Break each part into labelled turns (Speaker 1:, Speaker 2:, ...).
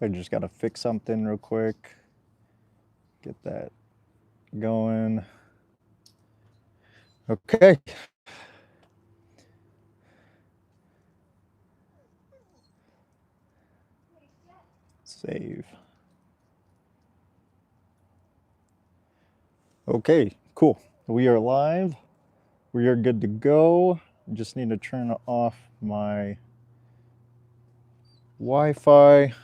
Speaker 1: I just gotta fix something real quick. Get that going. Okay. Save. Okay, cool. We are live. We are good to go. I just need to turn off my Wi-Fi.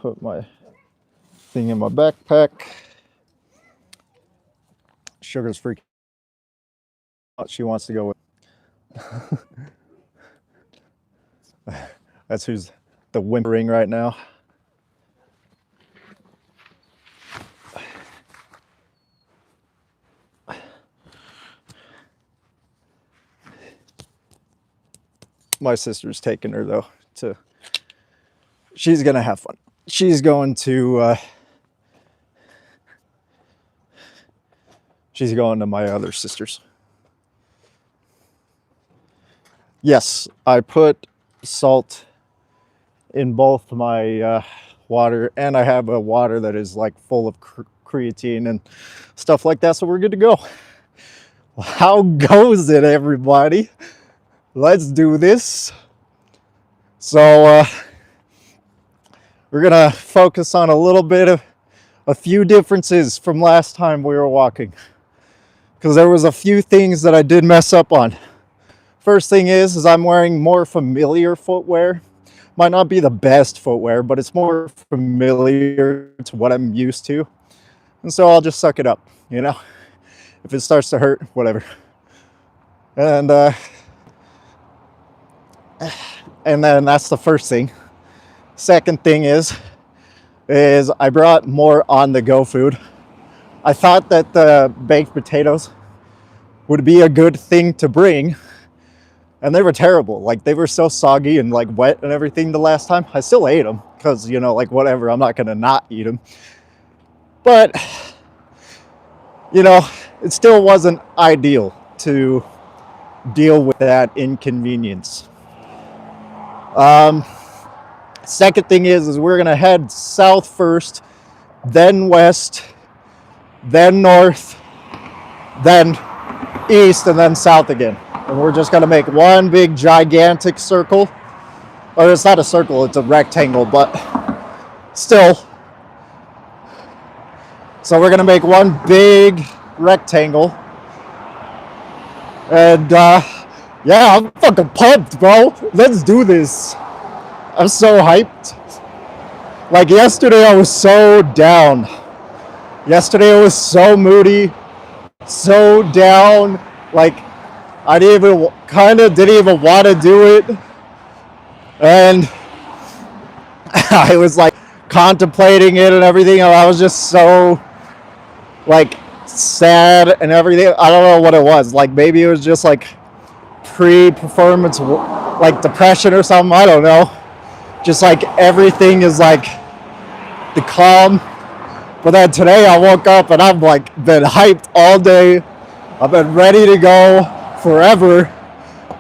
Speaker 1: Put my thing in my backpack. Sugar's freaking out. She wants to go with. That's who's the whimpering right now. My sister's taking her though to. She's gonna have fun. She's going to. She's going to my other sister's. Yes, I put salt in both my water, and I have a water that is like full of creatine and stuff like that, so we're good to go. How goes it, everybody? Let's do this. So we're gonna focus on a little bit of a few differences from last time we were walking, because there was a few things that I did mess up on. First thing is I'm wearing more familiar footwear. Might not be the best footwear, but it's more familiar to what I'm used to. And so I'll just suck it up, you know? If it starts to hurt, whatever. And then that's the first thing. Second thing is I brought more on-the-go food. I thought that the baked potatoes would be a good thing to bring, and they were terrible. Like, they were so soggy and like wet and everything the last time. I still ate them because, you know, like whatever, I'm not gonna not eat them. But, you know, it still wasn't ideal to deal with that inconvenience. Second thing is we're gonna head south first, then west, then north, then east, and then south again. And we're just gonna make one big gigantic circle. Or it's not a circle, it's a rectangle, but still. So we're gonna make one big rectangle. And yeah, I'm fucking pumped, bro. Let's do this. I'm so hyped. Like, yesterday I was so down. Yesterday I was so moody, so down. Like, I didn't even want to do it. And I was like contemplating it and everything, and I was just so like sad and everything. I don't know what it was. Like, maybe it was just like pre-performance like depression or something. I don't know. Just like everything is like the calm. But then today I woke up and I've like been hyped all day. I've been ready to go forever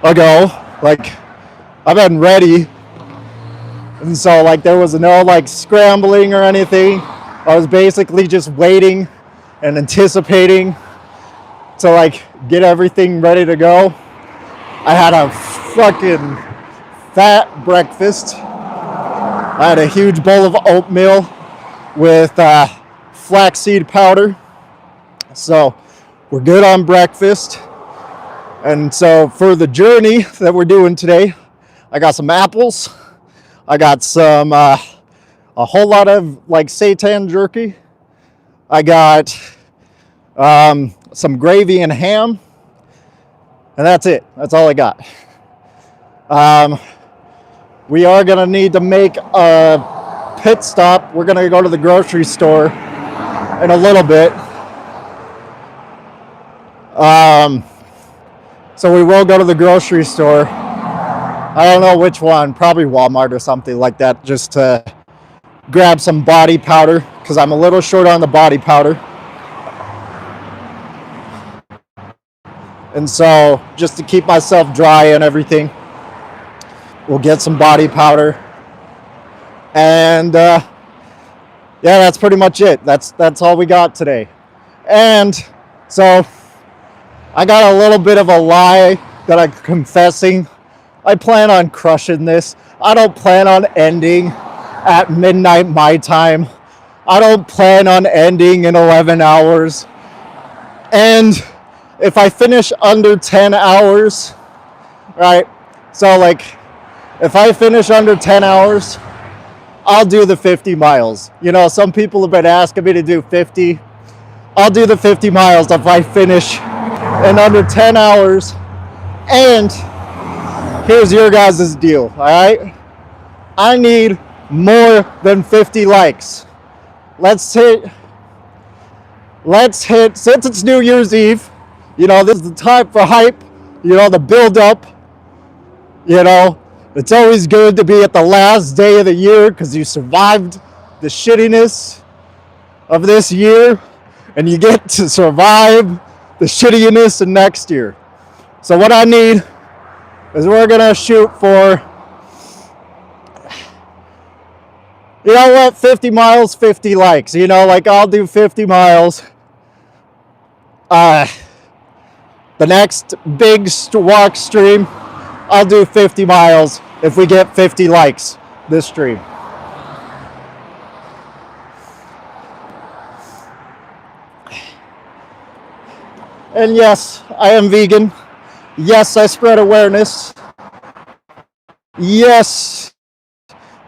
Speaker 1: ago. Like, I've been ready. And so like there was no like scrambling or anything. I was basically just waiting and anticipating to like get everything ready to go. I had a fucking fat breakfast. I had a huge bowl of oatmeal with flaxseed powder. So we're good on breakfast. And so for the journey that we're doing today, I got some apples. I got some, a whole lot of like seitan jerky. I got some gravy and ham. And that's it. That's all I got. We are going to need to make a pit stop. We're going to go to the grocery store in a little bit. So we will go to the grocery store. I don't know which one, probably Walmart or something like that, just to grab some body powder, because I'm a little short on the body powder. And so just to keep myself dry and everything, we'll get some body powder. And yeah, that's pretty much it. That's all we got today. And so I got a little bit of a lie that I'm confessing. I plan on crushing this. I don't plan on ending at midnight my time. I don't plan on ending in 11 hours. And if I finish under 10 hours, right? So like, if I finish under 10 hours, I'll do the 50 miles. You know, some people have been asking me to do 50. I'll do the 50 miles if I finish in under 10 hours. And here's your guys' deal, all right? I need more than 50 likes. Let's hit, since it's New Year's Eve, you know, this is the time for hype, you know, the build up, you know, it's always good to be at the last day of the year because you survived the shittiness of this year and you get to survive the shittiness of next year. So what I need is we're gonna shoot for, you know what, 50 miles, 50 likes. You know, like I'll do 50 miles. The next big walk stream, I'll do 50 miles if we get 50 likes this stream. And yes, I am vegan. Yes, I spread awareness. Yes,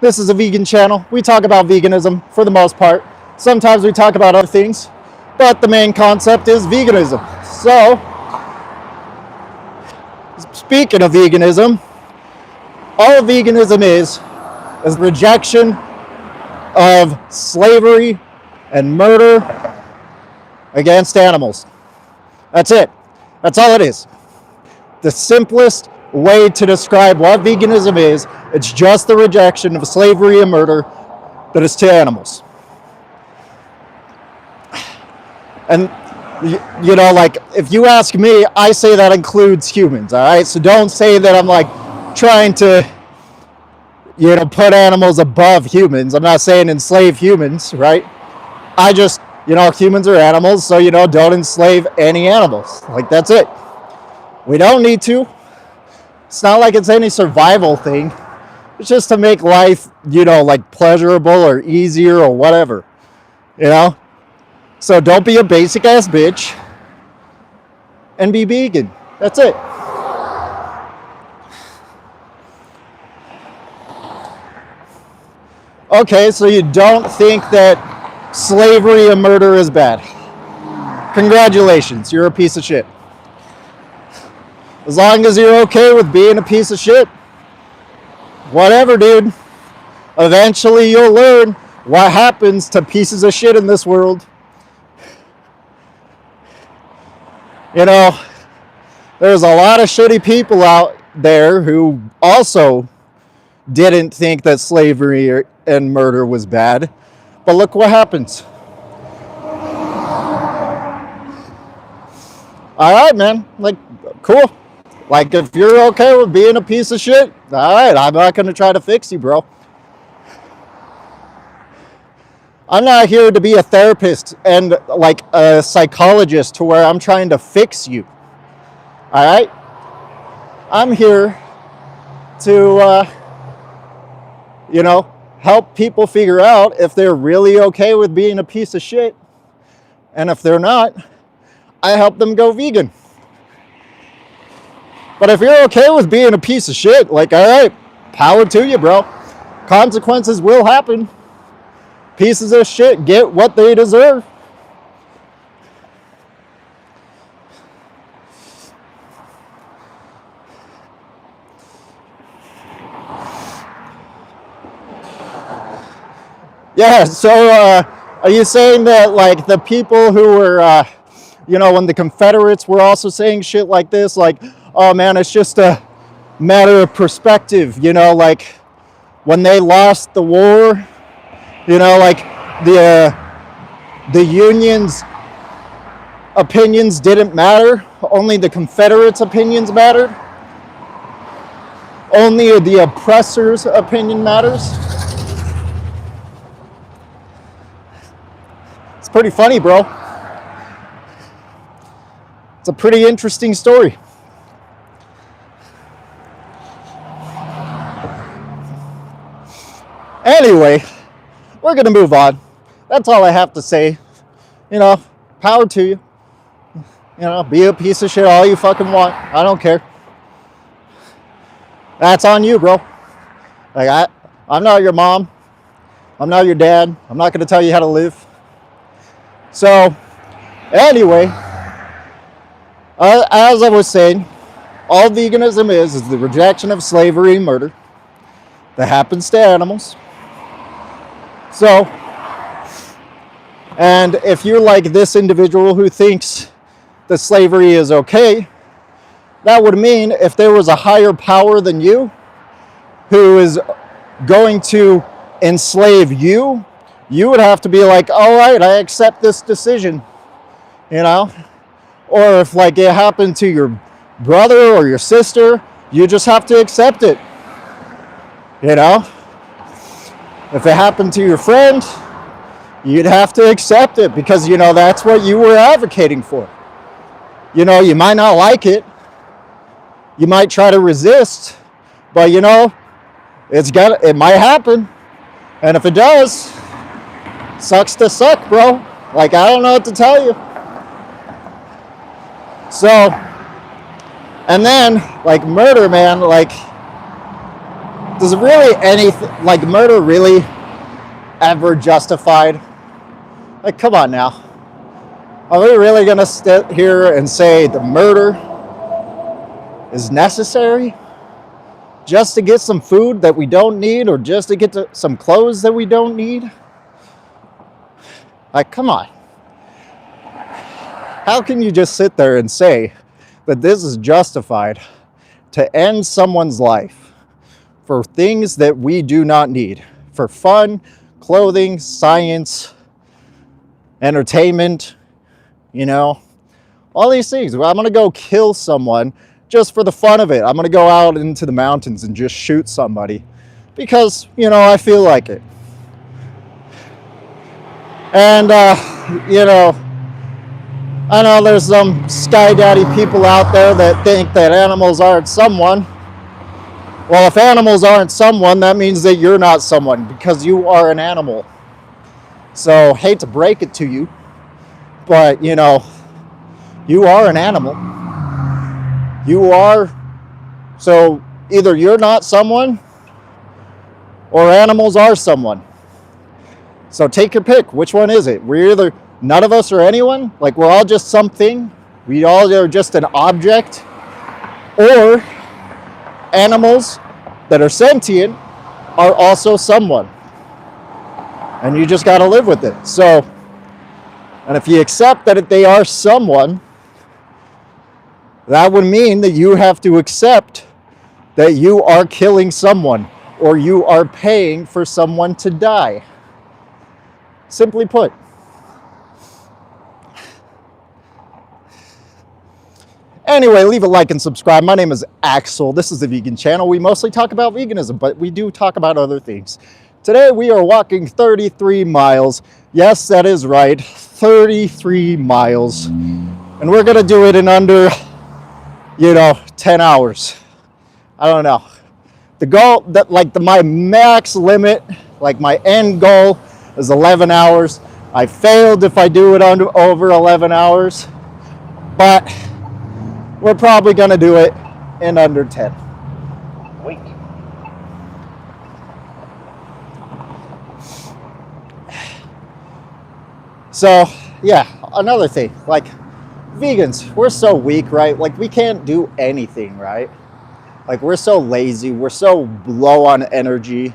Speaker 1: this is a vegan channel. We talk about veganism for the most part. Sometimes we talk about other things, but the main concept is veganism. So, speaking of veganism, all veganism is rejection of slavery and murder against animals. That's it. That's all it is. The simplest way to describe what veganism is, it's just the rejection of slavery and murder that is to animals. And, you know, like, if you ask me, I say that includes humans, all right? So don't say that I'm, like, trying to, you know, put animals above humans. I'm not saying enslave humans, right? I just, you know, humans are animals, so, you know, don't enslave any animals. Like, that's it. We don't need to. It's not like it's any survival thing. It's just to make life, you know, like pleasurable or easier or whatever, you know? So don't be a basic ass bitch and be vegan. That's it. Okay, so you don't think that slavery and murder is bad. Congratulations, you're a piece of shit. As long as you're okay with being a piece of shit, whatever, dude. Eventually you'll learn what happens to pieces of shit in this world. You know, there's a lot of shitty people out there who also didn't think that slavery and murder was bad. But look what happens. All right, man. Like, cool. Like, if you're okay with being a piece of shit, all right, I'm not going to try to fix you, bro. I'm not here to be a therapist and like a psychologist to where I'm trying to fix you. All right? I'm here to, you know, help people figure out if they're really okay with being a piece of shit. And if they're not, I help them go vegan. But if you're okay with being a piece of shit, like, all right, power to you, bro. Consequences will happen. Pieces of shit get what they deserve. Yeah, so are you saying that, like, the people who were, you know, when the Confederates were also saying shit like this, like, oh man, it's just a matter of perspective, you know, like, when they lost the war, you know, like, the Union's opinions didn't matter? only the Confederates' opinions mattered, only the oppressor's opinion matters. It's pretty funny, bro. It's a pretty interesting story. Anyway, we're going to move on. That's all I have to say. You know, power to you. You know, be a piece of shit all you fucking want. I don't care. That's on you, bro. Like, I'm not your mom. I'm not your dad. I'm not going to tell you how to live. So, anyway, as I was saying, all veganism is the rejection of slavery and murder that happens to animals. So, and if you're like this individual who thinks that slavery is okay, that would mean if there was a higher power than you who is going to enslave you, you would have to be like, all right, I accept this decision, you know? Or if like it happened to your brother or your sister, you just have to accept it, you know? If it happened to your friend, you'd have to accept it because, you know, that's what you were advocating for. You know, you might not like it. You might try to resist, but you know, it might happen. And if it does, sucks to suck, bro. Like, I don't know what to tell you. So, and then, like, murder, man, like, does really anything, like, murder really ever justified? Like, come on now. Are we really gonna sit here and say the murder is necessary just to get some food that we don't need, or just to get some clothes that we don't need? Like, come on. How can you just sit there and say that this is justified to end someone's life for things that we do not need? For fun, clothing, science, entertainment, you know, all these things. I'm going to go kill someone just for the fun of it. I'm going to go out into the mountains and just shoot somebody because, you know, I feel like it. And, you know, I know there's some sky daddy people out there that think that animals aren't someone. Well, if animals aren't someone, that means that you're not someone because you are an animal. So, hate to break it to you, but, you know, you are an animal. You are, so either you're not someone or animals are someone. So take your pick. Which one is it? We're either none of us are anyone, like we're all just something. We all are just an object. Or animals that are sentient are also someone. And you just got to live with it. So, and if you accept that they are someone, that would mean that you have to accept that you are killing someone or you are paying for someone to die. Simply put. Anyway, leave a like and subscribe. My name is Axel. This is the Vegan Channel. We mostly talk about veganism, but we do talk about other things. Today we are walking 33 miles. Yes, that is right. 33 miles. And we're going to do it in under, 10 hours. I don't know. The goal, my max limit, like my end goal is 11 hours. I failed if I do it over 11 hours. But we're probably going to do it in under 10. Wait. So, yeah, another thing, like vegans, we're so weak, right? Like we can't do anything, right? Like we're so lazy, we're so low on energy,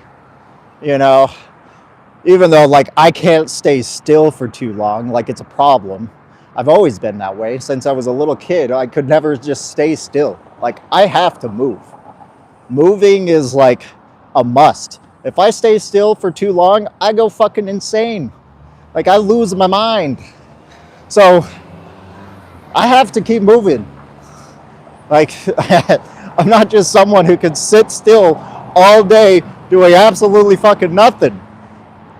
Speaker 1: even though like I can't stay still for too long, like it's a problem. I've always been that way since I was a little kid. I could never just stay still. Like I have to move. Moving is like a must. If I stay still for too long, I go fucking insane. Like I lose my mind. So I have to keep moving. Like, I'm not just someone who can sit still all day doing absolutely fucking nothing.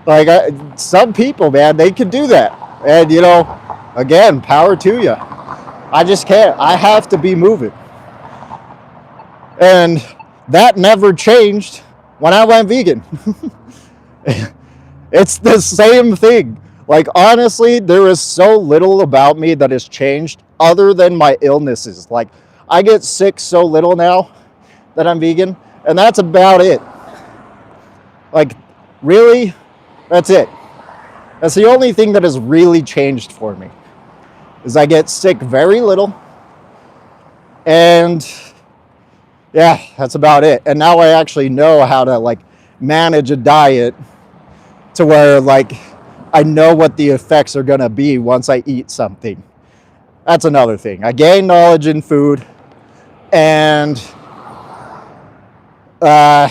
Speaker 1: Like, some people, man, they can do that. And, you know, again, power to you. I just can't. I have to be moving. And that never changed when I went vegan. It's the same thing. Like, honestly, there is so little about me that has changed other than my illnesses. Like, I get sick so little now that I'm vegan, and that's about it. Like, really, that's it. That's the only thing that has really changed for me, is I get sick very little, and yeah, that's about it. And now I actually know how to, like, manage a diet to where, like, I know what the effects are going to be once I eat something. That's another thing. I gain knowledge in food, and yeah,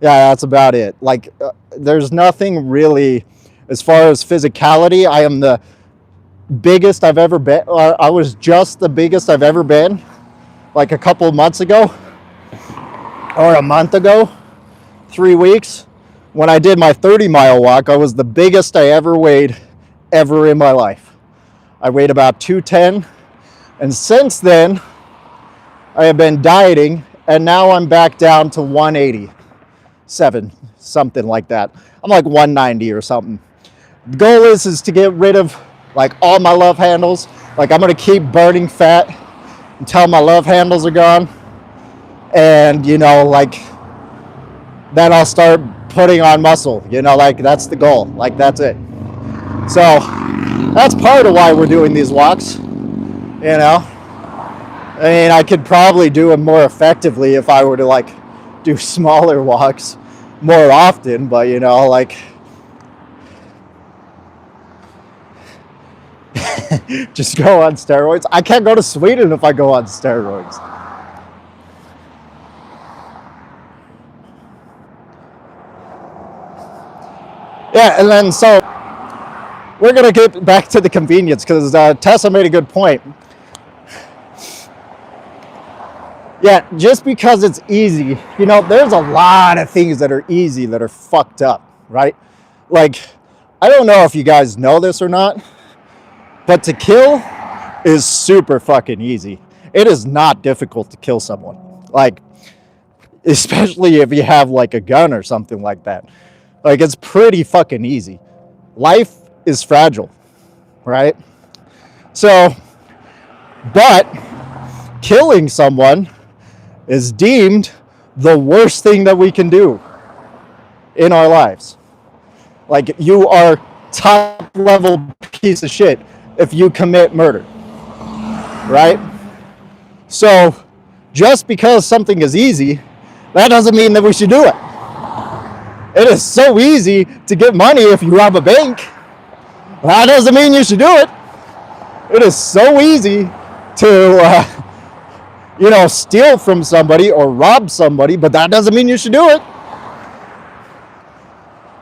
Speaker 1: that's about it. Like, there's nothing really, as far as physicality, I am the biggest I've ever been. I was just the biggest I've ever been, like a couple of months ago, or a month ago, 3 weeks. When I did my 30-mile walk, I was the biggest I ever weighed ever in my life. I weighed about 210, and since then, I have been dieting, and now I'm back down to 187, something like that. I'm like 190 or something. The goal is to get rid of, like, all my love handles. Like, I'm gonna keep burning fat until my love handles are gone, and, you know, like, then I'll start putting on muscle, you know, like, that's the goal. Like, that's it. So that's part of why we're doing these walks, you know. I mean, I could probably do them more effectively if I were to, like, do smaller walks more often, but, you know, like, just go on steroids. I can't go to Sweden if I go on steroids. Yeah, and then so we're going to get back to the convenience, because Tessa made a good point. Yeah, just because it's easy, you know, there's a lot of things that are easy that are fucked up, right? Like, I don't know if you guys know this or not, but to kill is super fucking easy. It is not difficult to kill someone. Like, especially if you have, like, a gun or something like that. Like, it's pretty fucking easy. Life is fragile, right? So, but killing someone is deemed the worst thing that we can do in our lives. Like, you are top level piece of shit if you commit murder, right? So, just because something is easy, that doesn't mean that we should do it. It is so easy to get money if you rob a bank. That doesn't mean you should do it. It is so easy to, you know, steal from somebody or rob somebody, but that doesn't mean you should do it.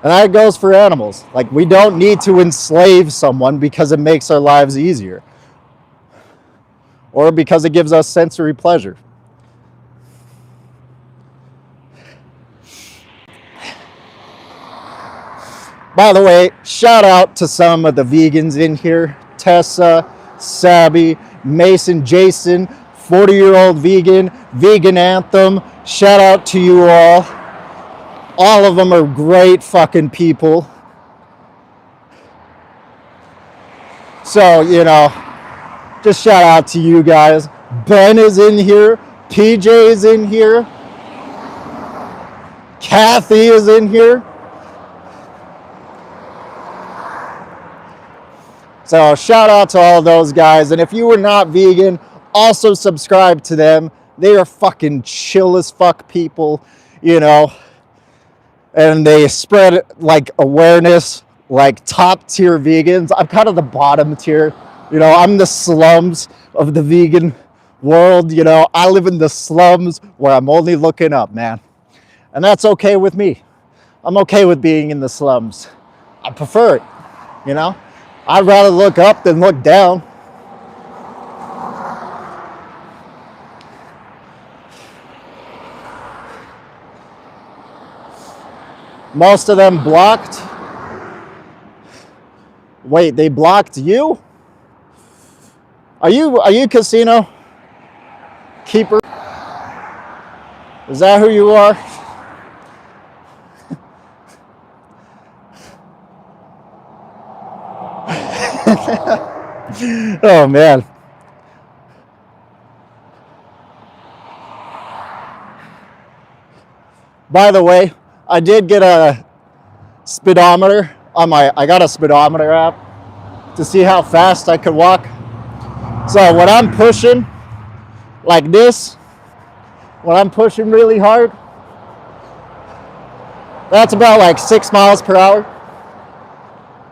Speaker 1: And that goes for animals. Like, we don't need to enslave someone because it makes our lives easier, or because it gives us sensory pleasure. By the way, shout out to some of the vegans in here. Tessa, Sabby, Mason, Jason, 40-year-old vegan, Vegan Anthem. Shout out to you all. All of them are great fucking people. So, you know, just shout out to you guys. Ben is in here. PJ is in here. Kathy is in here. So shout out to all those guys. And if you were not vegan, also subscribe to them. They are fucking chill as fuck people, you know. And they spread, like, awareness, like, top tier vegans. I'm kind of the bottom tier. You know, I'm the slums of the vegan world. You know, I live in the slums where I'm only looking up, man. And that's okay with me. I'm okay with being in the slums. I prefer it, you know. I'd rather look up than look down. Most of them blocked. Wait, they blocked you? Are you casino keeper? Is that who you are? Oh man. By the way, I did get a speedometer on I got a speedometer app to see how fast I could walk. So when I'm pushing like this, when I'm pushing really hard, that's about like 6 miles per hour.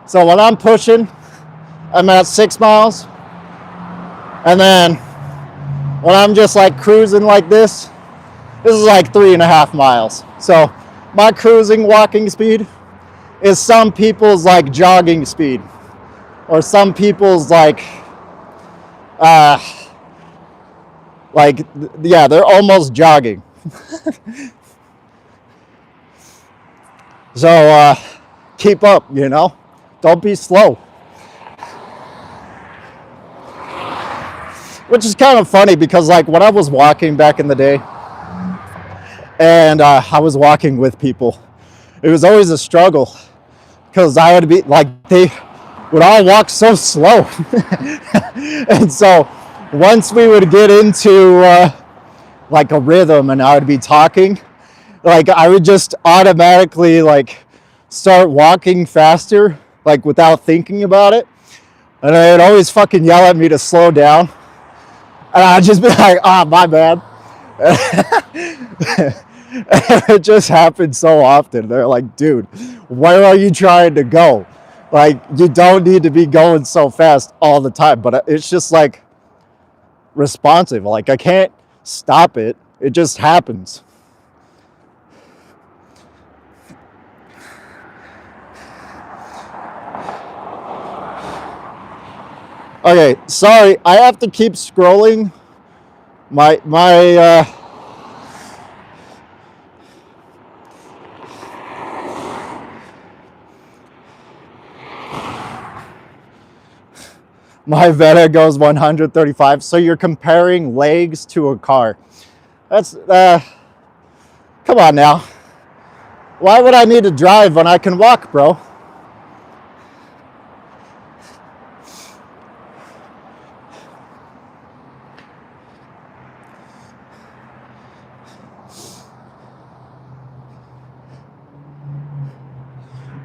Speaker 1: So when I'm pushing, I'm at 6 miles. And then when I'm just like cruising like this is like 3.5 miles. So my cruising walking speed is some people's like jogging speed, or some people's like yeah, they're almost jogging. So keep up, you know, don't be slow. Which is kind of funny because like when I was walking back in the day, and I was walking with people, it was always a struggle because I would be like, they would all walk so slow. And so once we would get into like a rhythm and I would be talking, like I would just automatically like start walking faster, like without thinking about it. And they'd always fucking yell at me to slow down. And I'd just be like, my bad. It just happens so often. They're like, dude, where are you trying to go? Like, you don't need to be going so fast all the time. But it's just like responsive. Like, I can't stop it. It just happens. Okay, sorry. I have to keep scrolling. My Veta goes 135. So you're comparing legs to a car. That's, come on now. Why would I need to drive when I can walk, bro?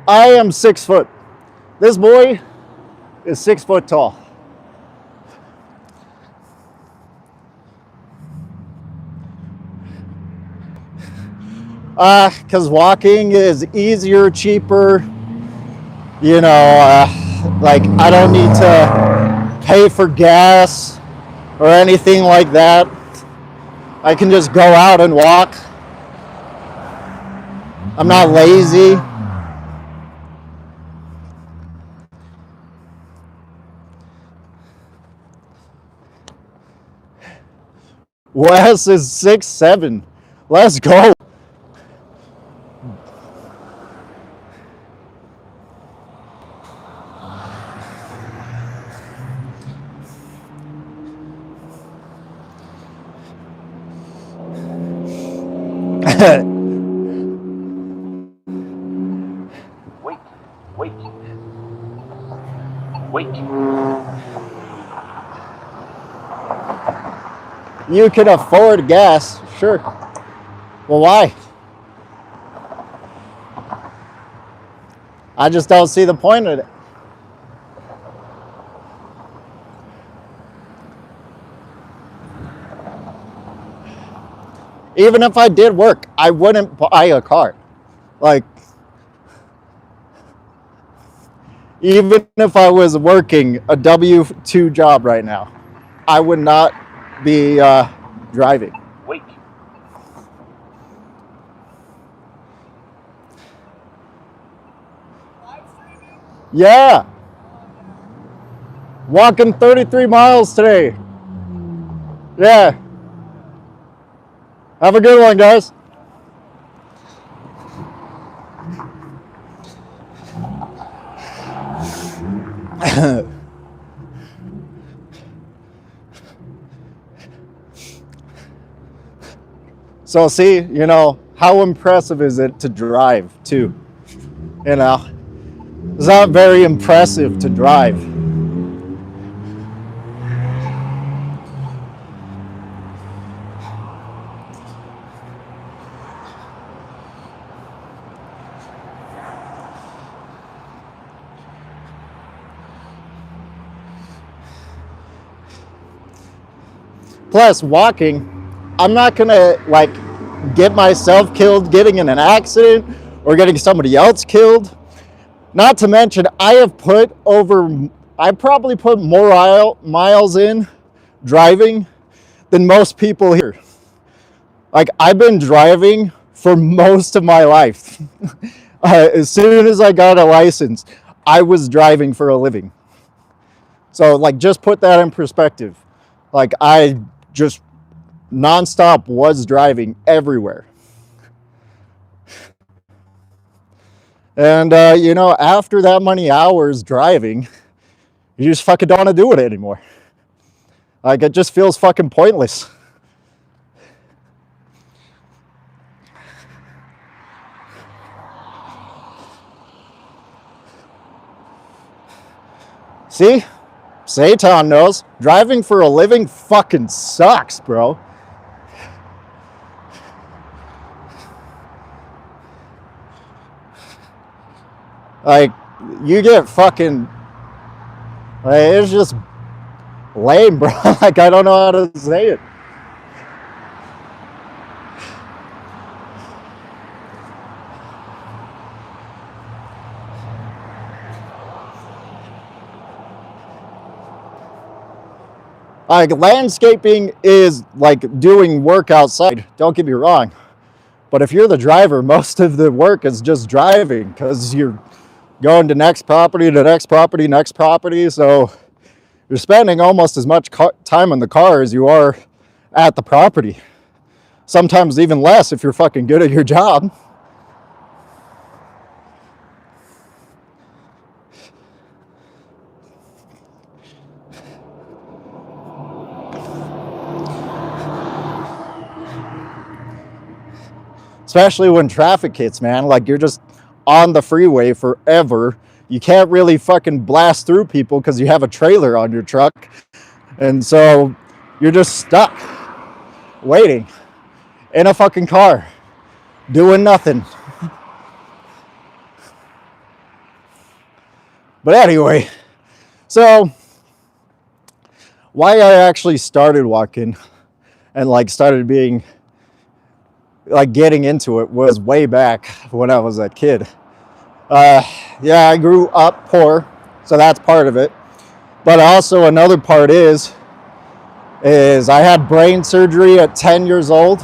Speaker 1: I am 6 foot. This boy is 6 foot tall. Because walking is easier, cheaper. You know, like I don't need to pay for gas or anything like that. I can just go out and walk. I'm not lazy. Wes is 6'7". Let's go. Wait. You can afford gas, sure. Well, why? I just don't see the point of it. Even if I did work, I wouldn't buy a car. Like, even if I was working a W-2 job right now, I would not be driving. Wait. Yeah. Walking 33 miles today. Yeah. Have a good one, guys. So see, how impressive is it to drive too? It's not very impressive to drive. Plus, walking, I'm not gonna get myself killed getting in an accident or getting somebody else killed. Not to mention, I probably put more miles in driving than most people here. I've been driving for most of my life. As soon as I got a license, I was driving for a living. So just put that in perspective. I just nonstop was driving everywhere. And, after that many hours driving, you just fucking don't want to do it anymore. It just feels fucking pointless. See? Satan knows. Driving for a living fucking sucks, bro. You get fucking... it's just lame, bro. I don't know how to say it. Landscaping is doing work outside. Don't get me wrong. But if you're the driver, most of the work is just driving because you're going to next property, to next property, next property. So you're spending almost as much time in the car as you are at the property. Sometimes even less if you're fucking good at your job. Especially when traffic hits, man. You're just on the freeway forever. You can't really fucking blast through people because you have a trailer on your truck. And so you're just stuck waiting in a fucking car doing nothing. But anyway, so why I actually started walking and started being getting into it was way back when I was a kid. Yeah, I grew up poor, so that's part of it. But also another part is I had brain surgery at 10 years old.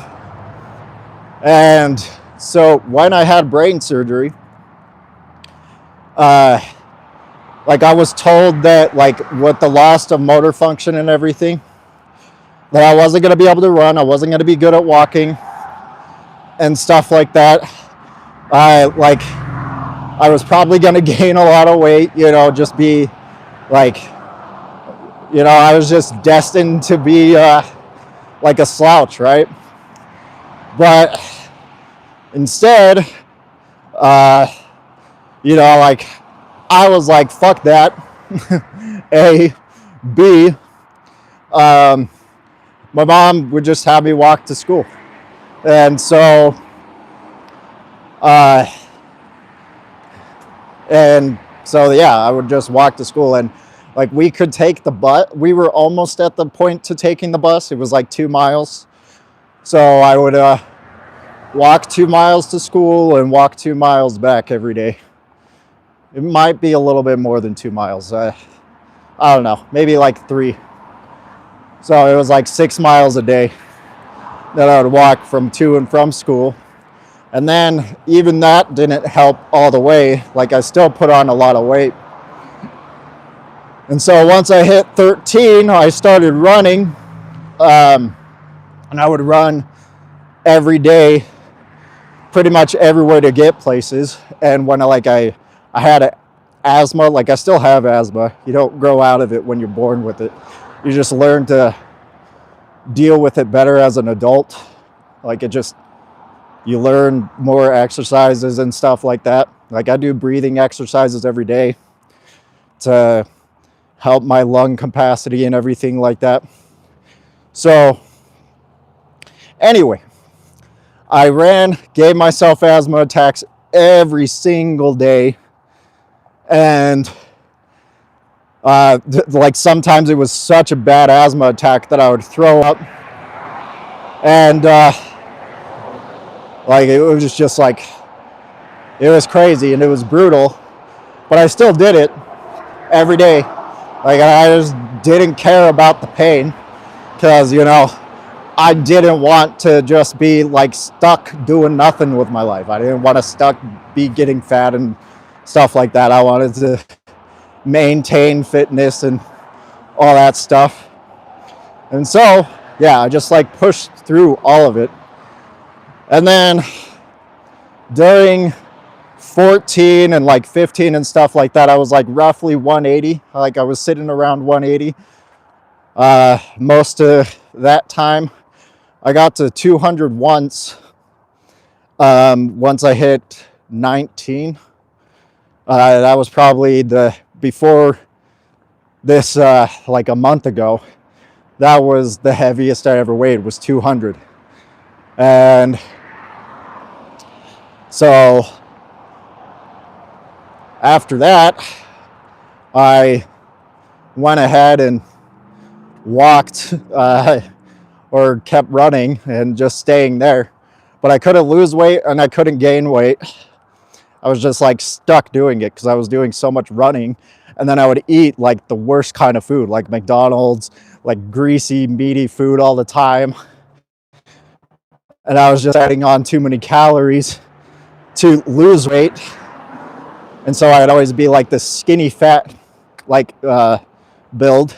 Speaker 1: And so when I had brain surgery, I was told that with the loss of motor function and everything, that I wasn't going to be able to run, I wasn't going to be good at walking and stuff like that. I was probably going to gain a lot of weight, just be I was just destined to be a slouch, right? But instead, I was fuck that. A, B, my mom would just have me walk to school. And so, yeah, I would just walk to school, and we could take the bus. We were almost at the point to taking the bus. It was 2 miles. So I would walk 2 miles to school and walk 2 miles back every day. It might be a little bit more than 2 miles. I don't know, maybe 3. So it was 6 miles a day that I would walk from to and from school. And then even that didn't help all the way. I still put on a lot of weight. And so once I hit 13, I started running. And I would run every day, pretty much everywhere to get places. And when I had asthma. Like I still have asthma. You don't grow out of it when you're born with it. You just learn to deal with it better as an adult. Like you learn more exercises and stuff like that. Like I do breathing exercises every day to help my lung capacity and everything like that. So anyway, I gave myself asthma attacks every single day. And like sometimes it was such a bad asthma attack that I would throw up. And like it was just like, it was crazy and it was brutal. But I still did it every day. Like I just didn't care about the pain because, you know, I didn't want to just be like stuck doing nothing with my life. I didn't want to be getting fat and stuff like that. I wanted to maintain fitness and all that stuff. And so, yeah, I just like pushed through all of it. And then during 14 and like 15 and stuff like that, I was like roughly 180. Like I was sitting around 180 most of that time. I got to 200 once I hit 19. That was probably before this, like a month ago. That was the heaviest I ever weighed, was 200. And so after that, I went ahead and walked or kept running and just staying there. But I couldn't lose weight and I couldn't gain weight. I was just like stuck doing it because I was doing so much running. And then I would eat like the worst kind of food, like McDonald's, like greasy, meaty food all the time. And I was just adding on too many calories to lose weight. And so I'd always be like this skinny fat like build.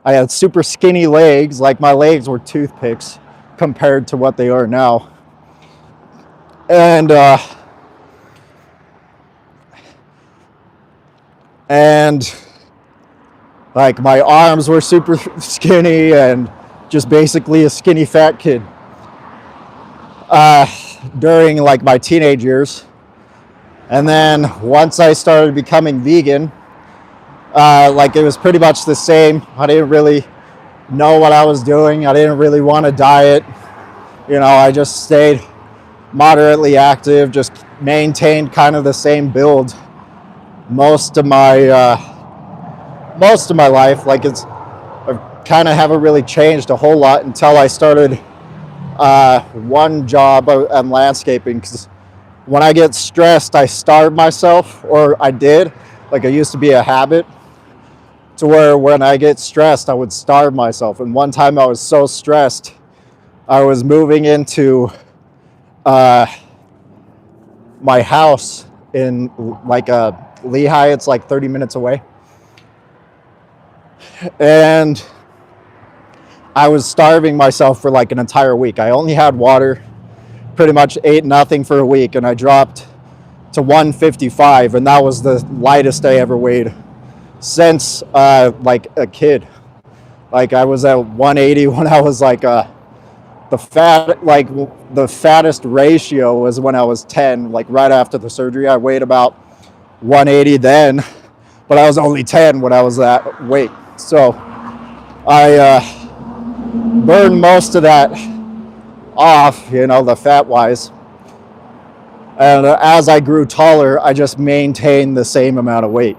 Speaker 1: I had super skinny legs, like my legs were toothpicks compared to what they are now. And like my arms were super skinny and just basically a skinny fat kid during like my teenage years. And then once I started becoming vegan, like it was pretty much the same. I didn't really know what I was doing. I didn't really want to diet. You know, I just stayed moderately active, just maintained kind of the same build most of my life. Like I kind of haven't really changed a whole lot until I started one job at landscaping, because when I get stressed, I starve myself, or I did. Like it used to be a habit to where when I get stressed, I would starve myself. And one time I was so stressed, I was moving into my house in like Lehigh. It's like 30 minutes away. And I was starving myself for like an entire week. I only had water, pretty much ate nothing for a week, and I dropped to 155, and that was the lightest I ever weighed since like a kid. Like I was at 180 when I was like the fattest ratio was when I was 10, like right after the surgery. I weighed about 180 then, but I was only 10 when I was that weight. So I burned most of that off, you know, the fat wise. And as I grew taller, I just maintained the same amount of weight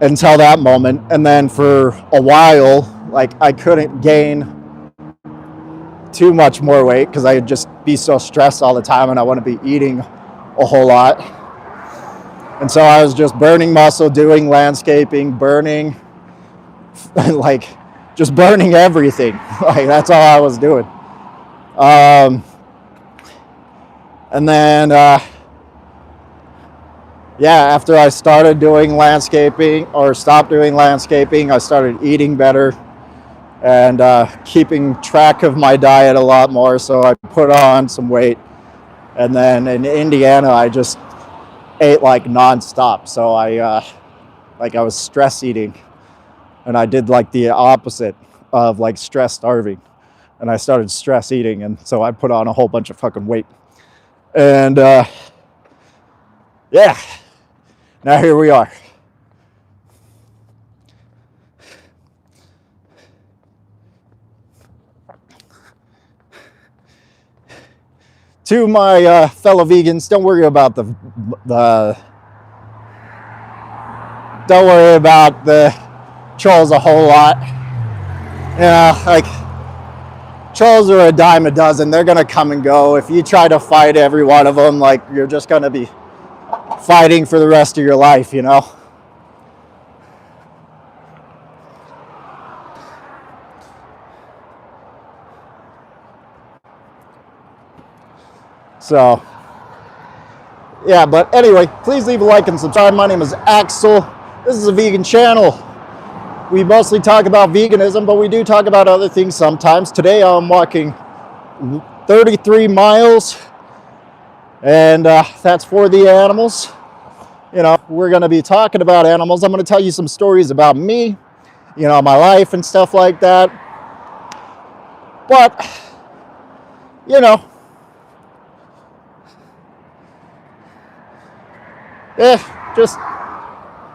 Speaker 1: until that moment. And then for a while, like I couldn't gain too much more weight because I'd just be so stressed all the time and I want to be eating a whole lot. And so I was just burning muscle, doing landscaping, burning, like just burning everything. Like that's all I was doing. And then, after I started doing landscaping or stopped doing landscaping, I started eating better and keeping track of my diet a lot more. So I put on some weight. And then in Indiana, I just ate like nonstop. So I was stress eating, and I did like the opposite of like stress starving, and I started stress eating, and so I put on a whole bunch of fucking weight. And yeah, now here we are. To my fellow vegans, don't worry about the don't worry about the trolls a whole lot. Yeah, like trolls are a dime a dozen. They're gonna come and go. If you try to fight every one of them, like you're just gonna be fighting for the rest of your life, you know? So, yeah, but anyway, please leave a like and subscribe. My name is Axel. This is a vegan channel. We mostly talk about veganism, but we do talk about other things sometimes. Today I'm walking 33 miles, and that's for the animals. You know, we're going to be talking about animals. I'm going to tell you some stories about me, you know, my life and stuff like that. But, you know, just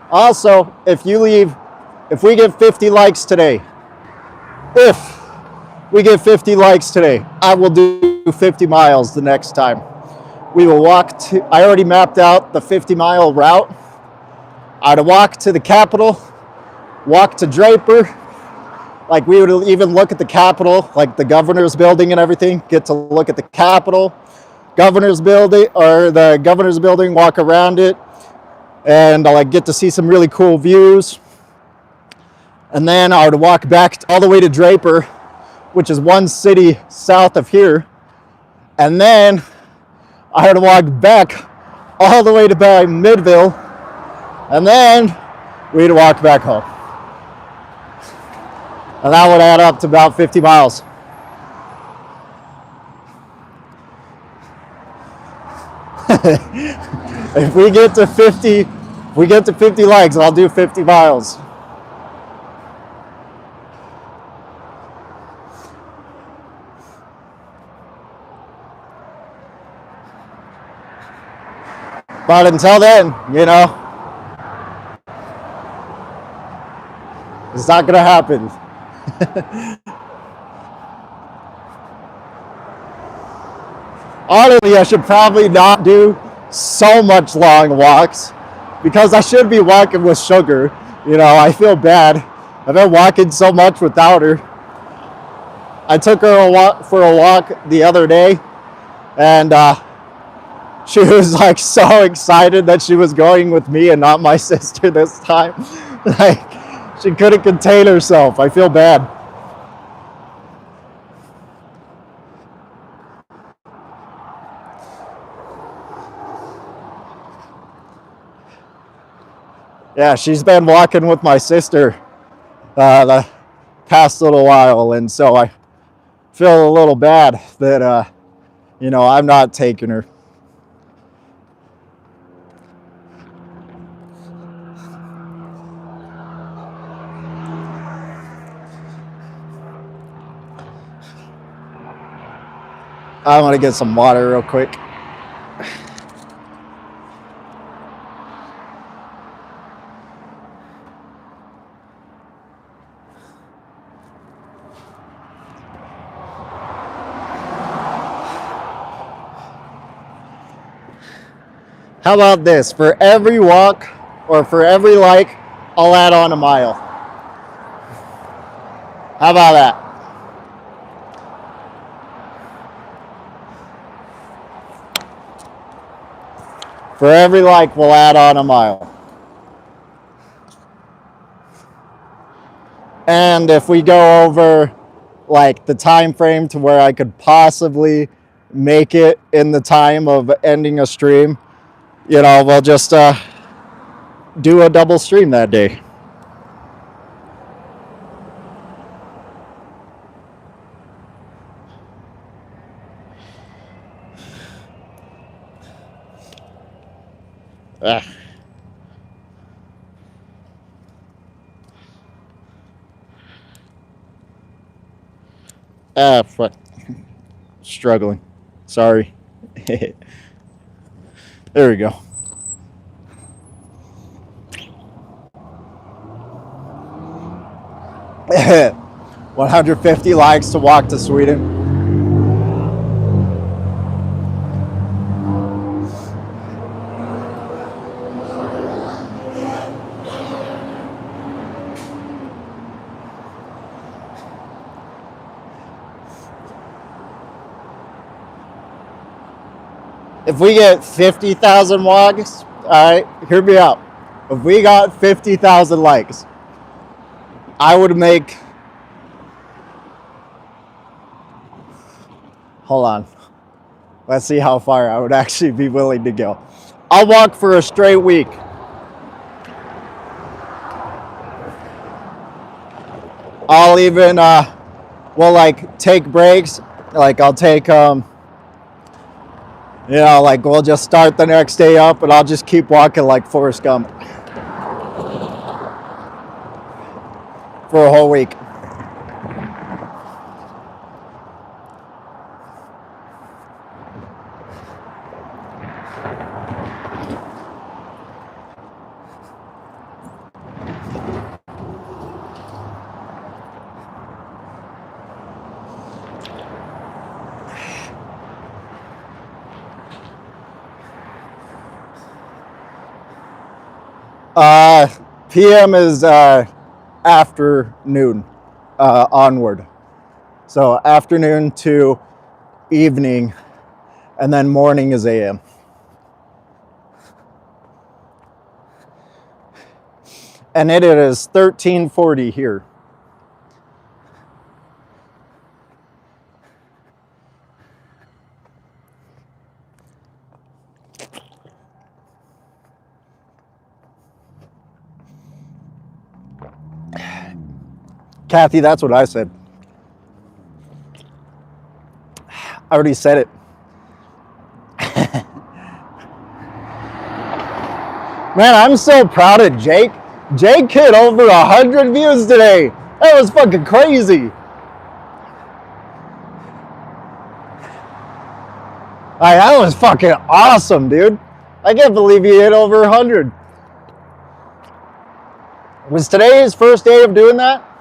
Speaker 1: also, if we get 50 likes today, if we get 50 likes today, I will do 50 miles the next time. We will walk to, I already mapped out the 50-mile route. I'd walk to the Capitol, walk to Draper, like we would even look at the Capitol, like the governor's building and everything, get to look at the Capitol, governor's building, or the governor's building, walk around it, and I'll like get to see some really cool views. And then I would walk back all the way to Draper, which is one city south of here. And then I would walk back all the way to by Midville, and then we'd walk back home. And that would add up to about 50 miles. If we get to 50 likes, I'll do 50 miles. But until then, you know, it's not gonna happen. Honestly, I should probably not do so much long walks because I should be walking with Sugar. You know, I feel bad. I've been walking so much without her. I took her for a walk the other day, and she was like so excited that she was going with me and not my sister this time. Like, she couldn't contain herself. I feel bad. Yeah, she's been walking with my sister the past little while, and so I feel a little bad that, you know, I'm not taking her. I want to get some water real quick. How about this? For every walk or for every like, I'll add on a mile. How about that? For every like, we'll add on a mile. And if we go over like the time frame to where I could possibly make it in the time of ending a stream, you know, we'll just do a double stream that day. Ah. Ah, fuck. Struggling. Sorry. There we go. $150 likes to walk to Sweden. If we get 50,000 walks, all right, hear me out. If we got 50,000 likes, I would make, hold on. Let's see how far I would actually be willing to go. I'll walk for a straight week. I'll even, we'll like take breaks. Like I'll take, you know, like we'll just start the next day up and I'll just keep walking like Forrest Gump for a whole week. PM is afternoon onward. So afternoon to evening, and then morning is AM. And it is 1340 here. Kathy, that's what I said. I already said it. Man, I'm so proud of Jake. Jake hit over 100 views today. That was fucking crazy. That was fucking awesome, dude. I can't believe he hit over 100. Was today his first day of doing that?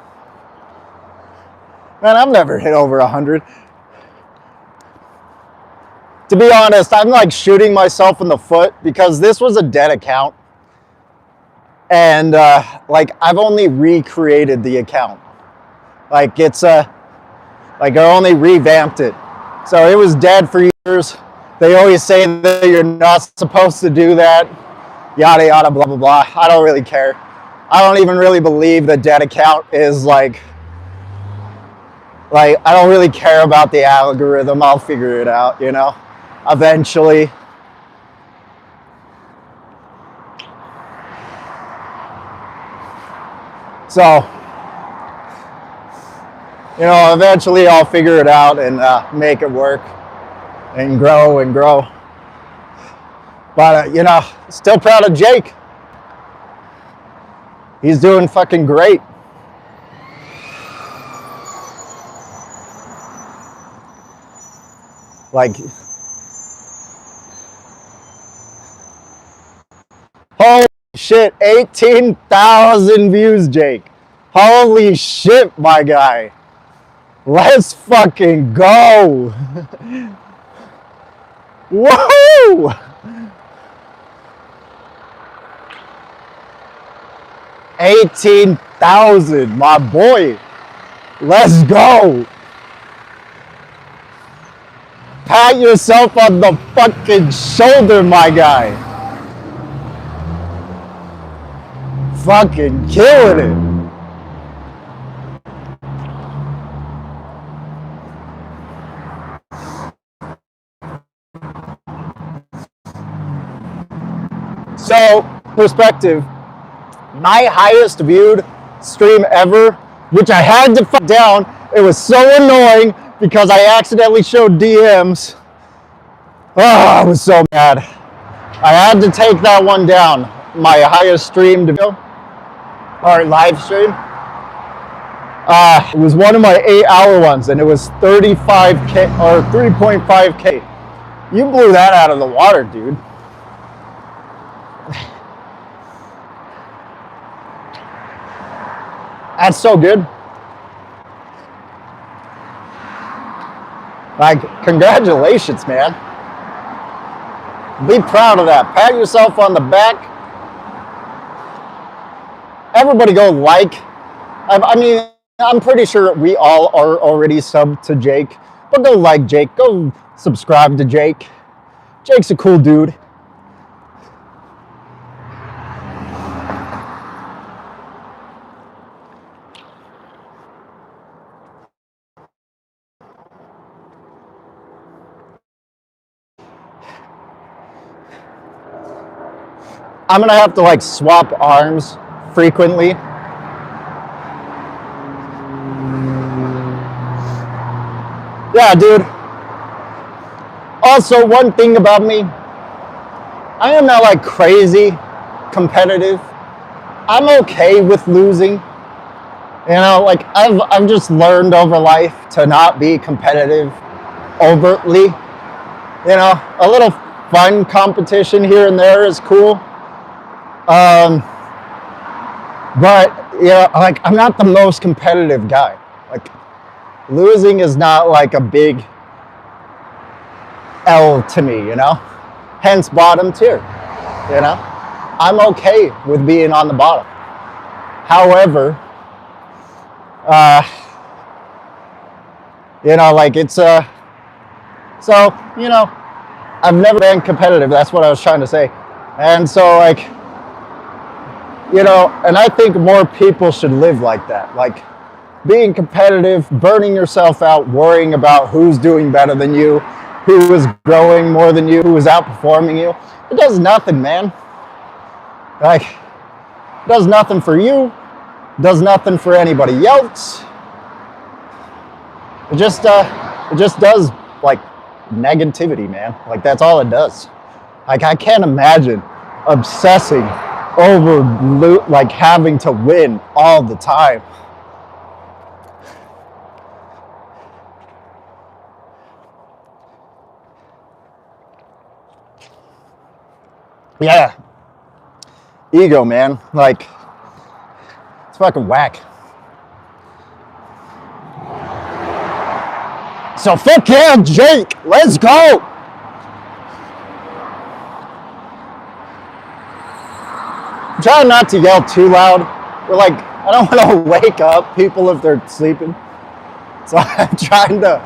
Speaker 1: Man, I've never hit over 100. To be honest, I'm like shooting myself in the foot because this was a dead account. And like I've only recreated the account. Like it's like I only revamped it. So it was dead for years. They always say that you're not supposed to do that. Yada yada blah blah blah. I don't really care. I don't even really believe the dead account is like I don't really care about the algorithm. I'll figure it out, you know, eventually. So, you know, eventually I'll figure it out and make it work and grow and grow. But, you know, still proud of Jake. He's doing fucking great. Like, holy shit, 18,000 views, Jake. Holy shit, my guy. Let's fucking go. Whoa! 18,000, my boy. Let's go. Pat yourself on the fucking shoulder, my guy. Fucking killing it. So, perspective, my highest viewed stream ever, which I had to fuck down, it was so annoying because I accidentally showed DMs. Oh, I was so mad. I had to take that one down. My highest streamed video, or live stream. It was one of my 8-hour ones, and it was 35K or 3.5K. You blew that out of the water, dude. That's so good. Like, congratulations, man. Be proud of that. Pat yourself on the back. Everybody go like. I mean, I'm pretty sure we all are already subbed to Jake. But go like Jake. Go subscribe to Jake. Jake's a cool dude. I'm gonna have to like swap arms frequently. Yeah, dude. Also, one thing about me, I am not like crazy competitive. I'm okay with losing. You know, like I've just learned over life to not be competitive overtly. You know, a little fun competition here and there is cool. But you know, like I'm not the most competitive guy. Like losing is not like a big L to me, you know? Hence bottom tier, you know? I'm okay with being on the bottom. However, you know, like it's so, you know, I've never been competitive. That's what I was trying to say. And so like, you know, and I think more people should live like that. Like being competitive, burning yourself out, worrying about who's doing better than you, who is growing more than you, who is outperforming you. It does nothing, man. Like, it does nothing for you. It does nothing for anybody else. It just does like negativity, man. Like that's all it does. Like I can't imagine obsessing over like having to win all the time. Yeah. Ego, man. Like, it's fucking whack. So fuck yeah, Jake. Let's go. I'm trying not to yell too loud. We're like, I don't want to wake up people if they're sleeping. So I'm trying to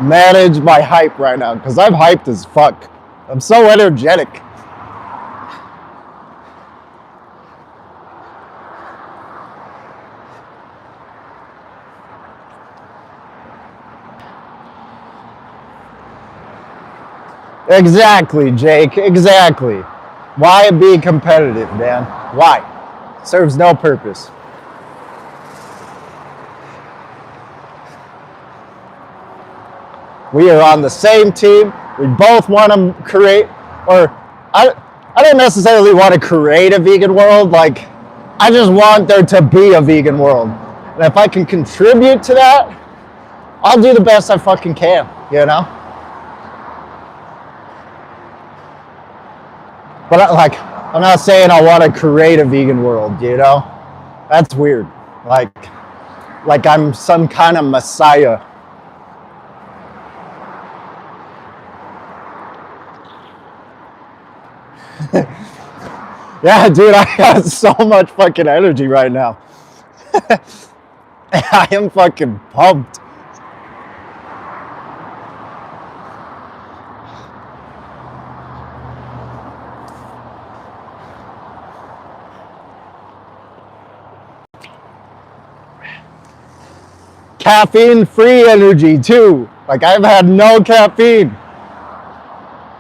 Speaker 1: manage my hype right now because I'm hyped as fuck. I'm so energetic. Exactly, Jake. Exactly. Why be competitive, man? Why? Serves no purpose. We are on the same team. We both want to create, or I don't necessarily want to create a vegan world. Like, I just want there to be a vegan world. And if I can contribute to that, I'll do the best I fucking can, you know? But like, I'm not saying I want to create a vegan world, you know? That's weird. Like I'm some kind of messiah. Yeah, dude, I have so much fucking energy right now. I am fucking pumped. Caffeine-free energy too. Like I've had no caffeine.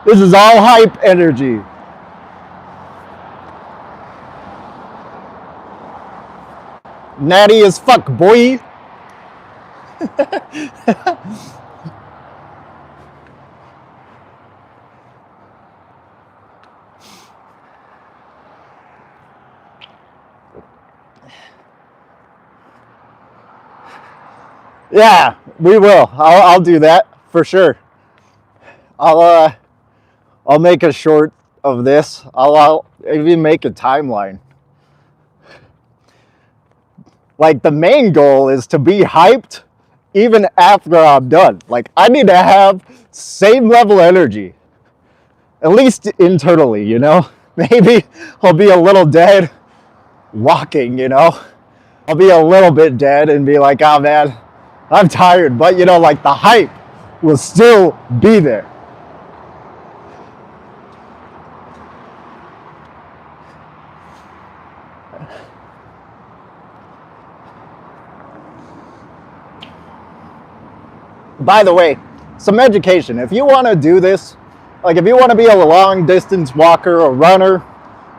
Speaker 1: This is all hype energy. Natty as fuck, boy. Yeah, we will. I'll do that for sure. I'll make a short of this. I'll even make a timeline. Like, the main goal is to be hyped even after I'm done. Like, I need to have same level energy, at least internally, you know? Maybe I'll be a little dead walking, you know? I'll be a little bit dead and be like, oh man, I'm tired. But, you know, like, the hype will still be there. By the way, some education. If you want to do this, like if you want to be a long distance walker or runner,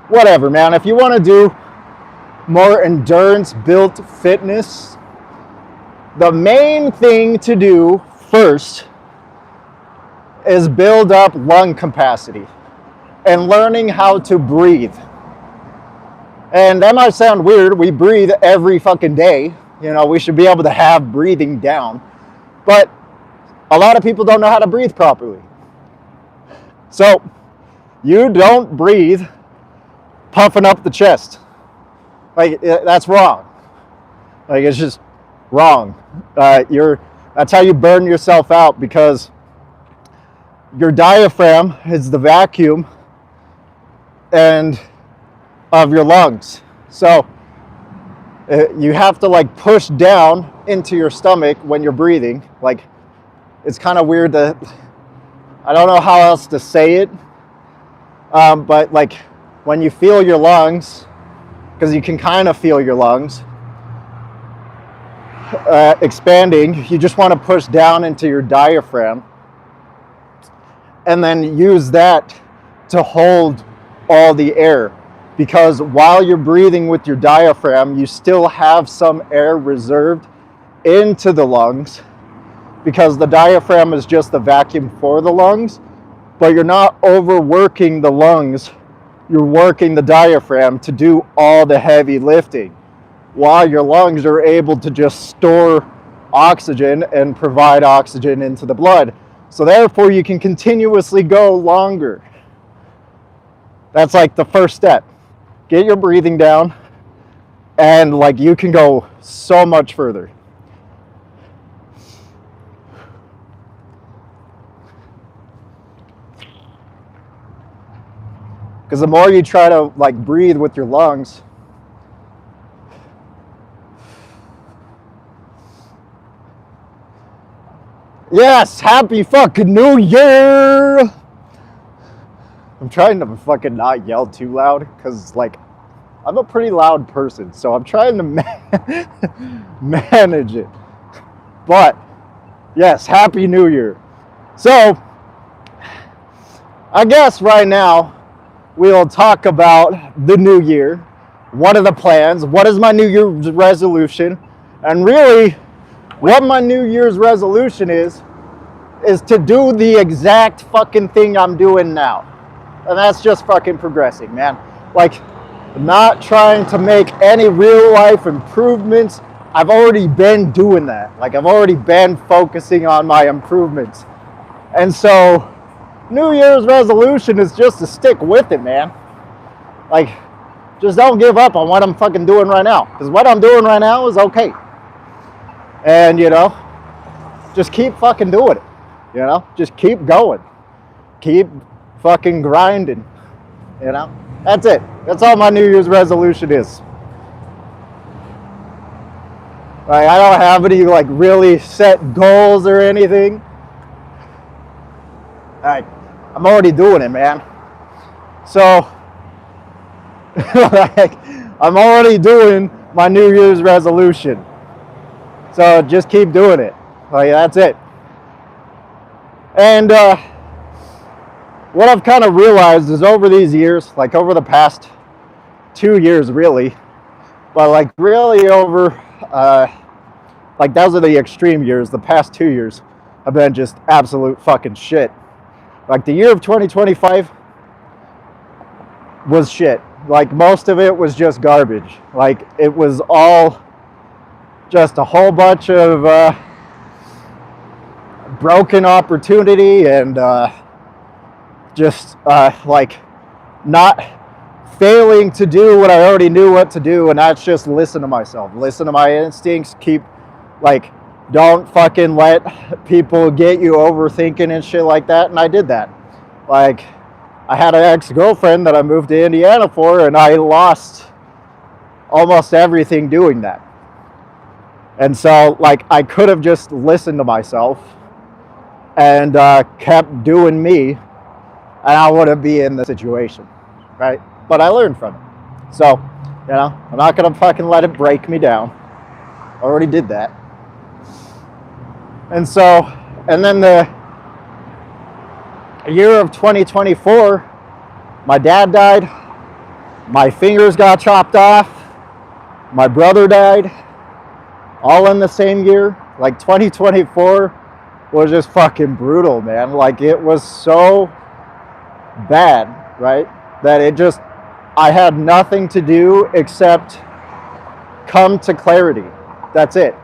Speaker 1: whatever, man. If you want to do more endurance built fitness, the main thing to do first is build up lung capacity and learning how to breathe. And that might sound weird. We breathe every fucking day. You know, we should be able to have breathing down. But a lot of people don't know how to breathe properly. So you don't breathe puffing up the chest. Like, that's wrong. Like, it's just wrong. That's how you burn yourself out, because your diaphragm is the vacuum and of your lungs. So you have to like push down into your stomach when you're breathing. Like, it's kind of weird to, I don't know how else to say it, but like when you feel your lungs, because you can kind of feel your lungs expanding, you just want to push down into your diaphragm and then use that to hold all the air. Because while you're breathing with your diaphragm, you still have some air reserved into the lungs, because the diaphragm is just the vacuum for the lungs, but you're not overworking the lungs. You're working the diaphragm to do all the heavy lifting, while your lungs are able to just store oxygen and provide oxygen into the blood. So therefore you can continuously go longer. That's like the first step. Get your breathing down, and like you can go so much further. Because the more you try to like breathe with your lungs, yes, happy fucking New Year! I'm trying to fucking not yell too loud, because like I'm a pretty loud person, so I'm trying to manage it. But yes, happy New Year. So I guess right now we'll talk about the new year. What are the plans? What is my New Year's resolution? And really, what my New Year's resolution is to do the exact fucking thing I'm doing now. And that's just fucking progressing, man. Like, not trying to make any real life improvements. I've already been doing that. Like, I've already been focusing on my improvements. And so New Year's resolution is just to stick with it, man. Like, just don't give up on what I'm fucking doing right now. Because what I'm doing right now is okay. And, you know, just keep fucking doing it. You know, just keep going. Keep fucking grinding. You know, that's it. That's all my New Year's resolution is. Like, I don't have any, like, really set goals or anything. Like, I'm already doing it, man. So, like, I'm already doing my New Year's resolution. So, just keep doing it. Like, that's it. And what I've kind of realized is over these years, like over the past 2 years really, but like really over, like those are the extreme years, the past 2 years have been just absolute fucking shit. Like the year of 2025 was shit. Like, most of it was just garbage. Like, it was all just a whole bunch of broken opportunity and just like not failing to do what I already knew what to do, and that's just listen to myself, listen to my instincts, keep, like, don't fucking let people get you overthinking and shit like that. And I did that. Like, I had an ex-girlfriend that I moved to Indiana for, and I lost almost everything doing that. And so, like, I could have just listened to myself and kept doing me, and I wouldn't be in the situation, right? But I learned from it. So, you know, I'm not gonna fucking let it break me down. I already did that. And so, and then the year of 2024, my dad died, my fingers got chopped off, my brother died, all in the same year. Like, 2024 was just fucking brutal, man. Like, it was so bad, right? That it just, I had nothing to do except come to clarity. That's it.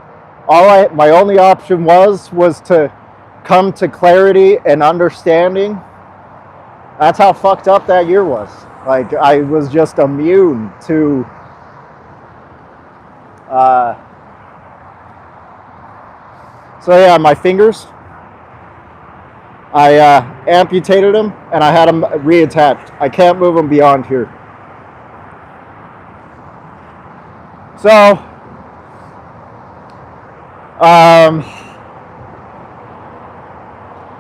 Speaker 1: My only option was to come to clarity and understanding. That's how fucked up that year was. Like, I was just immune to so yeah, my fingers, I amputated them and I had them reattached. I can't move them beyond here. So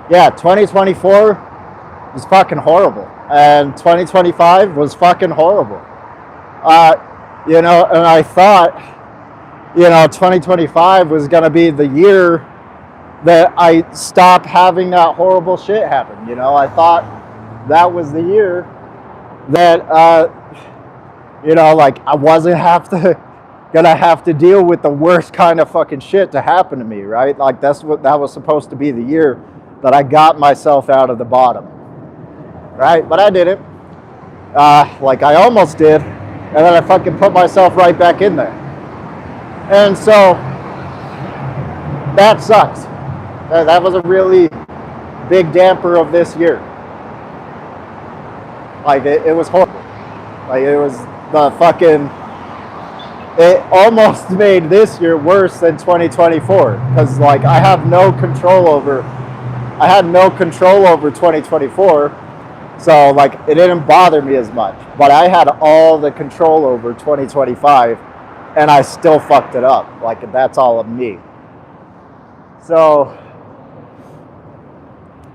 Speaker 1: yeah, 2024 was fucking horrible, and 2025 was fucking horrible. You know, and I thought, you know, 2025 was gonna be the year that I stopped having that horrible shit happen. You know, I thought that was the year that you know, like, I wasn't gonna have to deal with the worst kind of fucking shit to happen to me, right? Like, that was supposed to be the year that I got myself out of the bottom, right? But I didn't. Like, I almost did, and then I fucking put myself right back in there. And so that sucks. That was a really big damper of this year. Like, it was horrible. Like, it was the fucking, it almost made this year worse than 2024, because, like, I had no control over 2024, so, like, it didn't bother me as much. But I had all the control over 2025, and I still fucked it up. Like, that's all of me. So,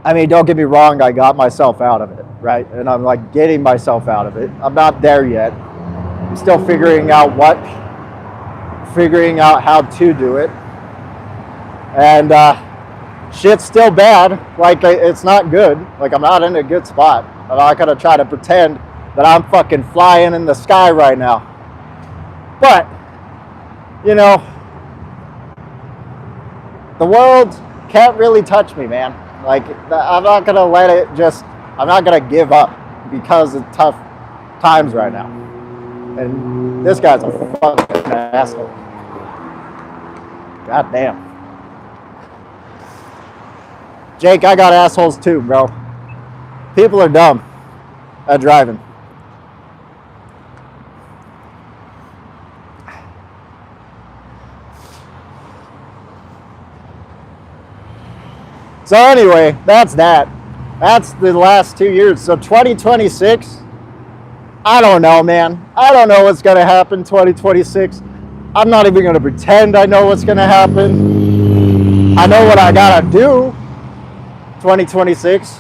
Speaker 1: I mean, don't get me wrong, I got myself out of it, right? And I'm, like, getting myself out of it. I'm not there yet. I'm still figuring out how to do it. And shit's still bad. Like, it's not good. Like, I'm not in a good spot. I'm not gonna try to pretend that I'm fucking flying in the sky right now. But, you know, the world can't really touch me, man. Like, I'm not gonna let it I'm not gonna give up because of tough times right now. And this guy's a fucking asshole. God damn. Jake, I got assholes too, bro. People are dumb at driving. So anyway, that's that. That's the last 2 years. So 2026, I don't know, man. I don't know what's going to happen 2026. I'm not even going to pretend I know what's going to happen. I know what I got to do 2026.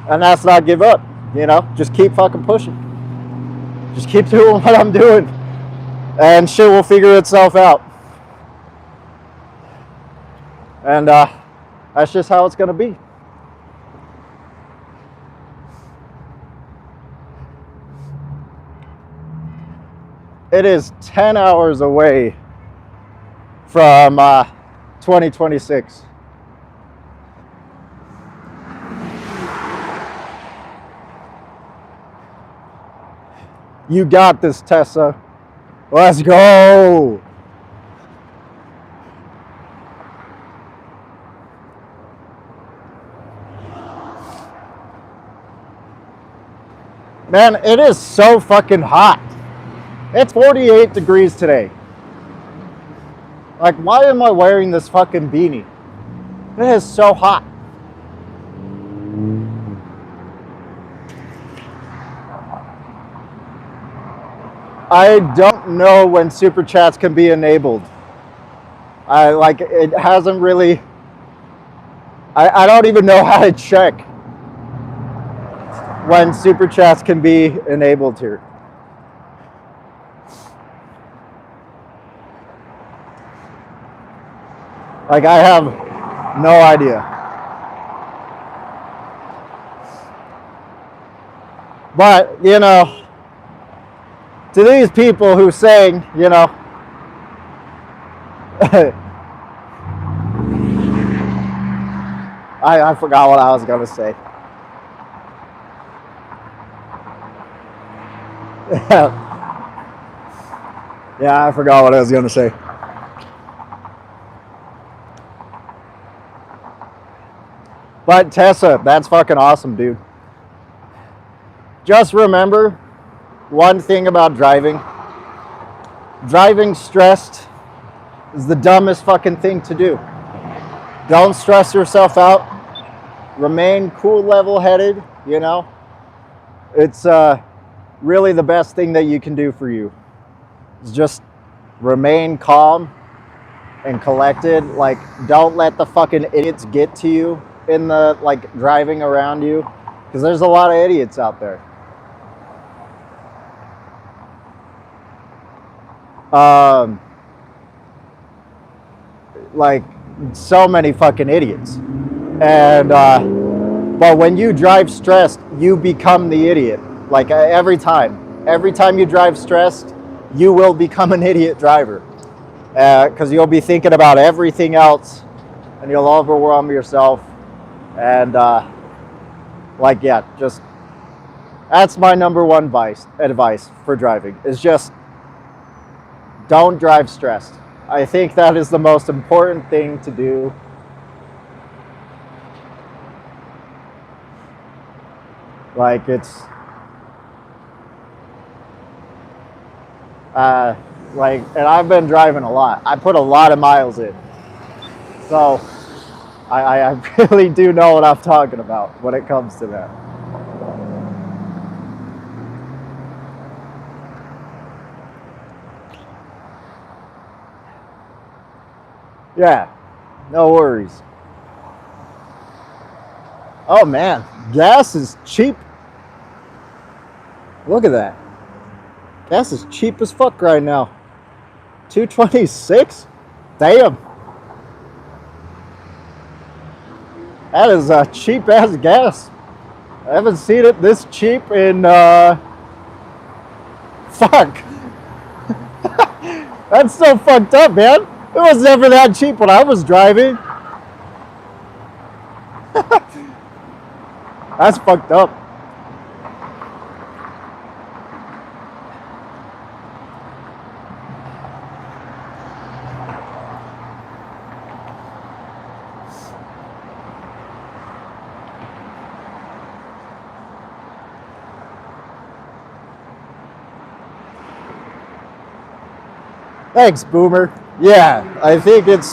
Speaker 1: And that's not give up, you know? Just keep fucking pushing. Just keep doing what I'm doing. And shit will figure itself out. And that's just how it's going to be. It is 10 hours away from 2026. You got this, Tessa. Let's go. Man, it is so fucking hot. It's 48 degrees today. Like, why am I wearing this fucking beanie? It is so hot. I don't know when super chats can be enabled. It hasn't really. I don't even know how to check when super chats can be enabled here. Like, I have no idea. But, you know, to these people who saying, you know, I forgot what I was going to say. Yeah, I forgot what I was going to say. But Tessa, that's fucking awesome, dude. Just remember one thing about driving. Driving stressed is the dumbest fucking thing to do. Don't stress yourself out. Remain cool, level-headed, you know. It's really the best thing that you can do for you. Is just remain calm and collected. Like, don't let the fucking idiots get to you in the, like, driving around you. Because there's a lot of idiots out there. Like, so many fucking idiots. And but when you drive stressed, you become the idiot. Like, every time you drive stressed, you will become an idiot driver, because you'll be thinking about everything else and you'll overwhelm yourself. And like, yeah, just that's my number one advice for driving, is just don't drive stressed. I think that is the most important thing to do. Like, it's like, and I've been driving a lot. I put a lot of miles in, so I really do know what I'm talking about when it comes to that. Yeah, no worries. Oh man, gas is cheap. Look at that. Gas is cheap as fuck right now. $2.26? Damn. That is cheap ass gas. I haven't seen it this cheap in fuck. That's so fucked up, man. It was never that cheap when I was driving. That's fucked up. Thanks, Boomer. Yeah, I think it's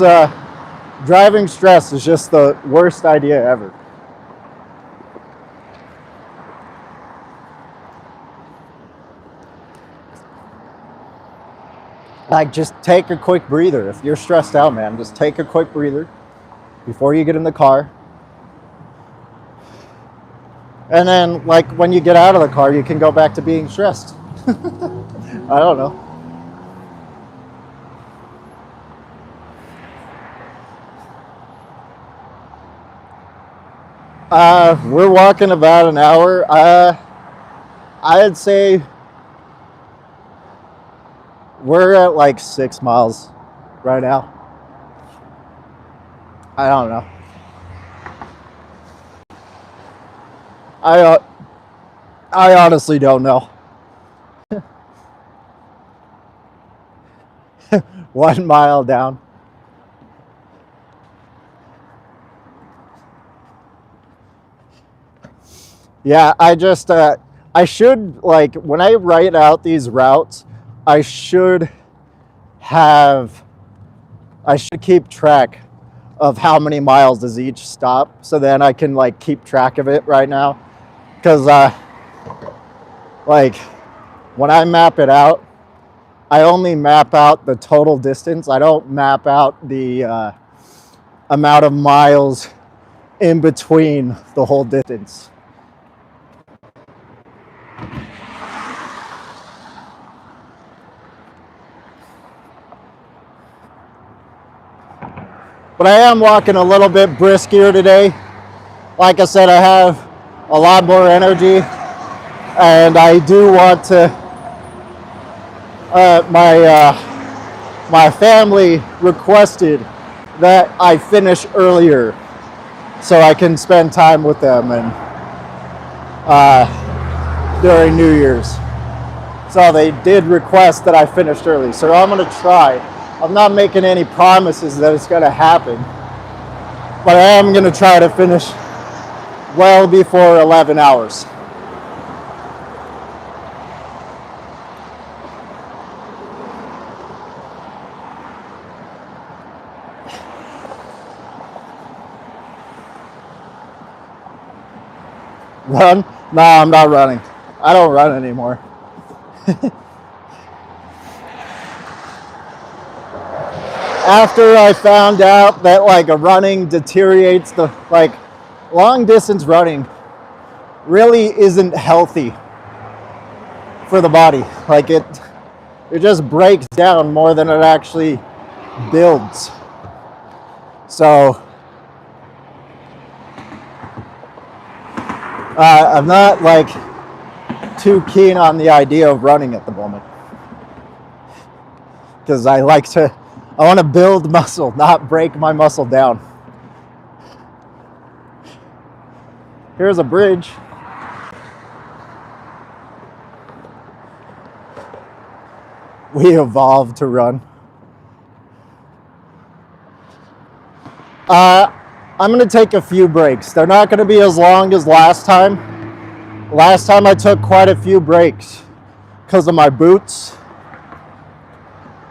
Speaker 1: driving stress is just the worst idea ever. Like, just take a quick breather. If you're stressed out, man, just take a quick breather before you get in the car. And then, like, when you get out of the car, you can go back to being stressed. I don't know. We're walking about an hour. I'd say we're at like 6 miles right now. I don't know. I honestly don't know. 1 mile down. Yeah, I should, like, when I write out these routes, I should have, I should keep track of how many miles is each stop, so then I can, like, keep track of it right now. Because, like, when I map it out, I only map out the total distance. I don't map out the amount of miles in between the whole distance. But I am walking a little bit briskier today. Like I said, I have a lot more energy, and I do want to. My family requested that I finish earlier, so I can spend time with them and during New Year's. So they did request that I finished early. So I'm gonna try. I'm not making any promises that it's gonna happen, but I am gonna try to finish well before 11 hours. Run? No, I'm not running. I don't run anymore. After I found out that, like, a running deteriorates the, like, long distance running really isn't healthy for the body. Like, it just breaks down more than it actually builds. So I'm not, like, too keen on the idea of running at the moment, because I want to build muscle, not break my muscle down. Here's a bridge. We evolved to run. I'm going to take a few breaks. They're not going to be as long as last time. Last time I took quite a few breaks because of my boots.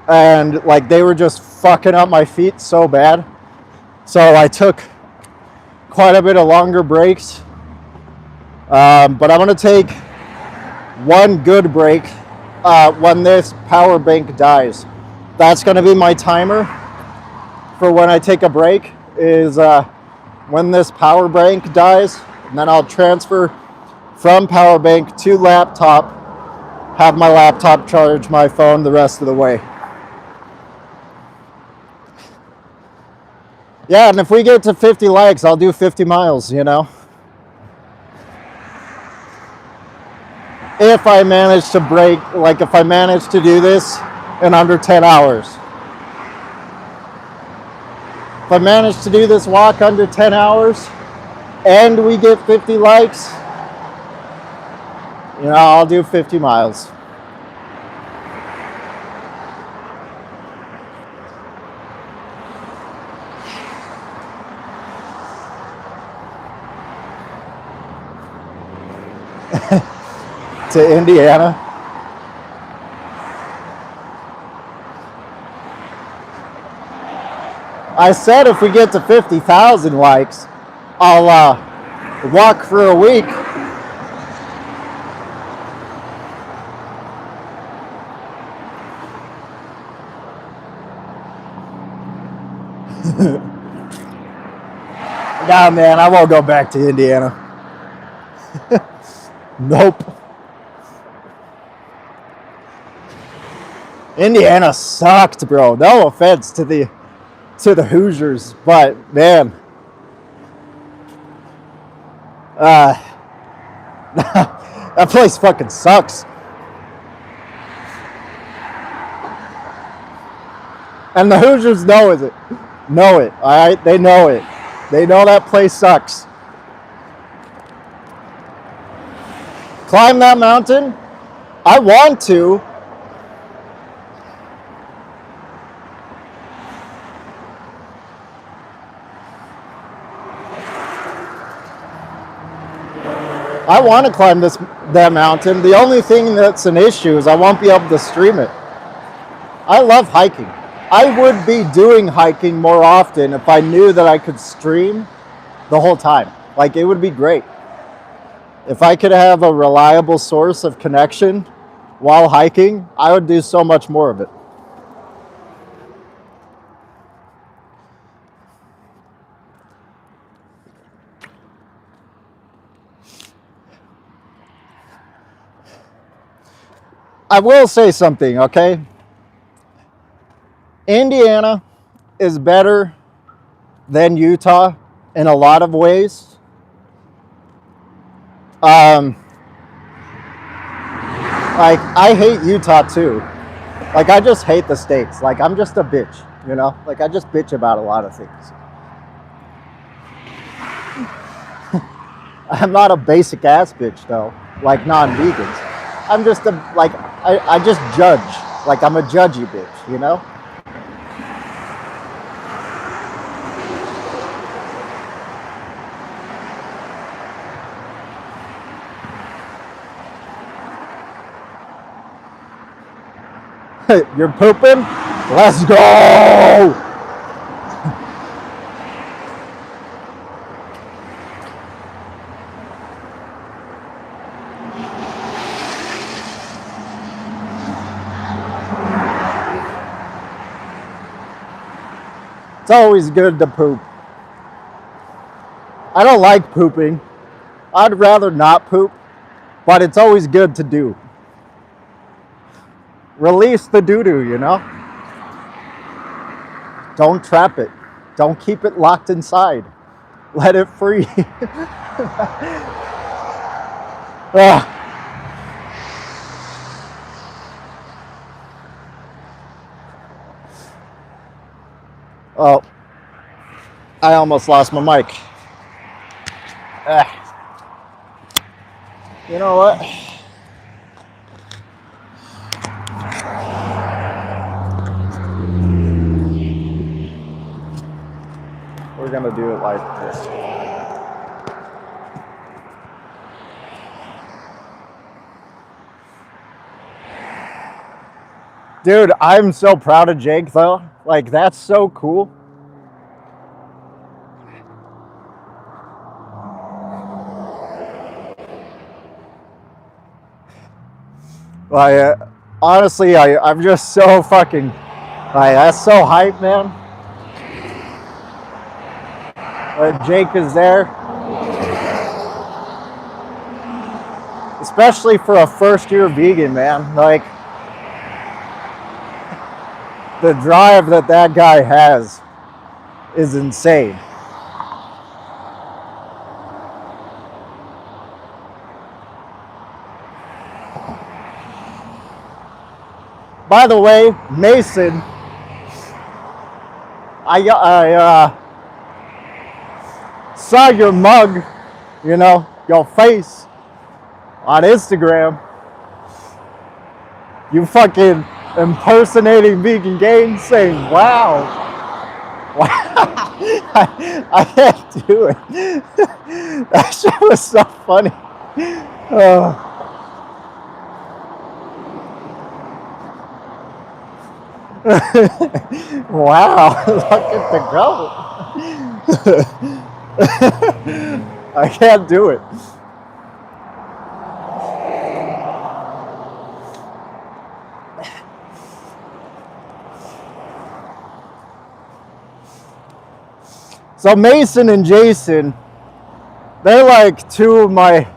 Speaker 1: And, like, they were just fucking up my feet so bad. So I took quite a bit of longer breaks. But I'm going to take one good break when this power bank dies. That's going to be my timer for when I take a break, is when this power bank dies. And then I'll transfer from power bank to laptop, have my laptop charge my phone the rest of the way. Yeah, and if we get to 50 likes, I'll do 50 miles, you know? If I manage to break, like, if I manage to do this in under 10 hours. If I manage to do this walk under 10 hours and we get 50 likes, you know, I'll do 50 miles. To Indiana. I said if we get to 50,000 likes, I'll walk for a week. Nah, man, I won't go back to Indiana. Nope. Indiana sucked, bro. No offense to the Hoosiers, but man, that place fucking sucks. And the Hoosiers know it. All right, they know it. They know that place sucks. Climb that mountain? I want to. I want to climb that mountain. The only thing that's an issue is I won't be able to stream it. I love hiking. I would be doing hiking more often if I knew that I could stream the whole time. Like, it would be great. If I could have a reliable source of connection while hiking, I would do so much more of it. I will say something, okay? Indiana is better than Utah in a lot of ways. Like, I hate Utah too. Like, I just hate the states. Like, I'm just a bitch, you know? Like, I just bitch about a lot of things. I'm not a basic ass bitch though, like non-vegans. I'm just I just judge. Like, I'm a judgy bitch, you know? You're pooping? Let's go! It's always good to poop. I don't like pooping. I'd rather not poop, but it's always good to do. Release the doo-doo, you know? Don't trap it. Don't keep it locked inside. Let it free. Oh, I almost lost my mic. You know what? We're gonna do it like this. Dude, I'm so proud of Jake though. Like, that's so cool. Like, honestly, I'm just so fucking, like, that's so hype, man. Jake is there. Especially for a first-year vegan, man. Like, the drive that guy has is insane. By the way, Mason, I saw your mug, you know, your face on Instagram. You fucking impersonating Vegan Gains, saying, wow. I can't do it. That shit was so funny. Wow, look at the goat. I can't do it. So Mason and Jason, they're like two of my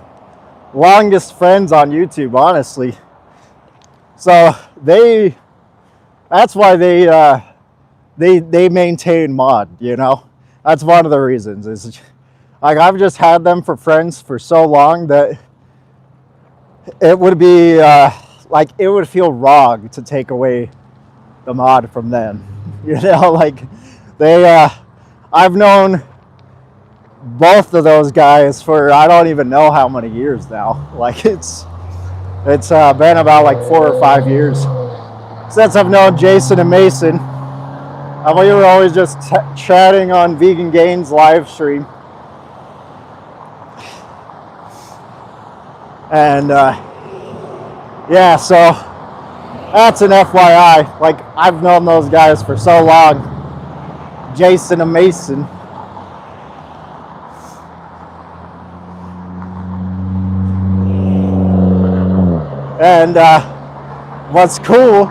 Speaker 1: longest friends on YouTube, honestly. So that's why they maintain mod, you know? That's one of the reasons. Is like, I've just had them for friends for so long that it would be like, it would feel wrong to take away the mod from them. You know, like, I've known both of those guys for I don't even know how many years now. Like, it's been about like 4 or 5 years since I've known Jason and Mason. And we were always just chatting on Vegan Gains live stream. And yeah, so that's an FYI. Like, I've known those guys for so long. Jason and Mason. And what's cool,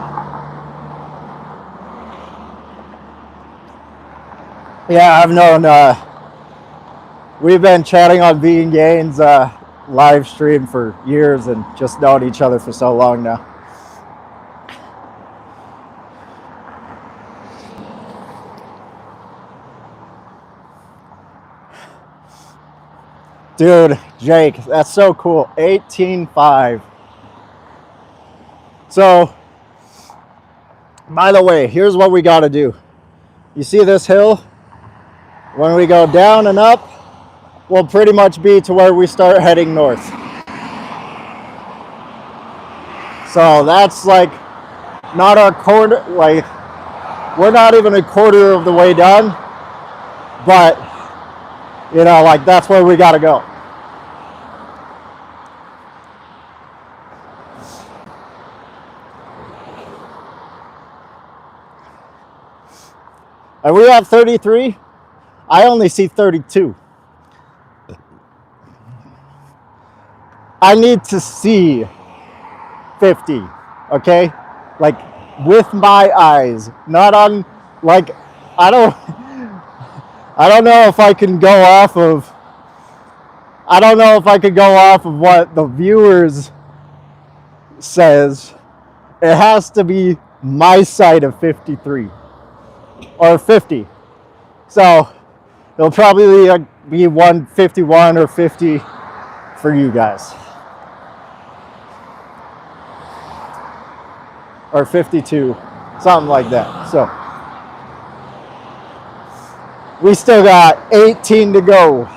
Speaker 1: yeah, I've known, we've been chatting on Vegan Gains live stream for years and just known each other for so long now. Dude, Jake, that's so cool. 18.5. So, by the way, here's what we got to do. You see this hill? When we go down and up, we'll pretty much be to where we start heading north. So that's like not our quarter, like we're not even a quarter of the way done, but you know, like that's where we got to go. And we have 33. I only see 32. I need to see 50, okay? Like with my eyes, not on, like, I don't know if I can go off of, what the viewers says. It has to be my side of 53 or 50. So it'll probably be 151 or 50 for you guys. Or 52, something like that. So we still got 18 to go.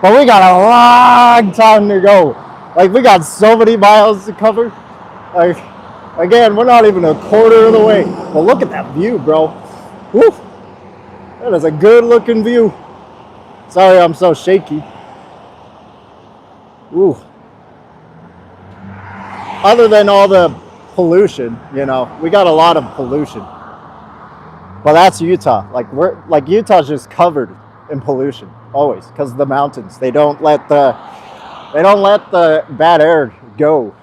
Speaker 1: But we got a long time to go. Like, we got so many miles to cover. Like, again, we're not even a quarter of the way. Well, look at that view, bro. Woo! That is a good looking view. Sorry I'm so shaky. Ooh. Other than all the pollution, you know, we got a lot of pollution. Well, that's Utah. Like Utah's just covered in pollution always because of the mountains. They don't let the bad air go.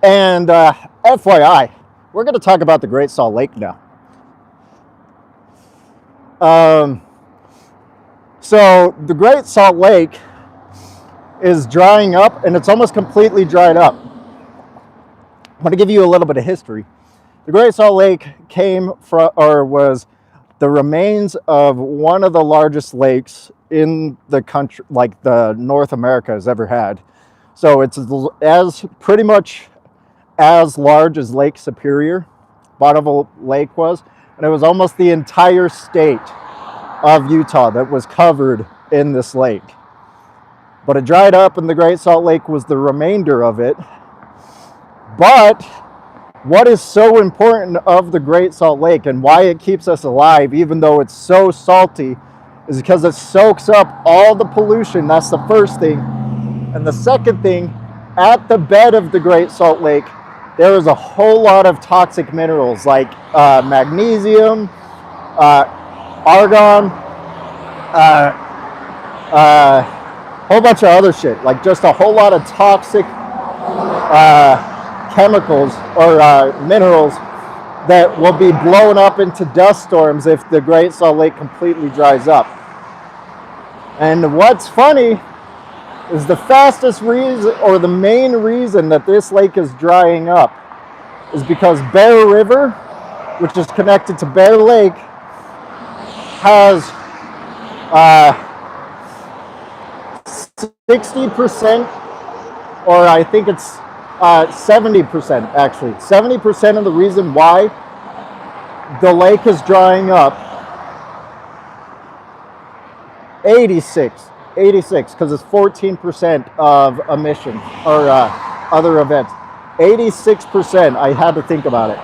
Speaker 1: And FYI, we're going to talk about the Great Salt Lake now. So the Great Salt Lake is drying up, and it's almost completely dried up. I'm going to give you a little bit of history. The Great Salt Lake came from, or was the remains of one of the largest lakes in the country, like the North America has ever had. So it's as pretty much as large as Lake Superior, Bonneville Lake was, and it was almost the entire state of Utah that was covered in this lake. But it dried up, and the Great Salt Lake was the remainder of it. But what is so important of the Great Salt Lake and why it keeps us alive, even though it's so salty, is because it soaks up all the pollution. That's the first thing. And the second thing, at the bed of the Great Salt Lake, there is a whole lot of toxic minerals like magnesium, argon, whole bunch of other shit, like just a whole lot of toxic chemicals or minerals that will be blown up into dust storms if the Great Salt Lake completely dries up. And what's funny is the fastest reason, or the main reason that this lake is drying up, is because Bear River, which is connected to Bear Lake, has 60%, or I think it's 70% actually. 70% of the reason why the lake is drying up, 86, because it's 14% of emission or other events. 86%, I had to think about it,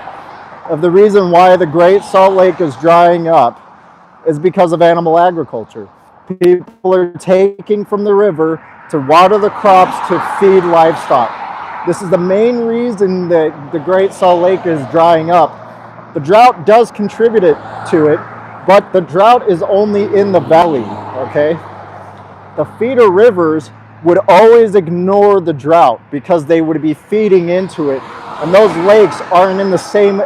Speaker 1: of the reason why the Great Salt Lake is drying up is because of animal agriculture. People are taking from the river to water the crops to feed livestock. This is the main reason that the Great Salt Lake is drying up. The drought does contribute to it, but the drought is only in the valley, okay? The feeder rivers would always ignore the drought because they would be feeding into it. And those lakes aren't in the same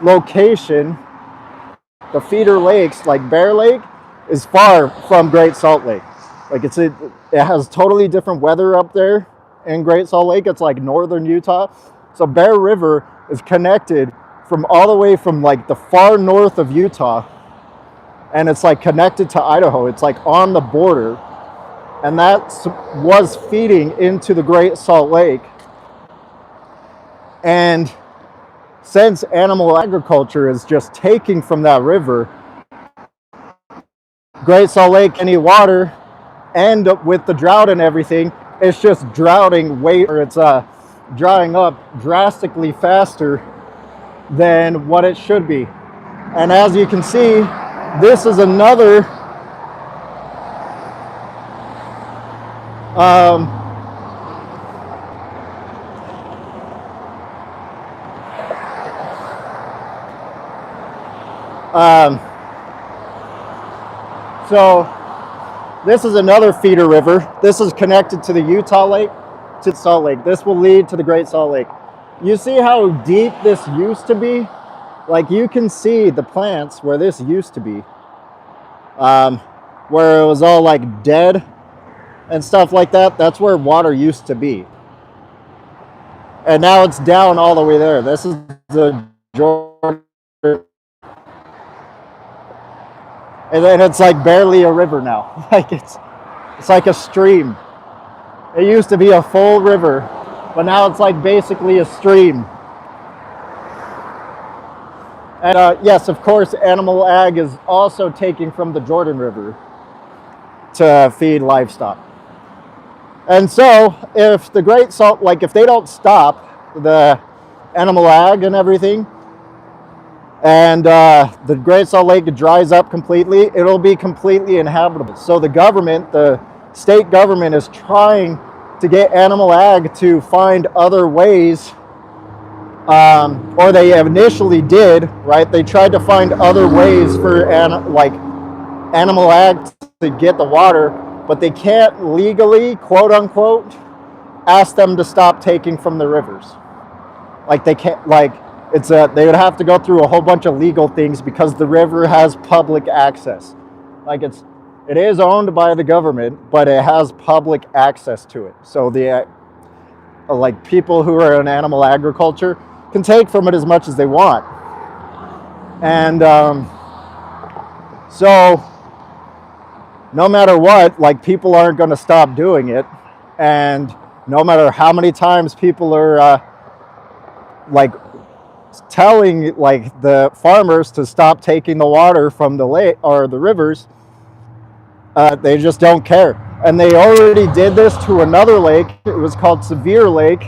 Speaker 1: location. The feeder lakes, like Bear Lake, is far from Great Salt Lake. Like it has totally different weather up there in Great Salt Lake. It's like northern Utah. So Bear River is connected from all the way from like the far north of Utah, and it's like connected to Idaho. It's like on the border, and that was feeding into the Great Salt Lake. And since animal agriculture is just taking from that river, Great Salt Lake, any water, and with the drought and everything, it's just drying up drastically faster than what it should be. And as you can see, this is another so this is another feeder river. This is connected to the Utah Lake, to Salt Lake. This will lead to the Great Salt Lake. You see how deep this used to be? Like you can see the plants where this used to be, where it was all like dead and stuff like that. That's where water used to be. And now it's down all the way there. This is the Jordan. And then it's like barely a river now. Like it's like a stream. It used to be a full river, but now it's like basically a stream. And yes, of course, animal ag is also taking from the Jordan River to feed livestock. And so if the Great Salt, like if they don't stop the animal ag and everything, and the Great Salt Lake dries up completely, it'll be completely inhabitable. So the government, the state government, is trying to get animal ag to find other ways, or they initially did, right? They tried to find other ways for animal ag to get the water, but they can't legally, quote unquote, ask them to stop taking from the rivers. Like they can't, like they would have to go through a whole bunch of legal things because the river has public access. Like it is owned by the government, but it has public access to it. So the like people who are in animal agriculture can take from it as much as they want. And so no matter what, like people aren't going to stop doing it. And no matter how many times people are like telling like the farmers to stop taking the water from the lake or the rivers, they just don't care. And they already did this to another lake. It was called Sevier Lake,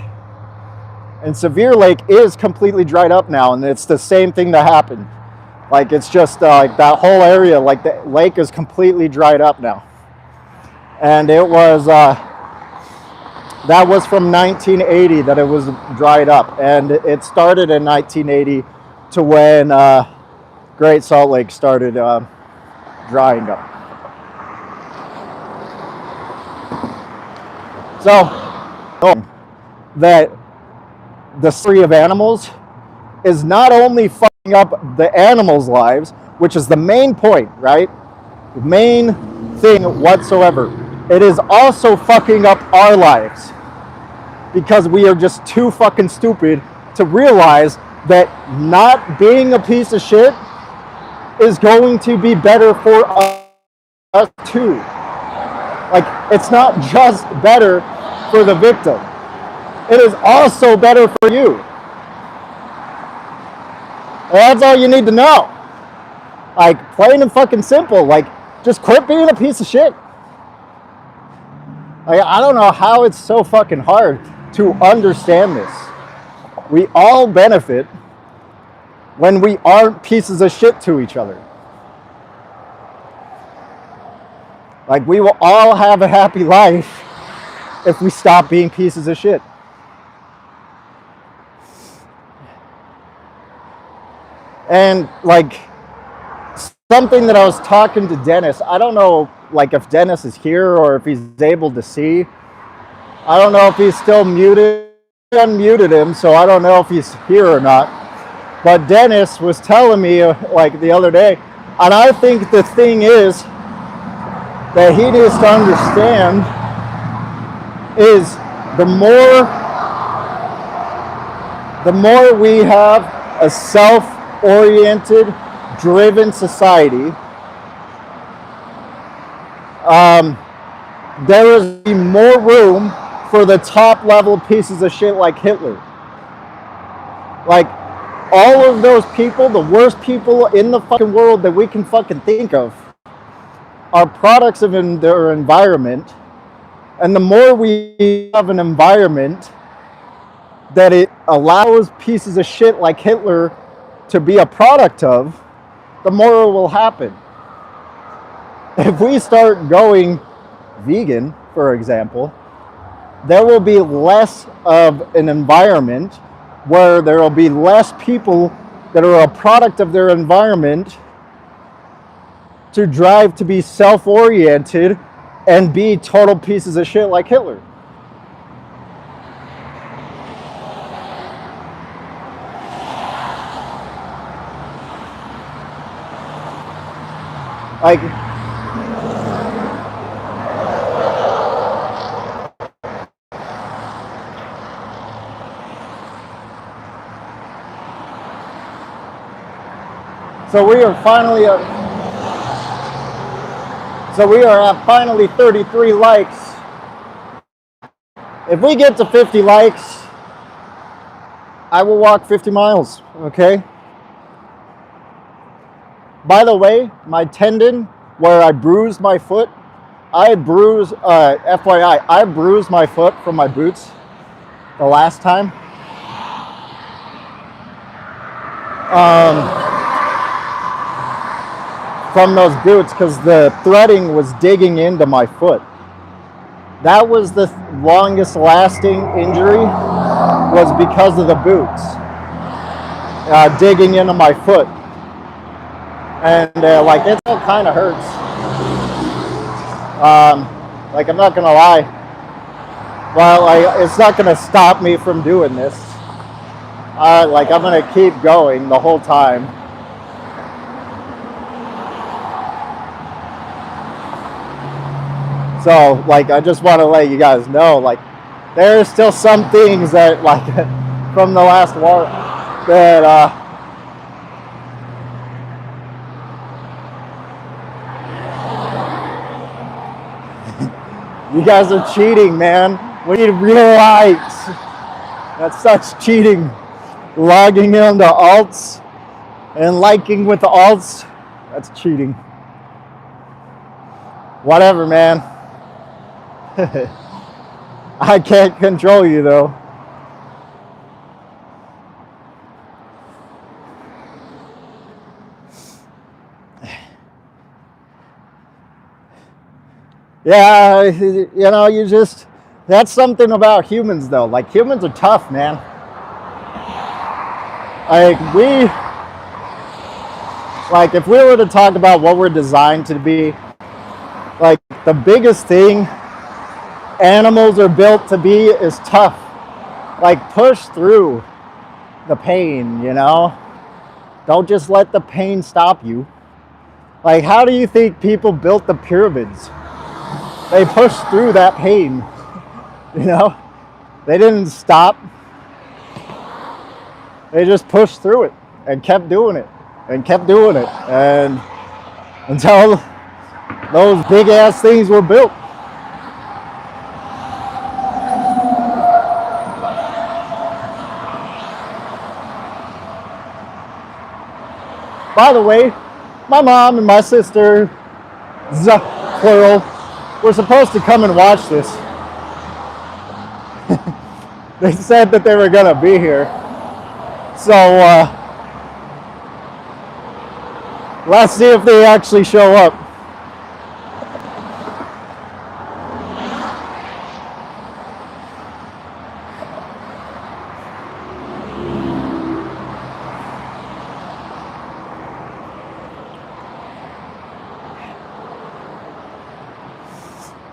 Speaker 1: and Sevier Lake is completely dried up now, and it's the same thing that happened. Like it's just like that whole area, like the lake is completely dried up now. And it was that was from 1980 that it was dried up, and it started in 1980 to when Great Salt Lake started drying up. So that the story of animals is not only fucking up the animals' lives, which is the main point, right? The main thing whatsoever. It is also fucking up our lives because we are just too fucking stupid to realize that not being a piece of shit is going to be better for us too. Like, it's not just better for the victim. It is also better for you. And that's all you need to know. Like, plain and fucking simple. Like, just quit being a piece of shit. Like, I don't know how it's so fucking hard to understand this. We all benefit when we aren't pieces of shit to each other. Like, we will all have a happy life if we stop being pieces of shit. And like, something that I was talking to Dennis, I don't know like if Dennis is here or if he's able to see. I don't know if he's still muted. I unmuted him, so I don't know if he's here or not. But Dennis was telling me like the other day, and I think the thing is that he needs to understand is the more we have a self-oriented, driven society, there is more room for the top level pieces of shit like Hitler. Like, all of those people, the worst people in the fucking world that we can fucking think of, are products of their environment. And the more we have an environment that it allows pieces of shit like Hitler to be a product of, the more it will happen. If we start going vegan, for example, there will be less of an environment where there will be less people that are a product of their environment to drive to be self-oriented and be total pieces of shit like Hitler. Like, so we are finally at finally 33 likes. If we get to 50 likes, I will walk 50 miles, okay? By the way, my tendon where I bruised my foot, FYI, I bruised my foot from my boots the last time. From those boots, because the threading was digging into my foot. That was the longest lasting injury, was because of the boots digging into my foot. And like, it still kind of hurts. Like, I'm not gonna lie. Well, it's not gonna stop me from doing this. Like, I'm gonna keep going the whole time. So, like, I just want to let you guys know, like, there are still some things that, like, from the last war that, you guys are cheating, man. We need real likes. That's such cheating. Logging into alts and liking with the alts, that's cheating. Whatever, man. I can't control you, though. Yeah, you know, that's something about humans, though. Like, humans are tough, man. Like, if we were to talk about what we're designed to be, like, the biggest thing animals are built to be is tough. Like, push through the pain, you know? Don't just let the pain stop you. Like, how do you think people built the pyramids? They pushed through that pain, you know? They didn't stop. They just pushed through it and kept doing it and kept doing it, and until those big ass things were built. By the way, my mom and my sister, plural, were supposed to come and watch this. They said that they were gonna be here. So, let's see if they actually show up.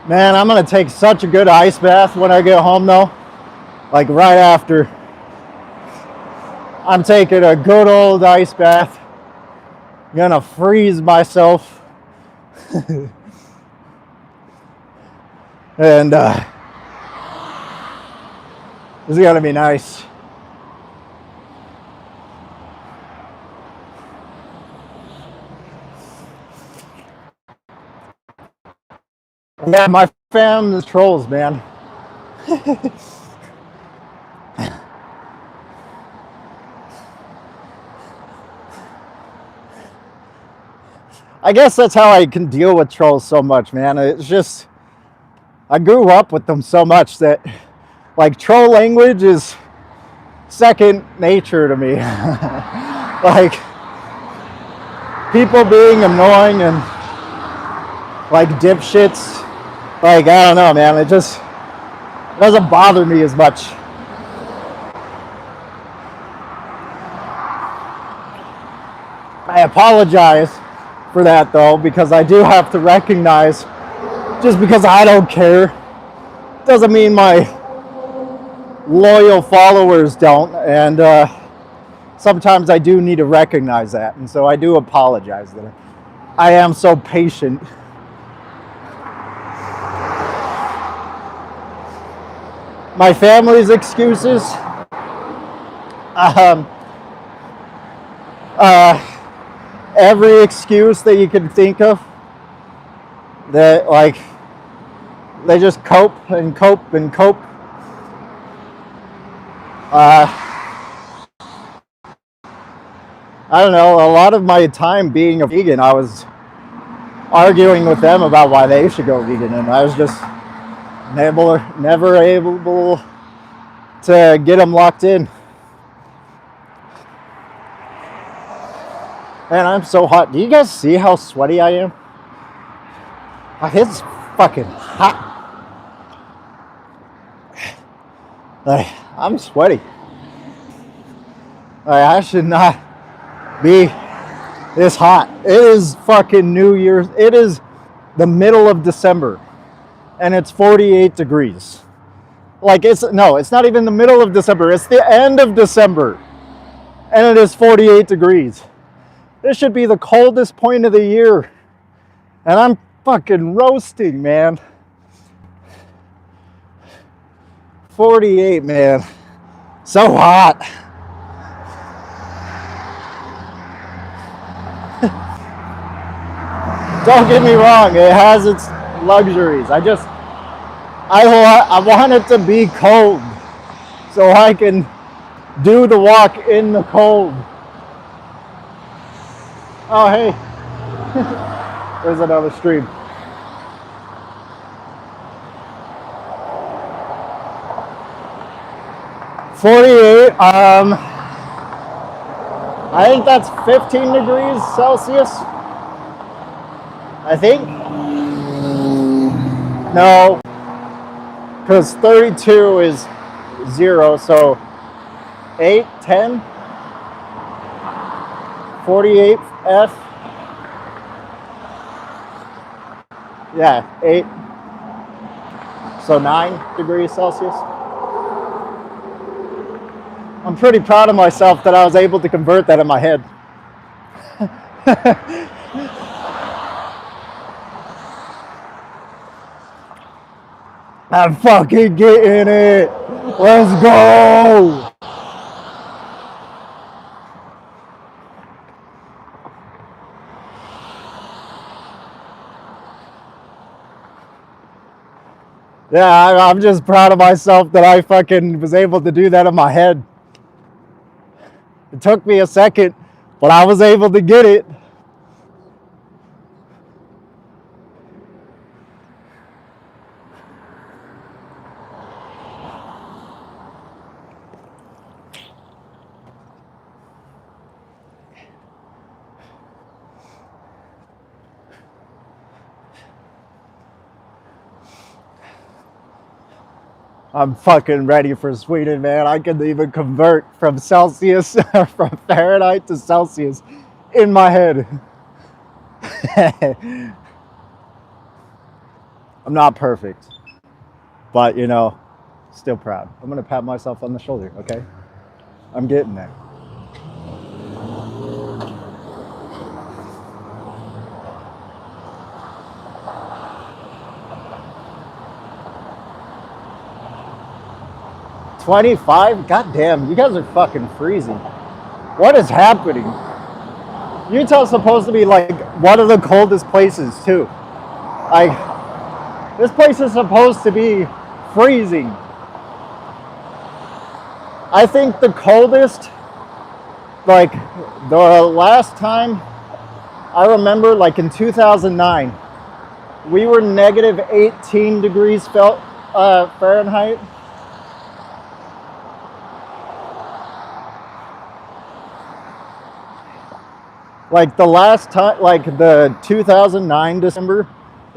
Speaker 1: Man, I'm gonna take such a good ice bath when I get home though. Like right after. I'm taking a good old ice bath. Gonna freeze myself. And this is gonna be nice. Yeah, my family's trolls, man. I guess that's how I can deal with trolls so much, man. It's just, I grew up with them so much that, like, troll language is second nature to me. Like, people being annoying and, like, dipshits, like, I don't know, man. It just doesn't bother me as much. I apologize for that though, because I do have to recognize, just because I don't care doesn't mean my loyal followers don't, and sometimes I do need to recognize that, and so I do apologize that I am so patient. My family's excuses, every excuse that you can think of, that, like, they just cope and cope and cope. I don't know, a lot of my time being a vegan, I was arguing with them about why they should go vegan, and I was just never able to get them locked in. Man, I'm so hot. Do you guys see how sweaty I am? It's fucking hot. Like, I'm sweaty. Like, I should not be this hot. It is fucking New Year's. It is the middle of December, and it's 48 degrees. Like, it's not even the middle of December. It's the end of December, and it is 48 degrees. This should be the coldest point of the year, and I'm fucking roasting, man. 48, man. So hot. Don't get me wrong, it has its luxuries. I want it to be cold so I can do the walk in the cold. Oh, hey. There's another stream. .48, I think that's 15 degrees Celsius. I think. No, because 32 is 0, so 8, 10, 48 F. Yeah, 8. So 9 degrees Celsius. I'm pretty proud of myself that I was able to convert that in my head. I'm fucking getting it. Let's go. Yeah, I'm just proud of myself that I fucking was able to do that in my head. It took me a second, but I was able to get it. I'm fucking ready for Sweden, man. I can even convert from Celsius, from Fahrenheit to Celsius in my head. I'm not perfect, but you know, still proud. I'm gonna pat myself on the shoulder, okay? I'm getting there. $25? God damn, you guys are fucking freezing. What is happening? Utah's supposed to be like one of the coldest places too. Like, this place is supposed to be freezing. I think the coldest, like the last time I remember, like in 2009, we were negative 18 degrees Fahrenheit. Like the last time, like the 2009 December,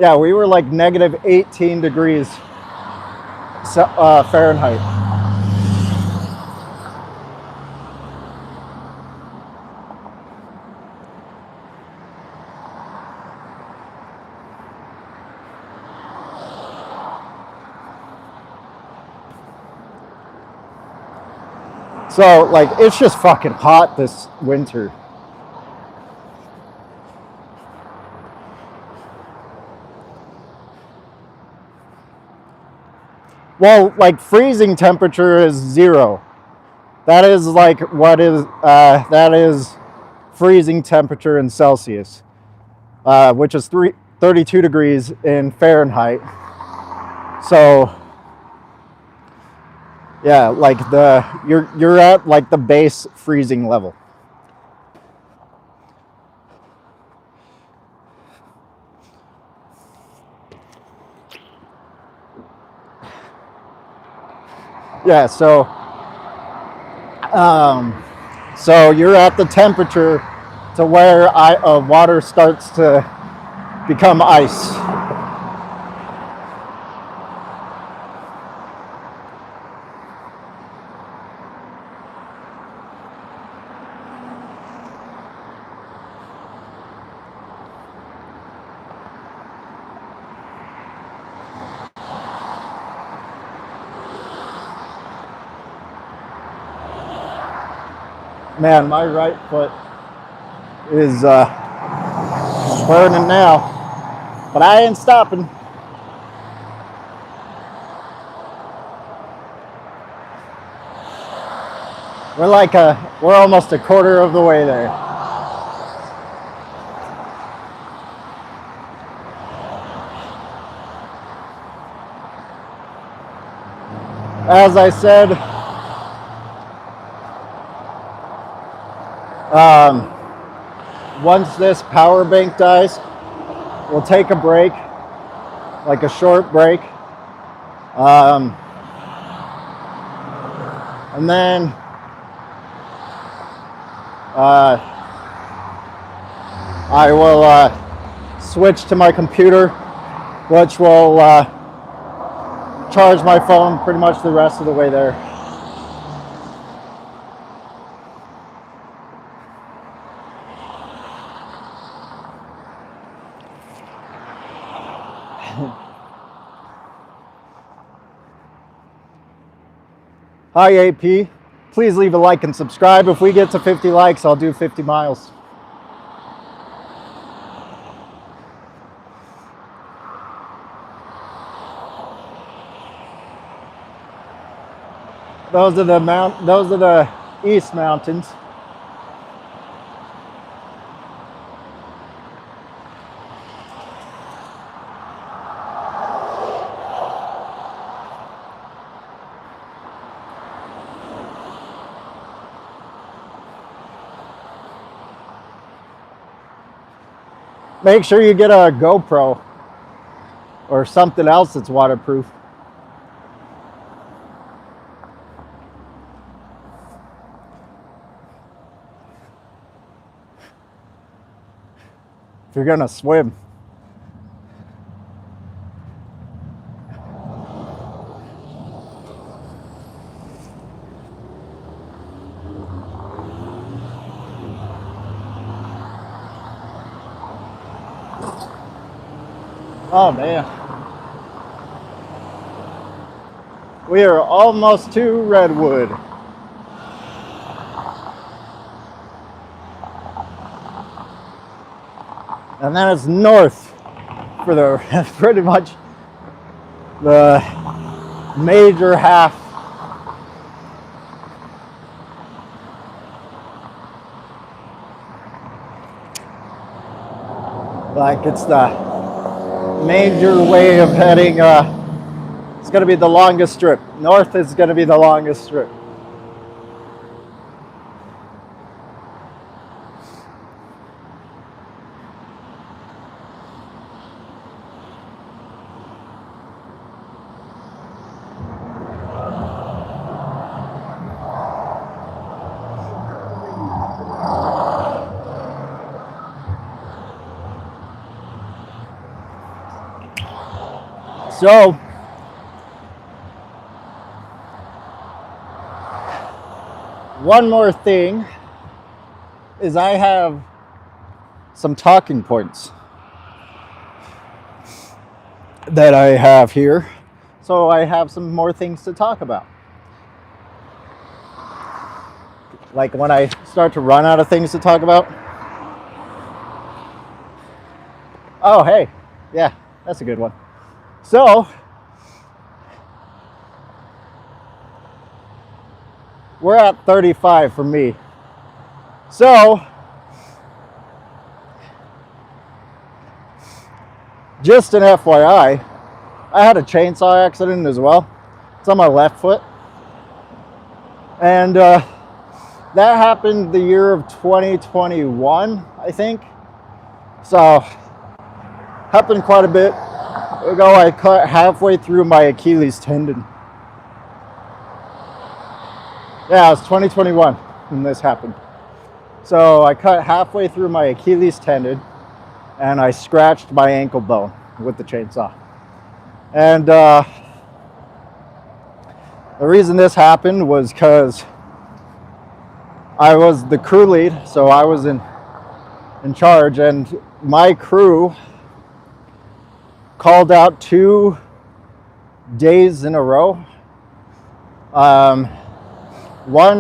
Speaker 1: yeah, we were like negative 18 degrees Fahrenheit. So like it's just fucking hot this winter. Well, like freezing temperature is 0. That is like what is that is freezing temperature in Celsius, which is 32 degrees in Fahrenheit. So yeah, like you're at like the base freezing level. Yeah, so you're at the temperature to where water starts to become ice. Man, my right foot is burning now, but I ain't stopping. We're almost a quarter of the way there. As I said, once this power bank dies, we'll take a break, like a short break. And then I will switch to my computer, which will charge my phone pretty much the rest of the way there. Hi AP, please leave a like and subscribe. If we get to 50 likes, I'll do 50 miles. Those are the East Mountains. Make sure you get a GoPro or something else that's waterproof. If you're gonna swim. Oh man. We are almost to Redwood. And then it's north for the pretty much the major half. Like it's the major way of heading. It's going to be the longest strip. North is going to be the longest strip. So, one more thing is I have some talking points that I have here. So I have some more things to talk about. Like when I start to run out of things to talk about. Oh, hey. Yeah, that's a good one. So, we're at 35 for me. So, just an FYI, I had a chainsaw accident as well. It's on my left foot. And that happened the year of 2021, I think. So, happened quite a bit ago. I cut halfway through my Achilles tendon. Yeah, it was 2021 when this happened. So I cut halfway through my Achilles tendon and I scratched my ankle bone with the chainsaw. And the reason this happened was because I was the crew lead, so I was in charge, and my crew called out 2 days in a row. One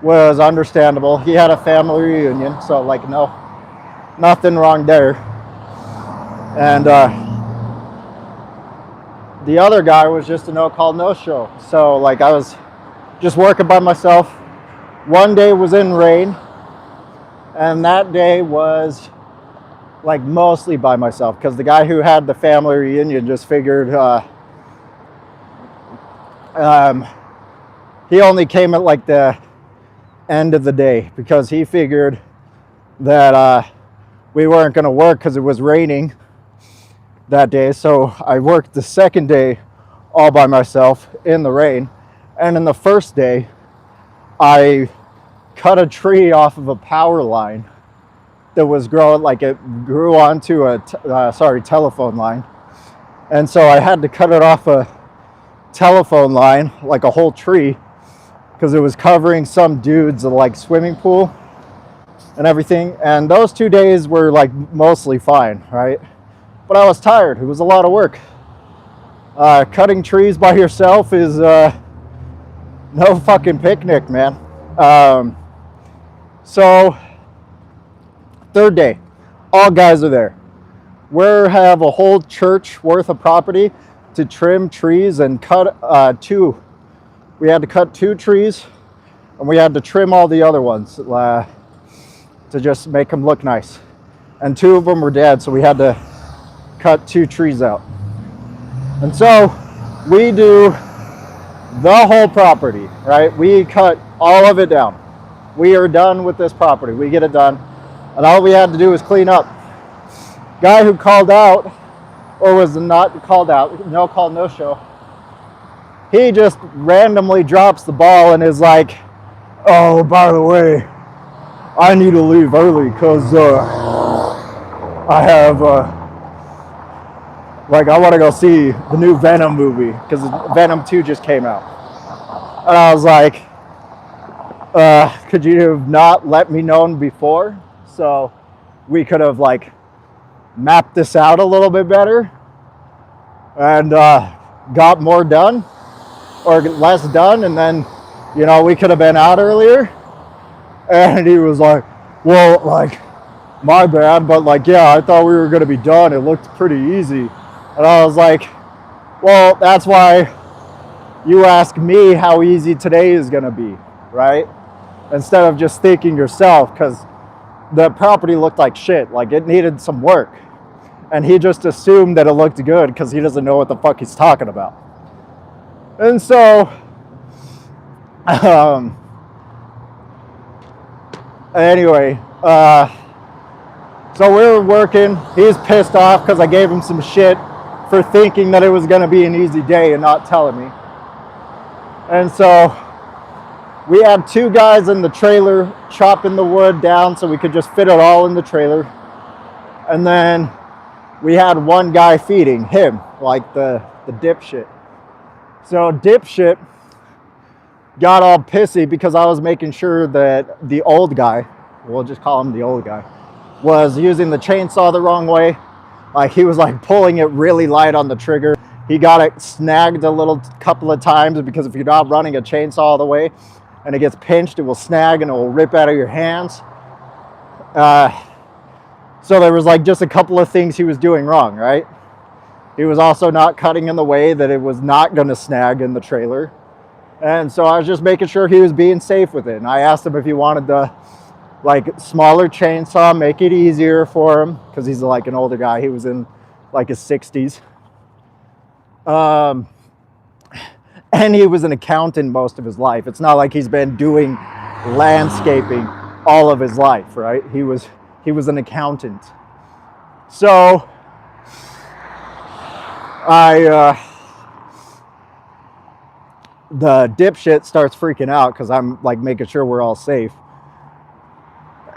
Speaker 1: was understandable. He had a family reunion, so like nothing wrong there. And the other guy was just a no-call, no-show. So like I was just working by myself. One day was in rain, and that day was like mostly by myself because the guy who had the family reunion just figured he only came at like the end of the day because he figured that we weren't going to work because it was raining that day. So I worked the second day all by myself in the rain. And in the first day, I cut a tree off of a power line that was growing, like it grew onto a telephone line. And so I had to cut it off a telephone line, like a whole tree, because it was covering some dude's like swimming pool and everything. And those 2 days were like mostly fine, right? But I was tired. It was a lot of work. Cutting trees by yourself is no fucking picnic, man. So third day, all guys are there. We have a whole church worth of property to trim trees and cut 2. We had to cut 2 trees, and we had to trim all the other ones to just make them look nice. And 2 of them were dead, so we had to cut 2 trees out. And so we do the whole property, right? We cut all of it down. We are done with this property. We get it done. And all we had to do was clean up. Guy who called out, or was not called out, no call, no show, he just randomly drops the ball and is like, oh, by the way, I need to leave early because I have, I want to go see the new Venom movie because Venom 2 just came out. And I was like, could you have not let me know before so we could have like mapped this out a little bit better? And got more done or less done, and then, you know, we could have been out earlier. And he was like, well, like, my bad, but like, yeah, I thought we were going to be done. It looked pretty easy. And I was like, well, that's why you ask me how easy today is going to be, right? Instead of just thinking yourself, because the property looked like shit. Like, it needed some work. And he just assumed that it looked good because he doesn't know what the fuck he's talking about. And so, anyway, so we were working. He's pissed off because I gave him some shit for thinking that it was going to be an easy day and not telling me. And so we had 2 guys in the trailer chopping the wood down so we could just fit it all in the trailer. And then we had 1 guy feeding him, like the dipshit. So dipshit got all pissy because I was making sure that the old guy, we'll just call him the old guy, was using the chainsaw the wrong way. Like, he was like pulling it really light on the trigger. He got it snagged a couple of times, because if you're not running a chainsaw all the way and it gets pinched, it will snag and it will rip out of your hands. So there was like just a couple of things he was doing wrong, right? He was also not cutting in the way that it was not going to snag in the trailer. And so I was just making sure he was being safe with it. And I asked him if he wanted the like smaller chainsaw, make it easier for him, because he's like an older guy. He was in like his 60s. And he was an accountant most of his life. It's not like he's been doing landscaping all of his life, right? He was an accountant. So the dipshit starts freaking out because I'm like making sure we're all safe.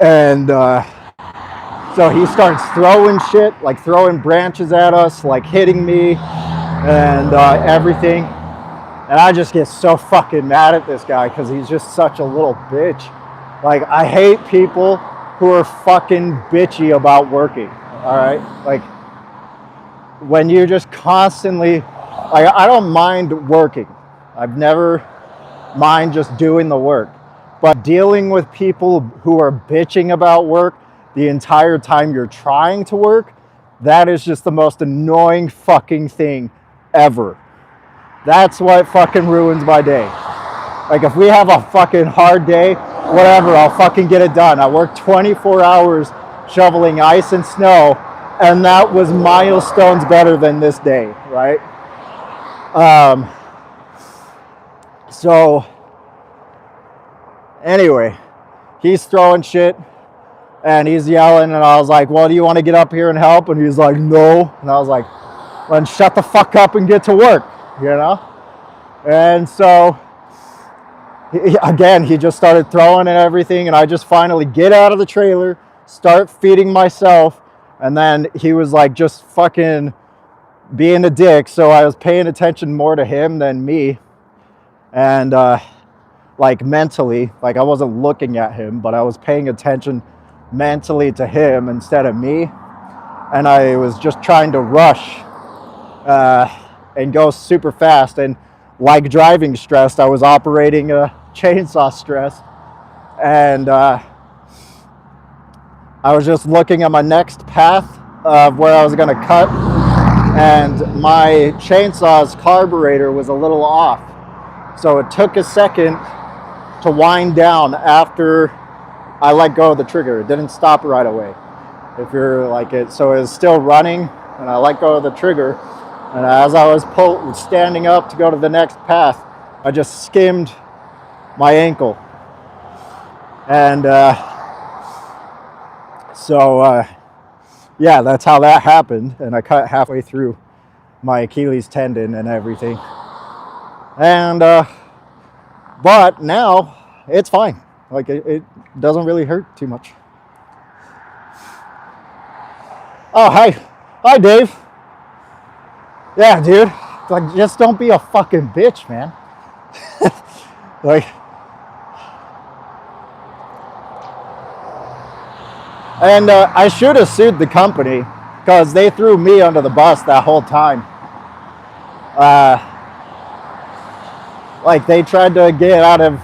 Speaker 1: And so he starts throwing shit, like throwing branches at us, like hitting me and everything. And I just get so fucking mad at this guy because he's just such a little bitch. Like, I hate people who are fucking bitchy about working, all right? Like, when you just constantly, like, I don't mind working. I've never mind just doing the work. But dealing with people who are bitching about work the entire time you're trying to work, that is just the most annoying fucking thing ever. That's what fucking ruins my day. Like, if we have a fucking hard day, whatever, I'll fucking get it done. I worked 24 hours shoveling ice and snow, and that was milestones better than this day, right? So anyway, he's throwing shit and he's yelling, and I was like, well, do you want to get up here and help? And he's like, no. And I was like, well, then shut the fuck up and get to work, you know? And so he just started throwing and everything, and I just finally get out of the trailer, start feeding myself, and then he was like just fucking being a dick. So I was paying attention more to him than me. And like mentally, like I wasn't looking at him, but I was paying attention mentally to him instead of me. And I was just trying to rush and go super fast. And like driving stressed, I was operating a chainsaw stress. And I was just looking at my next path of where I was going to cut. And my chainsaw's carburetor was a little off. So it took a second to wind down after I let go of the trigger. It didn't stop right away. If you're like it, so it was still running, and I let go of the trigger. And as I was standing up to go to the next path, I just skimmed my ankle. And yeah, that's how that happened. And I cut halfway through my Achilles tendon and everything. And but now it's fine. Like it doesn't really hurt too much. Oh, hi Dave. Yeah, dude, like, just don't be a fucking bitch, man. Like, and I should have sued the company because they threw me under the bus that whole time. Uh, like they tried to get out of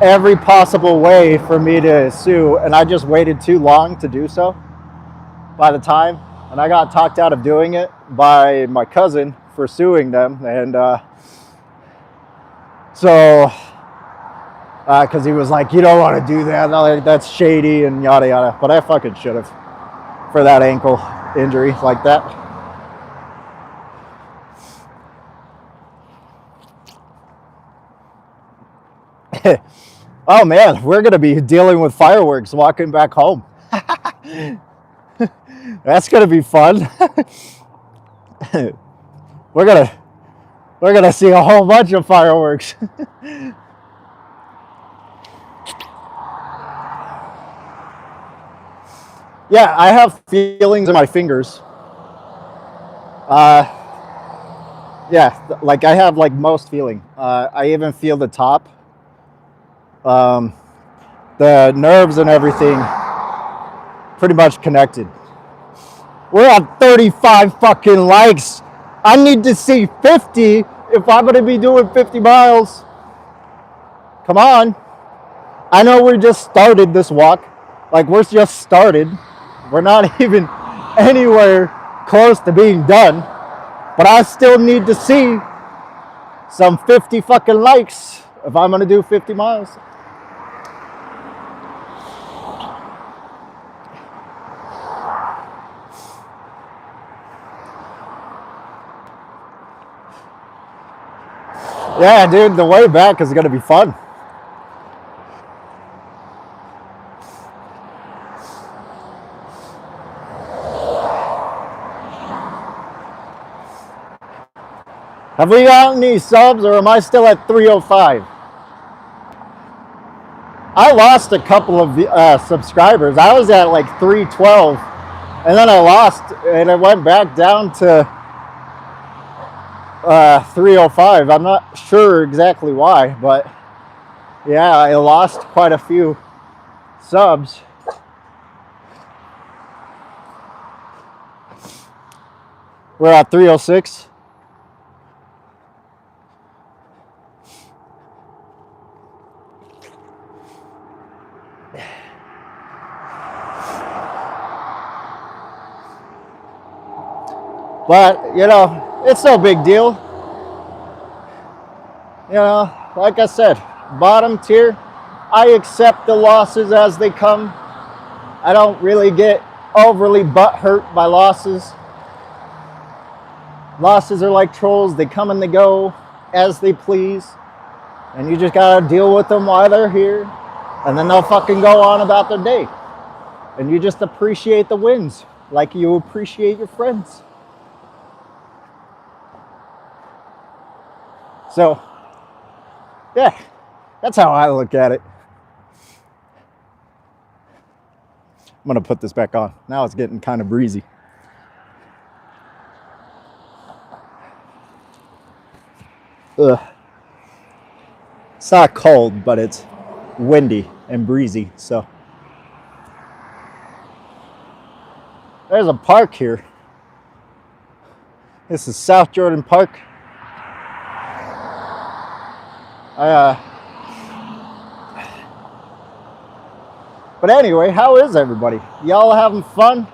Speaker 1: every possible way for me to sue, and I just waited too long to do so by the time, and I got talked out of doing it by my cousin for suing them, and so because he was like, you don't want to do that, like, that's shady and yada yada, but I fucking should have for that ankle injury like that. Oh man, we're gonna be dealing with fireworks walking back home. That's gonna be fun. we're gonna see a whole bunch of fireworks. Yeah, I have feelings in my fingers. Yeah, like I have like most feeling. I even feel the top, the nerves and everything, pretty much connected. We're at 35 fucking likes. I need to see 50 if I'm gonna be doing 50 miles. Come on. I know we just started this walk. Like we're just started. We're not even anywhere close to being done. But I still need to see some 50 fucking likes if I'm gonna do 50 miles. Yeah, dude, the way back is gonna be fun. Have we gotten any subs or am I still at 305? I lost a couple of subscribers. I was at like 312 and then I lost and it went back down to 305. I'm not sure exactly why, but yeah, I lost quite a few subs. We're at 306. But, you know, it's no big deal. You know, like I said, bottom tier, I accept the losses as they come. I don't really get overly butthurt by losses. Losses are like trolls, they come and they go as they please. And you just gotta deal with them while they're here. And then they'll fucking go on about their day. And you just appreciate the wins like you appreciate your friends. So, yeah, that's how I look at it. I'm gonna put this back on. Now it's getting kind of breezy. Ugh. It's not cold, but it's windy and breezy, so. There's a park here. This is South Jordan Park. But anyway, how is everybody? Y'all having fun?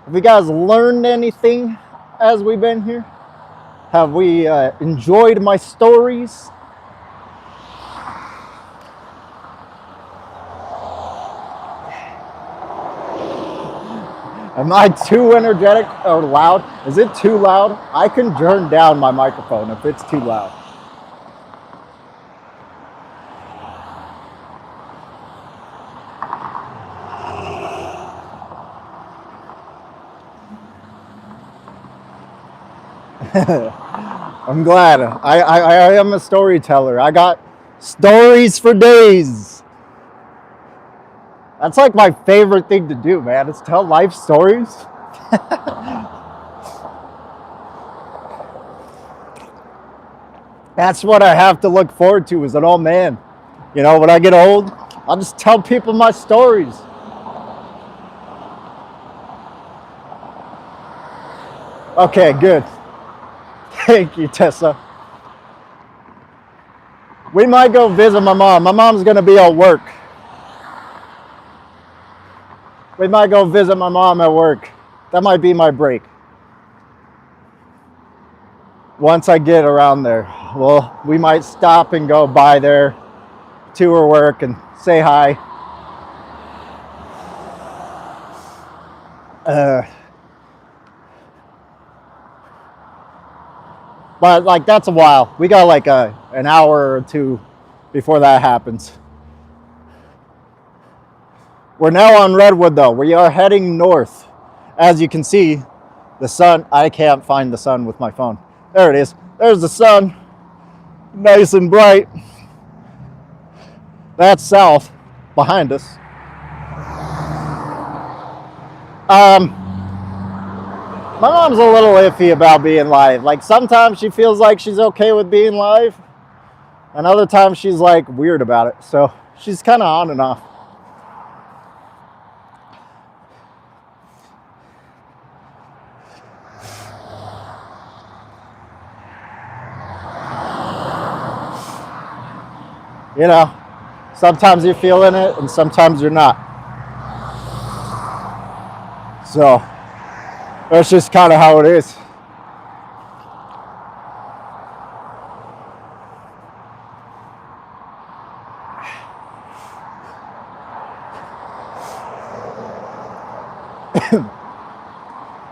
Speaker 1: Have you guys learned anything as we've been here? Have we enjoyed my stories? Am I too energetic or loud? Is it too loud? I can turn down my microphone if it's too loud. I'm glad. I am a storyteller. I got stories for days. That's like my favorite thing to do, man. Is tell life stories. That's what I have to look forward to as an old man. You know, when I get old, I'll just tell people my stories. Okay, good. Thank you, Tessa. We might go visit my mom. My mom's gonna be at work. We might go visit my mom at work. That might be my break. Once I get around there, well, we might stop and go by there to her work and say hi. But like that's a while. We got like an hour or two before that happens. We're now on Redwood though. We are heading north. As you can see, the sun, I can't find the sun with my phone. There it is. There's the sun. Nice and bright. That's south behind us. My mom's a little iffy about being live. Like sometimes she feels like she's okay with being live, and other times she's like weird about it. So she's kind of on and off. You know, sometimes you're feeling it and sometimes you're not. So that's just kind of how it is.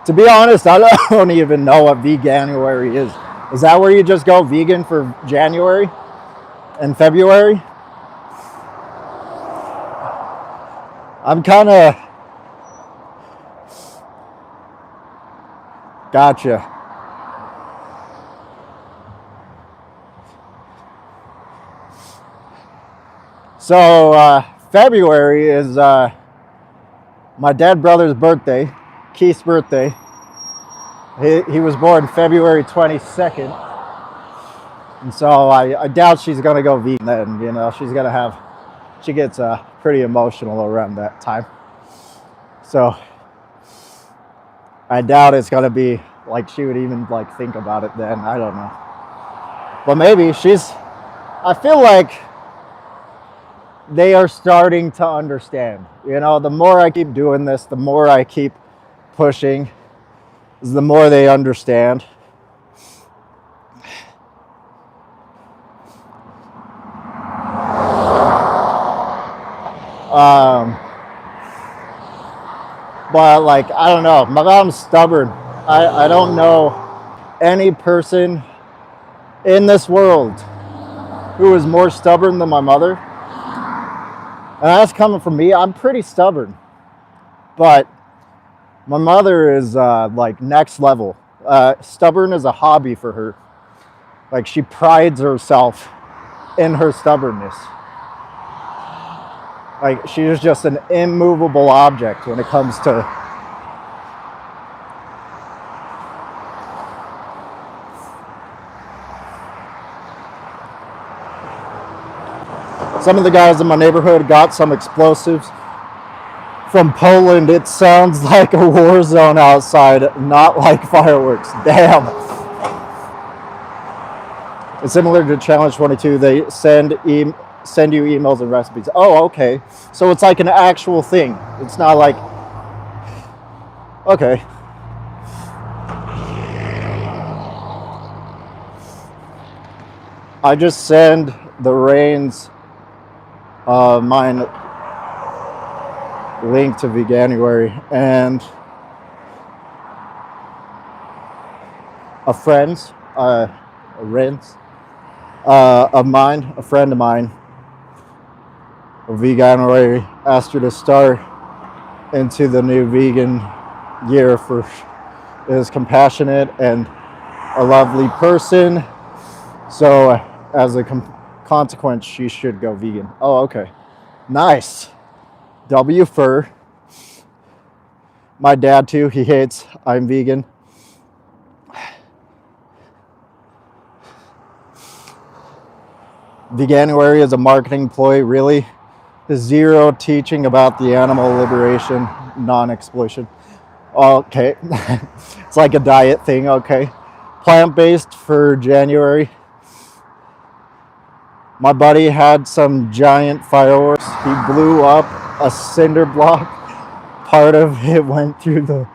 Speaker 1: To be honest, I don't even know what Veganuary is. Is that where you just go vegan for January and February? I'm kind of... Gotcha. So February is my dead brother's birthday, Keith's birthday. He was born February 22nd. And so I doubt she's going to go vegan then. You know, she gets pretty emotional around that time. So I doubt it's going to be like she would even like think about it then. I don't know. But maybe I feel like they are starting to understand. You know, the more I keep doing this, the more I keep pushing, the more they understand. But like, I don't know, my mom's stubborn. I don't know any person in this world who is more stubborn than my mother. And that's coming from me. I'm pretty stubborn. But my mother is like next level. Stubborn is a hobby for her. Like she prides herself in her stubbornness. Like she is just an immovable object when it comes to some of the guys in my neighborhood got some explosives from Poland. It sounds like a war zone outside, not like fireworks. Damn. It's similar to Challenge 22. They send you emails and recipes. Oh, okay. So it's like an actual thing. It's not like, okay. I just send the Reigns mine link to Veganuary, and a friend of mine, Veganuary, asked her to start into the new vegan year for is compassionate and a lovely person. So as a consequence, she should go vegan. Oh, okay. Nice. W for my dad too. He hates I'm vegan. Veganuary is a marketing ploy, really. Zero teaching about the animal liberation, non-exploitation. Okay. It's like a diet thing, okay. plant-based for January. My buddy had some giant fireworks. He blew up a cinder block. Part of it went through the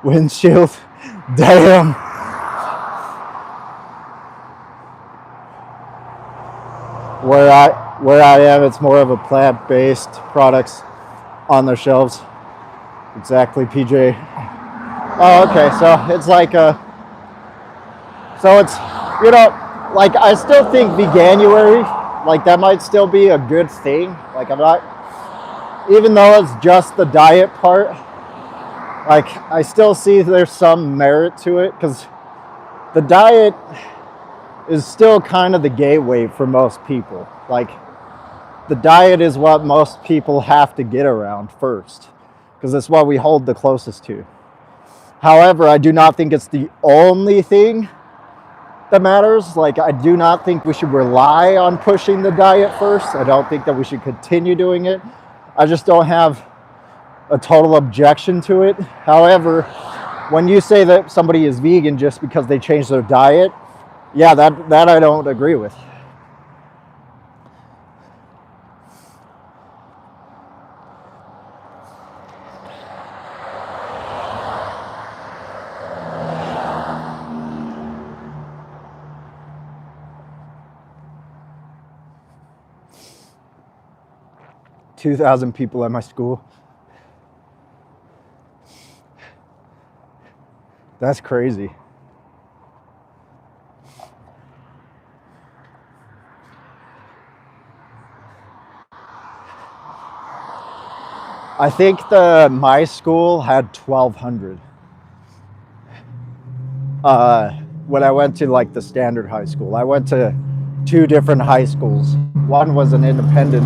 Speaker 1: windshield. Damn. Where I am, it's more of a plant-based products on their shelves. Exactly, PJ. Oh, okay. So it's like so it's, like I still think veganuary, like that might still be a good thing. Like I'm not, even though it's just the diet part, like I still see there's some merit to it because the diet is still kind of the gateway for most people. Like the diet is what most people have to get around first because it's what we hold the closest to. However, I do not think it's the only thing that matters. Like I do not think we should rely on pushing the diet first. I don't think that we should continue doing it. I just don't have a total objection to it. However, when you say that somebody is vegan just because they changed their diet, yeah, that I don't agree with. $2,000 people at my school. That's crazy. I think my school had 1,200. When I went to like the standard high school, I went to 2 different high schools. One was an independent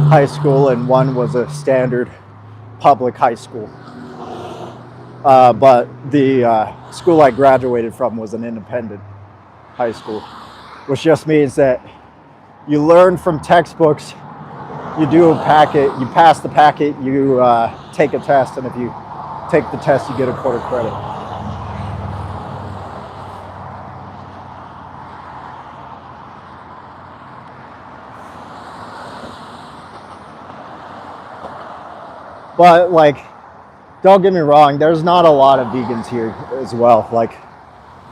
Speaker 1: high school and one was a standard public high school. But the school I graduated from was an independent high school, which just means that you learn from textbooks, you do a packet, you pass the packet, you take a test, and if you take the test, you get a quarter credit. But like, don't get me wrong, there's not a lot of vegans here as well. Like,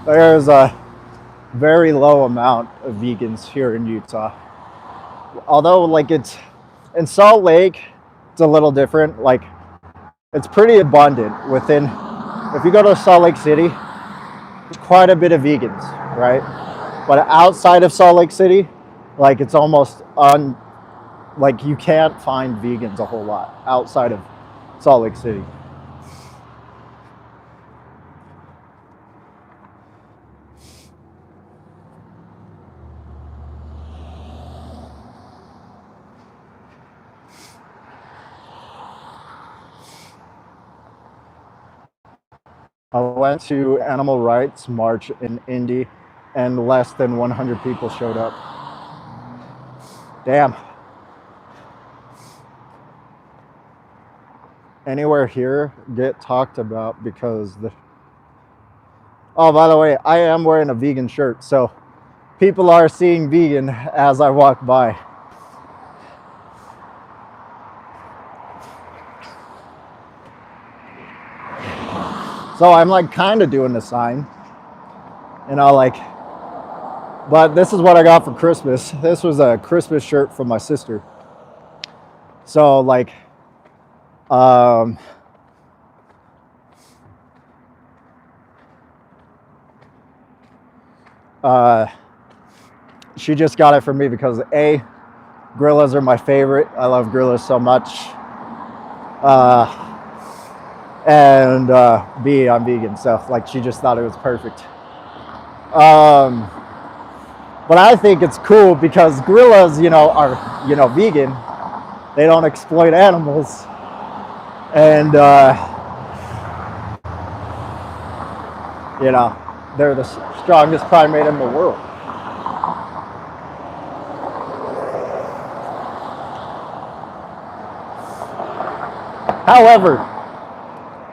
Speaker 1: there's a very low amount of vegans here in Utah. Although, like, it's in Salt Lake, it's a little different. Like, it's pretty abundant within. If you go to Salt Lake City, there's quite a bit of vegans, right? But outside of Salt Lake City, like, it's almost like you can't find vegans a whole lot outside of Salt Lake City. I went to Animal Rights March in Indy and less than 100 people showed up. Damn. Anywhere here get talked about because oh, by the way, I am wearing a vegan shirt, so people are seeing vegan as I walk by. So I'm like kind of doing the sign, like, but this is what I got for Christmas. This was a Christmas shirt from my sister. So like, she just got it for me because A, gorillas are my favorite. I love gorillas so much. And B, I'm vegan, so like she just thought it was perfect. But I think it's cool because gorillas, are, vegan. They don't exploit animals. And, they're the strongest primate in the world. However,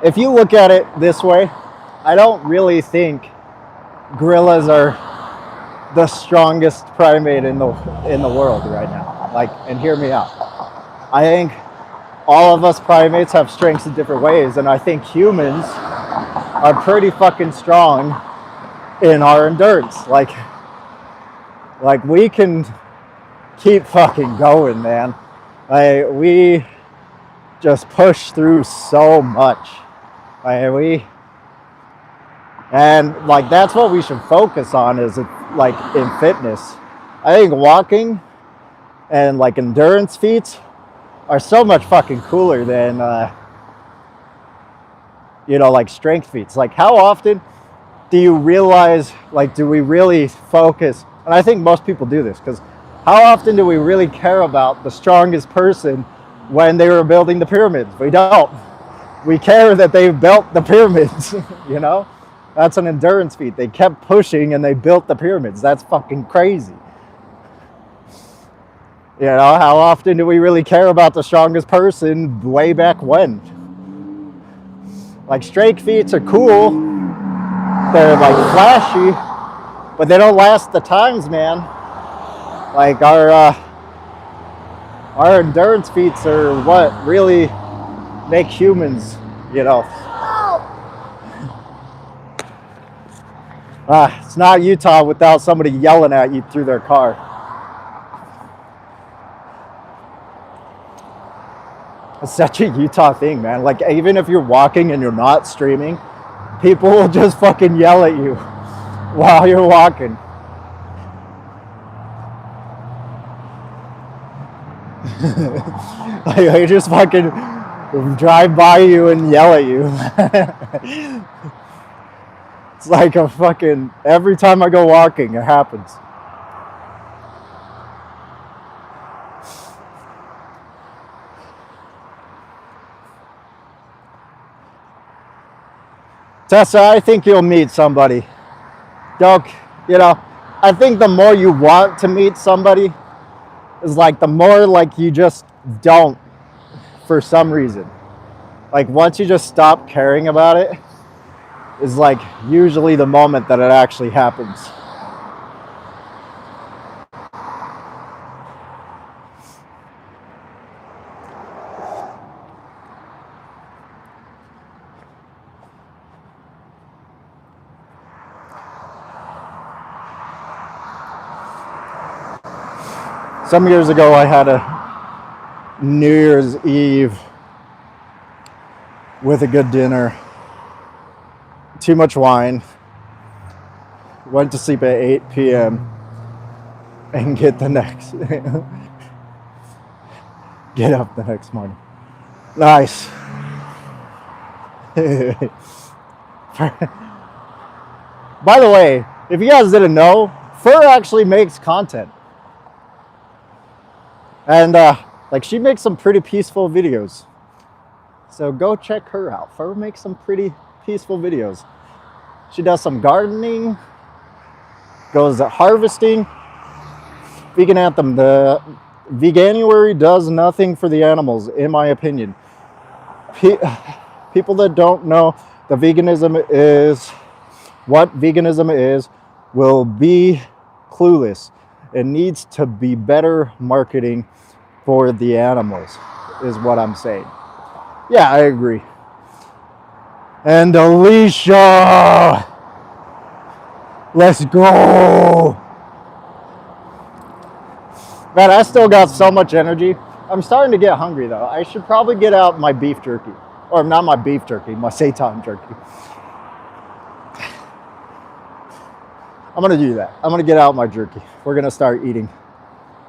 Speaker 1: if you look at it this way, I don't really think gorillas are the strongest primate in the world right now. Like, and hear me out. I think all of us primates have strengths in different ways, and I think humans are pretty fucking strong in our endurance. Like we can keep fucking going, man. Like, we just push through so much. Like, and like that's what we should focus on, is like in fitness. I think walking and like endurance feats are so much fucking cooler than like strength feats. Like, how often do you realize, like, do we really focus? And I think most people do this, because how often do we really care about the strongest person when they were building the pyramids? We don't. We care that they built the pyramids. That's an endurance feat. They kept pushing and they built the pyramids. That's fucking crazy. How often do we really care about the strongest person way back when? Like, strength feats are cool. They're like flashy, but they don't last the times, man. Like, our endurance feats are what really make humans, It's not Utah without somebody yelling at you through their car. It's such a Utah thing, man. Like, even if you're walking and you're not streaming, people will just fucking yell at you while you're walking. Like, they just fucking drive by you and yell at you. It's like a fucking, every time I go walking, it happens. Tessa, I think you'll meet somebody. I think the more you want to meet somebody is like the more like you just don't, for some reason. Like, once you just stop caring about it is like usually the moment that it actually happens. Some years ago, I had a New Year's Eve with a good dinner, too much wine, went to sleep at 8 p.m. and get up the next morning. Nice. By the way, if you guys didn't know, Fur actually makes content. And like, she makes some pretty peaceful videos. So go check her out. Fur makes some pretty peaceful videos. She does some gardening, goes harvesting. Vegan Anthem, the Veganuary does nothing for the animals, in my opinion. People that don't know what veganism is will be clueless. It needs to be better marketing for the animals, is what I'm saying. Yeah, I agree. And Alicia, let's go. Man, I still got so much energy. I'm starting to get hungry, though. I should probably get out my beef jerky. Or not my beef jerky, my seitan jerky. I'm going to do that. I'm going to get out my jerky. We're going to start eating,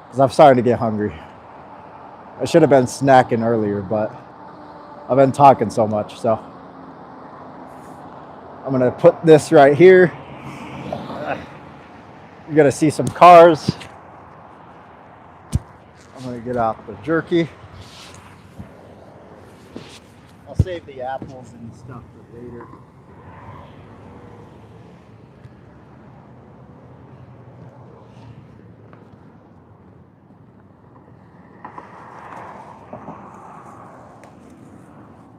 Speaker 1: because I'm starting to get hungry. I should have been snacking earlier, but I've been talking so much, so I'm going to put this right here. You're going to see some cars. I'm going to get out the jerky. I'll save the apples and stuff for later.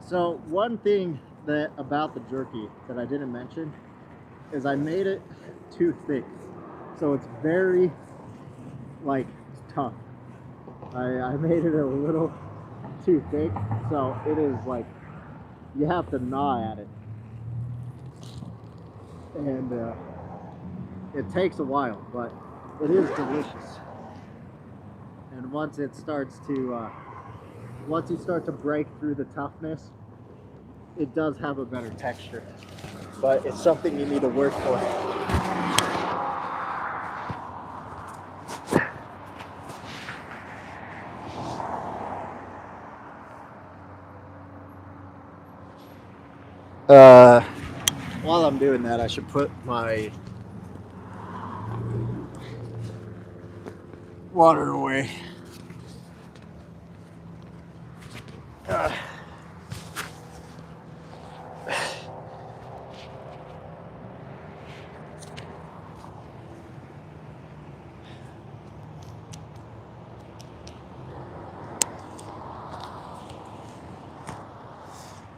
Speaker 1: So one thing about the jerky that I didn't mention is I made it too thick. So it's very, like, tough. I made it a little too thick, so it is like, you have to gnaw at it. And it takes a while, but it is delicious. And once it starts to, once you start to break through the toughness, it does have a better texture. But it's something you need to work for. While I'm doing that, I should put my water away.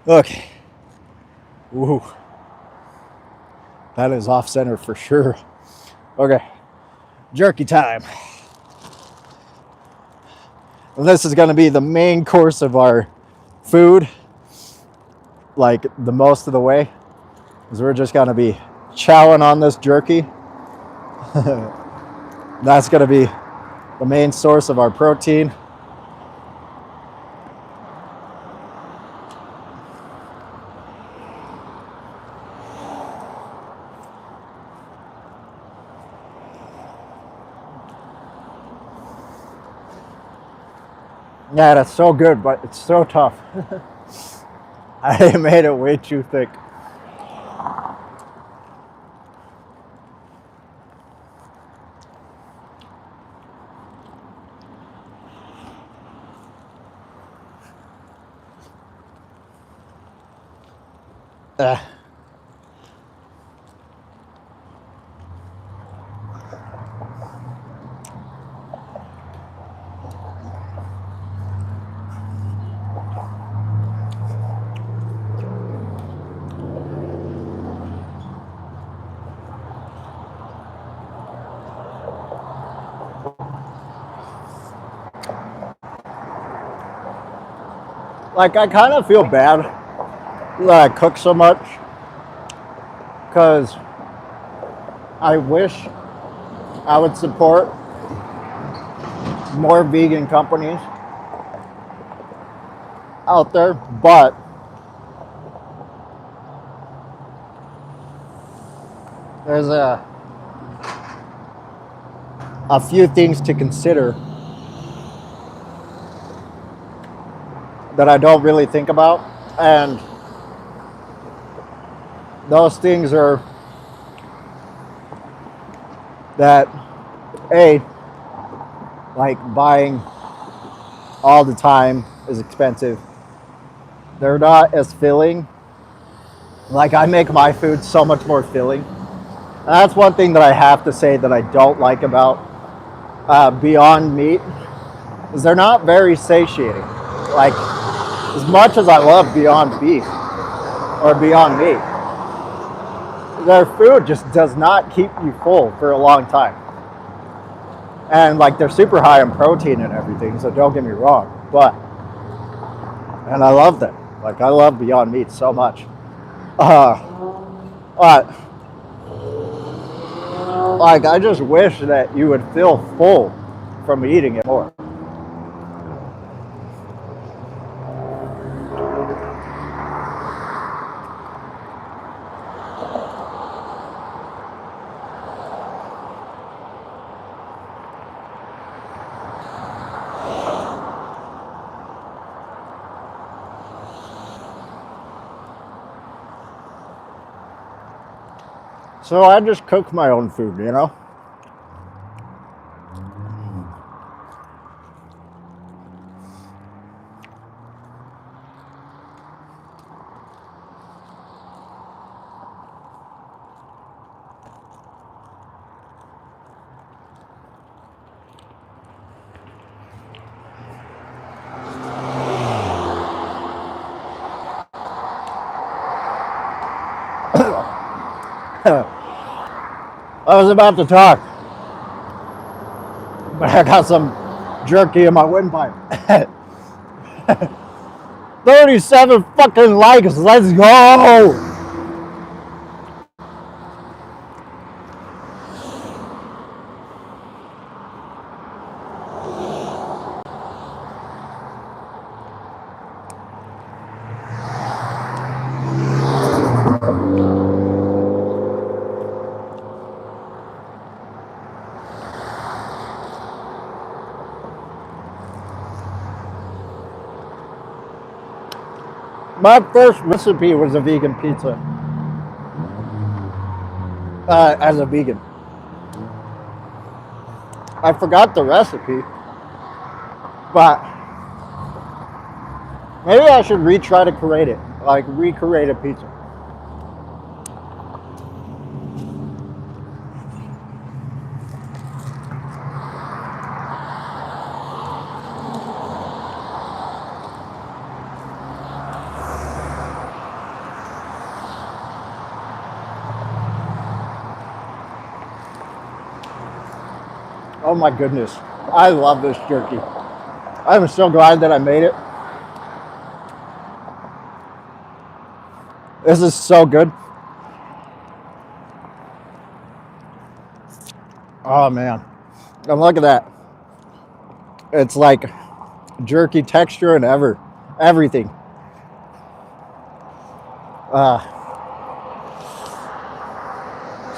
Speaker 1: Okay. Woo. That is off center for sure. Okay. Jerky time. And this is going to be the main course of our food, like the most of the way, because we're just going to be chowing on this jerky. That's going to be the main source of our protein. Yeah, that's so good, but it's so tough. I made it way too thick. Like, I kind of feel bad that I cook so much, because I wish I would support more vegan companies out there, but there's a few things to consider that I don't really think about, and those things are that, A, like, buying all the time is expensive. They're not as filling. Like, I make my food so much more filling. And that's one thing that I have to say that I don't like about Beyond Meat, is they're not very satiating. Like, as much as I love Beyond Beef or Beyond Meat, their food just does not keep you full for a long time. And, like, they're super high in protein and everything, so don't get me wrong. And I love them. Like, I love Beyond Meat so much. But, like, I just wish that you would feel full from eating it more. So I just cook my own food, you know? I was about to talk, but I got some jerky in my windpipe. 37 fucking likes. Let's go. My first recipe was a vegan pizza. As a vegan. I forgot the recipe, but maybe I should retry to create it. Like, recreate a pizza. Oh my goodness. I love this jerky. I'm so glad that I made it. This is so good. Oh man. And look at that. It's like jerky texture and everything.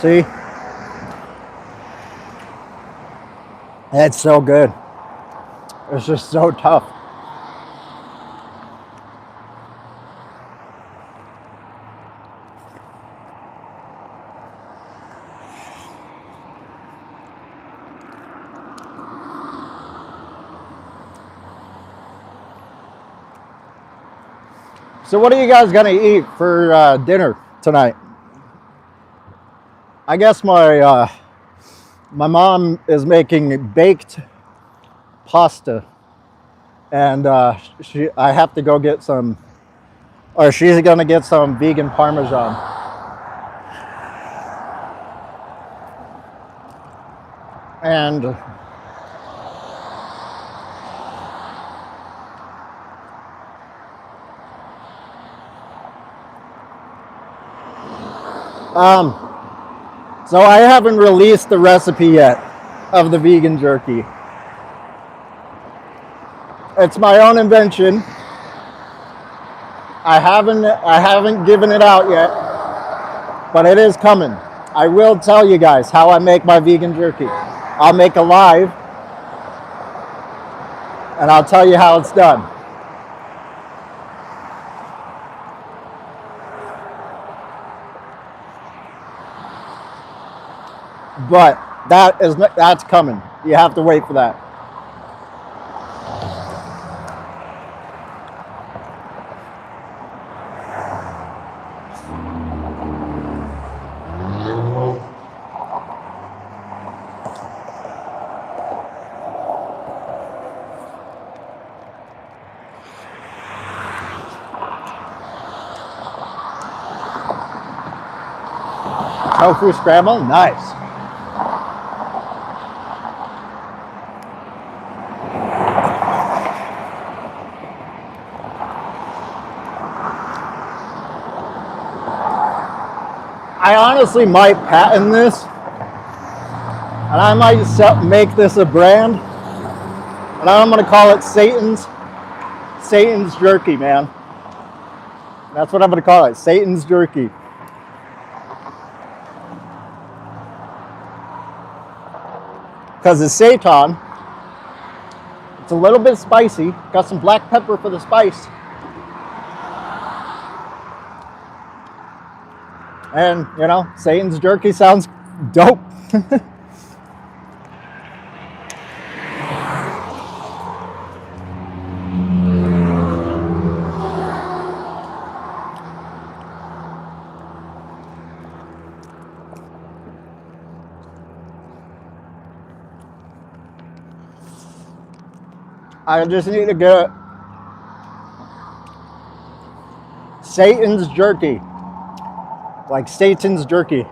Speaker 1: See? It's so good. It's just so tough. So what are you guys gonna eat for dinner tonight? I guess my mom is making baked pasta, and I have to go get some, or she's gonna get some vegan Parmesan. And so I haven't released the recipe yet of the vegan jerky. It's my own invention. I haven't given it out yet, but it is coming. I will tell you guys how I make my vegan jerky. I'll make a live, and I'll tell you how it's done. But that's coming. You have to wait for that. Tofu scramble, nice. I honestly might patent this, and I might make this a brand, and I'm gonna call it Satan's Jerky, man. That's what I'm gonna call it, Satan's Jerky. Because it's Satan, it's a little bit spicy. Got some black pepper for the spice. And, you know, Satan's Jerky sounds dope. I just need to get Satan's Jerky. Like Satan's Jerky.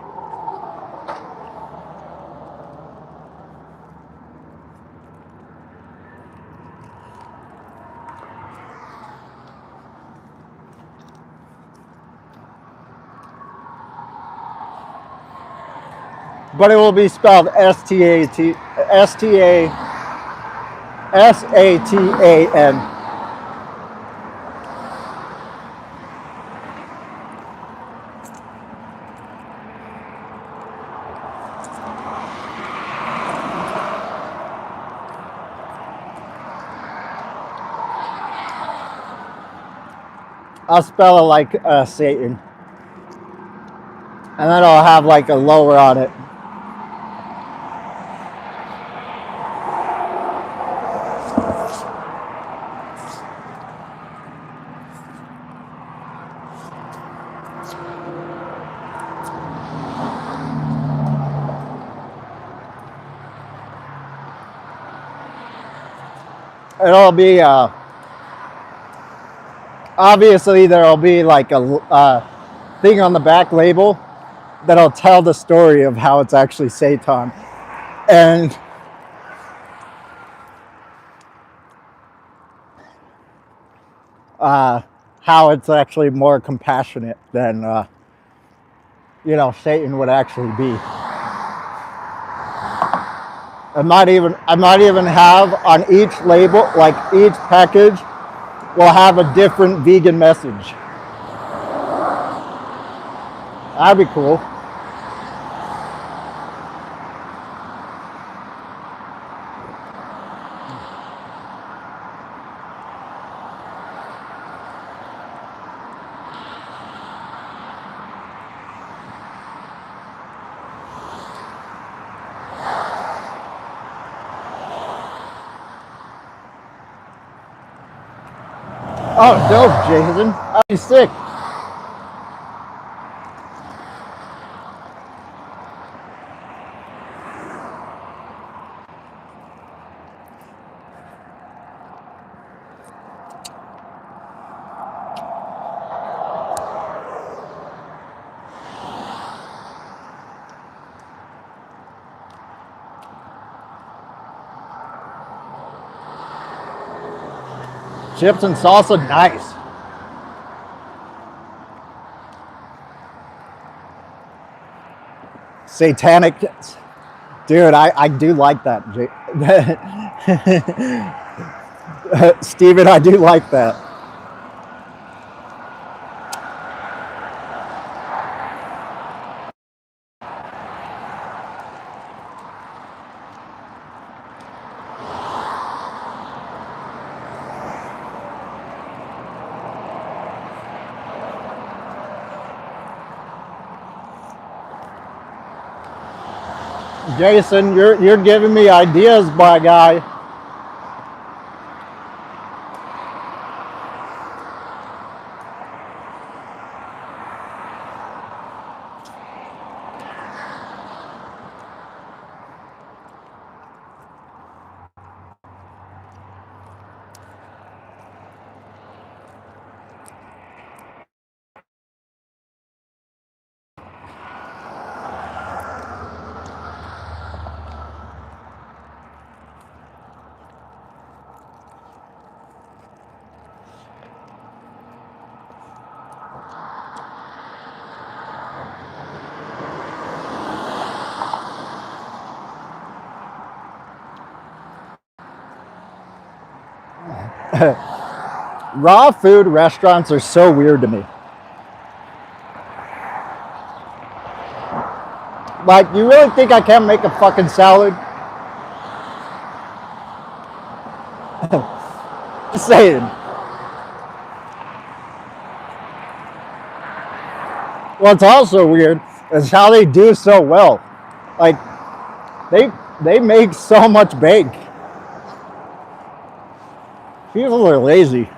Speaker 1: but it will be spelled Satan. I'll spell it like Satan, and then I'll have like a lower on it. It'll be obviously there'll be like a thing on the back label that'll tell the story of how it's actually Satan, and how it's actually more compassionate than Satan would actually be. I might even have on each label, like each package will have a different vegan message. That'd be cool. Oh, dope, Jason. I'd be sick. Chips and salsa, nice. Satanic, dude. I do like that. Steven, I do like that. Jason, you're giving me ideas, my guy. Raw food restaurants are so weird to me. Like, you really think I can't make a fucking salad? Just saying. What's also weird is how they do so well. Like, they make so much bank. People are lazy.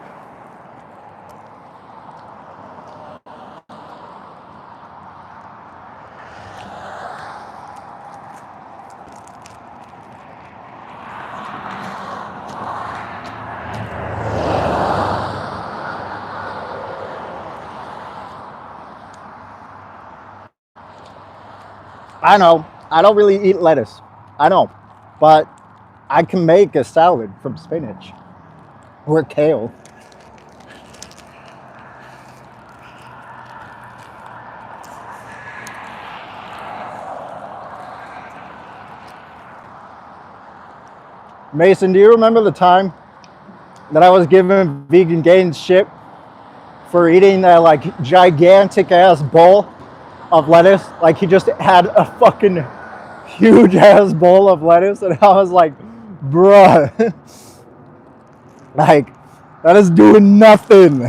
Speaker 1: I know. I don't really eat lettuce. I know. But I can make a salad from spinach or kale. Mason, do you remember the time that I was giving Vegan Gains shit for eating that like gigantic ass bowl of lettuce? Like he just had a fucking huge ass bowl of lettuce, and I was like, bruh, like that is doing nothing.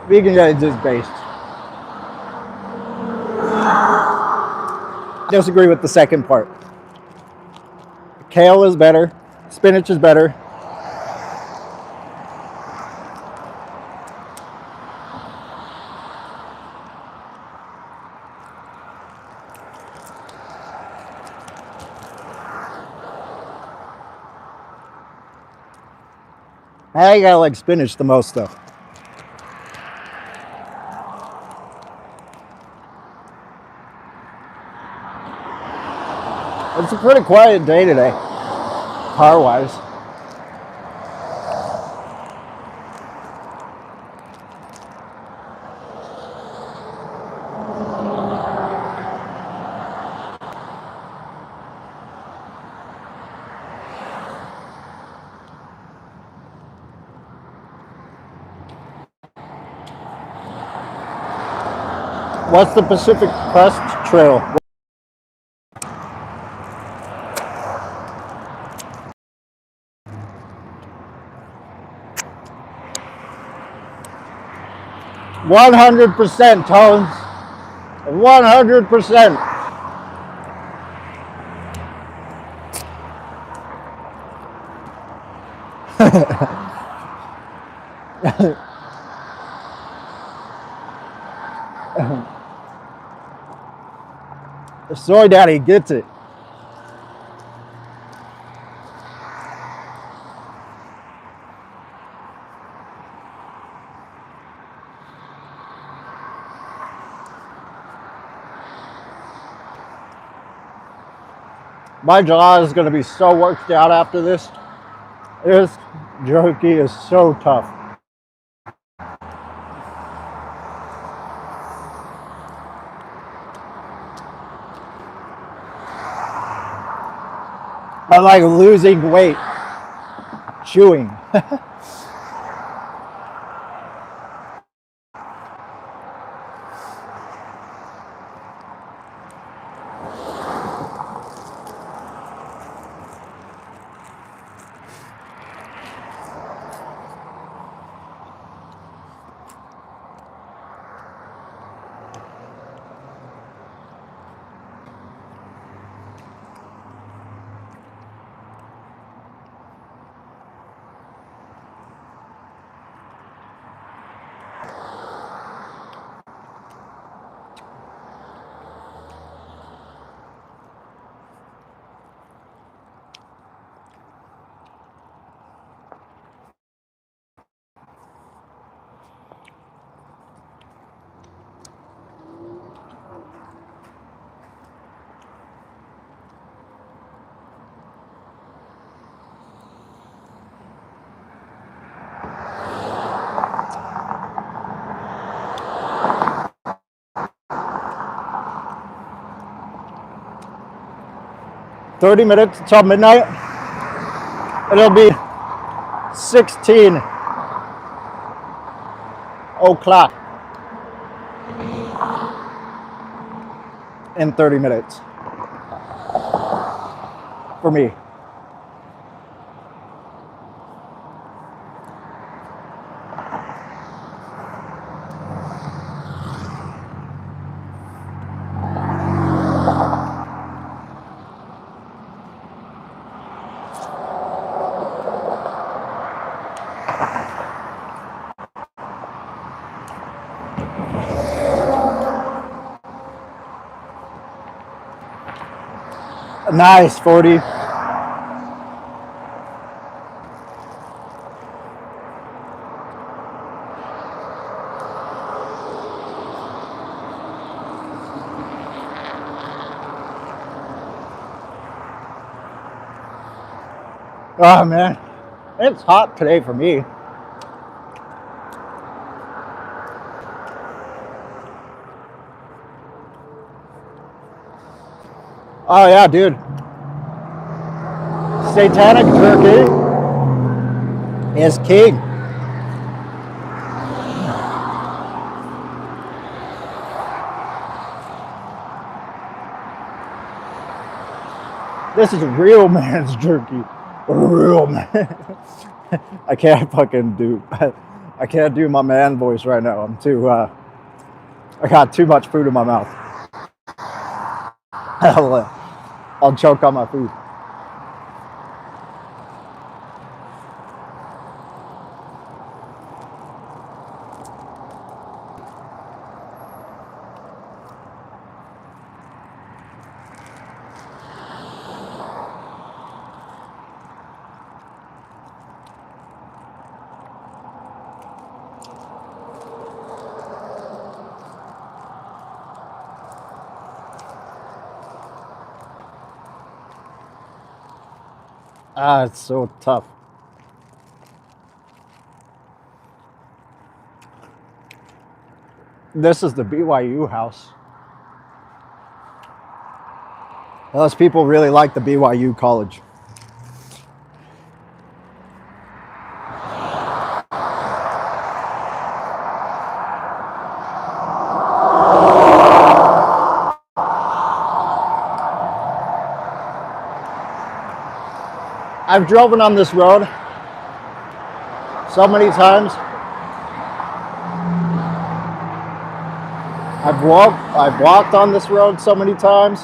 Speaker 1: Vegan Gains is based. Disagree with the second part. Kale is better. Spinach is better. I gotta like spinach the most though. It's a pretty quiet day today, car-wise. What's the Pacific Crest Trail? 100% Tones. 100%. The Soy Daddy gets it. My jaw is going to be so worked out after this. This jerky is so tough. I'm like losing weight chewing. $30 until midnight. It'll be 16 o'clock in 30 minutes for me. Nice, 40. Oh man, it's hot today for me. Oh yeah, dude. Satanic jerky is king. This is real man's jerky. Real man. I can't fucking do. I can't do my man voice right now. I'm too. I got too much food in my mouth. I'll choke on my food. Ah, it's so tough. This is the BYU house. Those people really like the BYU college. I've driven on this road so many times. I've walked on this road so many times.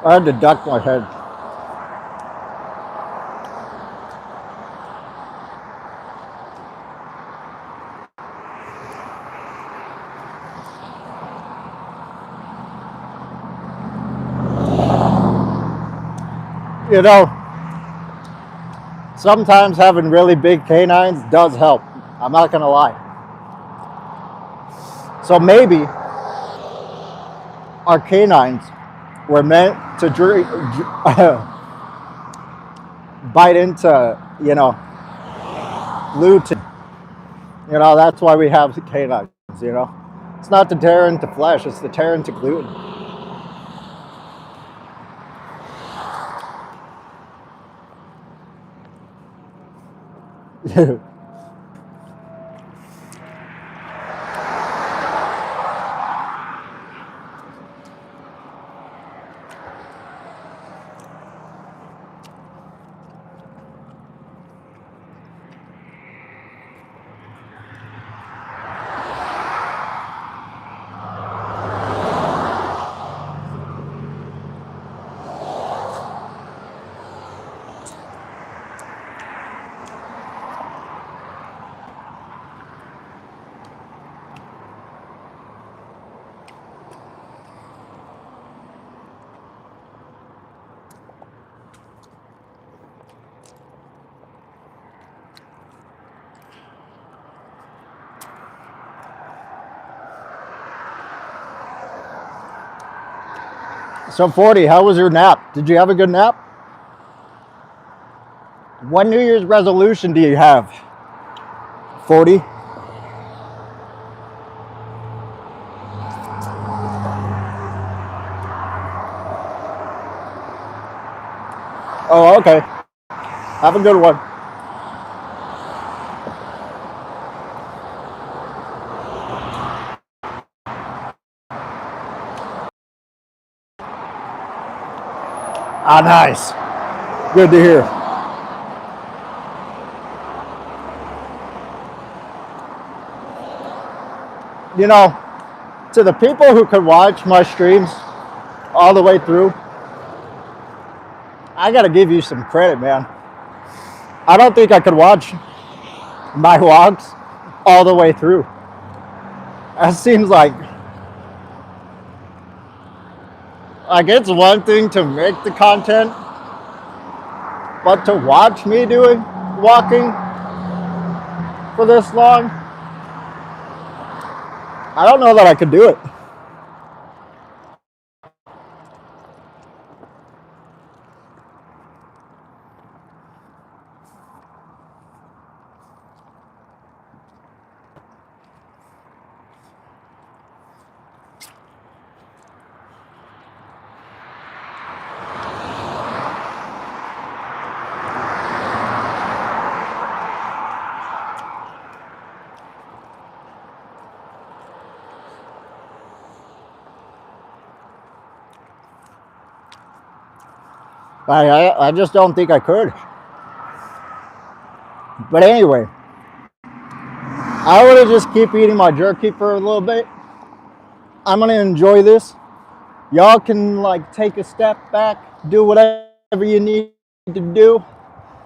Speaker 1: I had to duck my head. You know, sometimes having really big canines does help. I'm not gonna lie. So maybe our canines were meant to bite into, gluten. That's why we have canines. It's not to tear into flesh; it's to tear into gluten. So 40, how was your nap? Did you have a good nap? What New Year's resolution do you have? 40? Oh, okay. Have a good one. Ah, nice. Good to hear. To the people who could watch my streams all the way through, I gotta give you some credit, man. I don't think I could watch my vlogs all the way through. That seems like it's one thing to make the content, But to watch me doing walking for this long, I don't know that I could do it. I just don't think I could. But anyway, I want to just keep eating my jerky for a little bit. I'm going to enjoy this. Y'all can like take a step back, do whatever you need to do.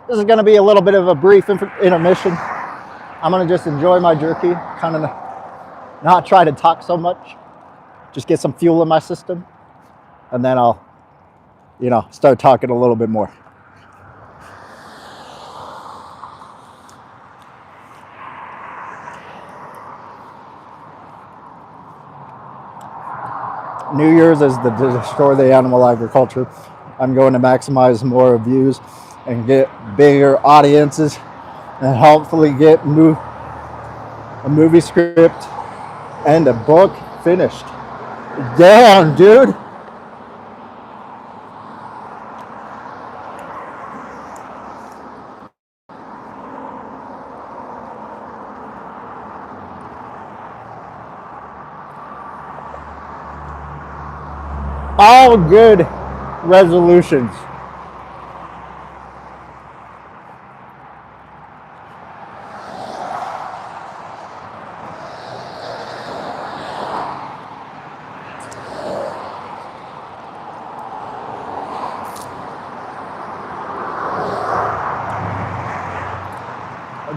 Speaker 1: This is going to be a little bit of a brief intermission. I'm going to just enjoy my jerky, kind of not try to talk so much, just get some fuel in my system, and then I'll, start talking a little bit more. New Year's is to destroy the animal agriculture. I'm going to maximize more views and get bigger audiences and hopefully get a movie script and a book finished. Damn, dude. All good resolutions.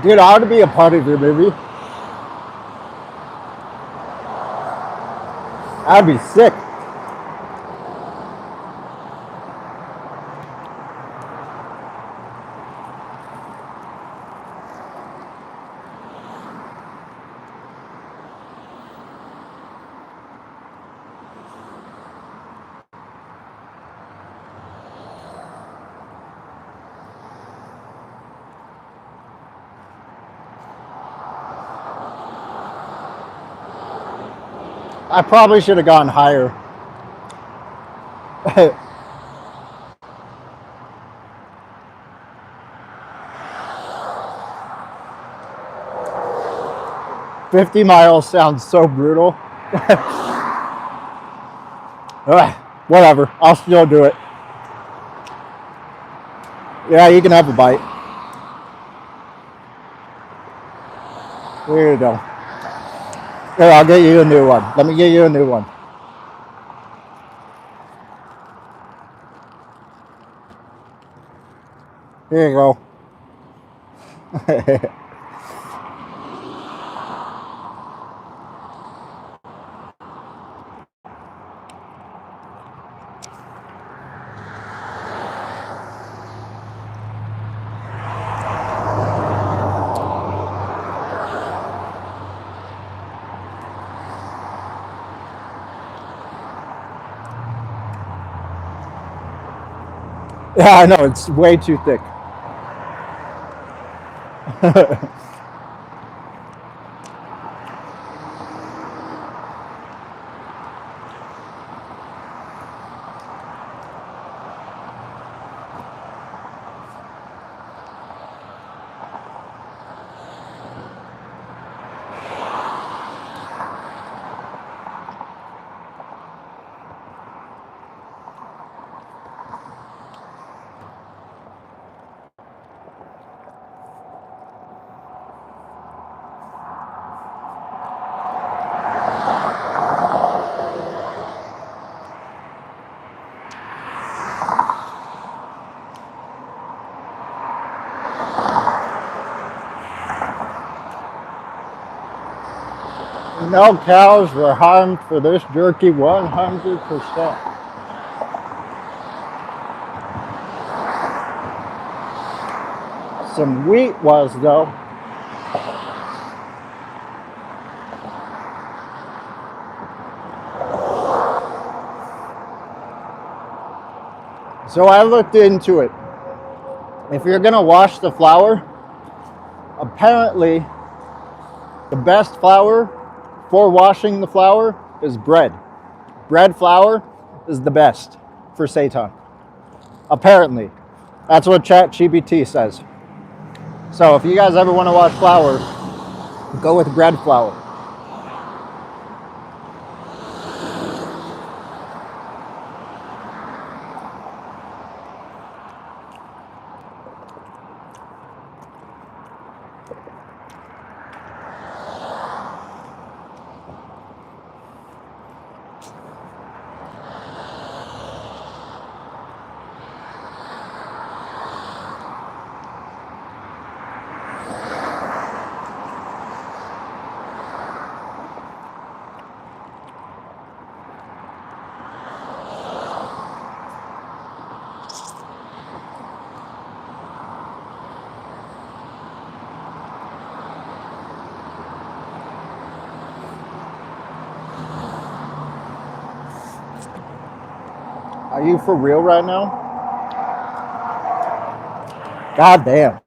Speaker 1: Dude, I ought to be a part of your movie. I'd be sick. I probably should have gone higher. 50 miles sounds so brutal. Whatever, I'll still do it. Yeah, you can have a bite. There you go. Here, I'll get you a new one. Let me get you a new one. Here you go. Yeah, I know, it's way too thick. No cows were harmed for this jerky 100%. some wheat was, though. So I looked into it. If you're gonna wash the flour, apparently the best flour for washing the flour is bread. Bread flour is the best for seitan. Apparently. That's what ChatGPT says. So if you guys ever want to wash flour, go with bread flour. Are you for real right now? God damn.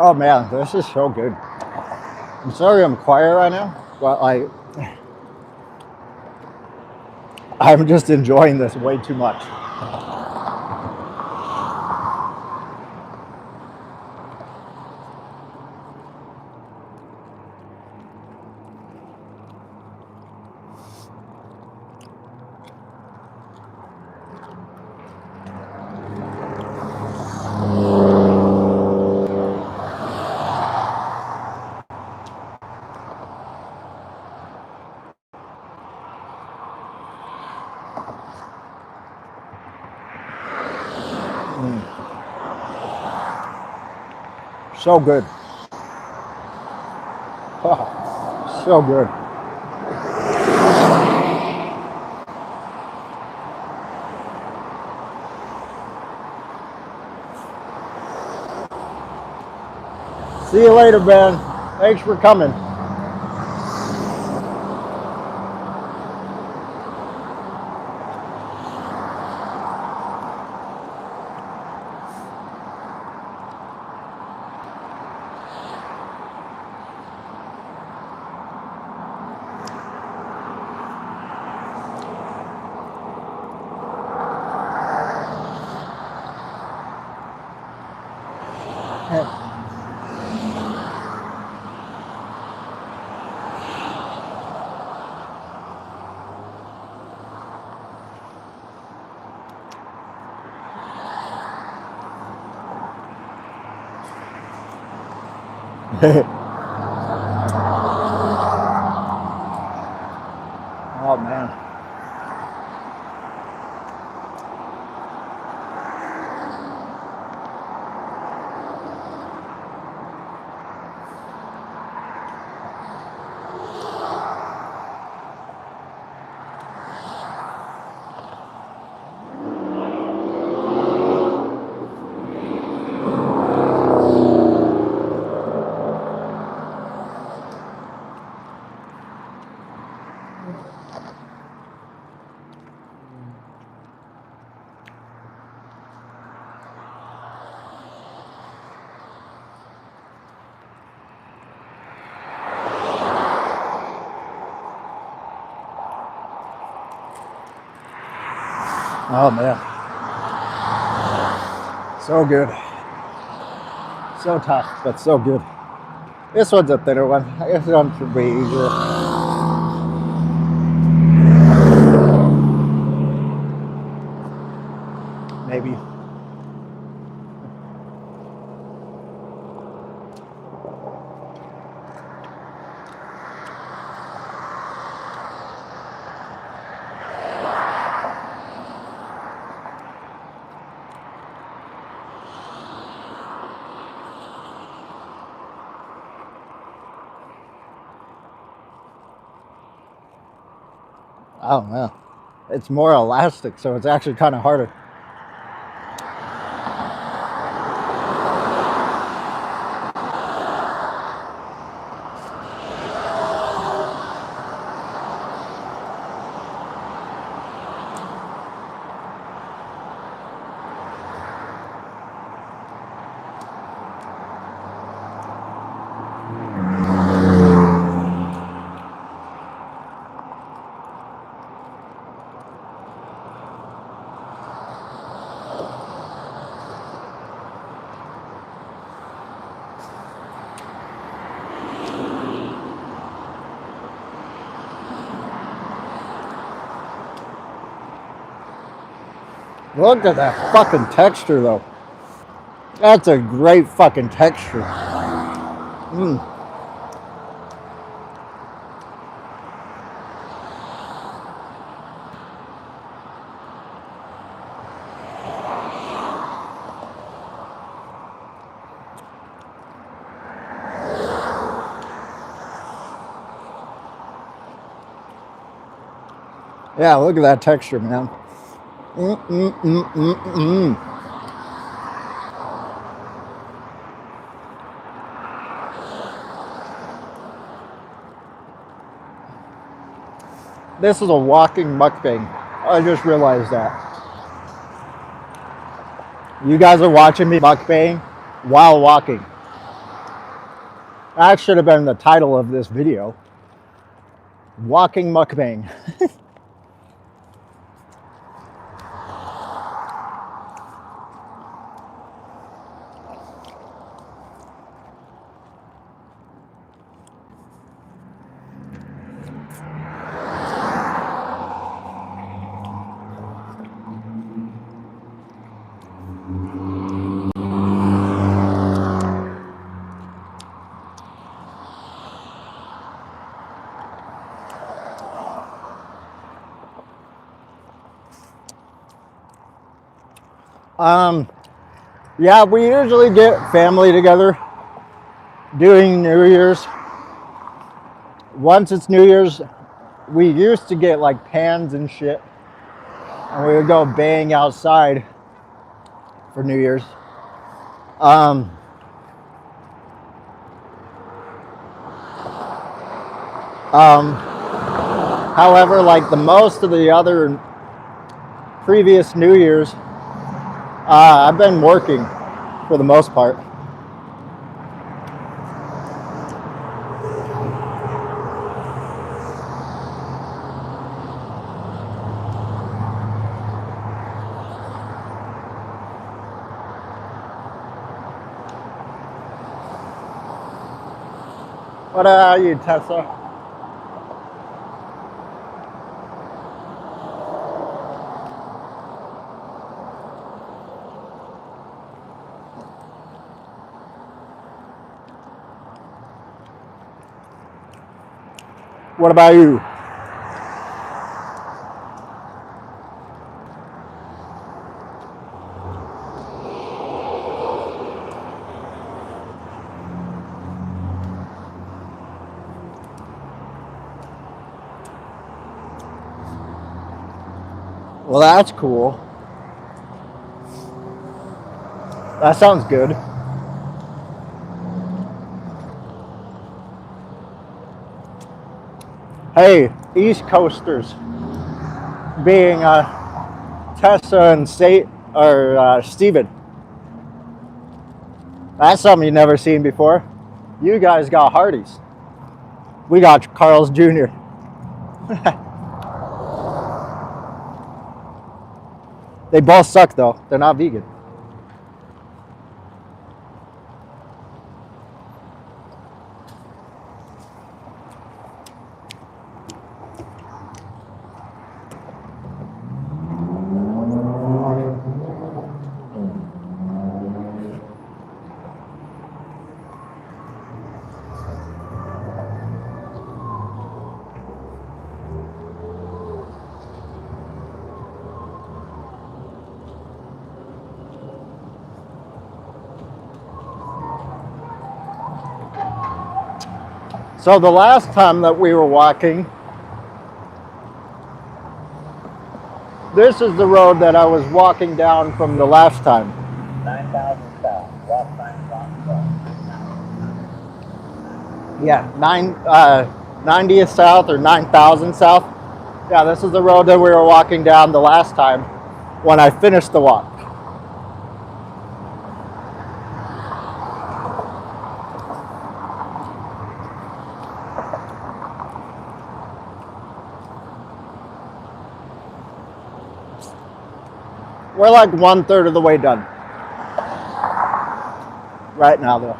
Speaker 1: Oh man, this is so good. I'm sorry I'm quiet right now, but I'm just enjoying this way too much. So good. Oh, so good. See you later, Ben. Thanks for coming. Oh man. Oh man. So good. So tough, but so good. This one's a thinner one. This one should be easier. I don't know. It's more elastic, so it's actually kind of harder. Look at that fucking texture, though. That's a great fucking texture. Mm. Yeah, look at that texture, man. This is a walking mukbang. I just realized that. You guys are watching me mukbang while walking. That should have been the title of this video. Walking mukbang. Yeah, we usually get family together doing New Year's. Once it's New Year's, we used to get like pans and shit, and we would go bang outside for New Year's. However, like the most of the other previous New Year's, I've been working for the most part. What are you, Tessa? What about you? Well, that's cool. That sounds good. Hey, East Coasters, being Tessa and Steven. That's something you've never seen before. You guys got Hardee's. We got Carl's Jr. They both suck, though. They're not vegan. So the last time that we were walking, This is the road that I was walking down from the last time.
Speaker 2: 9,000 south. Walk signs on south.
Speaker 1: Yeah, 90th south or 9,000 south. Yeah, this is the road that we were walking down the last time when I finished the walk. We're like 1/3 of the way done right now, though,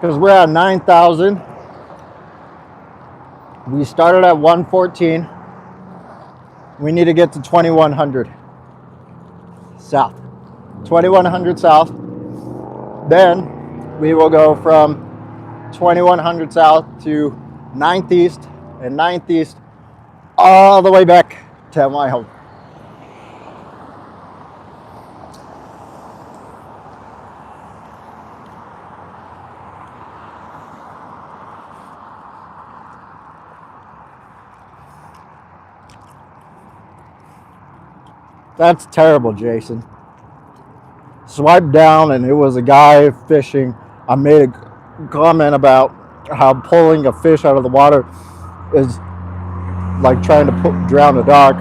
Speaker 1: because we're at 9,000. We started at 114. We need to get to 2,100 south. 2,100 south. Then we will go from 2,100 south to 9th East, and 9th East all the way back to my home. That's terrible, Jason. Swipe down and it was a guy fishing. I made a comment about how pulling a fish out of the water is like trying to drown a dog.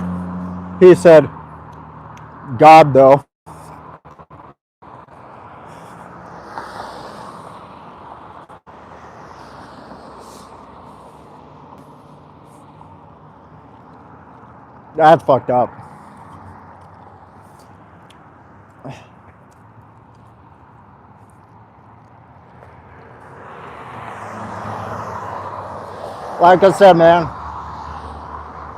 Speaker 1: He said, God, though. That's fucked up. Like I said, man,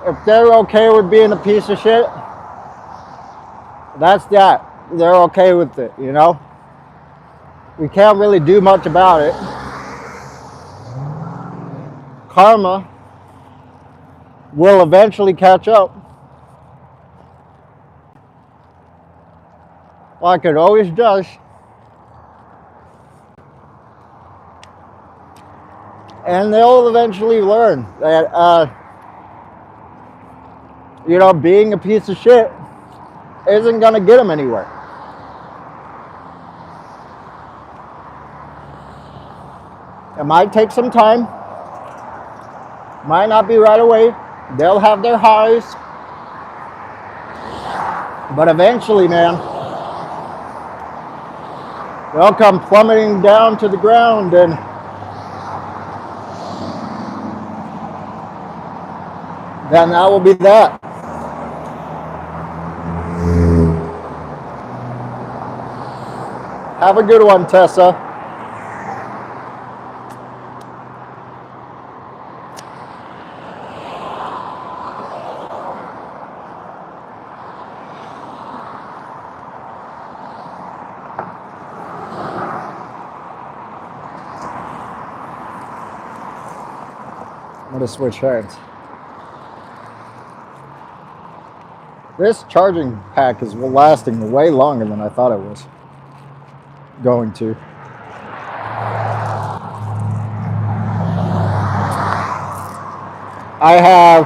Speaker 1: if they're okay with being a piece of shit, that's that. They're okay with it, you know? We can't really do much about it. Karma will eventually catch up. Like it always does. And they'll eventually learn that, you know, being a piece of shit isn't going to get them anywhere. It might take some time. Might not be right away. They'll have their highs. But eventually, man, they'll come plummeting down to the ground, and then that will be that. Have a good one, Tessa. I'm going to switch hands. This charging pack is lasting way longer than I thought it was going to. I have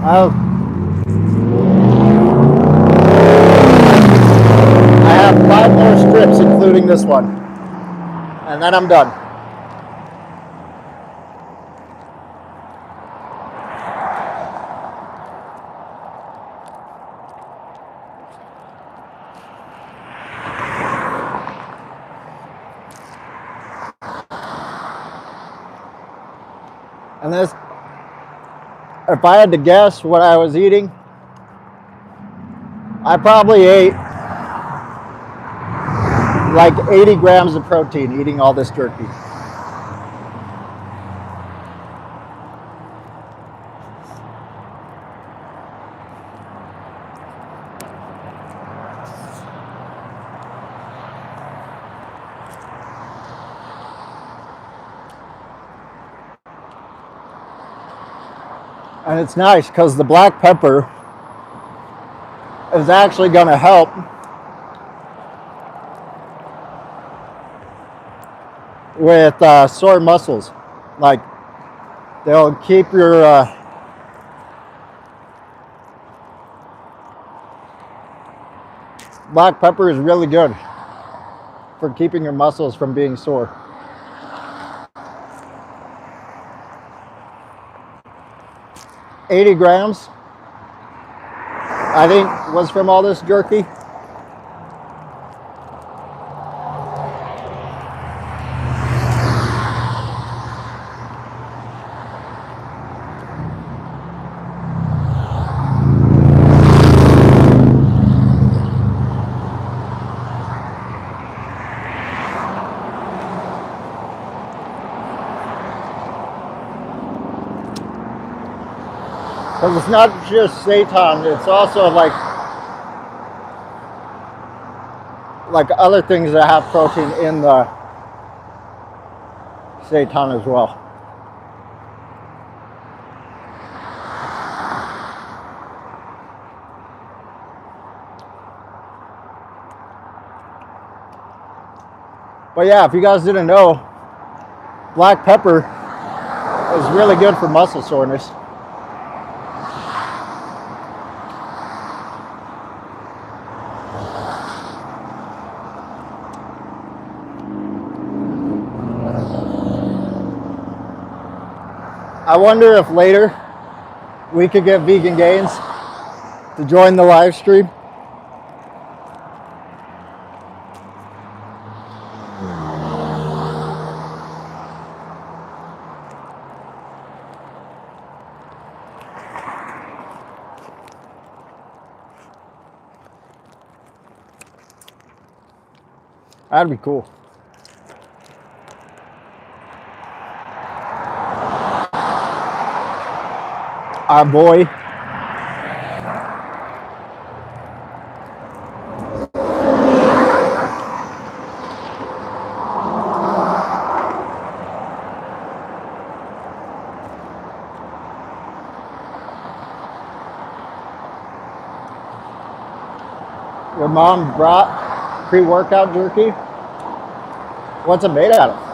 Speaker 1: I have 5 more strips, including this one, and then I'm done. And this, if I had to guess what I was eating, I probably ate like 80 grams of protein eating all this jerky. And it's nice because the black pepper is actually going to help with sore muscles. Like they'll keep your black pepper is really good for keeping your muscles from being sore. $80, I think, was from all this jerky. Because it's not just seitan, it's also like other things that have protein in the seitan as well. But yeah, if you guys didn't know, black pepper is really good for muscle soreness. I wonder if later we could get Vegan Gains to join the live stream. That'd be cool. Our boy. Your mom brought pre-workout jerky. What's it made out of?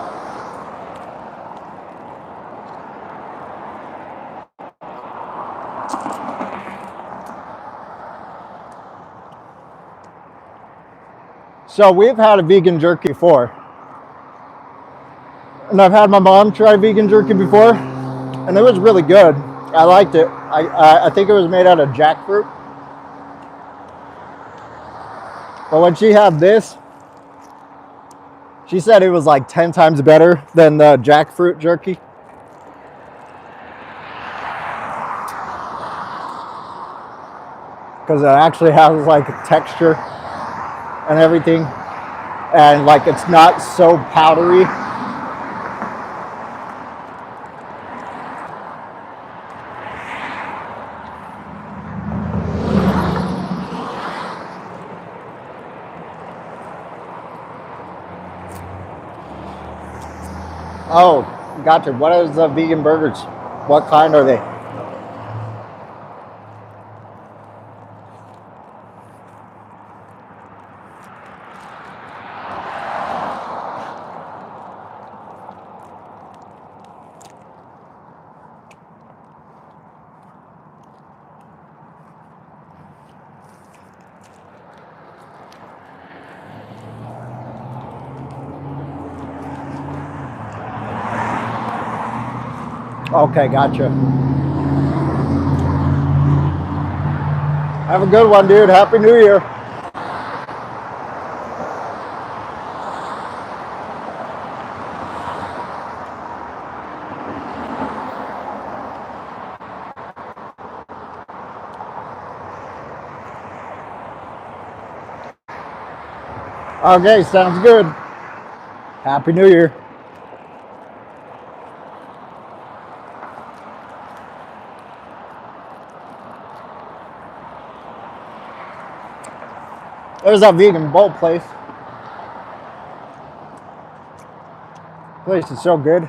Speaker 1: So we've had a vegan jerky before. And I've had my mom try vegan jerky before. And it was really good. I liked it. I think it was made out of jackfruit. But when she had this, she said it was like 10 times better than the jackfruit jerky. Because it actually has like texture and everything. And like it's not so powdery. Oh, gotcha. What is the vegan burgers? What kind are they? Okay, gotcha. Have a good one, dude. Happy New Year. Okay, sounds good. Happy New Year. There's that vegan bowl place. Place is so good.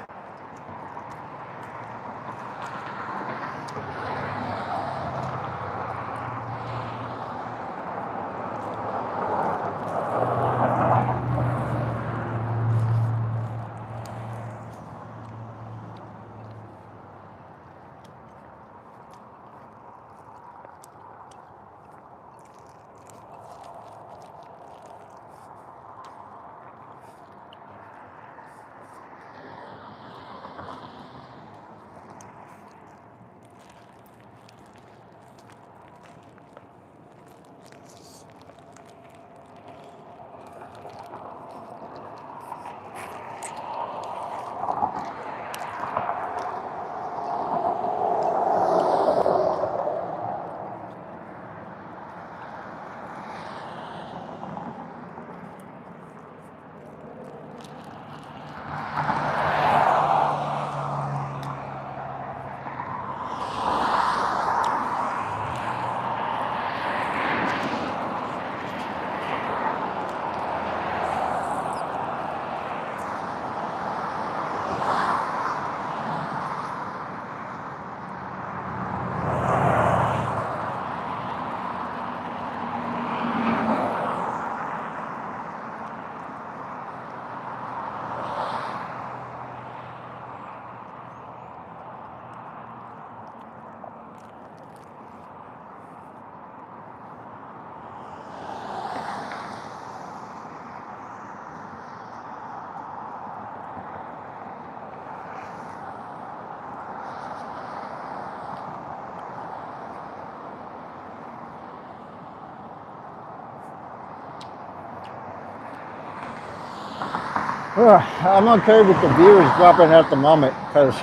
Speaker 1: I'm okay with the views dropping at the moment because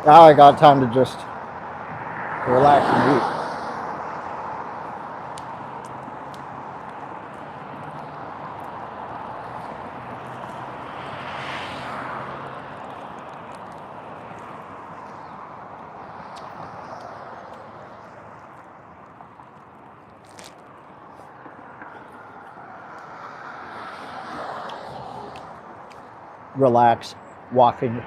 Speaker 1: now I got time to just relax and eat. Relax, walking.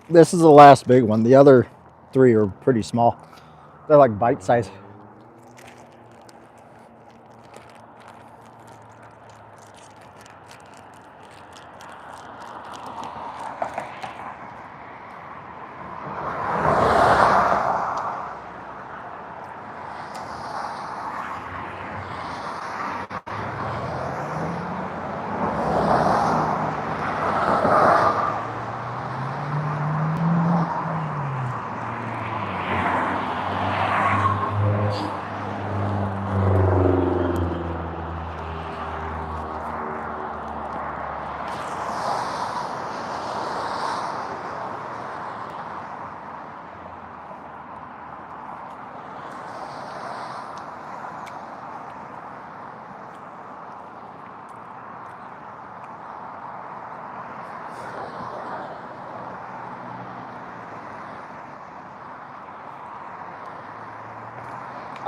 Speaker 1: This is the last big one. The other 3 are pretty small. They're like bite size.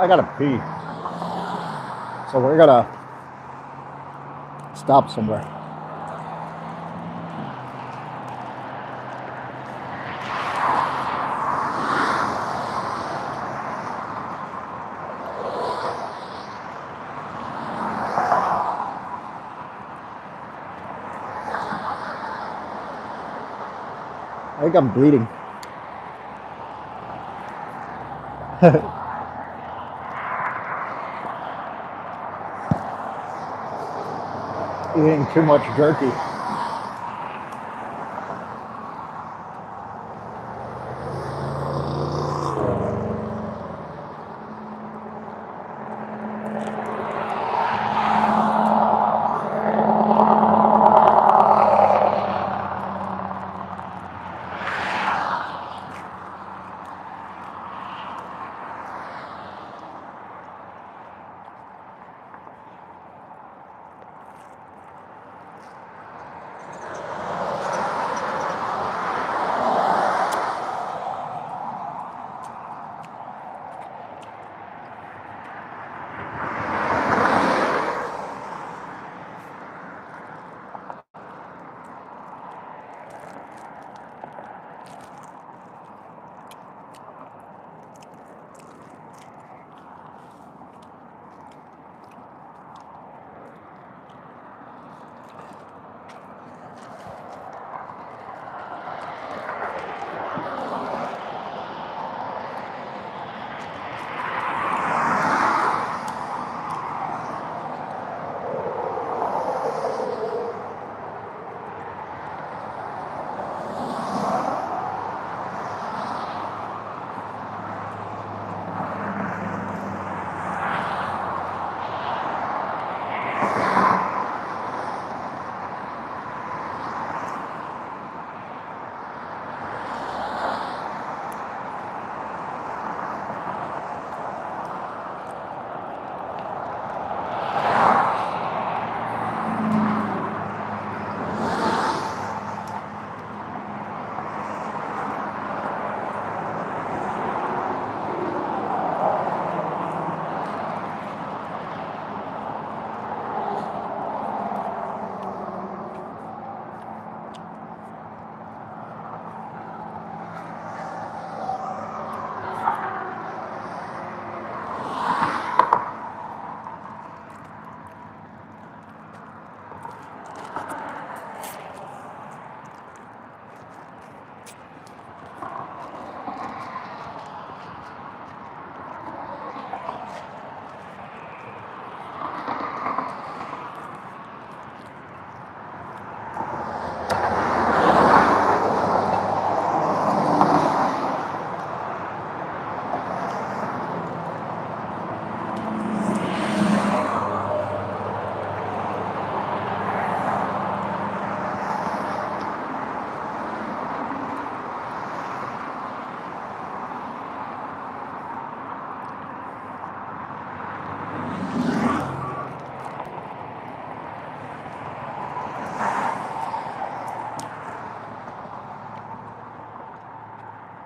Speaker 1: I gotta pee. So we're gonna stop somewhere. I think I'm bleeding. Eating too much jerky.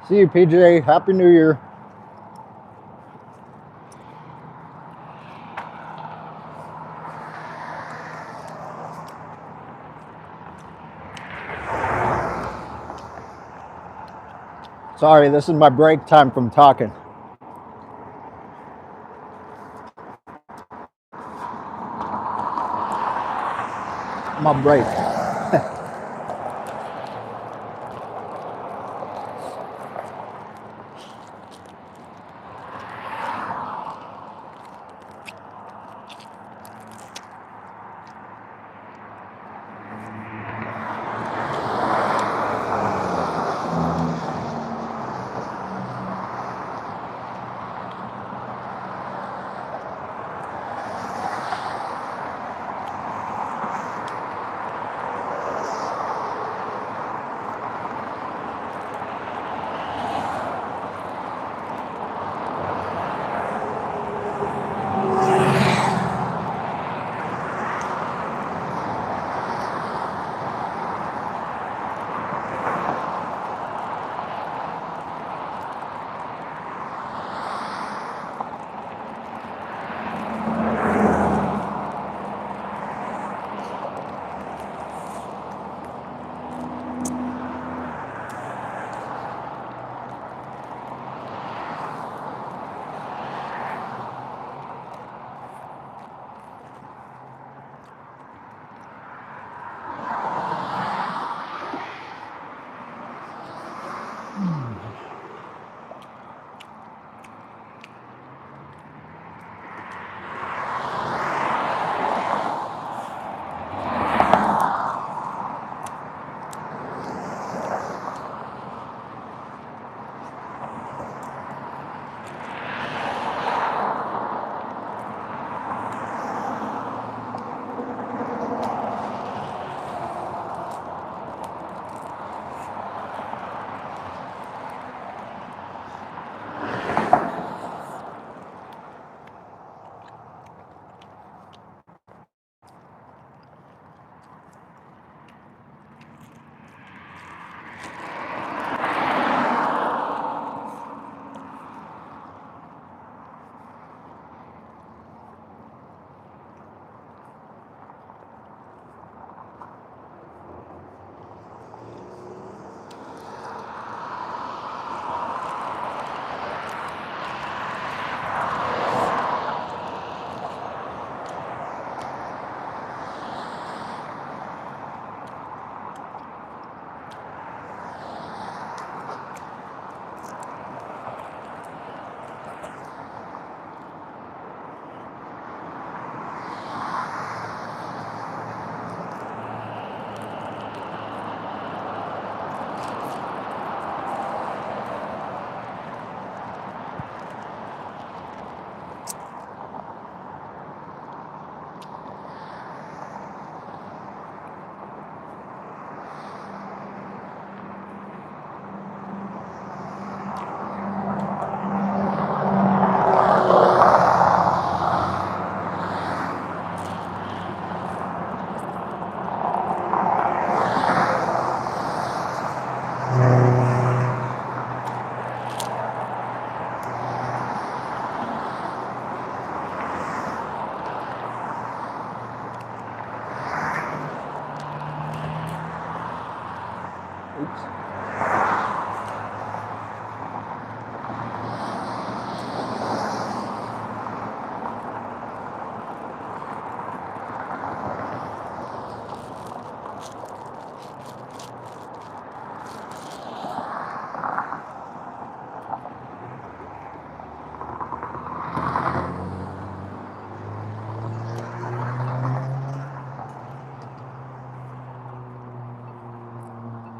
Speaker 1: See you, PJ. Happy New Year. Sorry, this is my break time from talking. My break.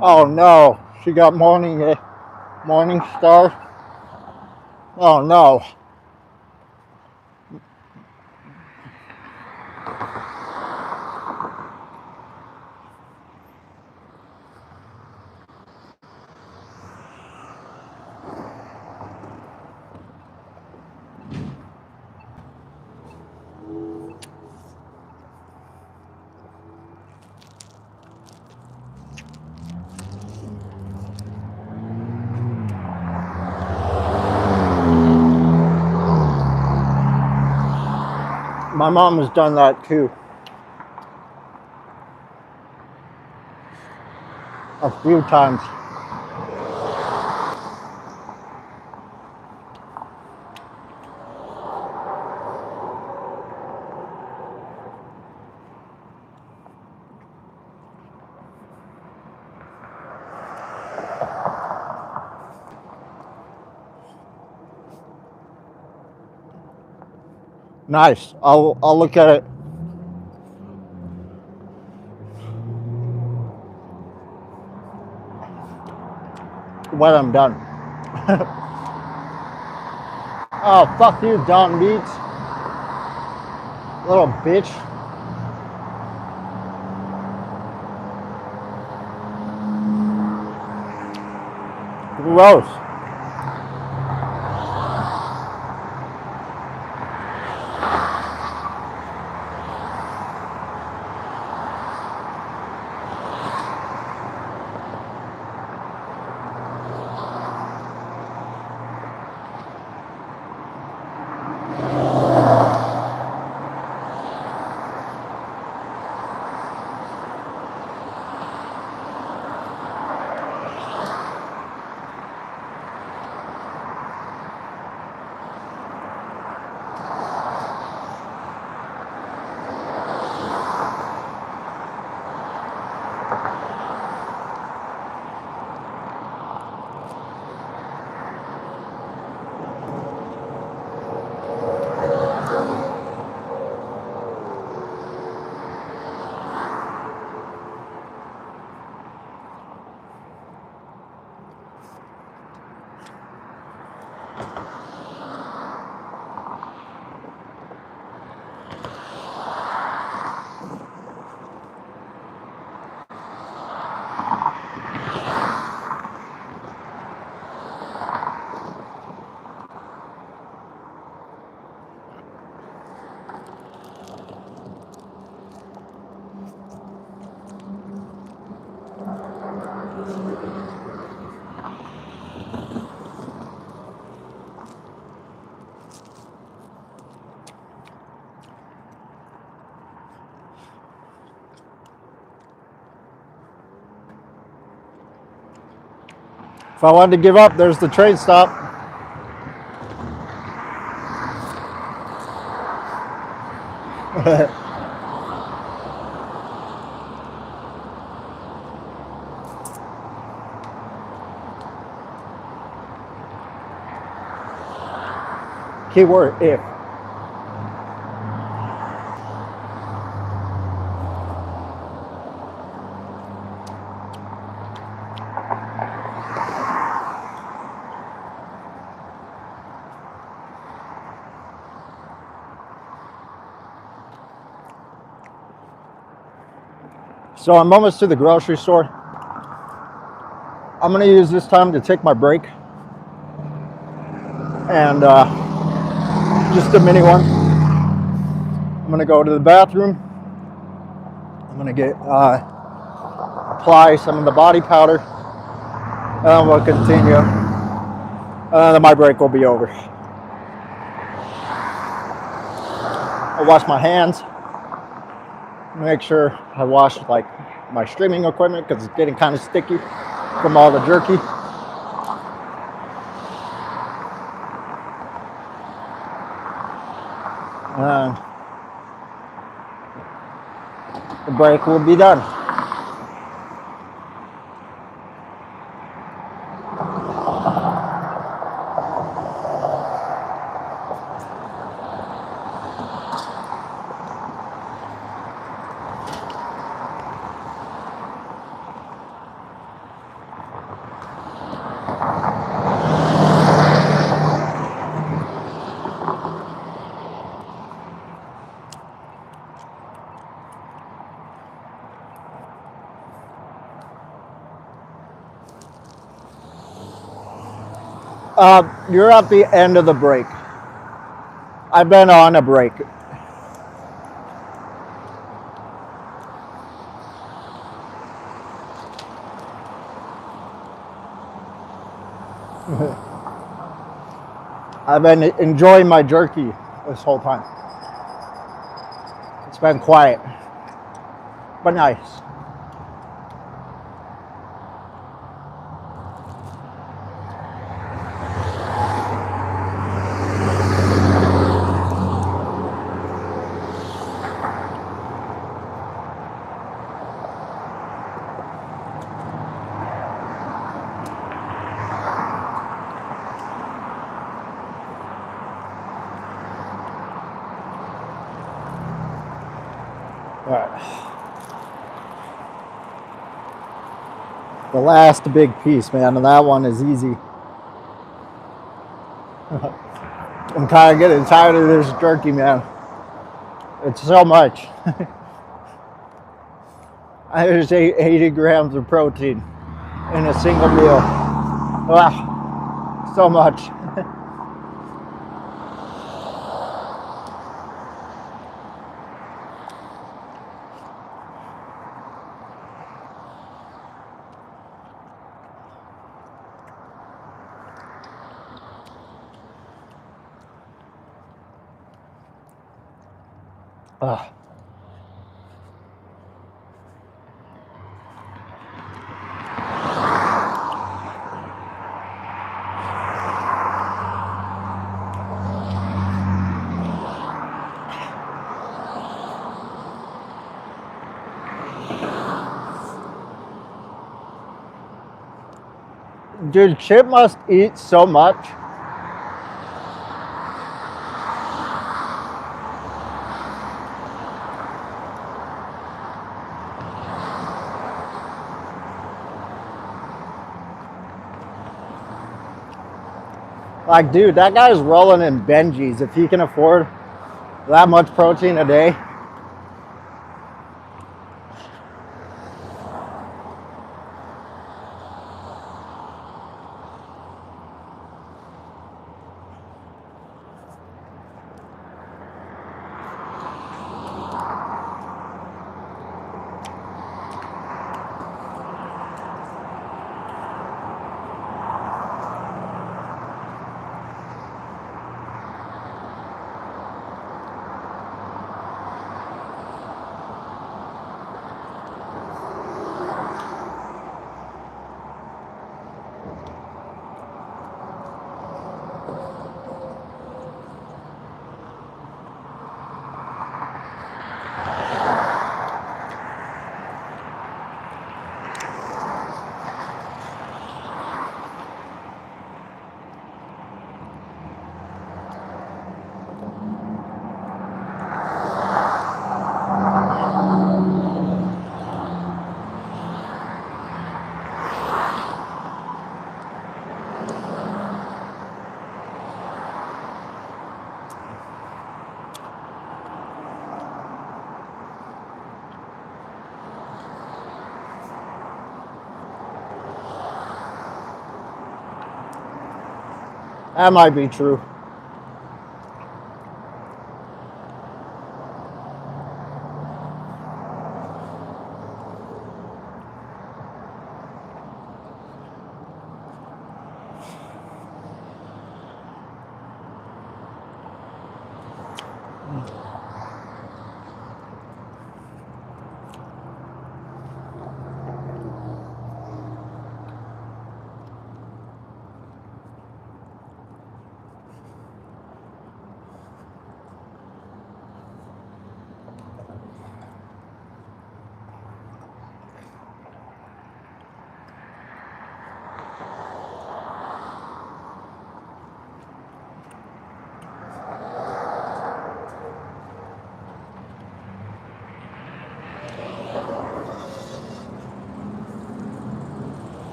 Speaker 1: Oh no, she got morning star. Oh no. My mom has done that too. A few times. Nice. I'll look at it. When I'm done. Oh, fuck you, Don Beats. Little bitch. Gross. If I wanted to give up, there's the train stop. Keyword if. So I'm almost to the grocery store. I'm gonna use this time to take my break. And just a mini one. I'm gonna go to the bathroom. I'm gonna get apply some of the body powder, and then we'll continue. And then my break will be over. I'll wash my hands. Make sure I wash like my streaming equipment because it's getting kind of sticky from all the jerky. And the break will be done. You're at the end of the break. I've been on a break. I've been enjoying my jerky this whole time. It's been quiet, but nice. All right. The last big piece, man, and that one is easy. I'm kind of getting tired of this jerky, man. It's so much. I just ate 80 grams of protein in a single meal. Wow, so much. Ah. Dude, Chip must eat so much. Like, dude, that guy's rolling in Benjis if he can afford that much protein a day. That might be true.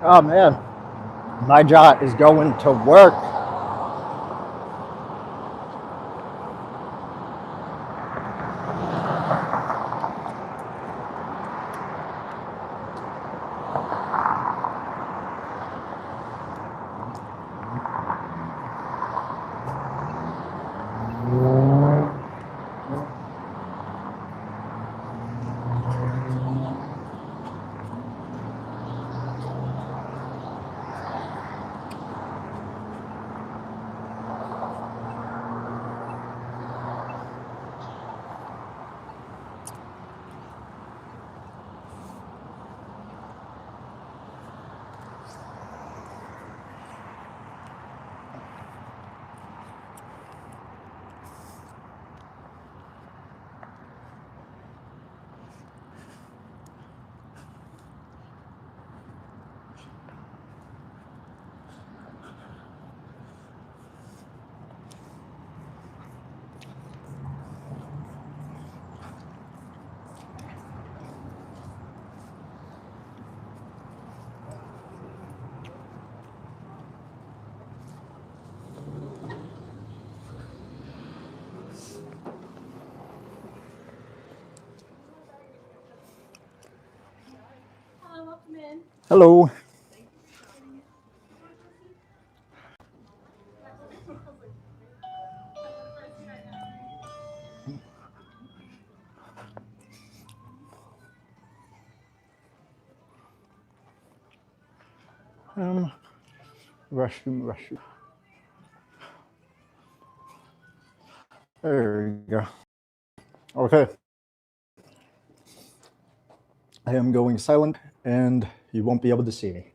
Speaker 1: Oh man, my jaw is going to work. Hello. Restroom. There you go. Okay. I am going silent and you won't be able to see me.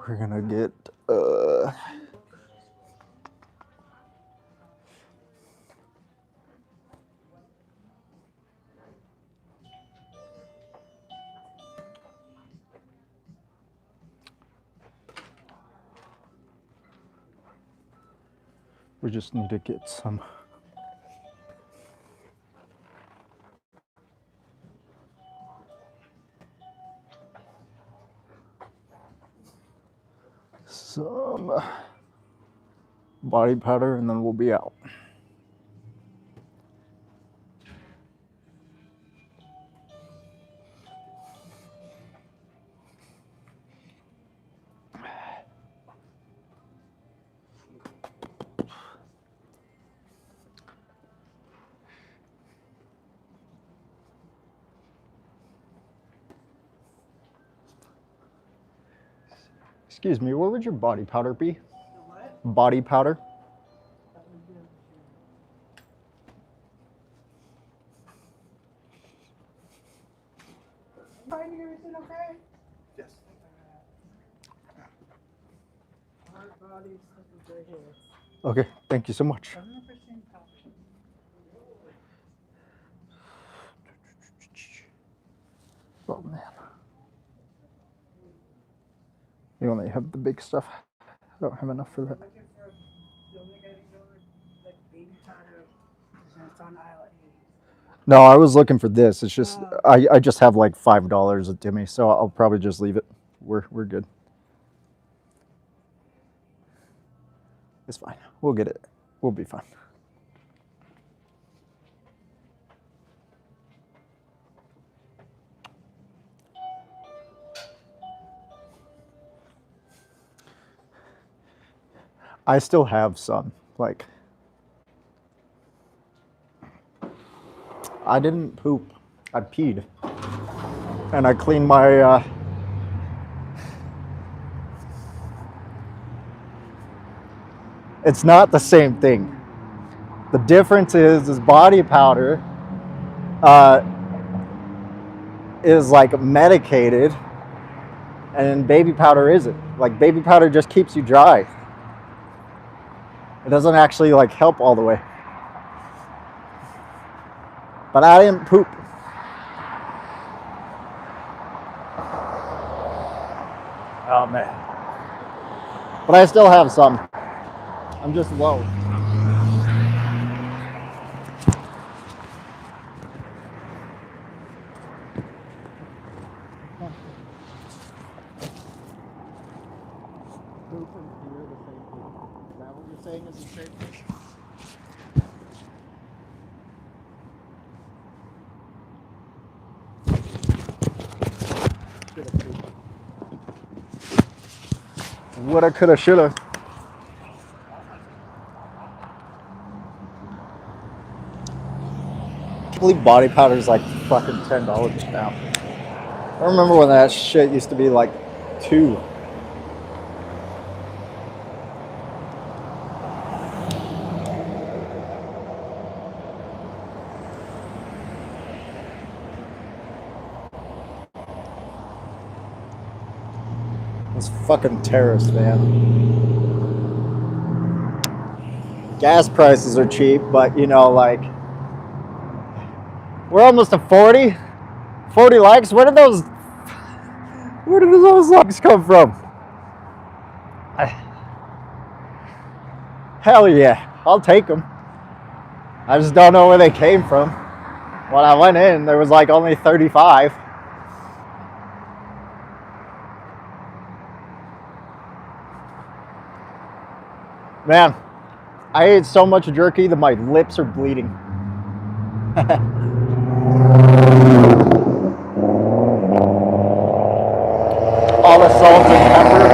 Speaker 1: We're gonna get we just need to get some body powder and then we'll be out. Excuse me, where would your body powder be?
Speaker 3: What?
Speaker 1: Body powder?
Speaker 3: Finding everything okay?
Speaker 4: Yes.
Speaker 3: Heart, body, stuff is right here.
Speaker 1: Okay, thank you so much.
Speaker 3: 100% caution.
Speaker 1: Oh man. You only have the big stuff. I don't have enough for that.
Speaker 3: Looking for the only guy to go like baby powder. It's on aisle 8.
Speaker 1: No, I was looking for this. It's just I just have like $5 at Timmy, so I'll probably just leave it. We're good. It's fine. We'll get it. We'll be fine. I still have some. Like, I didn't poop. I peed. And I cleaned my it's not the same thing. The difference is body powder is like medicated and baby powder isn't. Like baby powder just keeps you dry. It doesn't actually like help all the way. But I didn't poop. Oh man. But I still have some. I'm just low. Poop and fear the same thing. Is that what you're saying is the same thing? Woulda, coulda, shoulda. I believe body powder is like fucking $10 now. I remember when that shit used to be like $2. Those fucking terrorists, man. Gas prices are cheap, but you know, like, we're almost to 40. 40 likes. Where did those likes come from? Hell yeah, I'll take them. I just don't know where they came from. When I went in, there was like only 35. Man, I ate so much jerky that my lips are bleeding. All the salt and pepper.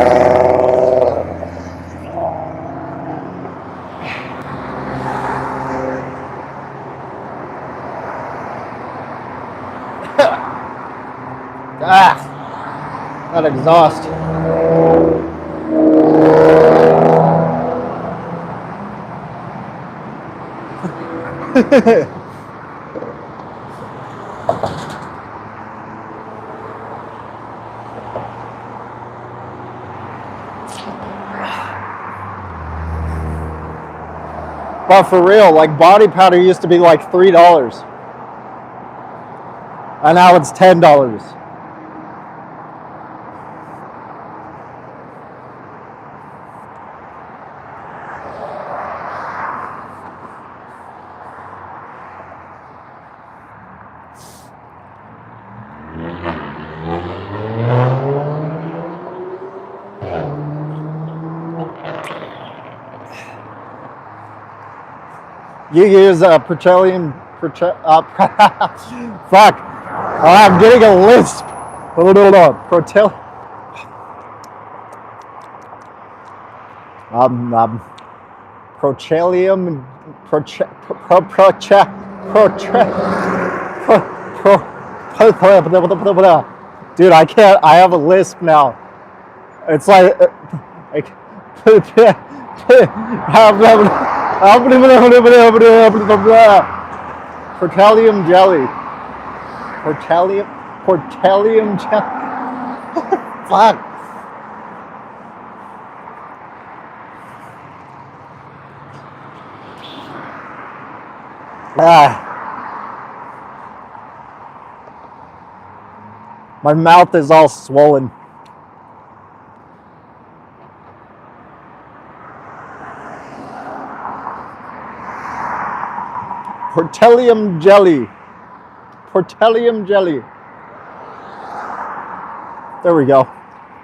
Speaker 1: That exhaust. But for real, like body powder used to be like $3, and now it's $10. You use petroleum. Fuck. I'm getting a lisp. Hold on. Petroleum. Dude, I can't. I have a lisp now. It's like Portalium jelly. Portalium jelly. Fuck. My mouth is all swollen. Portalium jelly. Portalium jelly. There we go.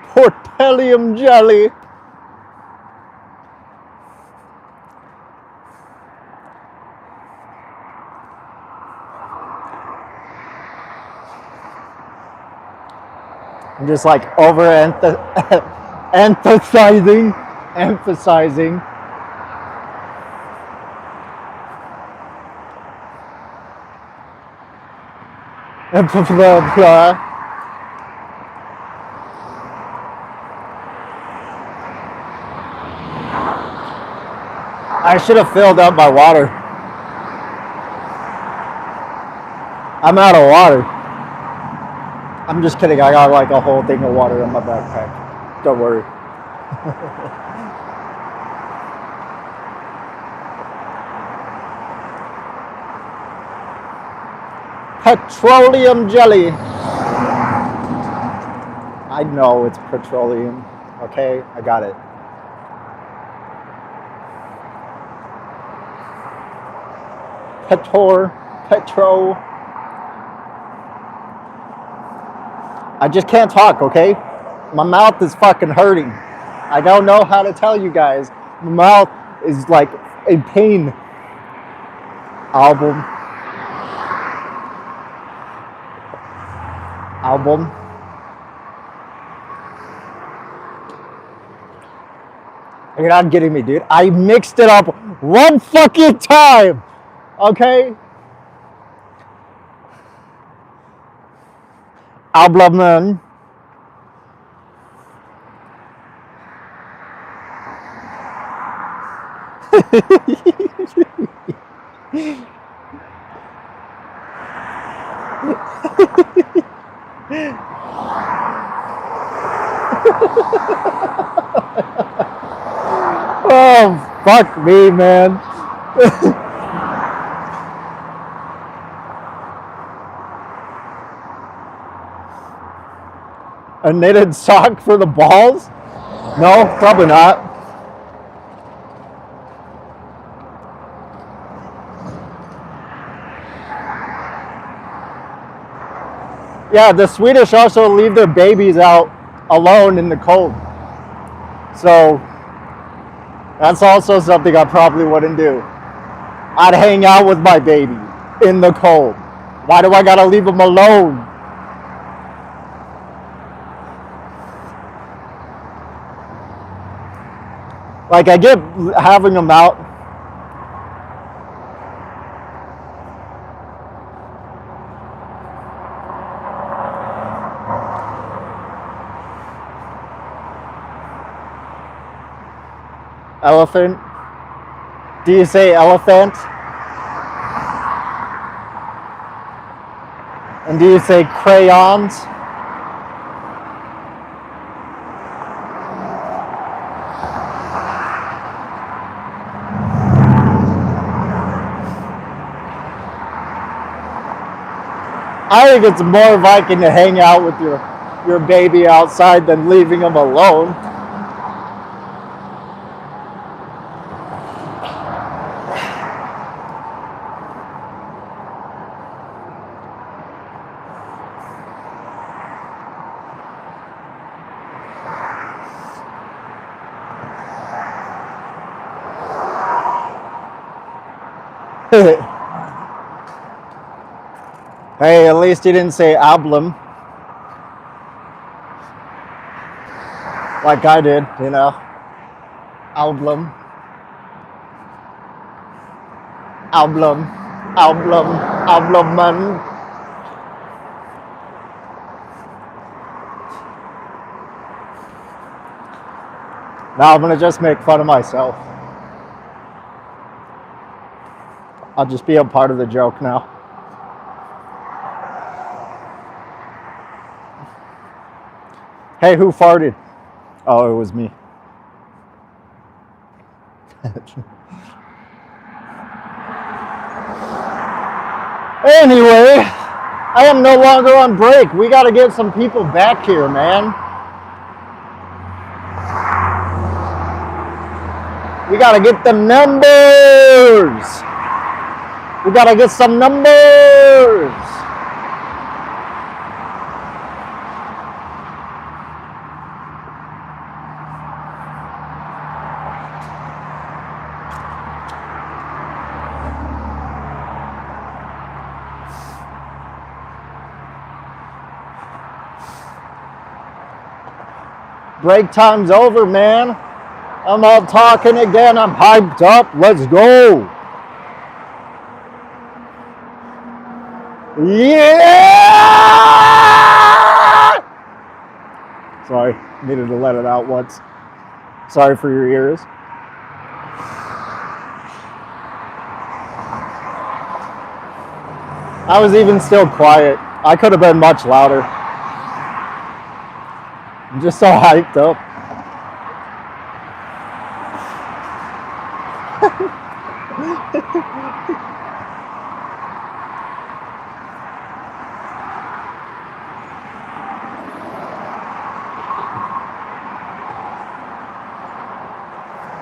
Speaker 1: Portalium jelly. I'm just like emphasizing. I should have filled up my water. I'm out of water. I'm just kidding. I got like a whole thing of water in my backpack. Don't worry. Petroleum jelly. I know it's petroleum. Okay, I got it. Petro. I just can't talk, okay? My mouth is fucking hurting. I don't know how to tell you guys. My mouth is like in pain. Album. You're not getting me, dude. I mixed it up one fucking time. Okay? Album. Oh, fuck me, man. A knitted sock for the balls? No, probably not. Yeah, the Swedish also leave their babies out alone in the cold. So that's also something I probably wouldn't do. I'd hang out with my baby in the cold. Why do I gotta leave him alone? Like, I get having them out. Elephant? Do you say elephant? And do you say crayons? I think it's more Viking to hang out with your baby outside than leaving him alone. Hey, at least he didn't say album. Like I did, you know. Album. Album. Album. Album, man. Now I'm gonna just make fun of myself. I'll just be a part of the joke now. Hey, who farted? Oh, it was me. Anyway, I am no longer on break. We got to get some people back here, man. We got to get the numbers. We got to get some numbers. Break time's over, man. I'm all talking again. I'm hyped up. Let's go. Yeah! Sorry, needed to let it out once. Sorry for your ears. I was even still quiet. I could have been much louder. I'm just so hyped up.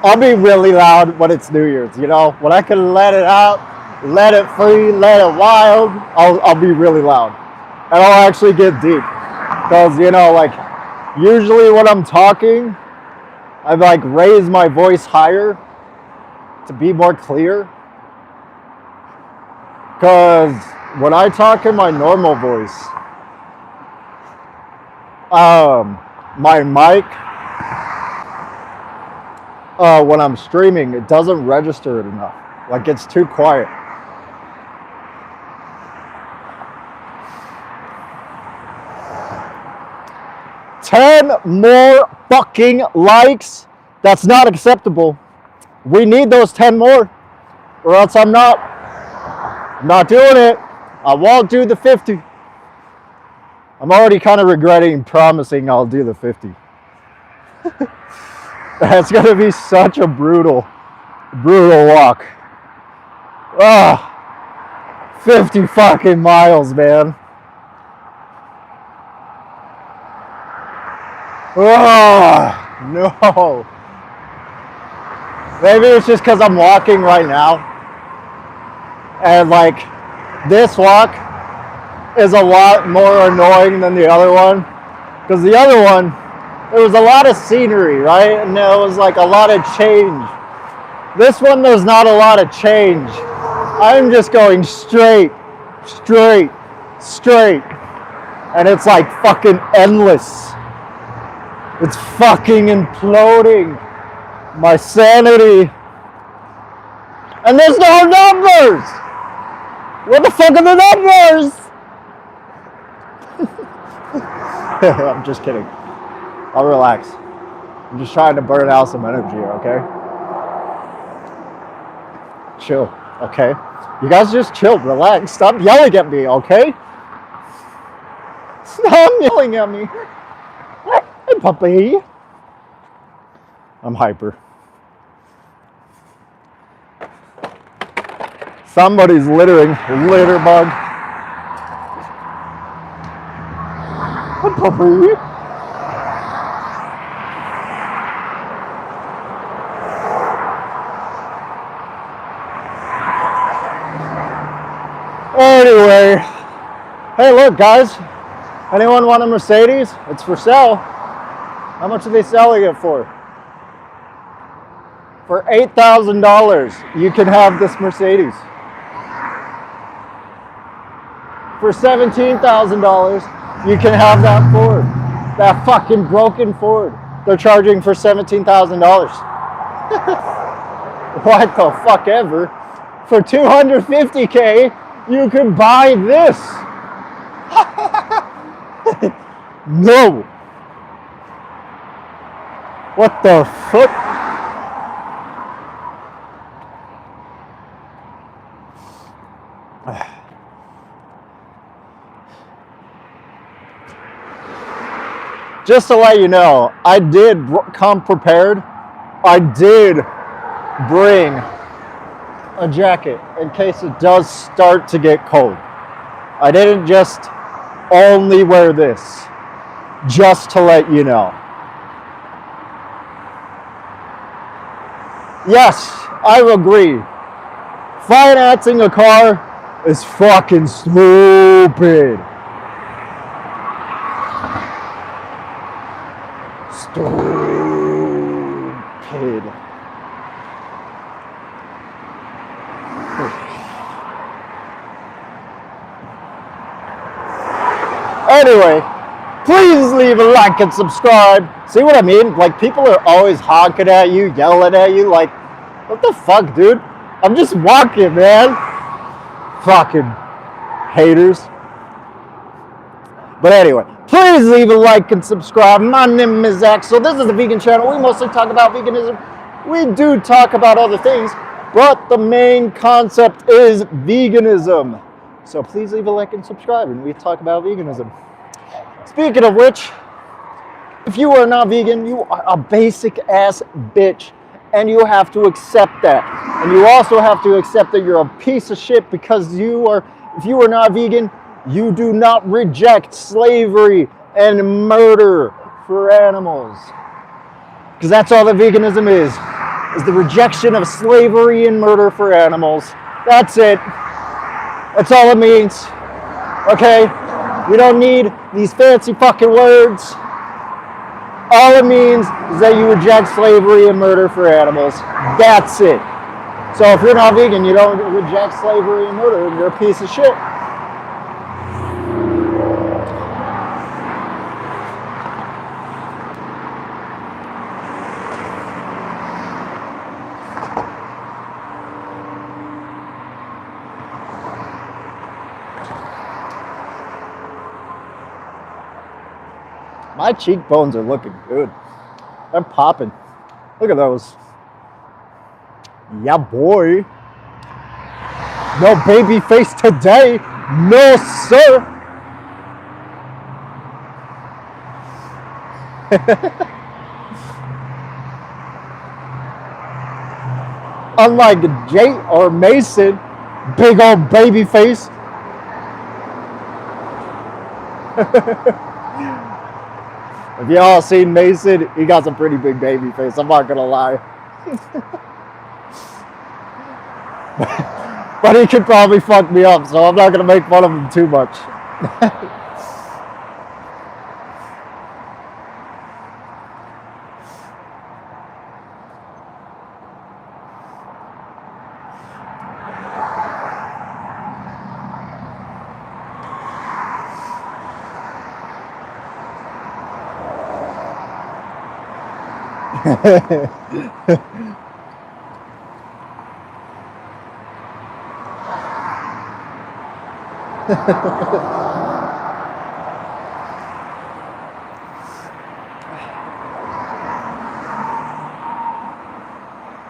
Speaker 1: I'll be really loud when it's New Year's, you know? When I can let it out, let it free, let it wild, I'll be really loud. And I'll actually get deep. Because, you know, like, usually when I'm talking, I like raise my voice higher to be more clear. Because when I talk in my normal voice, my mic, when I'm streaming, it doesn't register it enough. Like, it's too quiet. Ten more fucking likes. That's not acceptable. We need those 10 more, or else I'm not doing it. I won't do the 50. I'm already kind of regretting promising I'll do the 50. That's gonna be such a brutal walk. 50 fucking miles, man. No. Maybe it's just because I'm walking right now. And like, this walk is a lot more annoying than the other one. Because the other one, there was a lot of scenery, right? And there was like a lot of change. This one, there's not a lot of change. I'm just going straight. And it's like fucking endless. It's fucking imploding my sanity. And there's no numbers! What the fuck are the numbers? I'm just kidding. I'll relax. I'm just trying to burn out some energy, okay? Chill, okay? You guys just chill, relax. Stop yelling at me, okay? Stop yelling at me. Hey, puppy. I'm hyper. Somebody's littering. Litter bug. puppy. Anyway, hey, look, guys. Anyone want a Mercedes? It's for sale. How much are they selling it for? For $8,000, you can have this Mercedes. For $17,000, you can have that Ford. That fucking broken Ford. They're charging for $17,000. What the fuck ever? For $250K, you could buy this. No. What the fuck? Just to let you know, I did come prepared. I did bring a jacket in case it does start to get cold. I didn't just only wear this, just to let you know. Yes, I agree. Financing a car is fucking stupid. Stupid. Anyway, please leave a like and subscribe. See what I mean? Like, people are always honking at you, yelling at you. Like, what the fuck, dude? I'm just walking, man. Fucking haters. But anyway, please leave a like and subscribe. My name is Axel. This is the Vegan Channel. We mostly talk about veganism. We do talk about other things, but the main concept is veganism. So please leave a like and subscribe, and we talk about veganism. Speaking of which, if you are not vegan, you are a basic ass bitch, and you have to accept that. And you also have to accept that you're a piece of shit because if you are not vegan, you do not reject slavery and murder for animals. Because that's all that veganism is the rejection of slavery and murder for animals. That's it. That's all it means. Okay? We don't need these fancy fucking words. All it means is that you reject slavery and murder for animals. That's it. So if you're not vegan, you don't reject slavery and murder, you're a piece of shit. My cheekbones are looking good. They're popping. Look at those. Yeah, boy. No baby face today. No, sir. Unlike Jay or Mason, big old baby face. If y'all seen Mason, he got some pretty big baby face. I'm not gonna lie. But he could probably fuck me up, so I'm not gonna make fun of him too much.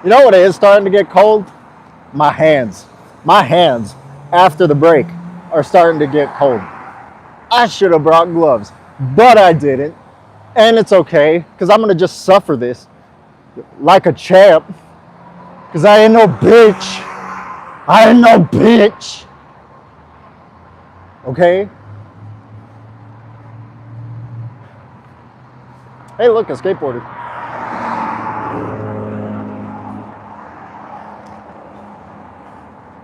Speaker 1: You know what is starting to get cold? My hands. My hands, after the break, are starting to get cold. I should have brought gloves, but I didn't. And it's okay, because I'm going to just suffer this like a champ. Because I ain't no bitch. I ain't no bitch. Okay? Hey, look, a skateboarder.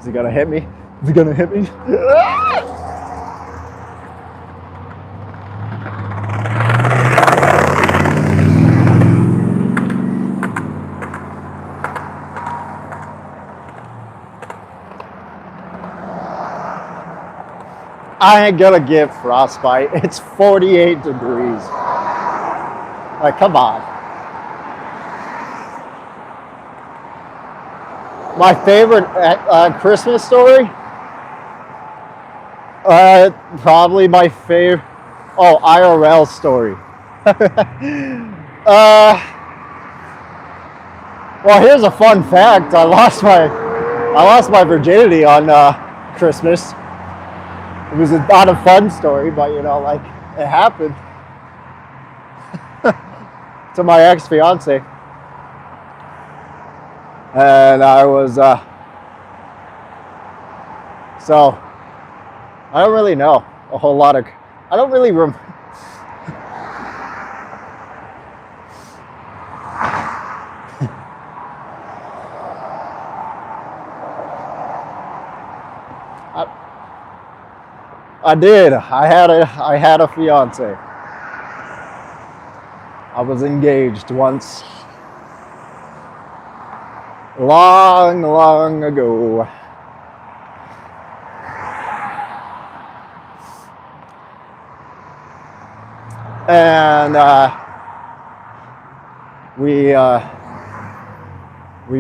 Speaker 1: Is he gonna hit me? Is he gonna hit me? I ain't gonna get frostbite. It's 48 degrees. Like, come on. My favorite Christmas story? Probably my favorite. Oh, IRL story. Well, here's a fun fact. I lost my virginity on Christmas. It was not a fun story, but you know, like it happened to my ex-fiance, and I was so I don't really know a whole lot of. I don't really I did. I had a fiance. I was engaged once. Long, long ago. And we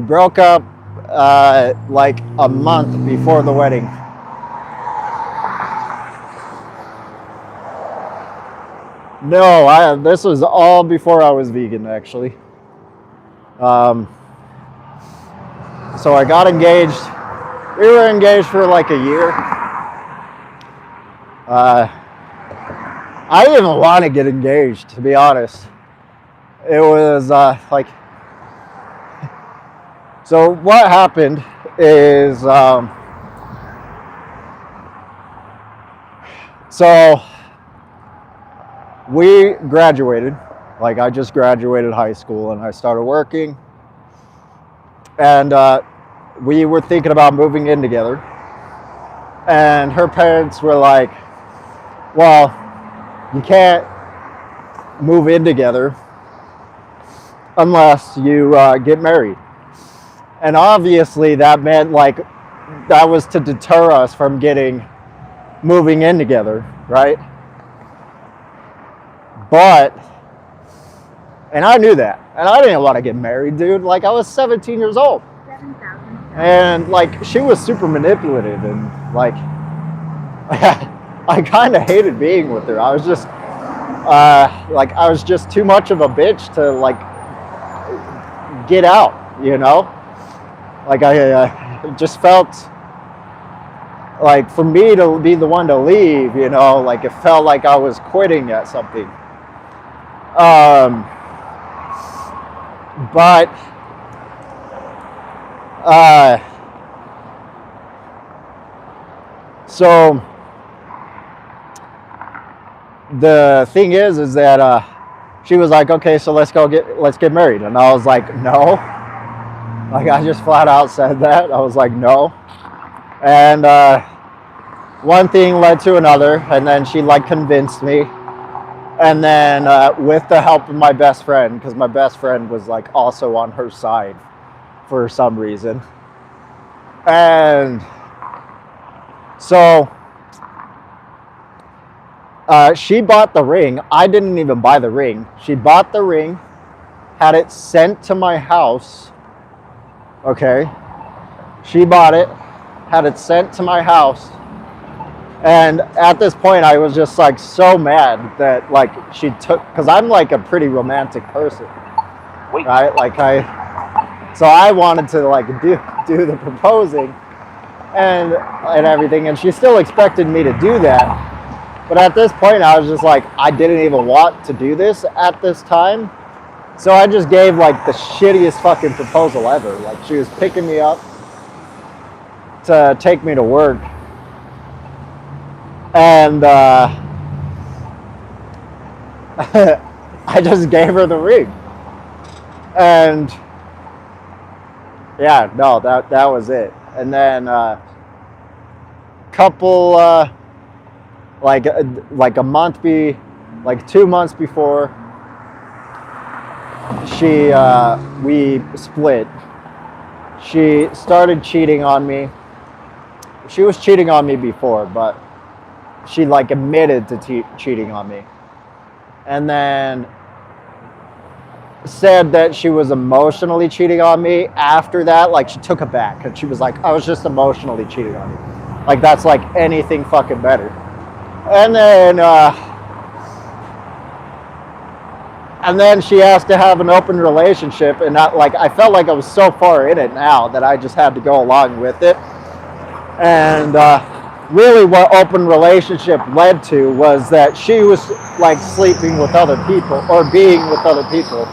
Speaker 1: broke up like a month before the wedding. No, this was all before I was vegan, actually. So I got engaged. We were engaged for like a year. I didn't even want to get engaged, to be honest. It was like... So what happened is... So... We graduated, like I just graduated high school and I started working, and we were thinking about moving in together, and her parents were like, well, you can't move in together unless you get married. And obviously that meant like that was to deter us from moving in together, right? But, and I knew that, and I didn't want to get married, dude. Like, I was 17 years old. And, like, she was super manipulative, and, like, I kind of hated being with her. I was just, I was just too much of a bitch to, like, get out, you know? Like, I just felt, like, for me to be the one to leave, you know, like, it felt like I was quitting at something. But so the thing is that she was like, okay, so let's get married, and I was like, no. Like, I just flat out said that. I was like, no. And one thing led to another, and then she like convinced me. And then with the help of my best friend, because my best friend was like also on her side for some reason. And so she bought the ring. I didn't even buy the ring. She bought the ring, had it sent to my house. Okay. She bought it, had it sent to my house. And at this point, I was just like so mad that like she took, because I'm like a pretty romantic person, right? Like so I wanted to like do the proposing and everything, and she still expected me to do that. But at this point, I was just like, I didn't even want to do this at this time. So I just gave like the shittiest fucking proposal ever. Like, she was picking me up to take me to work. And I just gave her the ring. And yeah, no, that was it. And then couple like a month like 2 months before we split, she started cheating on me. She was cheating on me before, but she like admitted to cheating on me, and then said that she was emotionally cheating on me after that. Like, she took it back and she was like, I was just emotionally cheating on you. Like, that's like anything fucking better. And then she asked to have an open relationship, and I felt like I was so far in it now that I just had to go along with it. And really what open relationship led to was that she was like sleeping with other people or being with other people,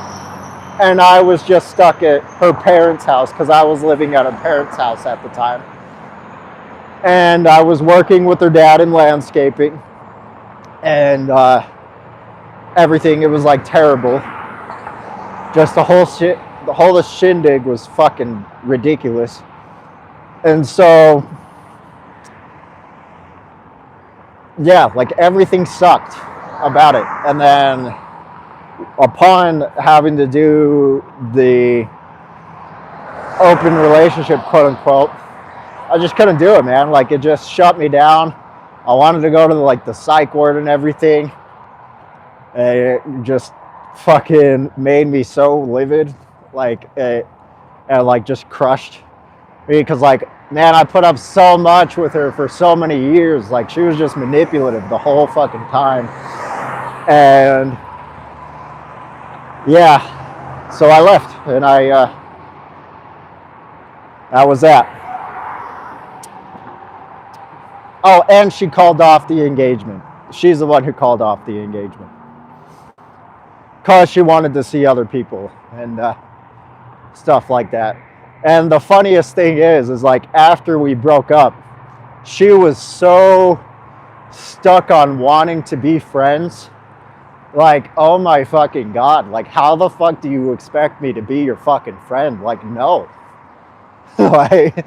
Speaker 1: and I was just stuck at her parents' house because I was living at her parents' house at the time. And I was working with her dad in landscaping, and everything, it was like terrible. Just the whole shindig was fucking ridiculous. And so, yeah, like everything sucked about it. And then upon having to do the open relationship, quote unquote, I just couldn't do it, man. Like, it just shut me down. I wanted to go to the psych ward and everything. And it just fucking made me so livid, and like just crushed me, because like, man, I put up so much with her for so many years. Like, she was just manipulative the whole fucking time. And yeah, so I left, and that was that. Oh, and she called off the engagement. She's the one who called off the engagement because she wanted to see other people and stuff like that. And the funniest thing is like, after we broke up, she was so stuck on wanting to be friends. Like, oh my fucking God. Like, how the fuck do you expect me to be your fucking friend? Like, no. Like,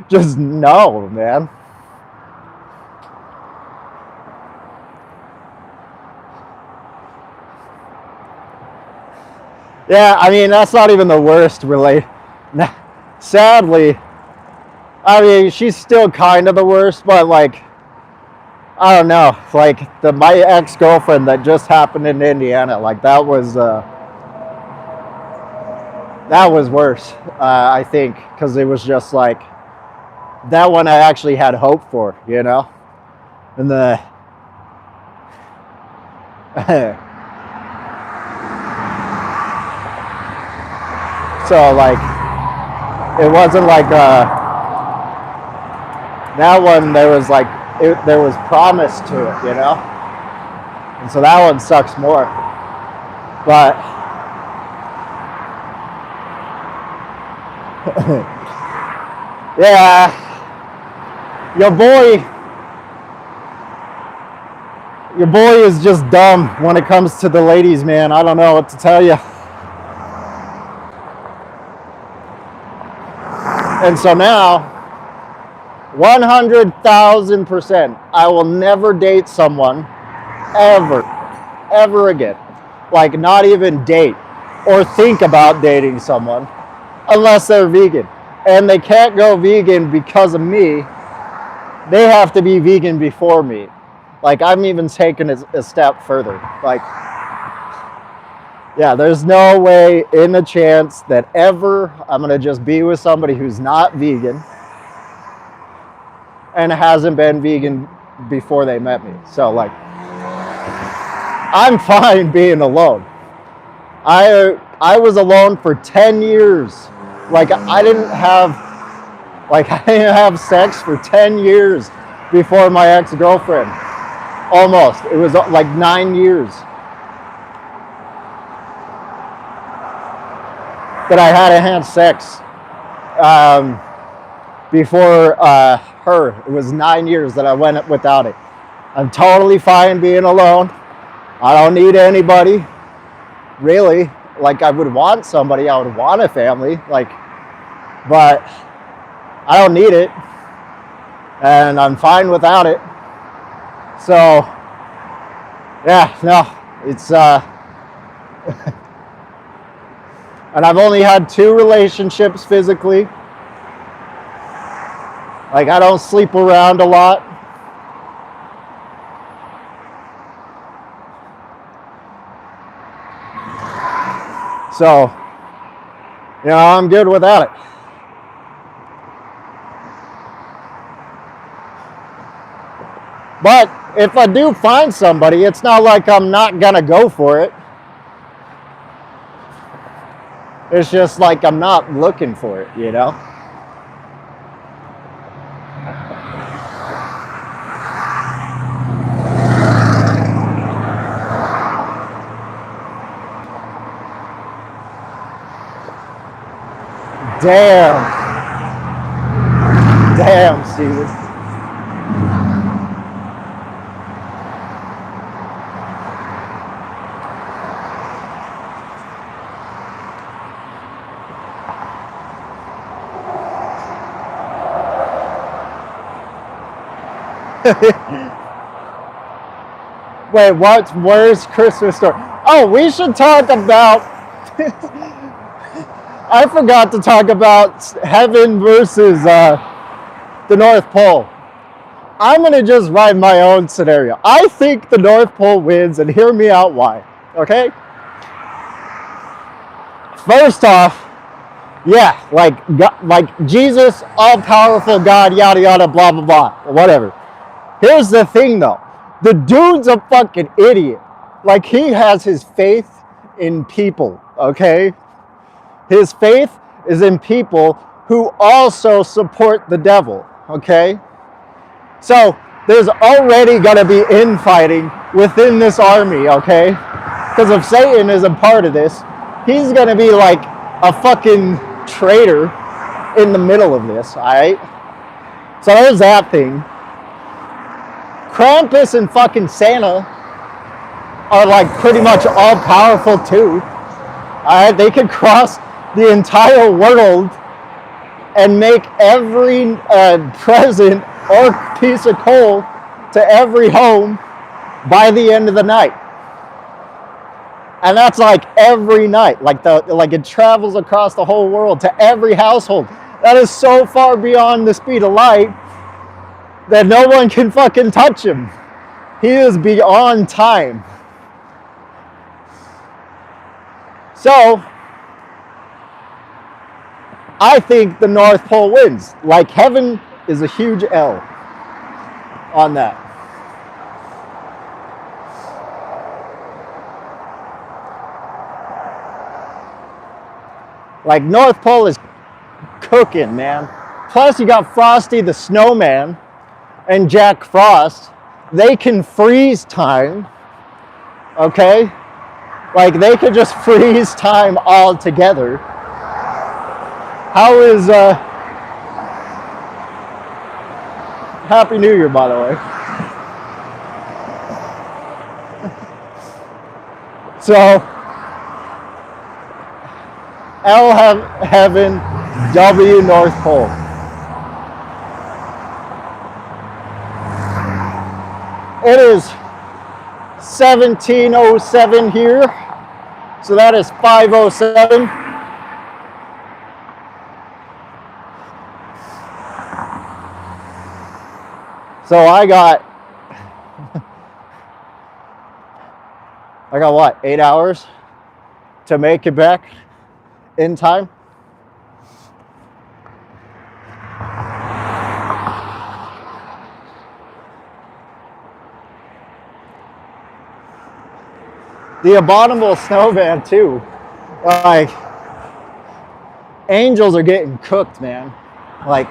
Speaker 1: just no, man. Yeah, I mean, that's not even the worst, really. Sadly, I mean, she's still kind of the worst, but like, I don't know. Like, my ex-girlfriend that just happened in Indiana, like, that was worse, I think, because it was just like, that one I actually had hope for, you know? And so like, it wasn't like that one, there was like, there was promise to it, you know? And so that one sucks more. But yeah, your boy is just dumb when it comes to the ladies, man. I don't know what to tell you. And so now, 100,000%, I will never date someone ever again. Like, not even date or think about dating someone unless they're vegan. And they can't go vegan because of me. They have to be vegan before me. Like, I'm even taking it a step further. Like, yeah, there's no way in a chance that ever I'm going to just be with somebody who's not vegan and hasn't been vegan before they met me. So, like, I'm fine being alone. I was alone for 10 years. Like, I didn't have sex for 10 years before my ex-girlfriend. Almost. It was like 9 years that I hadn't had sex before her. It was 9 years that I went without it. I'm totally fine being alone. I don't need anybody, really. Like, I would want somebody, I would want a family, like, but I don't need it, and I'm fine without it. So, yeah, no, it's, and I've only had 2 relationships physically. Like, I don't sleep around a lot. So, you know, I'm good without it. But if I do find somebody, it's not like I'm not gonna go for it. It's just like I'm not looking for it, you know? Damn, Steven. Wait, what? Where's Christmas story? Oh, we should talk about. I forgot to talk about heaven versus the North Pole. I'm gonna just write my own scenario. I think the North Pole wins, and hear me out why. Okay? First off, yeah, like Jesus, all-powerful God, yada yada, blah blah blah, whatever. Here's the thing though, the dude's a fucking idiot. Like, he has his faith in people, okay? His faith is in people who also support the devil, okay? So there's already gonna be infighting within this army, okay? Because if Satan is a part of this, he's gonna be like a fucking traitor in the middle of this, alright? So there's that thing. Krampus and fucking Santa are like pretty much all powerful too. Alright, they can cross the entire world and make every present or piece of coal to every home by the end of the night. And that's like every night. Like it travels across the whole world to every household. That is so far beyond the speed of light that no one can fucking touch him. He is beyond time. So, I think the North Pole wins. Like, heaven is a huge L on that. Like, North Pole is cooking, man. Plus, you got Frosty the Snowman and Jack Frost. They can freeze time, okay? Like, they could just freeze time altogether. How is, Happy New Year, by the way. So, L heaven, W North Pole. It is 17:07 here, so that is 5:07. So I got what, 8 hours to make it back in time? The Abominable Snowman too. Like, angels are getting cooked, man. Like,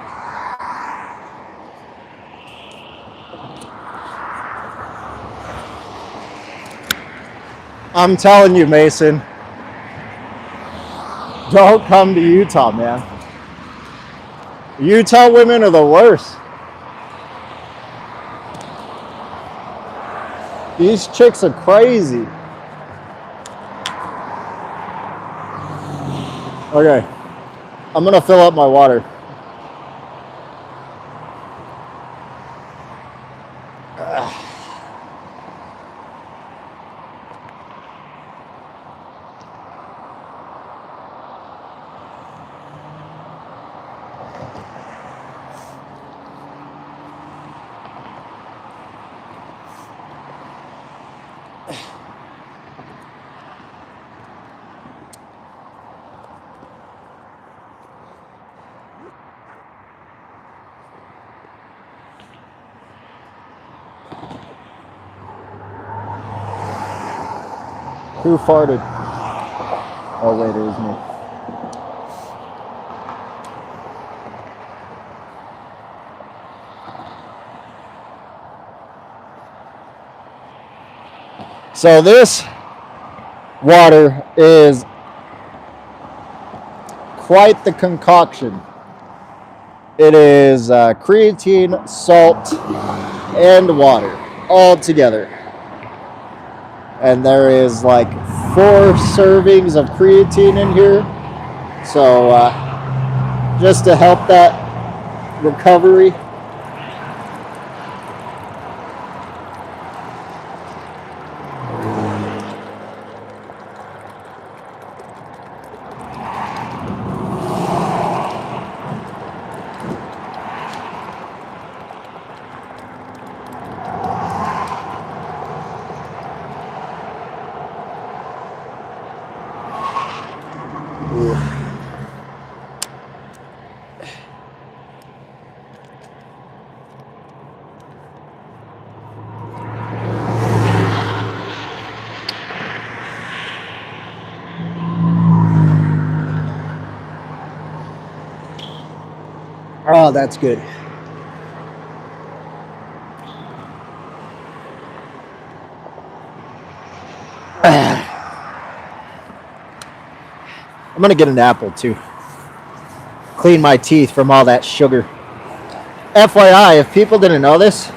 Speaker 1: I'm telling you, Mason, don't come to Utah, man. Utah women are the worst. These chicks are crazy. Okay. I'm gonna fill up my water. Who farted? Oh wait, it was me. So this water is quite the concoction. It is creatine, salt, and water all together. And there is like 4 servings of creatine in here. So just to help that recovery. Oh, that's good. I'm gonna get an apple too. Clean my teeth from all that sugar. FYI, if people didn't know this,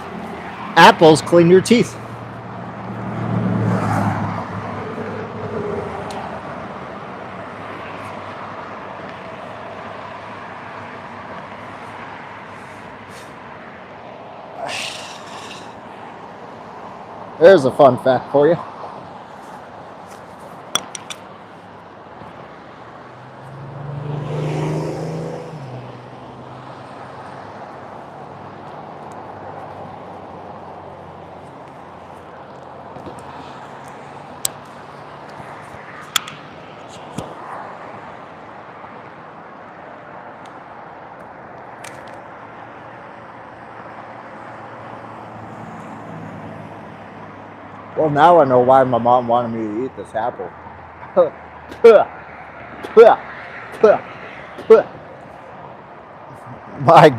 Speaker 1: apples clean your teeth. There's a fun fact for you. Well, now I know why my mom wanted me to eat this apple. My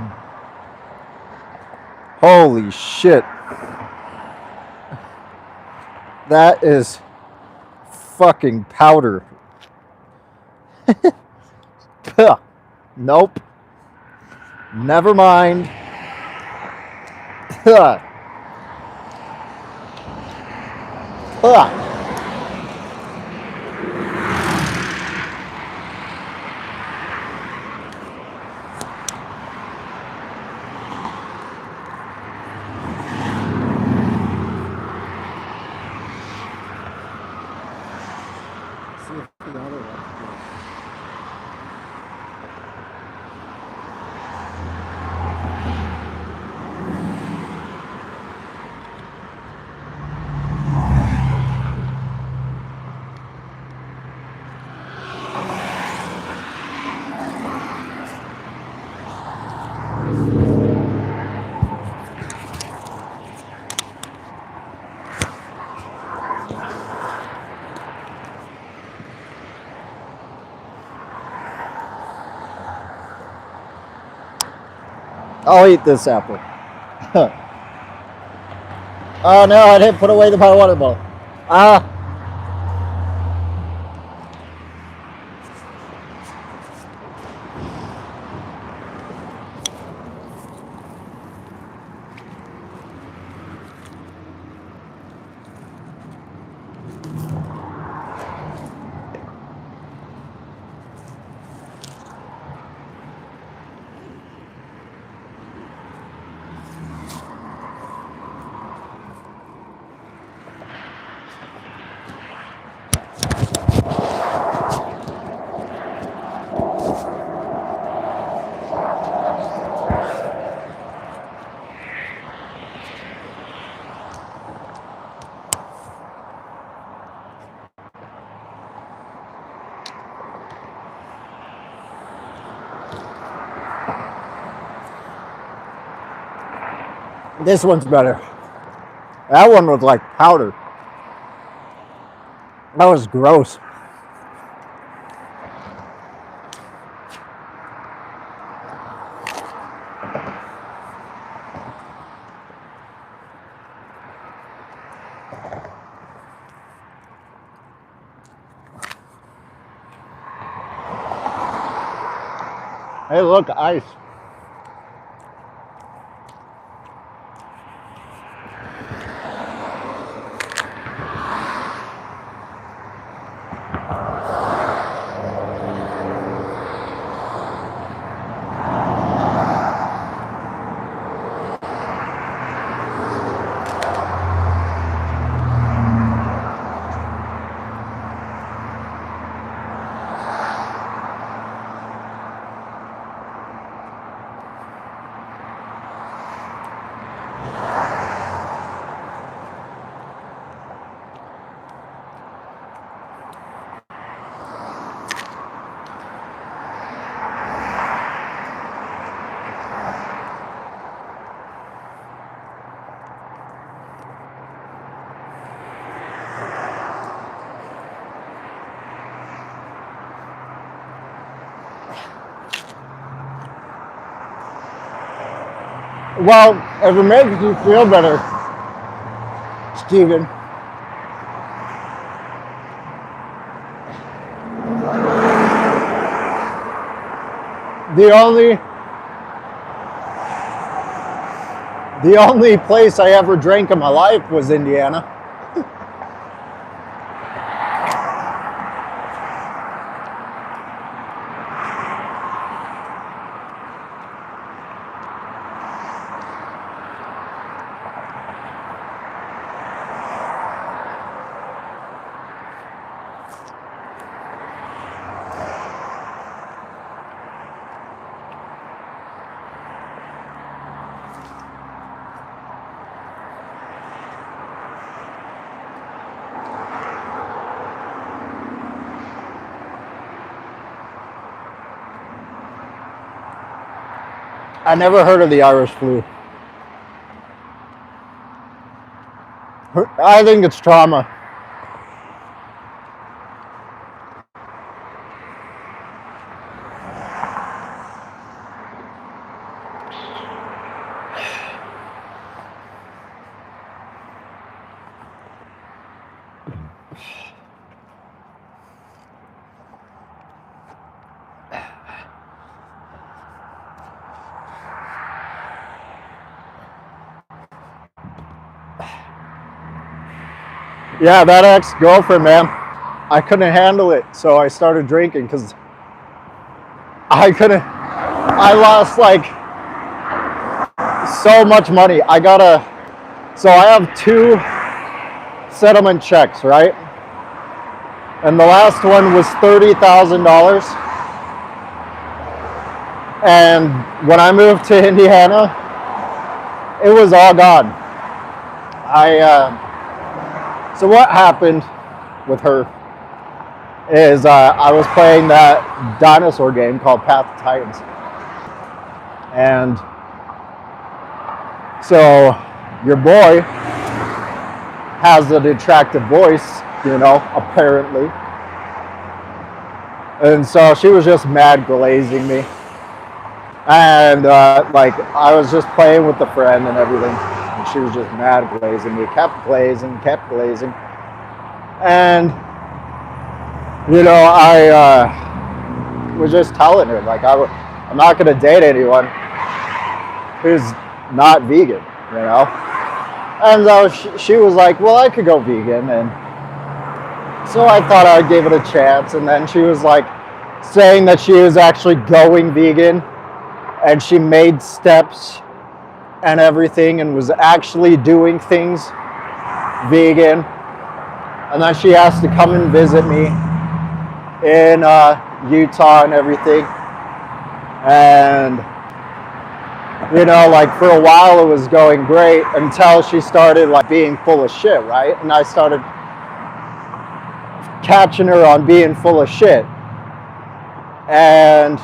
Speaker 1: holy shit. That is fucking powder. Nope. Never mind. I'll eat this apple. Oh no, I didn't put away my water bottle. Ah. This one's better. That one was like powder. That was gross. Hey, look, ice. Well, if it makes you feel better, Steven, the only place I ever drank in my life was Indiana. I never heard of the Irish flu. I think it's trauma. Yeah, that ex-girlfriend, man. I couldn't handle it, so I started drinking because I couldn't. I lost like so much money. So I have 2 settlement checks, right? And the last one was $30,000. And when I moved to Indiana, it was all gone. So what happened with her is I was playing that dinosaur game called Path of Titans. And so your boy has an attractive voice, apparently. And so she was just mad glazing me. And I was just playing with the friend and everything. And she was just mad glazing me, kept glazing. And, I was just telling her, like, I'm not going to date anyone who's not vegan, And so she was like, well, I could go vegan. And so I thought I'd give it a chance. And then she was like saying that she was actually going vegan and she made steps and everything and was actually doing things vegan. And then she asked to come and visit me in Utah and everything. And, for a while it was going great until she started being full of shit, right? And I started catching her on being full of shit. And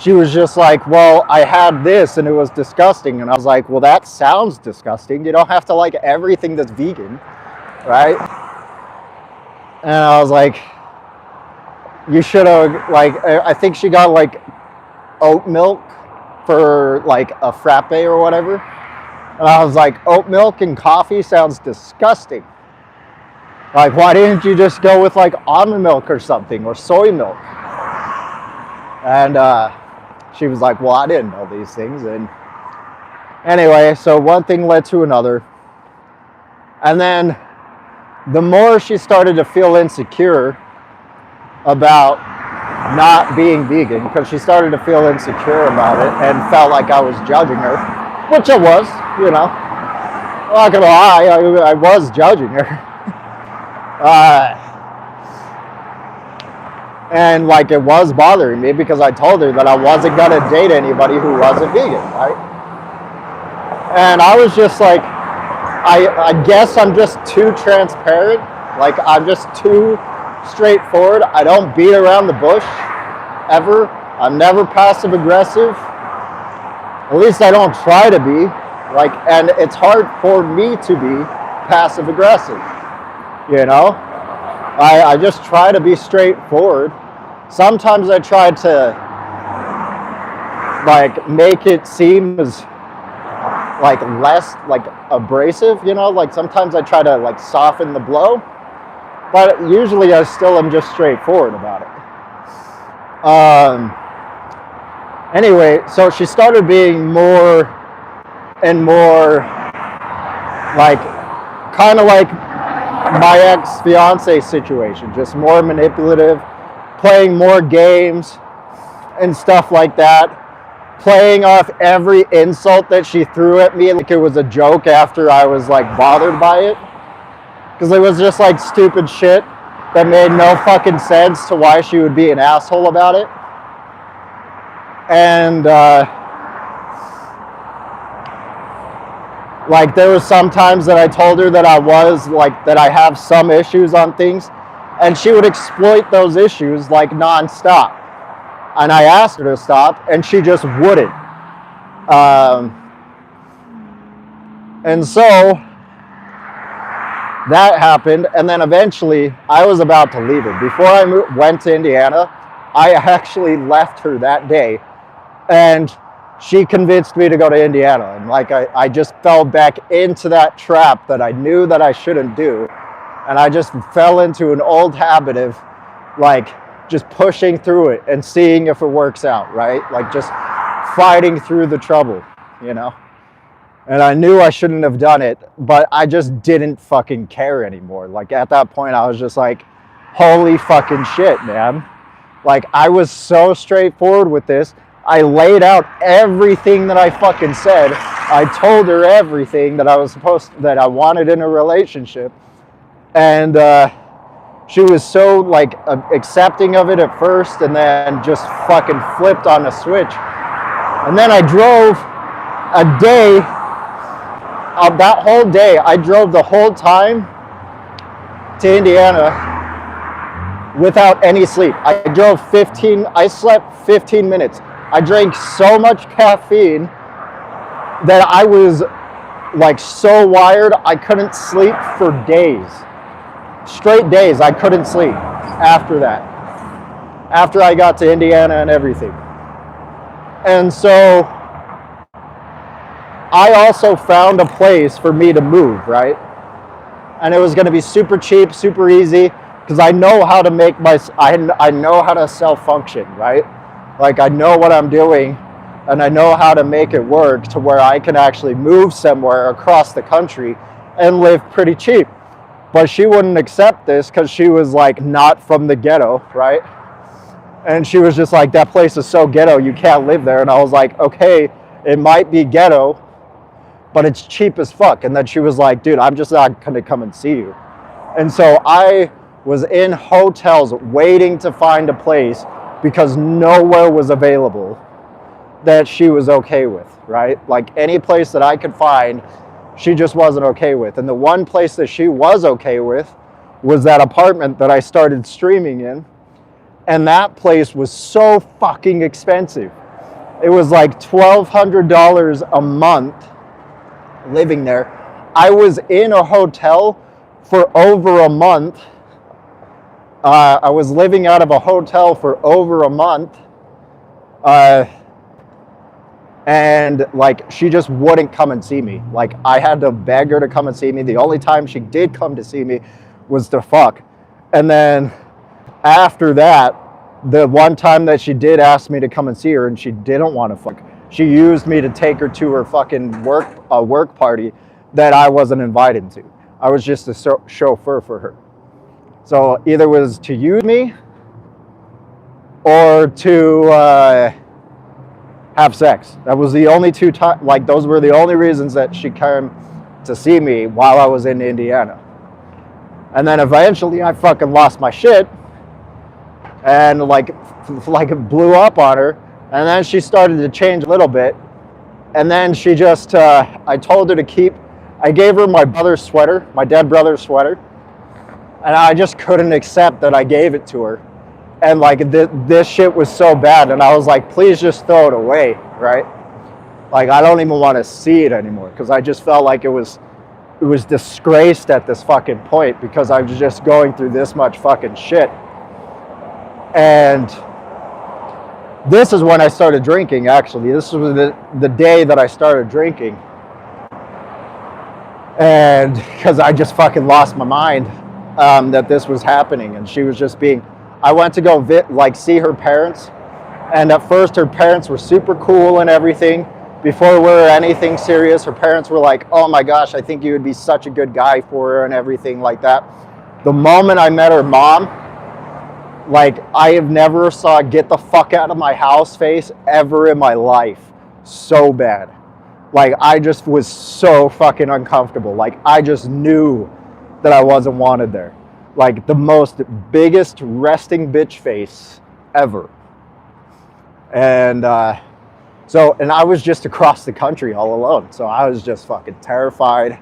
Speaker 1: she was just like, well, I had this and it was disgusting. And I was like, well, that sounds disgusting. You don't have to like everything that's vegan, right? And I was like, you should have, like, I think she got like oat milk for like a frappe or whatever. And I was like, oat milk and coffee sounds disgusting. Like, why didn't you just go with like almond milk or something, or soy milk? And she was like, well, I didn't know these things. And anyway, so one thing led to another. And then the more she started to feel insecure about not being vegan, because she started to feel insecure about it and felt like I was judging her, which I was, you know. I'm not gonna lie, I was judging her. And like it was bothering me because I told her that I wasn't gonna date anybody who wasn't vegan, right? And I was just like, I guess I'm just too transparent. Like I'm just too straightforward. I don't beat around the bush ever. I'm never passive aggressive. At least I don't try to be. Like, and it's hard for me to be passive aggressive. You know, I just try to be straightforward. Sometimes I try to like make it seem as like less like abrasive, you know, like sometimes I try to like soften the blow, but usually I still am just straightforward about it. Anyway, so she started being more and more like kind of like my ex-fiance situation, just more manipulative, playing more games and stuff like that, playing off every insult that she threw at me like it was a joke after I was like bothered by it, because it was just like stupid shit that made no fucking sense to why she would be an asshole about it. And like there was some times that I told her that I was like, that I have some issues on things, and she would exploit those issues like nonstop. And I asked her to stop and she just wouldn't. And so that happened, and then eventually I was about to leave her. Before I went to Indiana, I actually left her that day, and she convinced me to go to Indiana. And like I just fell back into that trap that I knew that I shouldn't do. And I just fell into an old habit of like just pushing through it and seeing if it works out, right? Like just fighting through the trouble, you know? And I knew I shouldn't have done it, but I just didn't fucking care anymore. Like at that point I was just like, holy fucking shit, man. Like I was so straightforward with this. I laid out everything that I fucking said. I told her everything that I was that I wanted in a relationship. And she was so like accepting of it at first, and then just fucking flipped on a switch. And then I drove a day, that whole day, I drove the whole time to Indiana without any sleep. I slept 15 minutes. I drank so much caffeine that I was like so wired I couldn't sleep for days. Straight days I couldn't sleep after that. After I got to Indiana and everything. And so I also found a place for me to move, right? And it was going to be super cheap, super easy, because I know how to make I know how to self-function, right? Like I know what I'm doing, and I know how to make it work to where I can actually move somewhere across the country and live pretty cheap. But she wouldn't accept this because she was like not from the ghetto, right? And she was just like, that place is so ghetto, you can't live there. And I was like, okay, it might be ghetto, but it's cheap as fuck. And then she was like, dude, I'm just not gonna come and see you. And so I was in hotels waiting to find a place because nowhere was available that she was okay with, right? Like any place that I could find, she just wasn't okay with. And the one place that she was okay with was that apartment that I started streaming in. And that place was so fucking expensive. It was like $1,200 a month living there. I was in a hotel for over a month. I was living out of a hotel for over a month. And like, she just wouldn't come and see me. Like, I had to beg her to come and see me. The only time she did come to see me was to fuck. And then after that, the one time that she did ask me to come and see her and she didn't want to fuck, she used me to take her to her fucking work party that I wasn't invited to. I was just a chauffeur for her. So either was to use me or to have sex. That was the only two times, like those were the only reasons that she came to see me while I was in Indiana. And then eventually I fucking lost my shit and like blew up on her. And then she started to change a little bit. And then she just, I told her to keep, I gave her my brother's sweater, my dead brother's sweater. And I just couldn't accept that I gave it to her. And like this shit was so bad. And I was like, please just throw it away, right? Like, I don't even want to see it anymore. Because I just felt like it was disgraced at this fucking point. Because I was just going through this much fucking shit. And this is when I started drinking, actually. This was the day that I started drinking. And because I just fucking lost my mind that this was happening. And she was just being, I went to go see her parents. And at first her parents were super cool and everything. Before we were anything serious, her parents were like, oh my gosh, I think you would be such a good guy for her and everything like that. The moment I met her mom, like, I have never saw get the fuck out of my house face ever in my life. So bad. Like, I just was so fucking uncomfortable. Like, I just knew that I wasn't wanted there. Like, the most biggest resting bitch face ever. And and I was just across the country all alone. So I was just fucking terrified.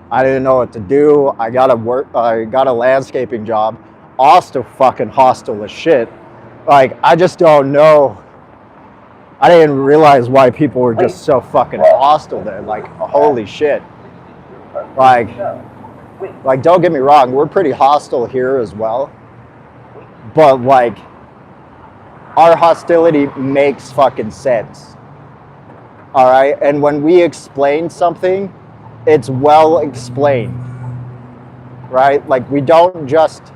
Speaker 1: I didn't know what to do. I got a landscaping job. Also fucking hostile as shit. Like, I just don't know. I didn't realize why people were just so fucking hostile there. Like, holy shit. Like, don't get me wrong, we're pretty hostile here as well. But like, our hostility makes fucking sense. All right? And when we explain something, it's well explained. Right? Like, we don't just...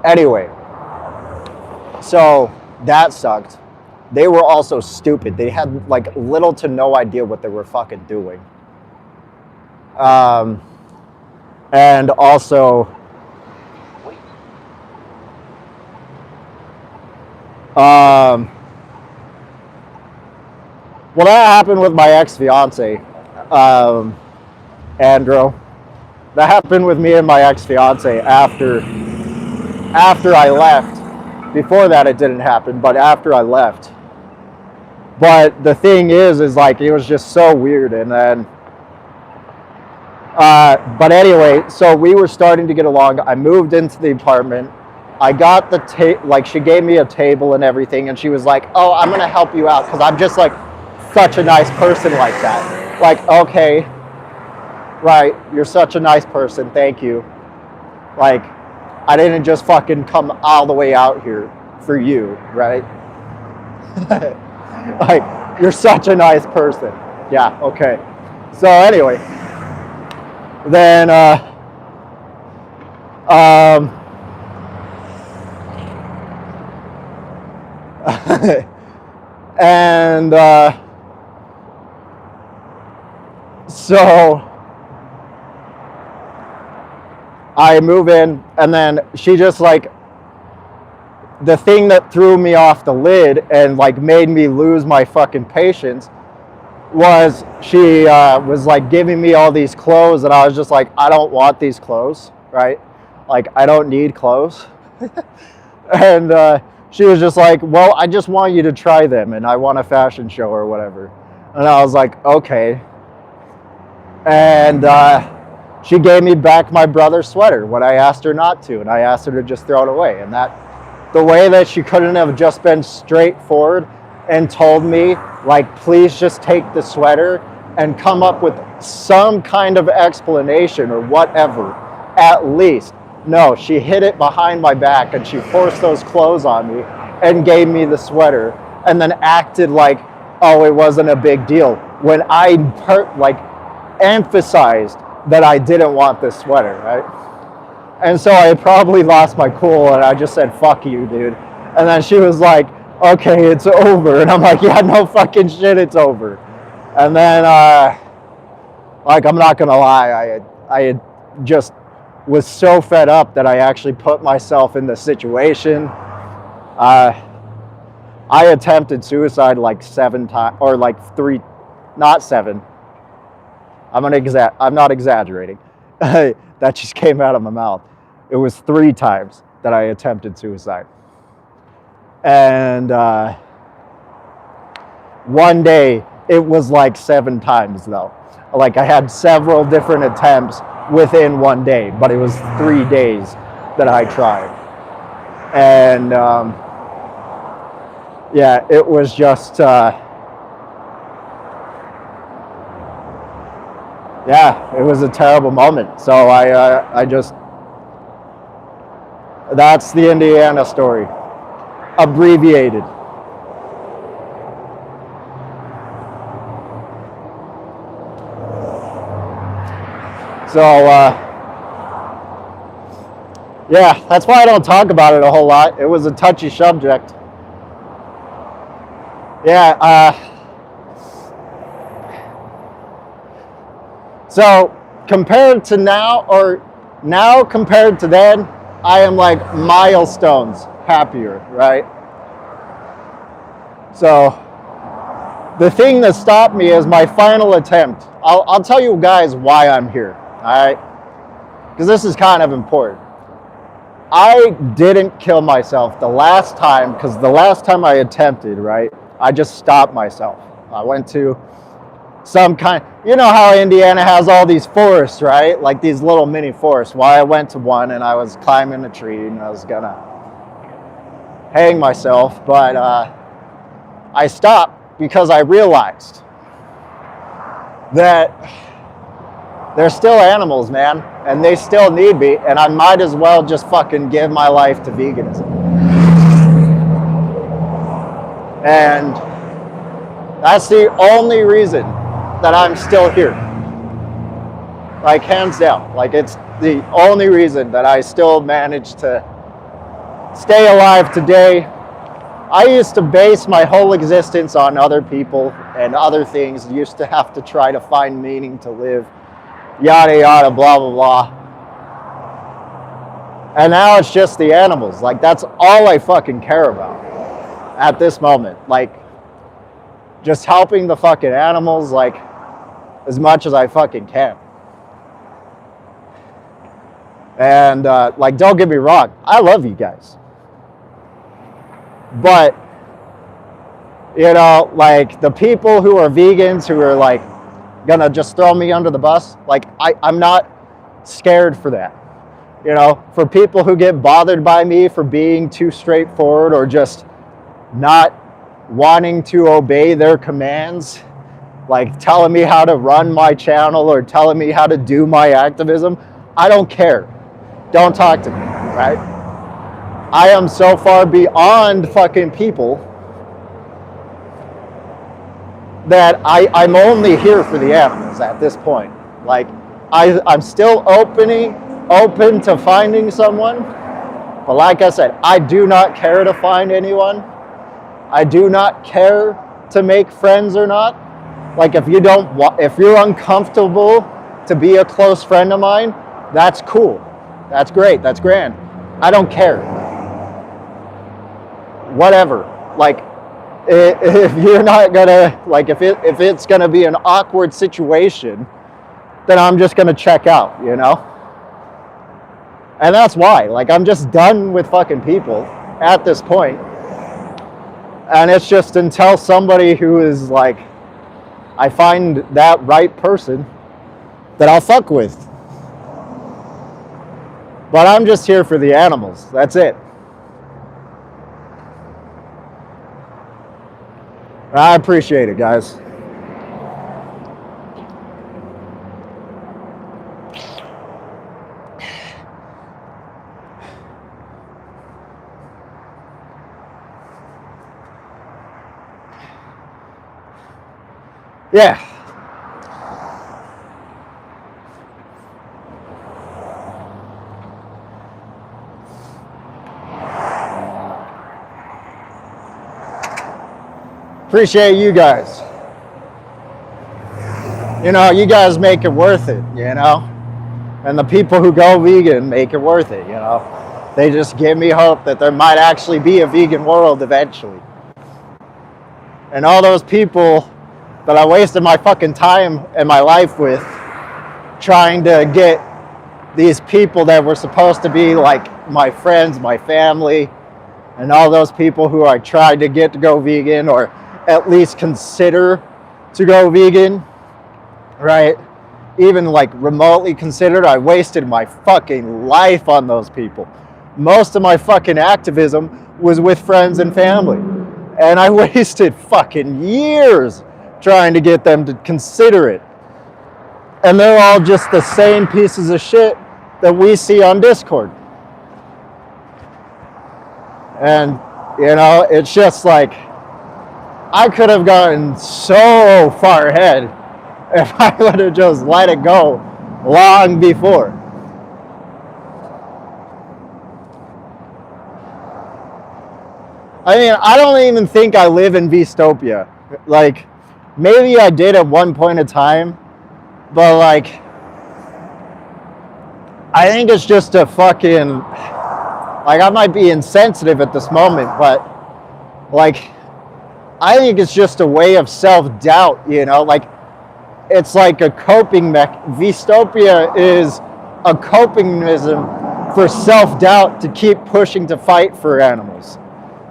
Speaker 1: Anyway, so that sucked. They were also stupid. They had like little to no idea what they were fucking doing. And also, well, that happened with my ex-fiance, Andrew. That happened with me and my ex-fiance after I left. Before that it didn't happen, but after I left. But the thing is like, it was just so weird. And then but anyway, so we were starting to get along. I moved into the apartment. I got the like, she gave me a table and everything, and she was like, oh, I'm gonna help you out because I'm just like such a nice person like that. Like, okay, right, you're such a nice person, thank you. Like, I didn't just fucking come all the way out here for you, right? Like, you're such a nice person. Yeah, okay. So anyway, then, and, so I move in, and then she just like, the thing that threw me off the lid and like made me lose my fucking patience was she was like giving me all these clothes, and I was just like, I don't want these clothes, right? Like, I don't need clothes. And she was just like, well, I just want you to try them, and I want a fashion show or whatever. And I was like, okay. And she gave me back my brother's sweater when I asked her not to, and I asked her to just throw it away. And that the way that she couldn't have just been straightforward and told me, like, please just take the sweater and come up with some kind of explanation or whatever, at least. No, she hid it behind my back and she forced those clothes on me and gave me the sweater and then acted like, oh, it wasn't a big deal, when I emphasized that I didn't want this sweater, right? And so I probably lost my cool and I just said, fuck you, dude. And then she was like, okay, it's over. And I'm like, yeah, no fucking shit, it's over. And then, like, I'm not gonna lie, I had just was so fed up that I actually put myself in the situation. I attempted suicide like 7 times, or like 3, not 7. I'm not exaggerating. That just came out of my mouth. It was 3 times that I attempted suicide. And one day, it was like 7 times though. Like, I had several different attempts within one day, but it was 3 days that I tried. And yeah, it was just, yeah, it was a terrible moment. So I just, that's the Indiana story, abbreviated. So, yeah, that's why I don't talk about it a whole lot. It was a touchy subject. Yeah, so compared to now, or now compared to then, I am like milestones happier, right? So the thing that stopped me is my final attempt. I'll tell you guys why I'm here, all right? Because this is kind of important. I didn't kill myself the last time, because the last time I attempted, right, I just stopped myself. I went to some kind, you know how Indiana has all these forests, right? Like these little mini forests. Well, I went to one and I was climbing a tree and I was gonna hang myself, but I stopped because I realized that they're still animals, man, and they still need me, and I might as well just fucking give my life to veganism. And that's the only reason that I'm still here. Like, hands down. Like, it's the only reason that I still managed to stay alive today. I used to base my whole existence on other people and other things. Used to have to try to find meaning to live. Yada, yada, blah, blah, blah. And now it's just the animals. Like, that's all I fucking care about at this moment. Like, just helping the fucking animals, like, as much as I fucking can. And, like, don't get me wrong, I love you guys. But, you know, like, the people who are vegans, who are, like, gonna just throw me under the bus, like, I'm not scared for that. You know, for people who get bothered by me for being too straightforward or just not wanting to obey their commands, like telling me how to run my channel or telling me how to do my activism, I don't care. Don't talk to me, right? I am so far beyond fucking people that I'm only here for the animals at this point. Like, I'm still open to finding someone, but like I said, I do not care to find anyone. I do not care to make friends or not. Like, if you're uncomfortable to be a close friend of mine, that's cool. That's great. That's grand. I don't care. Whatever. Like, if you're not gonna, like, if it's gonna be an awkward situation, then I'm just gonna check out, you know? And that's why. Like, I'm just done with fucking people at this point. And it's just until somebody who is, like, I find that right person that I'll fuck with. But I'm just here for the animals. That's it. I appreciate it, guys. Yeah. Appreciate you guys. You know, you guys make it worth it, you know? And the people who go vegan make it worth it, you know? They just give me hope that there might actually be a vegan world eventually. And all those people that I wasted my fucking time and my life with trying to get these people that were supposed to be like my friends, my family, and all those people who I tried to get to go vegan or at least consider to go vegan, right? Even like remotely considered, I wasted my fucking life on those people. Most of my fucking activism was with friends and family. And I wasted fucking years trying to get them to consider it. And they're all just the same pieces of shit that we see on Discord. And, you know, it's just like, I could have gotten so far ahead if I would have just let it go long before. I mean, I don't even think I live in Vstopia. Like, maybe I did at one point in time, but like, I think it's just a fucking, like, I might be insensitive at this moment, but like, I think it's just a way of self-doubt, you know? Like, it's like a coping Vstopia is a coping mechanism for self-doubt to keep pushing to fight for animals.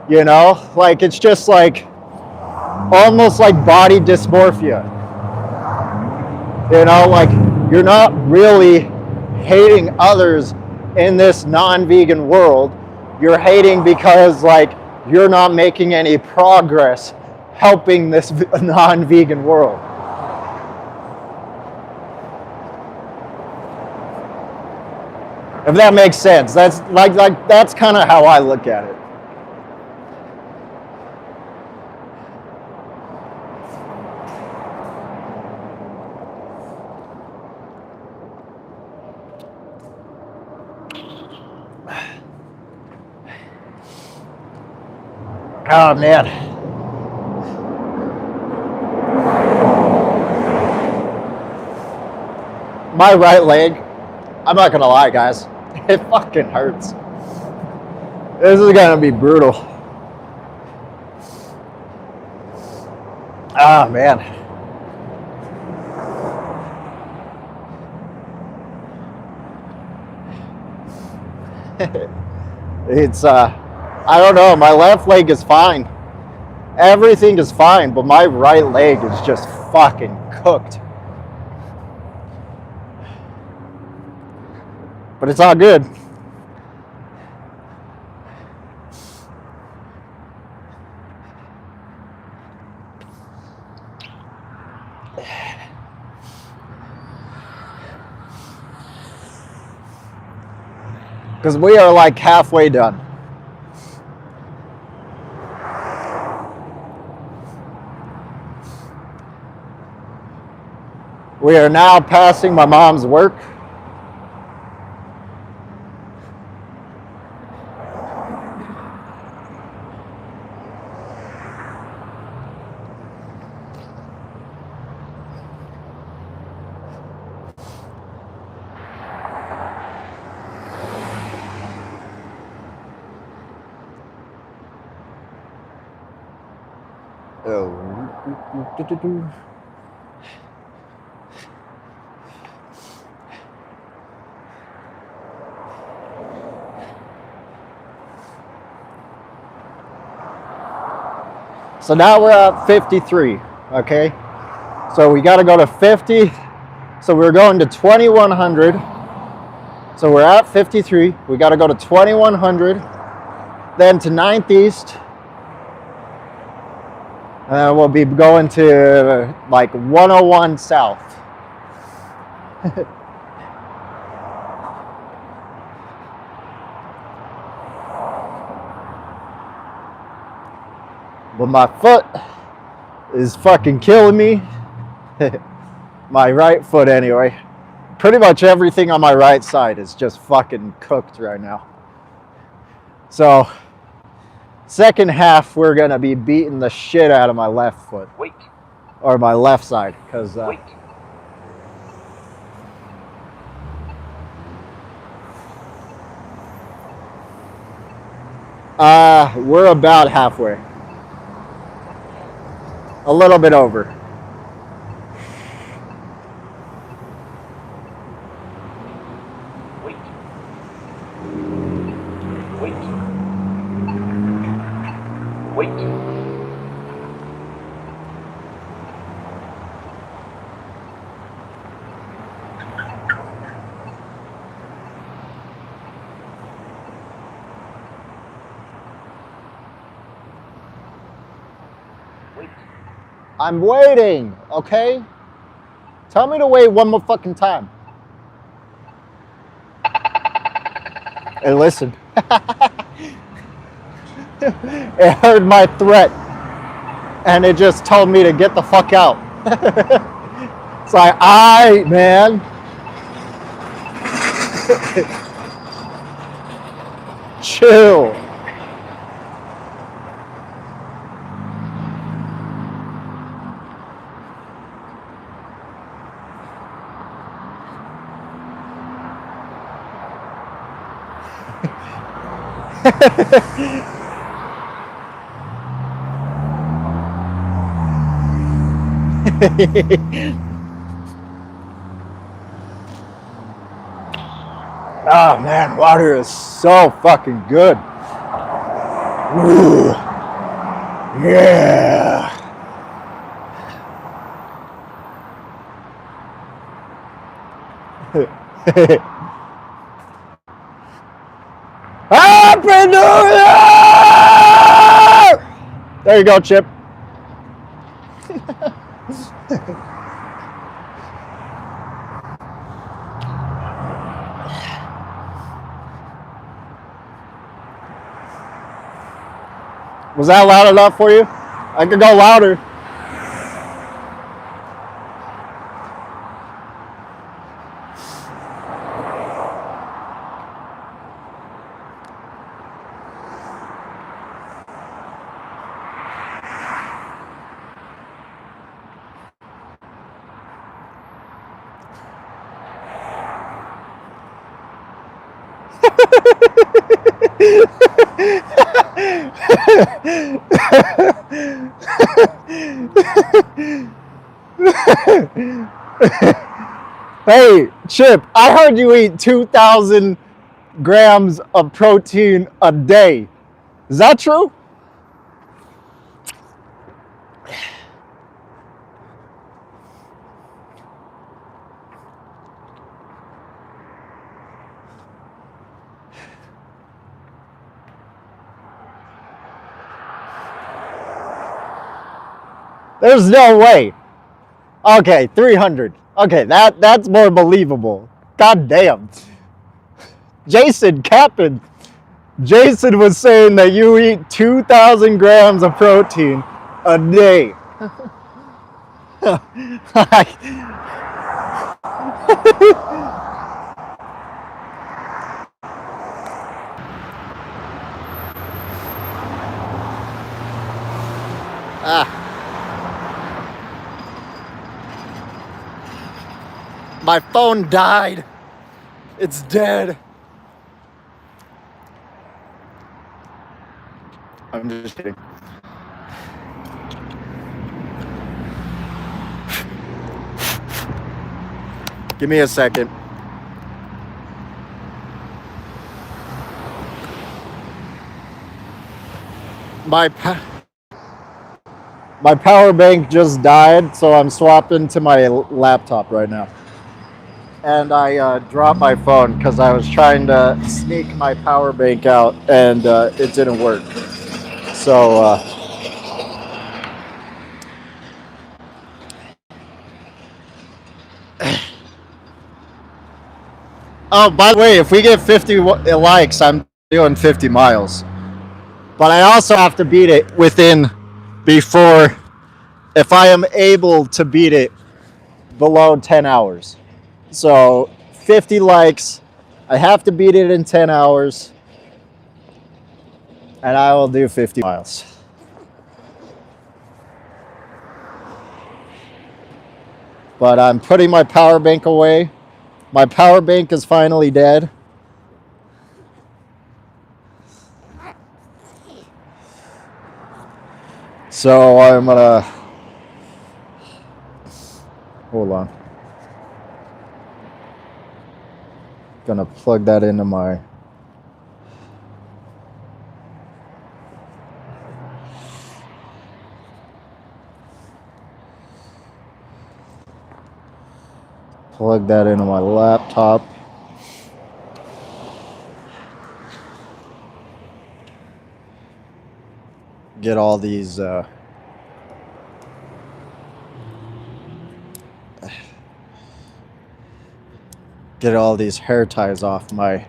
Speaker 1: You know, like it's just like almost like body dysmorphia. You know, like you're not really hating others in this non-vegan world. You're hating because like you're not making any progress helping this non-vegan world. If that makes sense. That's like that's kind of how I look at it. Oh man. My right leg, I'm not gonna lie guys, it fucking hurts. This is gonna be brutal. Ah man. It's I don't know, my left leg is fine. Everything is fine, but my right leg is just fucking cooked. But it's all good. Because we are like halfway done. We are now passing my mom's work. So now we're at 53, okay? So we got to go to 50. So we're going to 2100. So we're at 53. We got to go to 2100, then to 9th East, And we'll be going to like 101 South. But my foot is fucking killing me. My right foot, anyway. Pretty much everything on my right side is just fucking cooked right now. So, second half, we're gonna be beating the shit out of my left foot.
Speaker 2: Wait.
Speaker 1: Or my left side, because
Speaker 2: Wait.
Speaker 1: we're about halfway. A little bit over.
Speaker 2: Wait. Wait. Wait.
Speaker 1: I'm waiting, okay? Tell me to wait one more fucking time. Hey, listen. It heard my threat, and it just told me to get the fuck out. It's like, aight, man. Chill. Oh man, water is so fucking good. Ooh. Yeah. Happy New Year! There you go, Chip. Was that loud enough for you? I could go louder. Hey, Chip, I heard you eat 2,000 grams of protein a day. Is that true? There's no way. Okay, 300. Okay, that's more believable. God damn. Jason capping. Jason was saying that you eat 2,000 grams of protein a day. My phone died. It's dead. I'm just kidding. Give me a second. My power bank just died, so I'm swapping to my laptop right now. And I dropped my phone because I was trying to sneak my power bank out, and it didn't work. So Oh, by the way, if we get 50 likes, I'm doing 50 miles. But I also have to beat it within before, if I am able to beat it below 10 hours. So 50 likes, I have to beat it in 10 hours, and I will do 50 miles. But I'm putting my power bank away. My power bank is finally dead. So I'm gonna, hold on. Gonna plug that into my, plug that into my laptop. Get all these get all these hair ties off my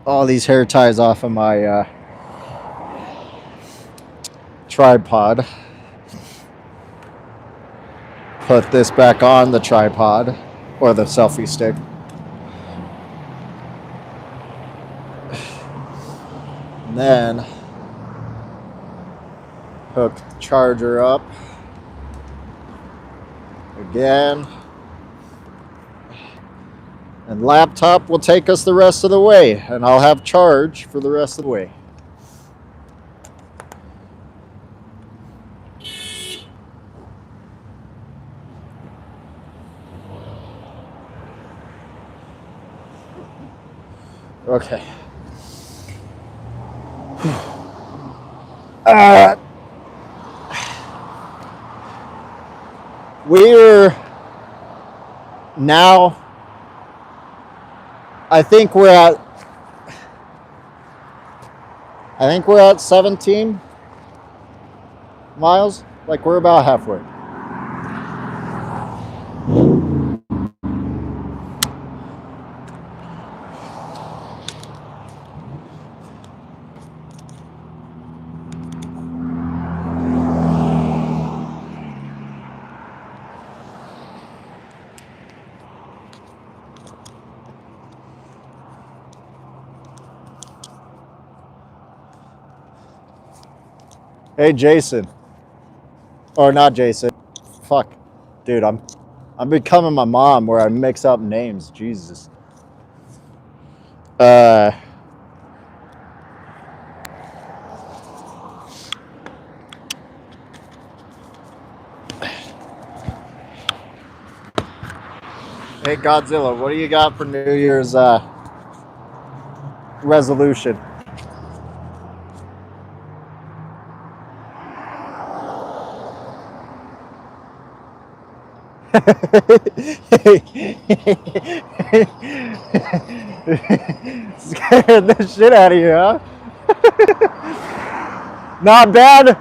Speaker 1: all these hair ties off of my tripod. Put this back on the tripod or the selfie stick. And then hook the charger up again. And laptop will take us the rest of the way, and I'll have charge for the rest of the way. Okay. We're now, I think we're at 17 miles. Like, we're about halfway. Hey, Jason. Or not Jason. Fuck. Dude, I'm becoming my mom where I mix up names. Jesus. Hey, Godzilla, what do you got for New Year's resolution? Scared the shit out of you, huh? Not bad.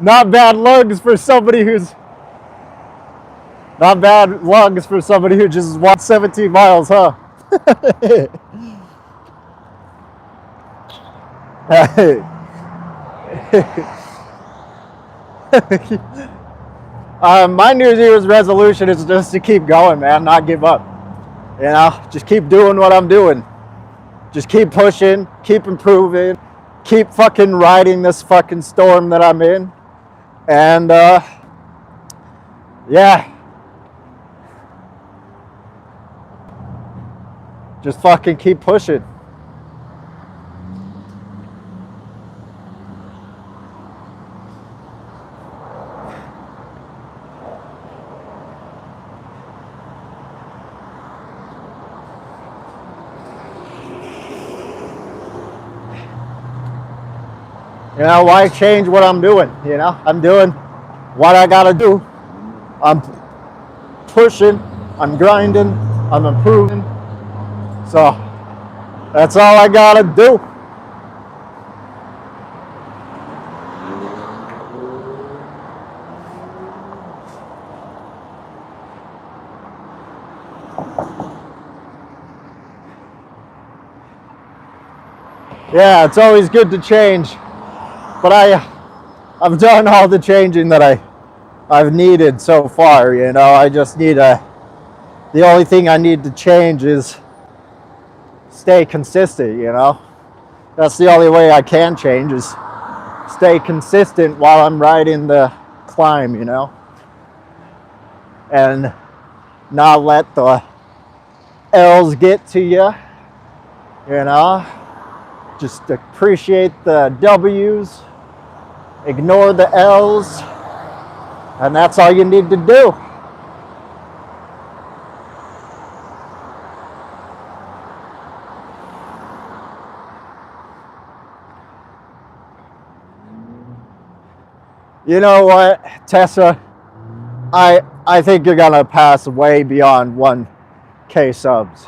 Speaker 1: Not bad lungs for somebody who's. Not bad lungs for somebody who just walked 17 miles, huh? My New Year's resolution is just to keep going, man, not give up. You know, just keep doing what I'm doing. Just keep pushing, keep improving, keep fucking riding this fucking storm that I'm in. And, yeah. Just fucking keep pushing. You know, why change what I'm doing? You know, I'm doing what I gotta do. I'm pushing, I'm grinding, I'm improving. So that's all I gotta do. Yeah, it's always good to change. But I've done all the changing that I've needed so far, you know. I just need the only thing I need to change is stay consistent, you know. That's the only way I can change is stay consistent while I'm riding the climb, you know. And not let the L's get to you, you know. Just appreciate the W's, ignore the L's, and that's all you need to do. You know what, Tessa? I think you're gonna pass way beyond 1K subs.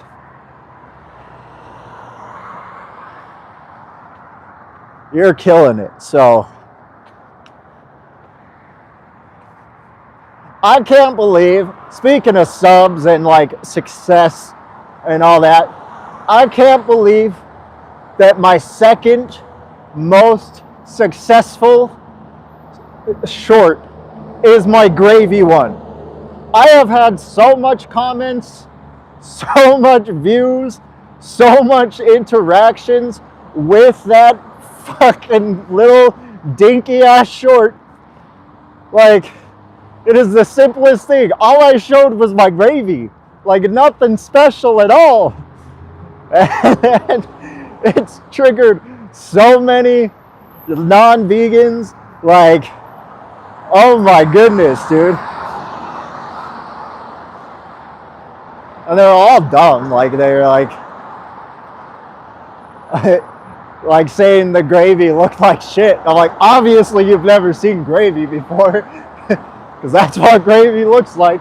Speaker 1: You're killing it. So I can't believe, speaking of subs and like success and all that, I can't believe that my second most successful short is my gravy one. I have had so much comments, so much views, so much interactions with that fucking little dinky ass short. Like, it is the simplest thing. All I showed was my gravy. Like, nothing special at all. And it's triggered so many non-vegans. Like, oh my goodness, dude. And they're all dumb. Like, they're like, like saying the gravy looked like shit. I'm like, obviously you've never seen gravy before, because that's what gravy looks like.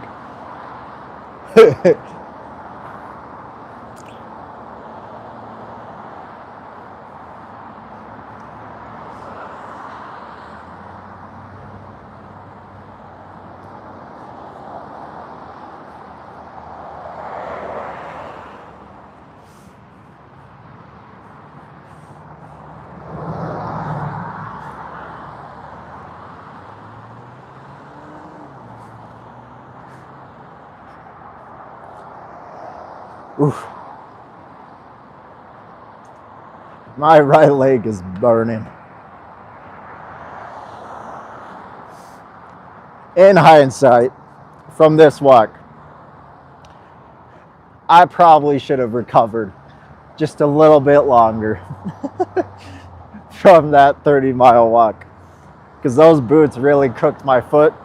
Speaker 1: Oof. My right leg is burning. In hindsight, from this walk, I probably should have recovered just a little bit longer from that 30-mile walk, because those boots really cooked my foot,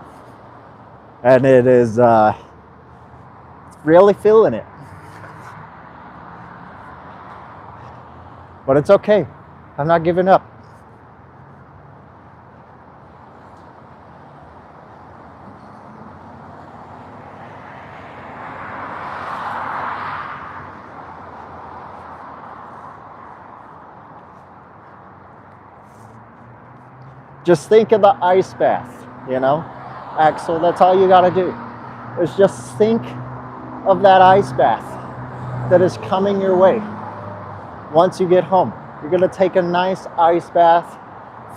Speaker 1: and it is really feeling it. But it's okay. I'm not giving up. Just think of the ice bath, you know? Axel, that's all you gotta do. Is just think of that ice bath that is coming your way. Once you get home, you're gonna take a nice ice bath,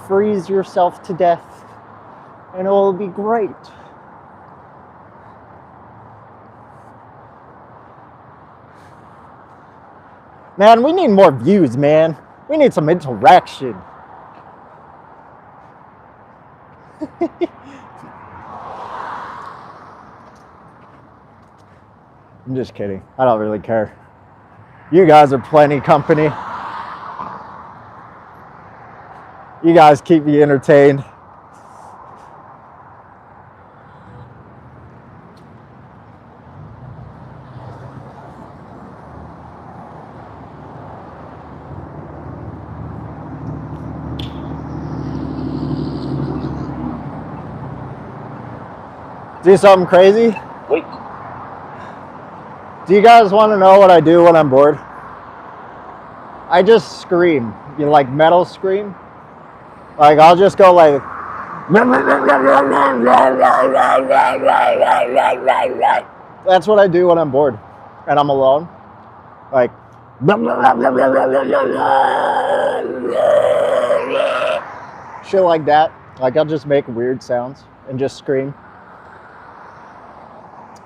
Speaker 1: freeze yourself to death, and it will be great. Man, we need more views, man. We need some interaction. I'm just kidding. I don't really care. You guys are plenty company. You guys keep me entertained. Do something crazy?
Speaker 2: Wait.
Speaker 1: Do you guys want to know what I do when I'm bored? I just scream. You like metal scream? Like, I'll just go like... That's what I do when I'm bored and I'm alone. Like... Shit like that. Like I'll just make weird sounds and just scream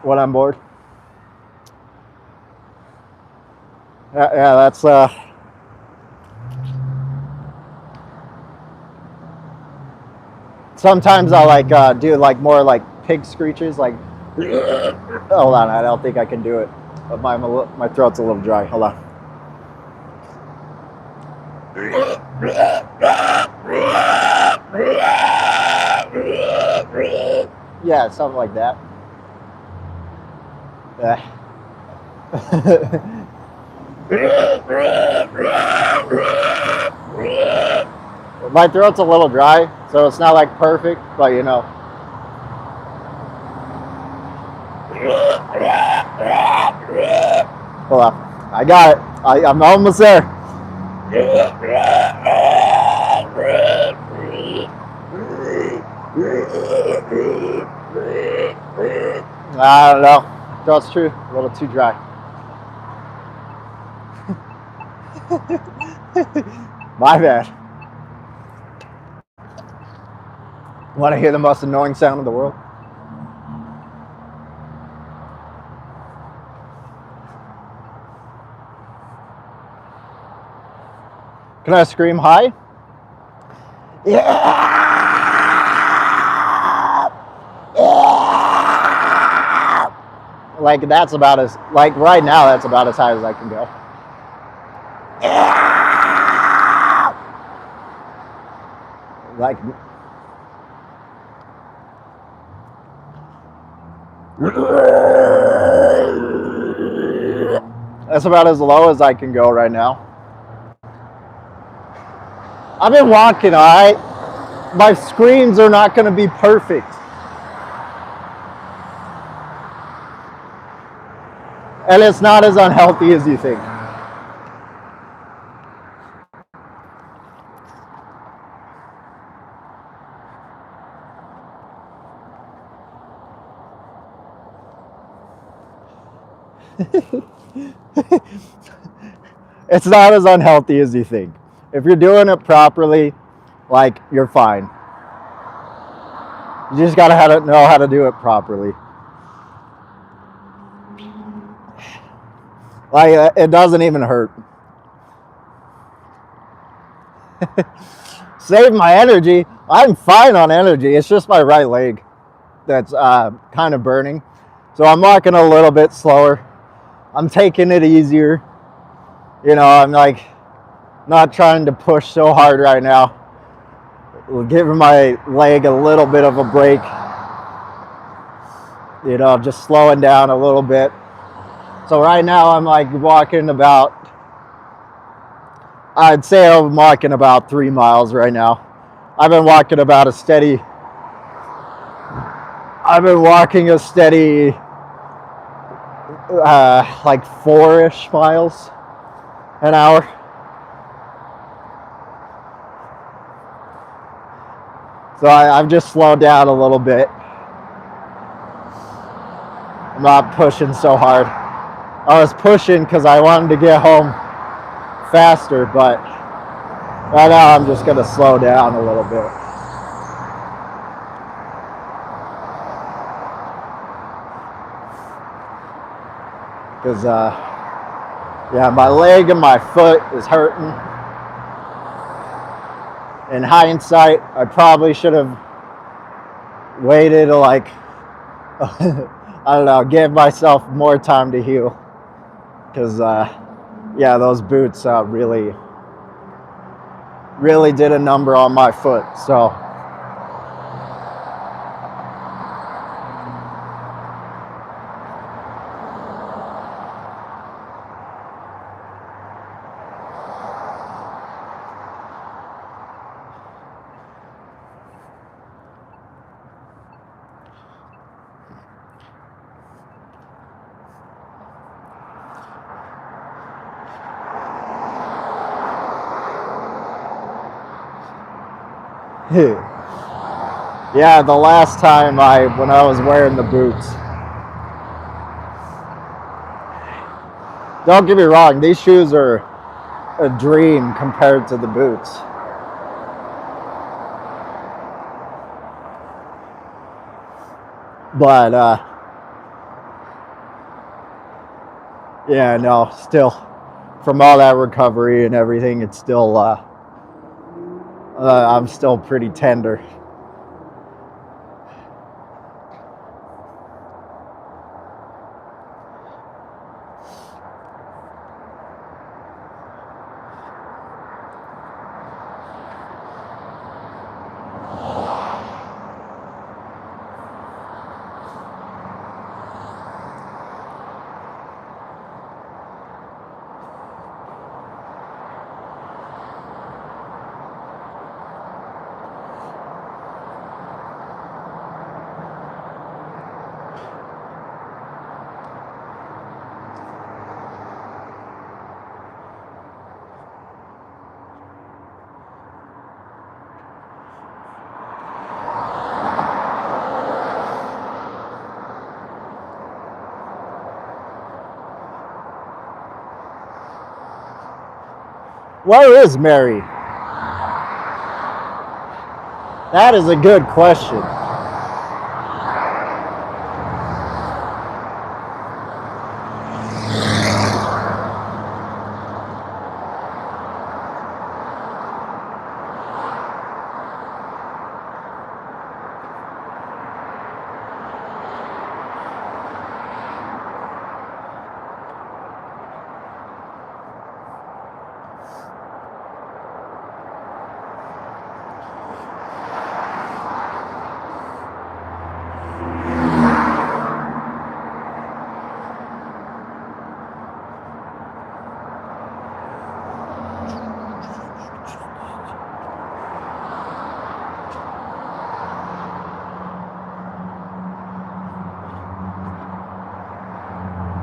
Speaker 1: when I'm bored. Yeah, that's sometimes I'll like do like more like pig screeches, like hold on, I don't think I can do it. My throat's a little dry. Hold on. Yeah, something like that. Yeah. My throat's a little dry, so it's not like perfect, but you know. Hold on. I got it. I'm almost there. I don't know. That's true. A little too dry. My bad. Want to hear the most annoying sound in the world? Can I scream hi? Yeah! Like that's about as like right now that's about as high as I can go. Like that's about as low as I can go right now. I've been walking, all right? My screams are not going to be perfect. And it's not as unhealthy as you think. It's not as unhealthy as you think. If you're doing it properly, like, you're fine. You just gotta know how to do it properly. Like, it doesn't even hurt. Save my energy. I'm fine on energy. It's just my right leg that's kind of burning. So I'm walking a little bit slower. I'm taking it easier. You know, I'm like not trying to push so hard right now. Giving my leg a little bit of a break. You know, just slowing down a little bit. So right now I'm like walking about, I'd say I'm walking about 3 miles right now. I've been walking about a steady, like 4-ish miles an hour. So I've just slowed down a little bit. I'm not pushing so hard. I was pushing because I wanted to get home faster, but right now I'm just going to slow down a little bit. Because, yeah, my leg and my foot is hurting. In hindsight, I probably should have waited to, like, I don't know, give myself more time to heal. Because, yeah, those boots really did a number on my foot. So, yeah, the last time when I was wearing the boots. Don't get me wrong, these shoes are a dream compared to the boots. But yeah, no, still from all that recovery and everything, it's still I'm still pretty tender. Where is Mary? That is a good question.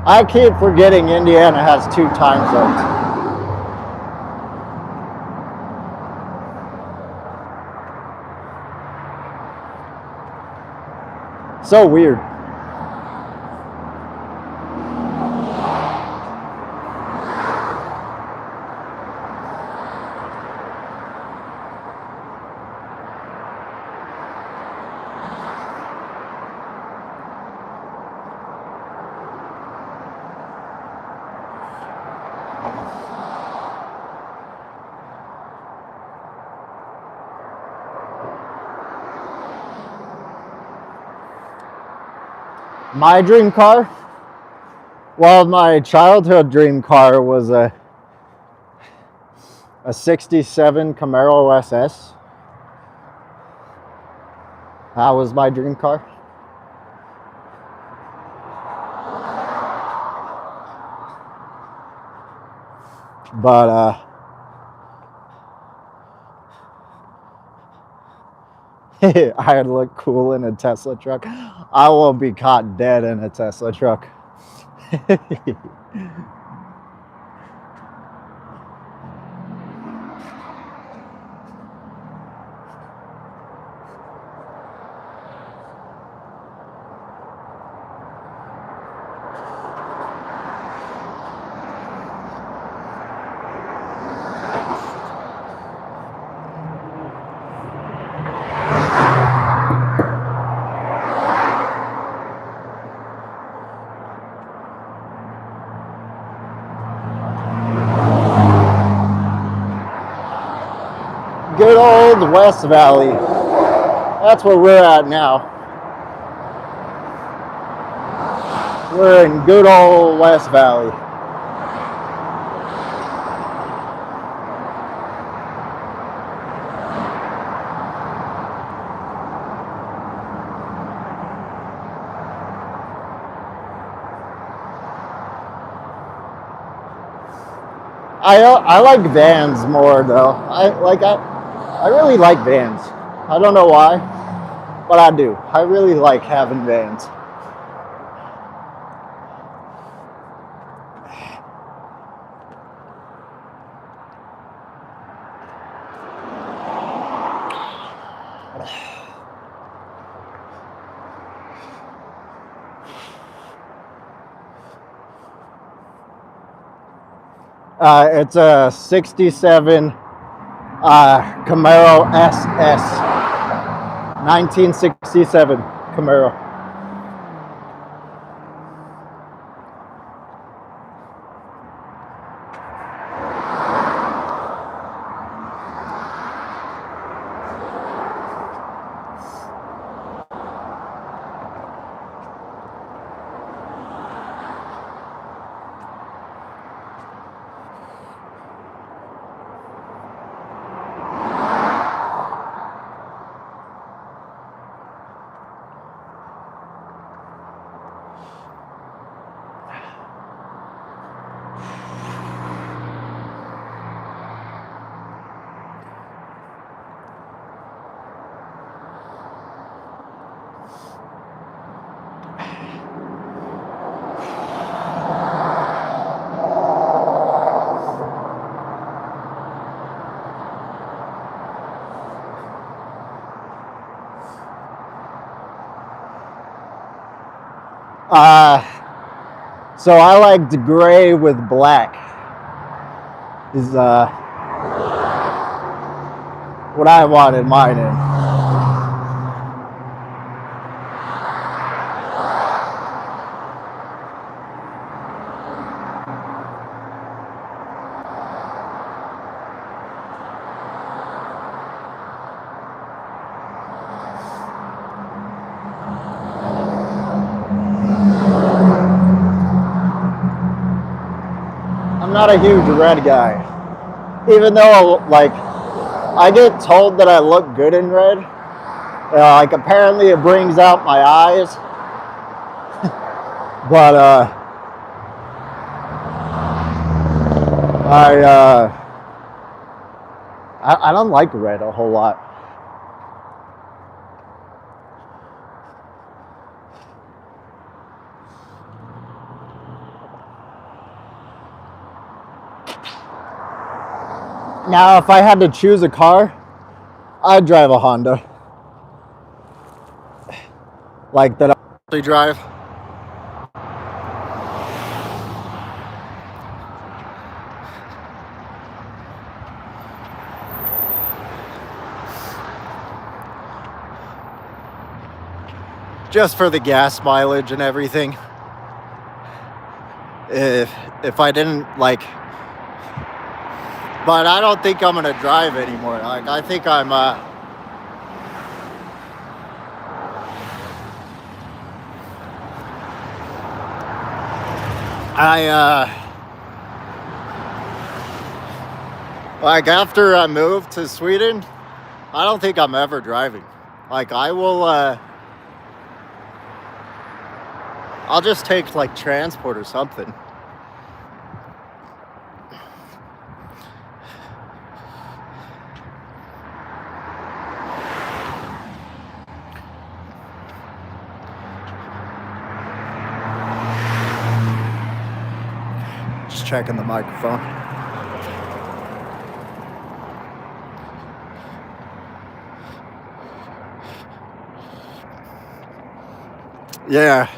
Speaker 1: I keep forgetting Indiana has 2 time zones. So weird. My dream car? Well, my childhood dream car was a 67 Camaro SS. That was my dream car. But I'd look cool in a Tesla truck. I won't be caught dead in a Tesla truck. Good old West Valley. That's where we're at now. We're in good old West Valley. I like vans more though. I really like vans. I don't know why, but I do. I really like having vans. It's a 67 Camaro SS. 1967 Camaro. So I liked gray with black. Is what I wanted mine in. I'm not a huge red guy. Even though, like, I get told that I look good in red. Like, apparently it brings out my eyes. But, I don't like red a whole lot. Now, if I had to choose a car, I'd drive a Honda. Like that I actually drive. Just for the gas mileage and everything. If I didn't like, but I don't think I'm gonna drive anymore. Like I think I'm like after I moved to Sweden, I don't think I'm ever driving. Like I will I'll just take like transport or something. Just checking the microphone. Yeah.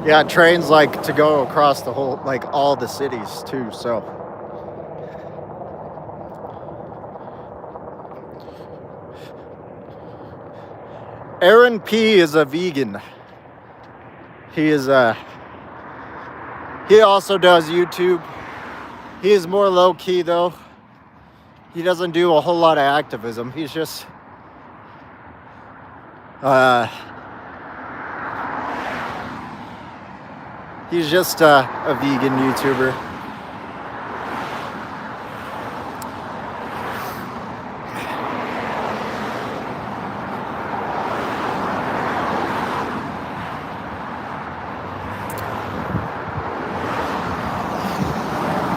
Speaker 1: Yeah, trains like to go across the whole, like all the cities too, so. Aaron P is a vegan. He is he also does YouTube. He is more low key though. He doesn't do a whole lot of activism. He's just he's just a vegan YouTuber.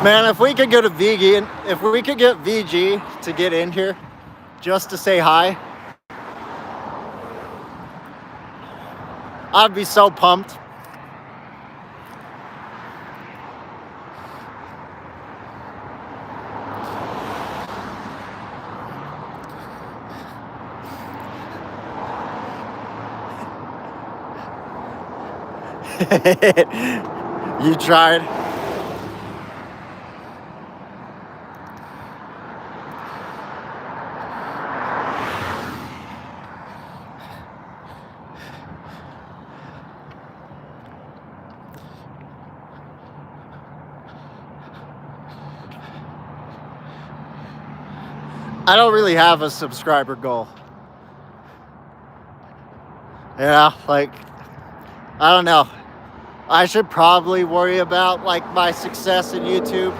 Speaker 1: Man, if we could get a vegan, if we could get VG to get in here just to say hi, I'd be so pumped. You tried? I don't really have a subscriber goal. Yeah, like, I don't know. I should probably worry about like my success in YouTube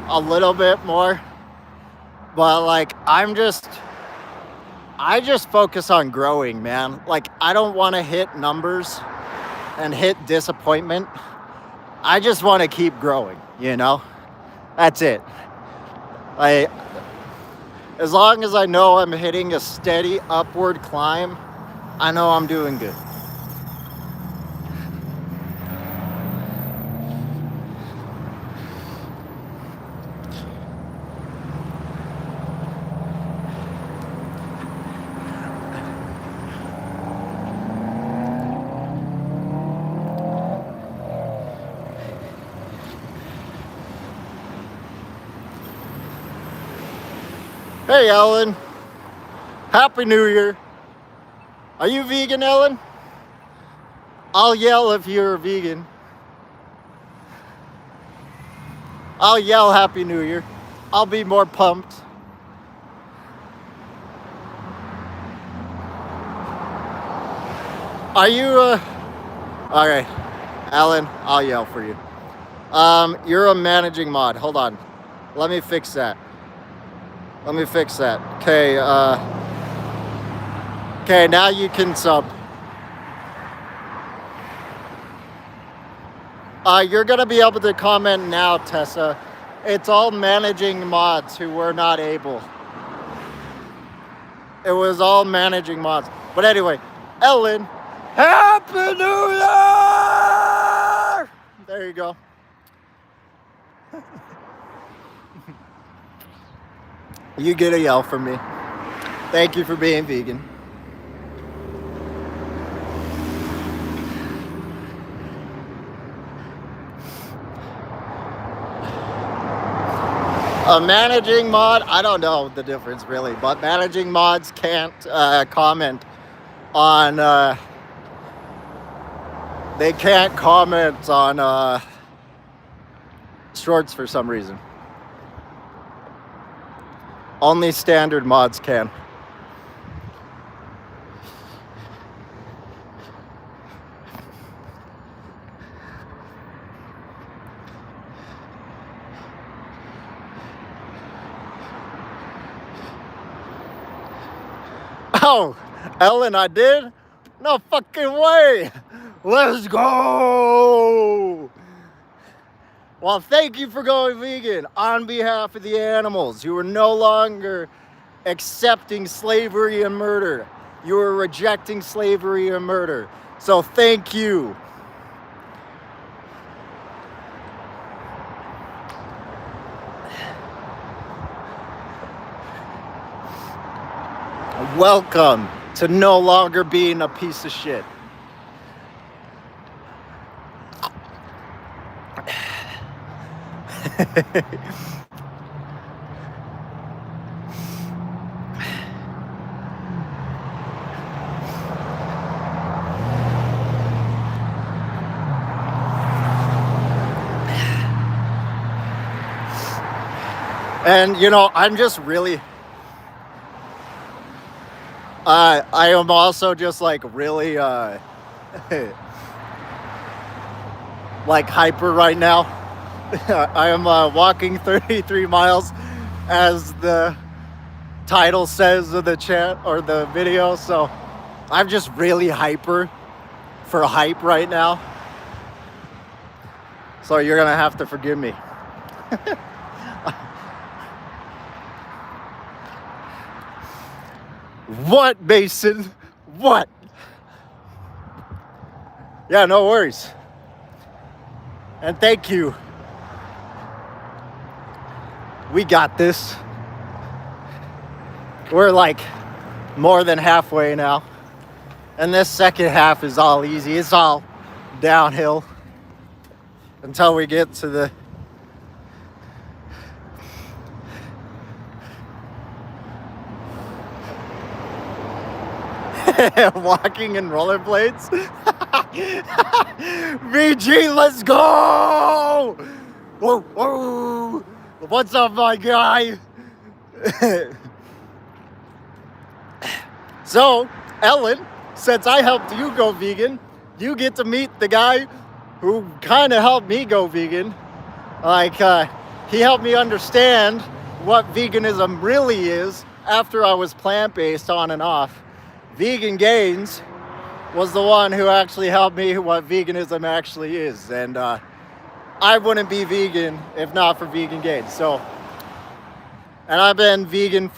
Speaker 1: a little bit more. But like, I just focus on growing, man. Like, I don't want to hit numbers and hit disappointment. I just want to keep growing, you know? That's it. As long as I know I'm hitting a steady upward climb, I know I'm doing good. Hey, Ellen. Happy New Year. Are you vegan, Ellen? I'll yell if you're vegan. I'll yell Happy New Year. I'll be more pumped. Are you, okay. Ellen, I'll yell for you. You're a managing mod. Hold on. Let me fix that. Okay, okay, now you can sub. You're gonna be able to comment now, Tessa. It's all managing mods who were not able. It was all managing mods. But anyway, Ellen, Happy New Year! There you go. You get a yell from me. Thank you for being vegan. A managing mod, I don't know the difference really, but managing mods can't comment on, they can't comment on shorts for some reason. Only standard mods can. Oh, Ellen, I did? No fucking way. Let's go. Well, thank you for going vegan on behalf of the animals. You are no longer accepting slavery and murder. You are rejecting slavery and murder. So thank you. Welcome to no longer being a piece of shit. And you know, I'm just really I am also just like really like hyper right now. I am walking 33 miles as the title says of the chat or the video, so I'm just really hyper for hype right now. So you're gonna have to forgive me. What, Mason? What? Yeah, no worries. And thank you. We got this. We're like more than halfway now. And this second half is all easy. It's all downhill until we get to the walking in rollerblades. VG, let's go! Whoa, whoa! What's up, my guy? So, Ellen, since I helped you go vegan, you get to meet the guy who kind of helped me go vegan. Like, he helped me understand what veganism really is after I was plant-based on and off. Vegan Gains was the one who actually helped me what veganism actually is. And I wouldn't be vegan if not for Vegan Gains. So, and I've been vegan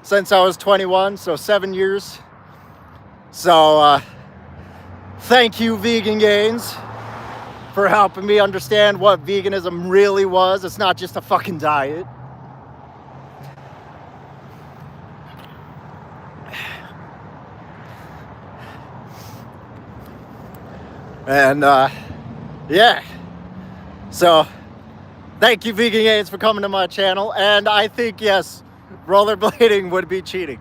Speaker 1: since I was 21, so 7 years. So, thank you, Vegan Gains, for helping me understand what veganism really was. It's not just a fucking diet. And, yeah. So, thank you, Vegan Gains, for coming to my channel. And I think, yes, rollerblading would be cheating.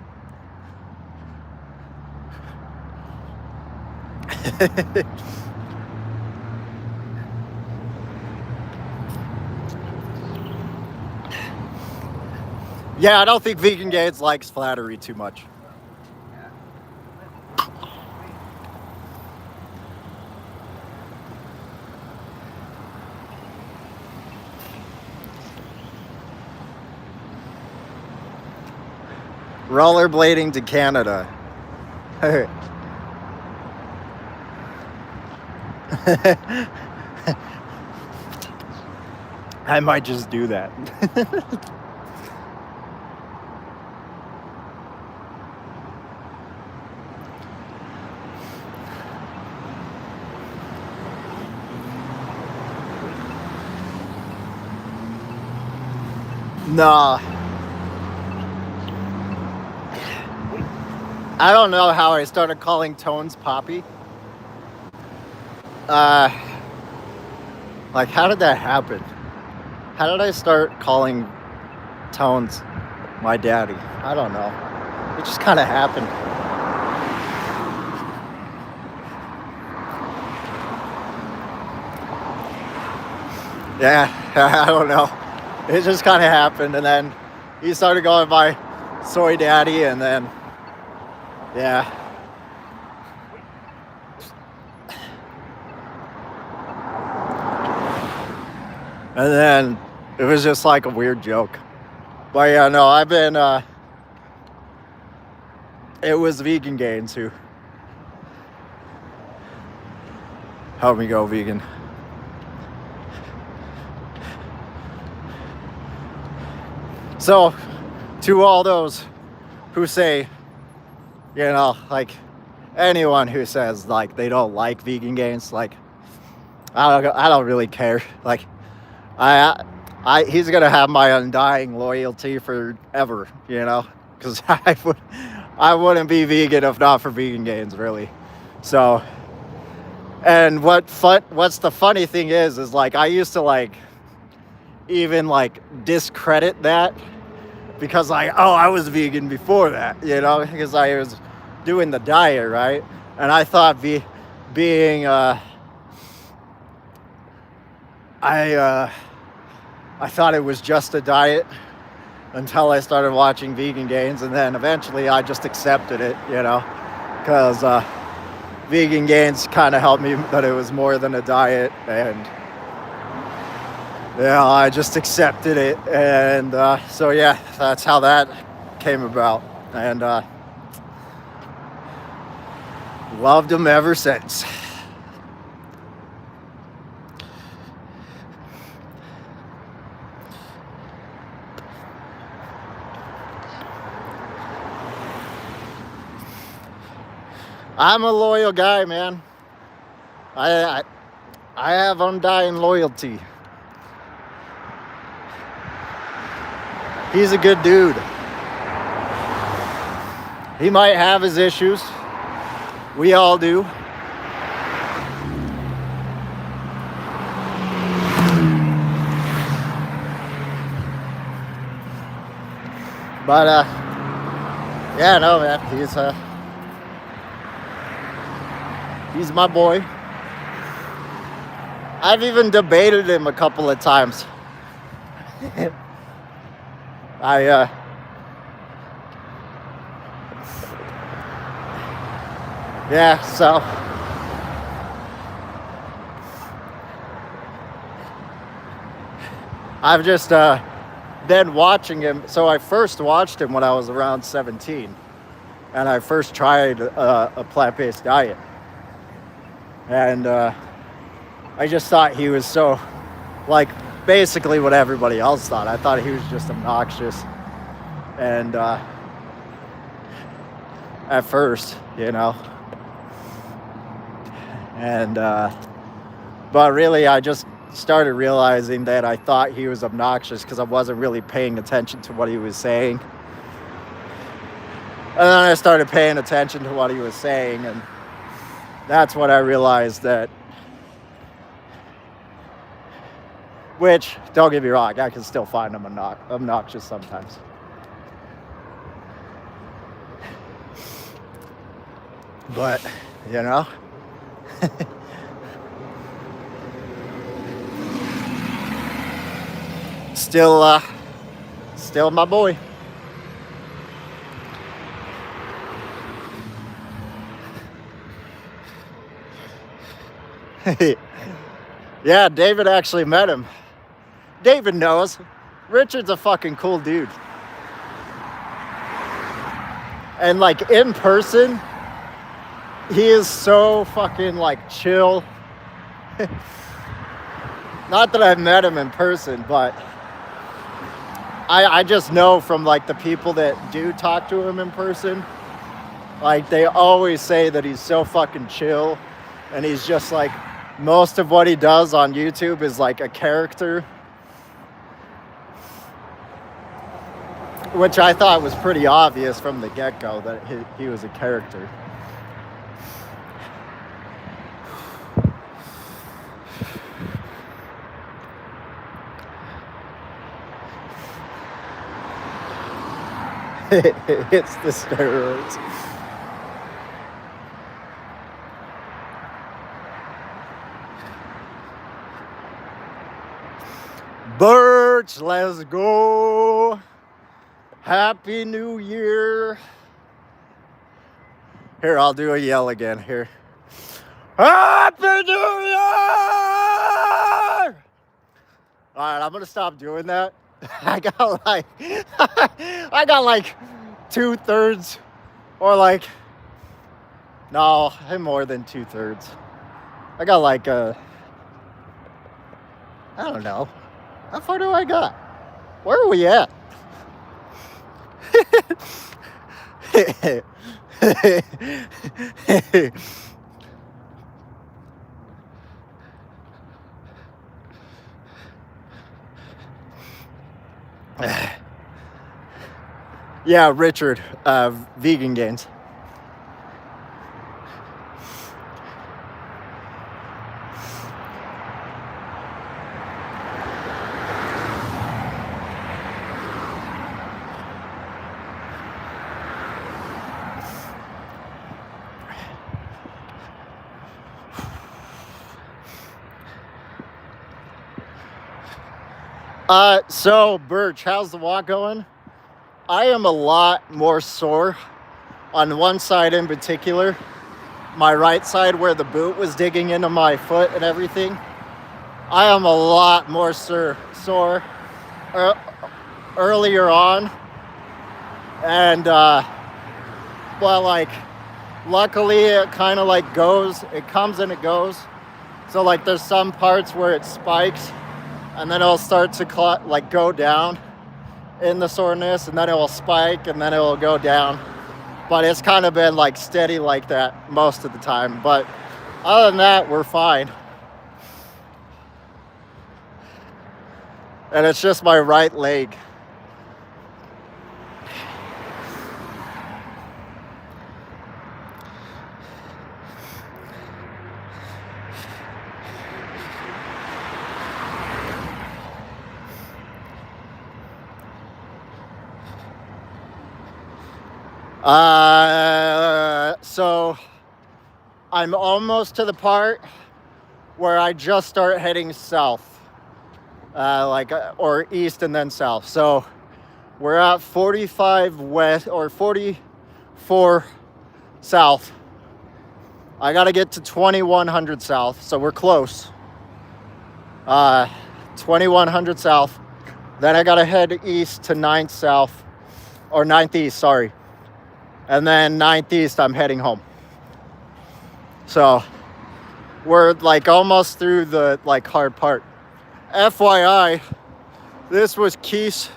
Speaker 1: Yeah, I don't think Vegan Gains likes flattery too much. Rollerblading to Canada. I might just do that. Nah. I don't know how I started calling Tones Poppy. Like, how did that happen? How did I start calling Tones my daddy? I don't know. It just kind of happened. Yeah, I don't know. It just kind of happened, and then he started going by Soy Daddy, and then, yeah. And then it was just like a weird joke. But yeah, no, I've been, it was Vegan Gains who helped me go vegan. So, to all those who say, you know, like, anyone who says, like, they don't like Vegan Gains, like, I don't really care. Like, he's gonna have my undying loyalty forever, you know, because I wouldn't be vegan if not for Vegan Gains, really. So, and what's the funny thing is like, I used to, like, even, like, discredit that because, like, oh, I was vegan before that, you know, because I was doing the diet, right? And I thought I thought it was just a diet until I started watching Vegan Gains, and then eventually I just accepted it, you know, because Vegan Gains kind of helped me that it was more than a diet, and yeah, I just accepted it, and so yeah, that's how that came about, and loved him ever since. I'm a loyal guy, man. I have undying loyalty. He's a good dude. He might have his issues. We all do. But yeah, no, man, he's my boy. I've even debated him a couple of times. I yeah, so I've just been watching him. So I first watched him when I was around 17, and I first tried a plant-based diet, and I just thought he was so, like, basically what everybody else thought. I thought he was just obnoxious, and at first, you know, and but really I just started realizing that I thought he was obnoxious because I wasn't really paying attention to what he was saying. And then I started paying attention to what he was saying, and that's when I realized that, which, don't get me wrong, I can still find him obnoxious sometimes. But, you know, still my boy. Yeah, David actually met him. David knows. Richard's a fucking cool dude. And like in person, he is so fucking like chill. Not that I've met him in person, but I just know from like the people that do talk to him in person, like they always say that he's so fucking chill, and he's just like, most of what he does on YouTube is like a character, which I thought was pretty obvious from the get-go that he was a character. It's the steroids. Birch, let's go. Happy New Year. Here, I'll do a yell again here. Happy New Year! Alright, I'm gonna stop doing that. I got like 2/3, or like, no, more than 2/3. I got like I don't know. How far do I got? Where are we at? Yeah, Richard, Vegan Gains. So Birch, how's the walk going? I am a lot more sore on one side in particular, my right side where the boot was digging into my foot and everything. I am a lot more sore earlier on, and well, like, luckily it kind of like goes, it comes and it goes. So like there's some parts where it spikes, and then it'll start to like go down in the soreness, and then it will spike, and then it will go down. But it's kind of been like steady like that most of the time. But other than that, we're fine. And it's just my right leg. So I'm almost to the part where I just start heading south, or east and then south. So we're at 45 west or 44 south. I got to get to 2100 south, so we're close. 2100 south. Then I got to head east to 9th south, or 9th east, sorry. And then 9th east, I'm heading home. So we're like almost through the like hard part. FYI, this was Keith's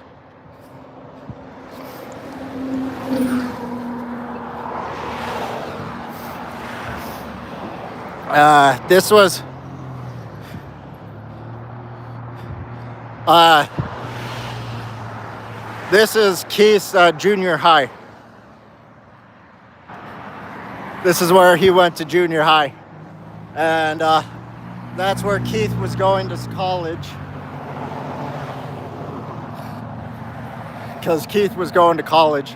Speaker 1: this is Keith's junior high. This is where he went to junior high. And that's where Keith was going to college. Because Keith was going to college.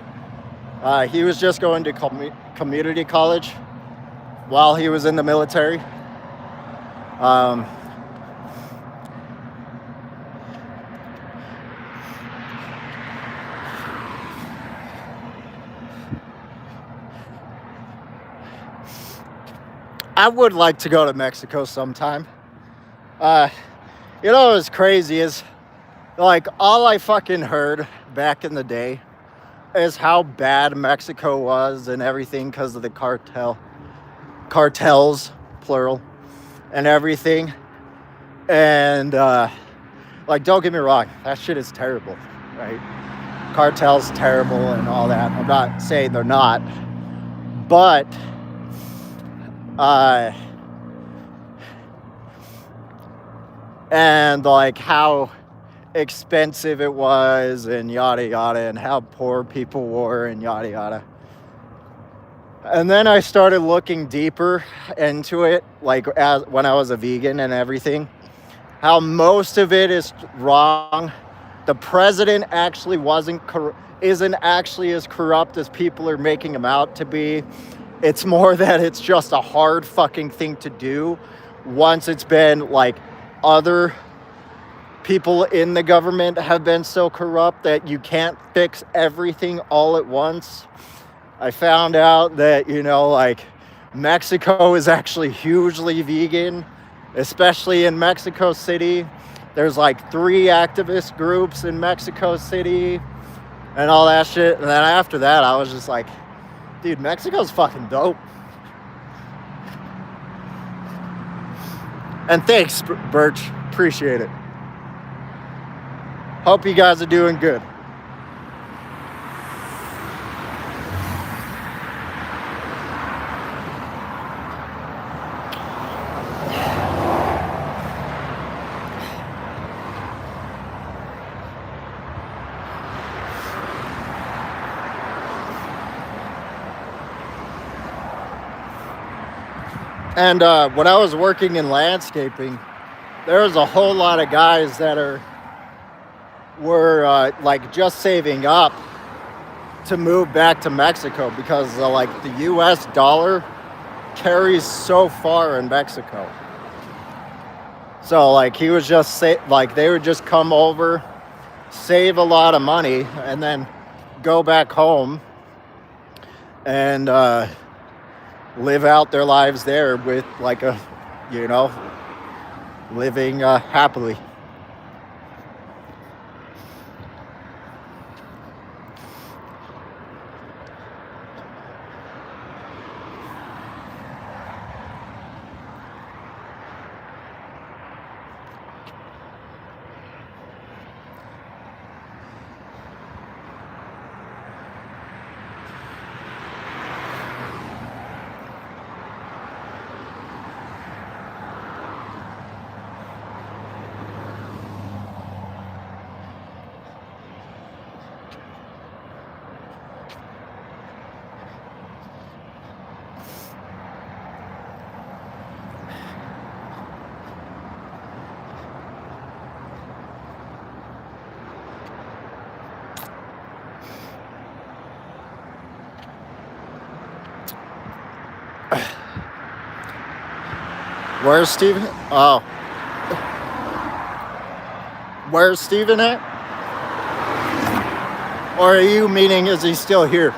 Speaker 1: He was just going to community college while he was in the military. I would like to go to Mexico sometime. You know what's crazy is, like, all I fucking heard back in the day is how bad Mexico was and everything because of the cartels, plural, and everything. And, like, don't get me wrong, that shit is terrible, right? Cartels terrible and all that. I'm not saying they're not, but and like how expensive it was and yada yada, and how poor people were and yada yada. And then I started looking deeper into it, like when I was a vegan and everything, how most of it is wrong. The president actually isn't actually as corrupt as people are making him out to be. It's more that it's just a hard fucking thing to do once it's been like other people in the government have been so corrupt that you can't fix everything all at once. I found out that, you know, like Mexico is actually hugely vegan, especially in Mexico City. There's like 3 activist groups in Mexico City and all that shit. And then after that, I was just like, dude, Mexico's fucking dope. And thanks, Birch. Appreciate it. Hope you guys are doing good. And when I was working in landscaping, there was a whole lot of guys that were like just saving up to move back to Mexico because like the US dollar carries so far in Mexico. So like he was just like they would just come over, save a lot of money, and then go back home and live out their lives there with like a, you know, living happily. Where's Steven? Oh, where's Steven at? Or are you meaning is he still here?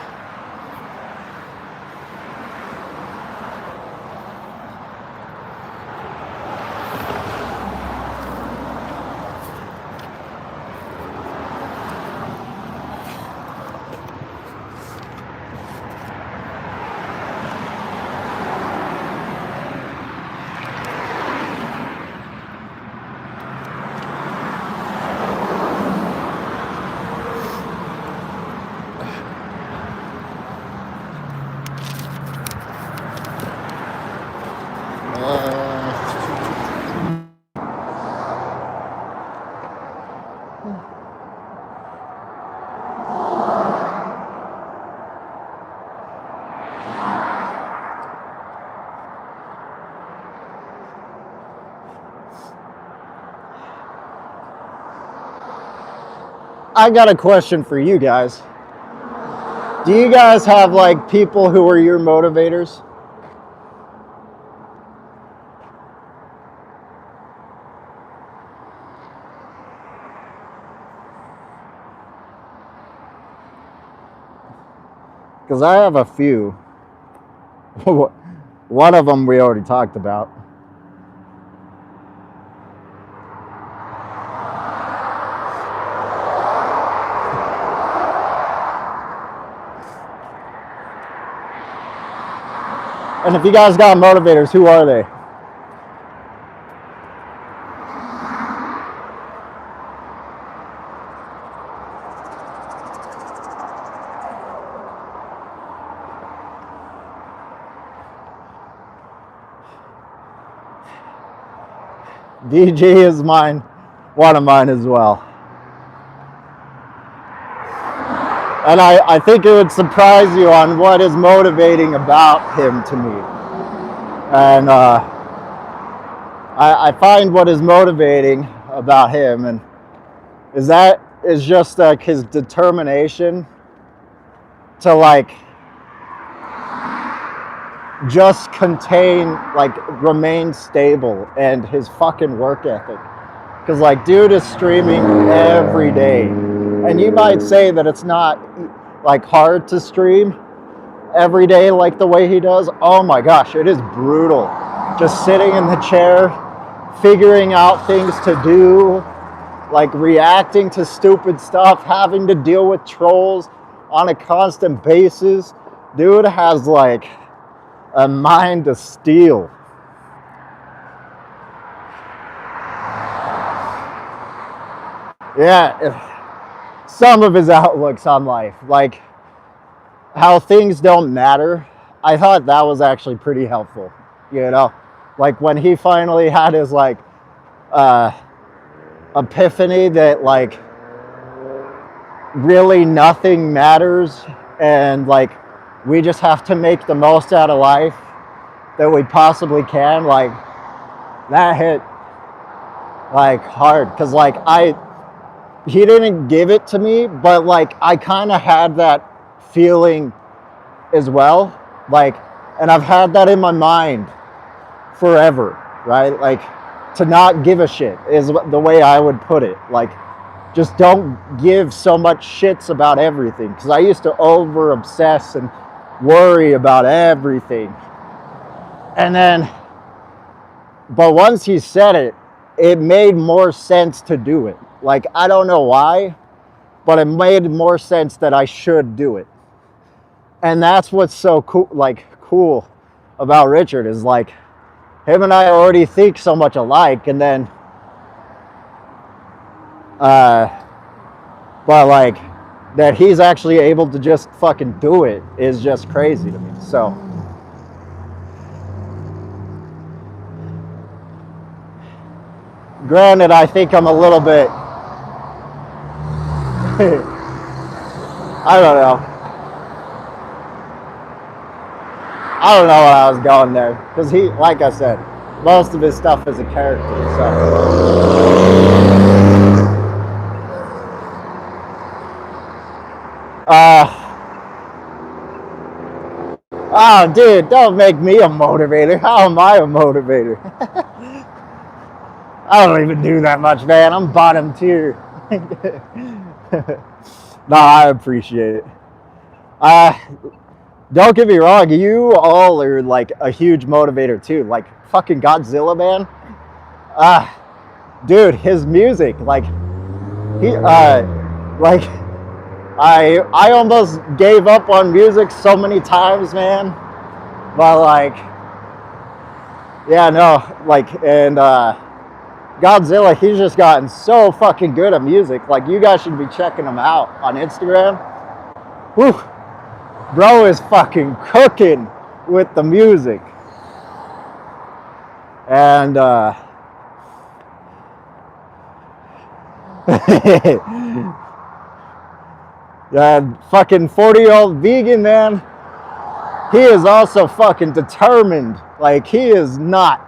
Speaker 1: I got a question for you guys. Do you guys have like people who are your motivators? Because I have a few. One of them we already talked about. And if you guys got motivators, who are they? DG is mine, one of mine as well. And I think it would surprise you on what is motivating about him to me. And I find what is motivating about him and is just like his determination to like just remain stable and his fucking work ethic. Because like dude is streaming every day. And you might say that it's not like hard to stream every day like the way he does. Oh my gosh, it is brutal. Just sitting in the chair, figuring out things to do, like reacting to stupid stuff, having to deal with trolls on a constant basis. Dude has like a mind of steel. Yeah, some of his outlooks on life, like how things don't matter, I thought that was actually pretty helpful, you know? Like when he finally had his like epiphany that like really nothing matters and like we just have to make the most out of life that we possibly can, like that hit like hard because like he didn't give it to me, but like I kind of had that feeling as well, like, and I've had that in my mind forever, right? Like to not give a shit is the way I would put it. Like just don't give so much shits about everything, because I used to over obsess and worry about everything. And then, but once he said it, it made more sense to do it. Like, I don't know why, but it made more sense that I should do it. And that's what's so cool about Richard is like, him and I already think so much alike, and then, but like, that he's actually able to just fucking do it is just crazy to me, so. Granted, I think I'm a little bit, I don't know. I don't know what I was going there. Because he, like I said, most of his stuff is a character, so. Oh, dude, don't make me a motivator. How am I a motivator? I don't even do that much, man. I'm bottom tier. No, I appreciate it. Don't get me wrong. You all are like a huge motivator too. Like fucking Godzilla, man. Dude, his music, like like I almost gave up on music so many times, man. But like, yeah, no, like, and Godzilla, he's just gotten so fucking good at music. Like, you guys should be checking him out on Instagram. Whew. Bro is fucking cooking with the music. And that fucking 40-year-old vegan, man, he is also fucking determined. Like, he is not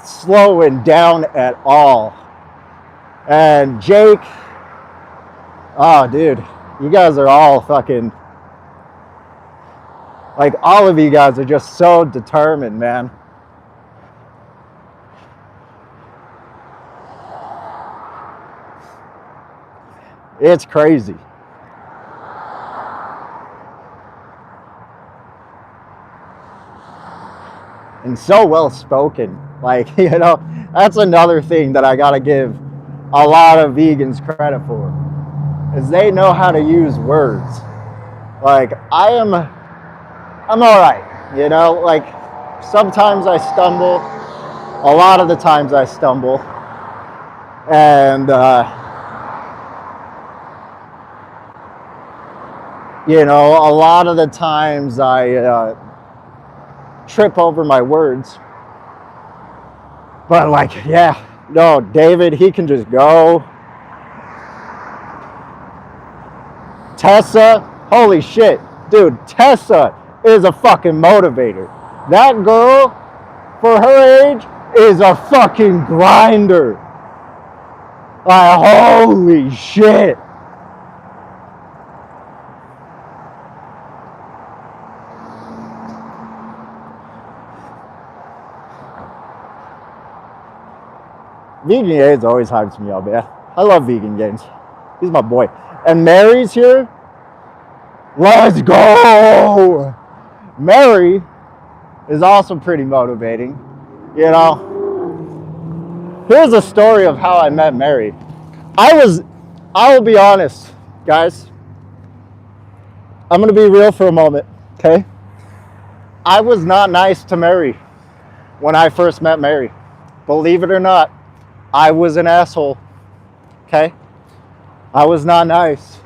Speaker 1: slowing down at all. And Jake, oh, dude, you guys are all fucking, like, all of you guys are just so determined, man. It's crazy. And so well spoken. Like, you know, that's another thing that I gotta give a lot of vegans credit for, is they know how to use words. Like, I'm all right, you know, like, sometimes I stumble, a lot of the times I stumble, and you know, a lot of the times I trip over my words. But like, yeah, no, David, he can just go. Tessa, holy shit, dude, Tessa is a fucking motivator. That girl, for her age, is a fucking grinder. Like, holy shit. Vegan Gains always hypes me up, man. I love Vegan Gains. He's my boy. And Mary's here. Let's go! Mary is also pretty motivating. You know, here's a story of how I met Mary. I will be honest, guys. I'm going to be real for a moment, okay? I was not nice to Mary when I first met Mary. Believe it or not. I was an asshole, okay? I was not nice.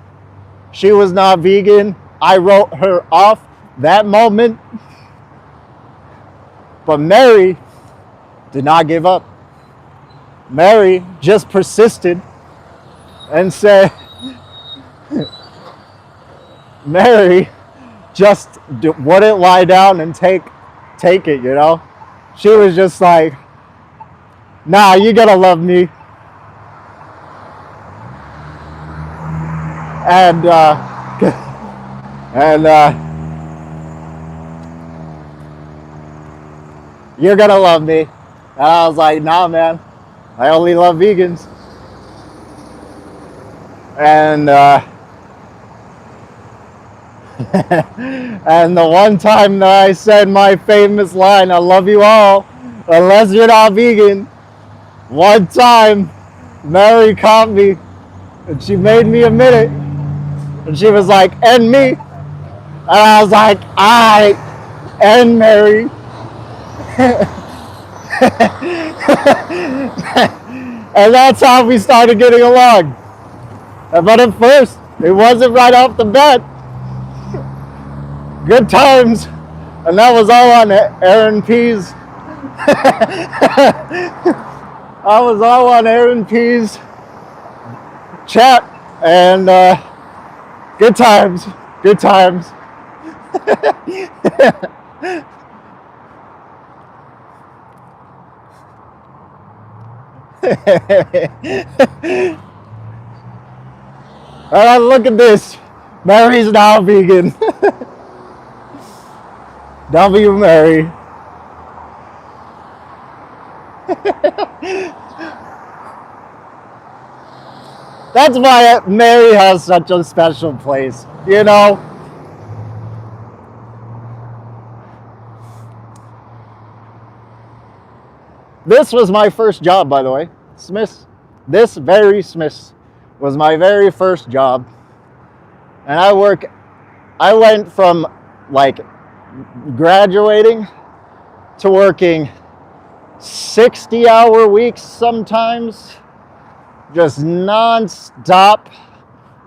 Speaker 1: She was not vegan. I wrote her off that moment. But Mary did not give up. Mary just persisted and said, Mary just wouldn't lie down and take it, you know? She was just like, nah, you gotta love me. And you're gonna love me. And I was like, nah, man, I only love vegans. And and the one time that I said my famous line, I love you all, unless you're not vegan. One time, Mary caught me, and she made me admit it. And she was like, and me. And I was like, I and Mary. And that's how we started getting along. But at first, it wasn't right off the bat. Good times. And that was all on Aaron P's. I was all on Aaron P's chat, and good times, good times. All right, look at this. Mary's now vegan. W. Mary. That's why Mary has such a special place, you know? This was my first job, by the way. Smith's. This very Smith's was my very first job. And I went from like graduating to working 60-hour weeks sometimes, just non-stop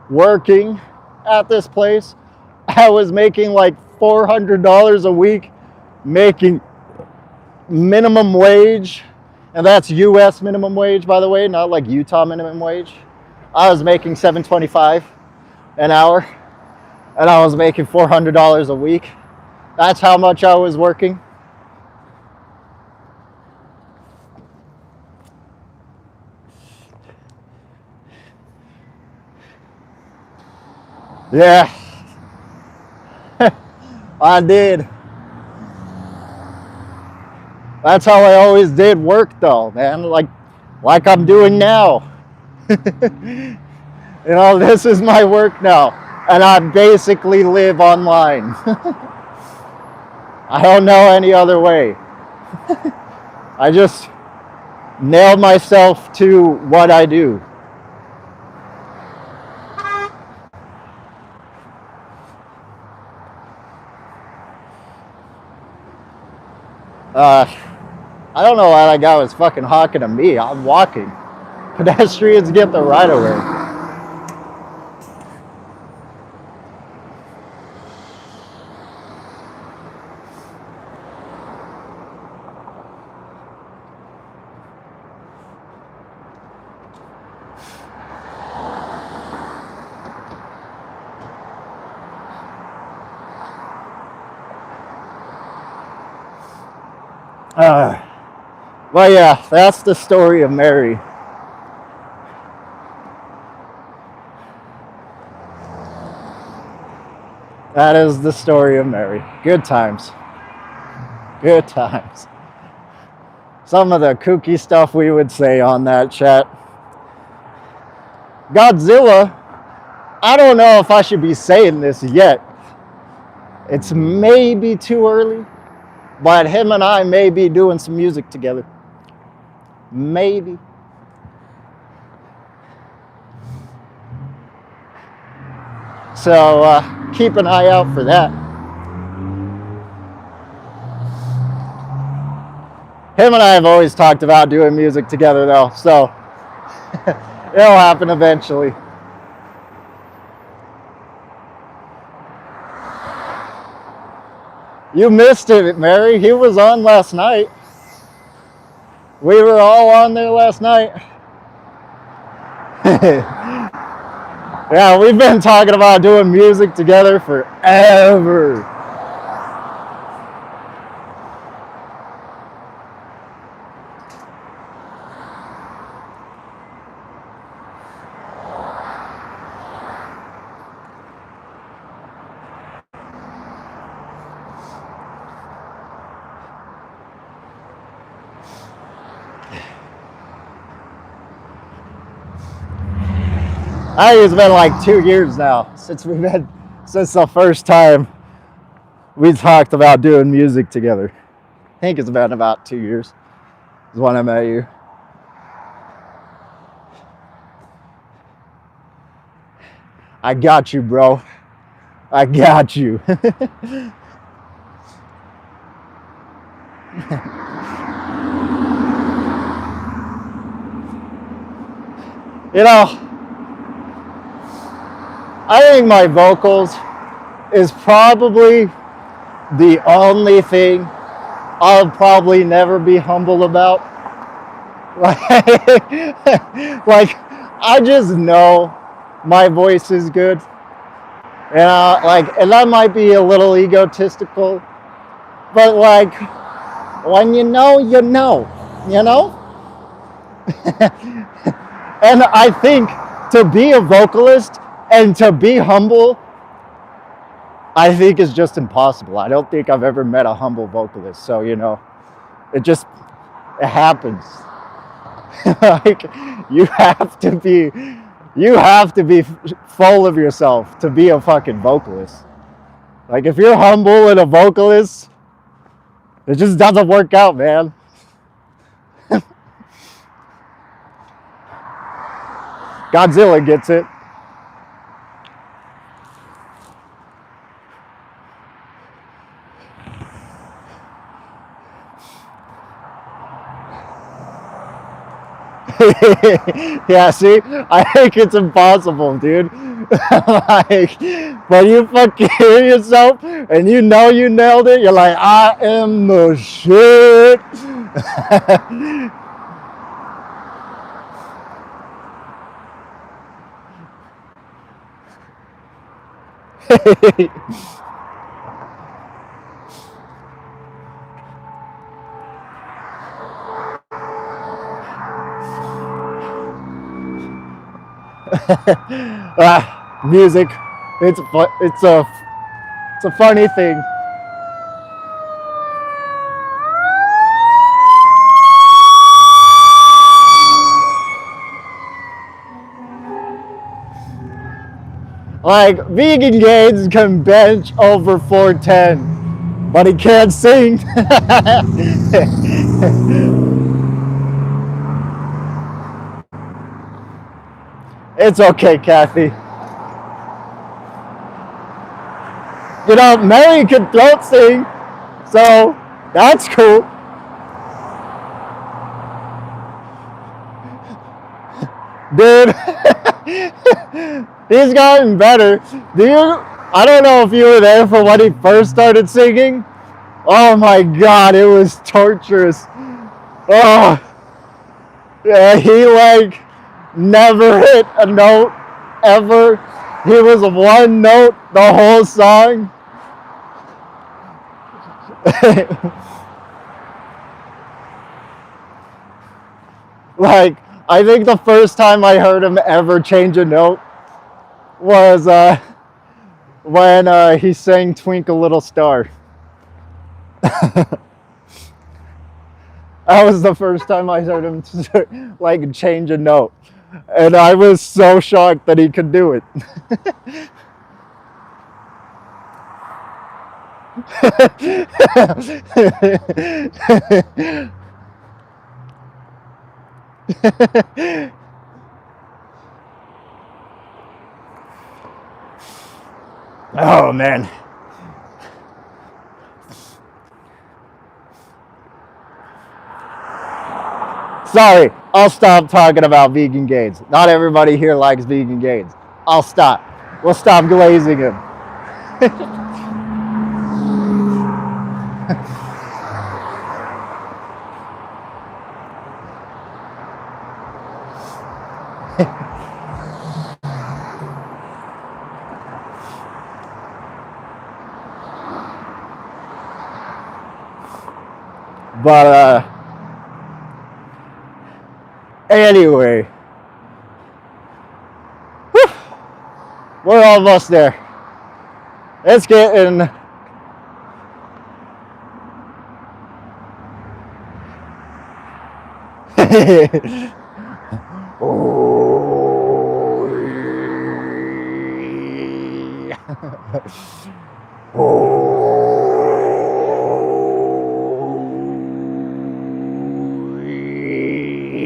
Speaker 1: working at this place. I was making like $400 a week, making minimum wage, and that's US minimum wage, by the way, not like Utah minimum wage. I was making $7.25 an hour, and I was making $400 a week. That's how much I was working. Yeah, I did. That's how I always did work, though, man. Like I'm doing now. You know, this is my work now, and I basically live online. I don't know any other way. I just nailed myself to what I do. I don't know why that guy was fucking honking at me. I'm walking. Pedestrians get the right of way. But yeah, that's the story of Mary. That is the story of Mary. Good times. Good times. Some of the kooky stuff we would say on that chat. Godzilla, I don't know if I should be saying this yet. It's maybe too early, but him and I may be doing some music together. Maybe. So keep an eye out for that. Him and I have always talked about doing music together, though, so it'll happen eventually. You missed it, Mary. He was on last night. We were all on there last night. Yeah, we've been talking about doing music together forever. I think it's been like 2 years now since the first time we talked about doing music together. I think it's been about 2 years is when I met you. I got you, bro. I got you. You know, I think my vocals is probably the only thing I'll probably never be humble about. Like I just know my voice is good. And that might be a little egotistical, but like, when you know, you know. And I think to be a vocalist and to be humble I think is just impossible. I don't think I've ever met a humble vocalist. So, you know, it just, it happens. Like, you have to be, you have to be full of yourself to be a fucking vocalist. Like, if you're humble and a vocalist, it just doesn't work out, man. Godzilla gets it. Yeah, see, I think it's impossible, dude. Like, but you fucking hear yourself and you know you nailed it. You're like, I am the shit. Music, it's a funny thing. Like, Vegan Gaines can bench over 410, but he can't sing. It's okay, Kathy. You know, Mary can throat sing, so that's cool. Dude, he's gotten better. I don't know if you were there for when he first started singing. Oh my God, it was torturous. Oh, yeah, he like never hit a note ever. He was one note the whole song. Like, I think the first time I heard him ever change a note was when he sang Twinkle Little Star. That was the first time I heard him like change a note. And I was so shocked that he could do it. Oh man. Sorry, I'll stop talking about Vegan Gaines. Not everybody here likes Vegan Gaines. I'll stop. We'll stop glazing him. But anyway, whew, we're almost there. It's getting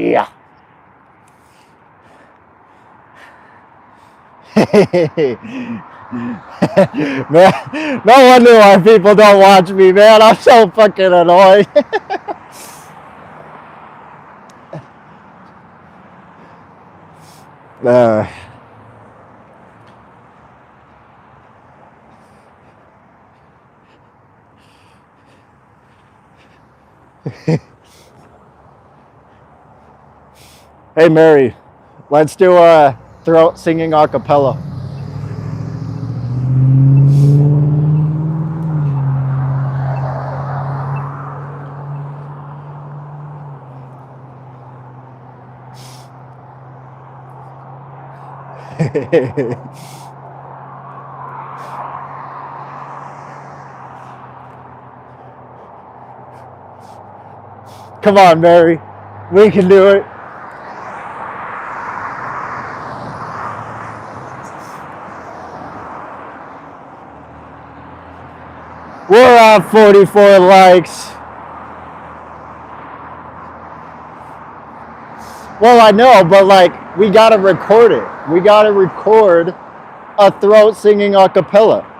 Speaker 1: yeah. Man, no wonder why people don't watch me, man. I'm so fucking annoying. Hey Mary, let's do throat singing a cappella. Come on, Mary. We can do it. We're at 44 likes. Well, I know, but like, we gotta record it. We gotta record a throat singing a cappella.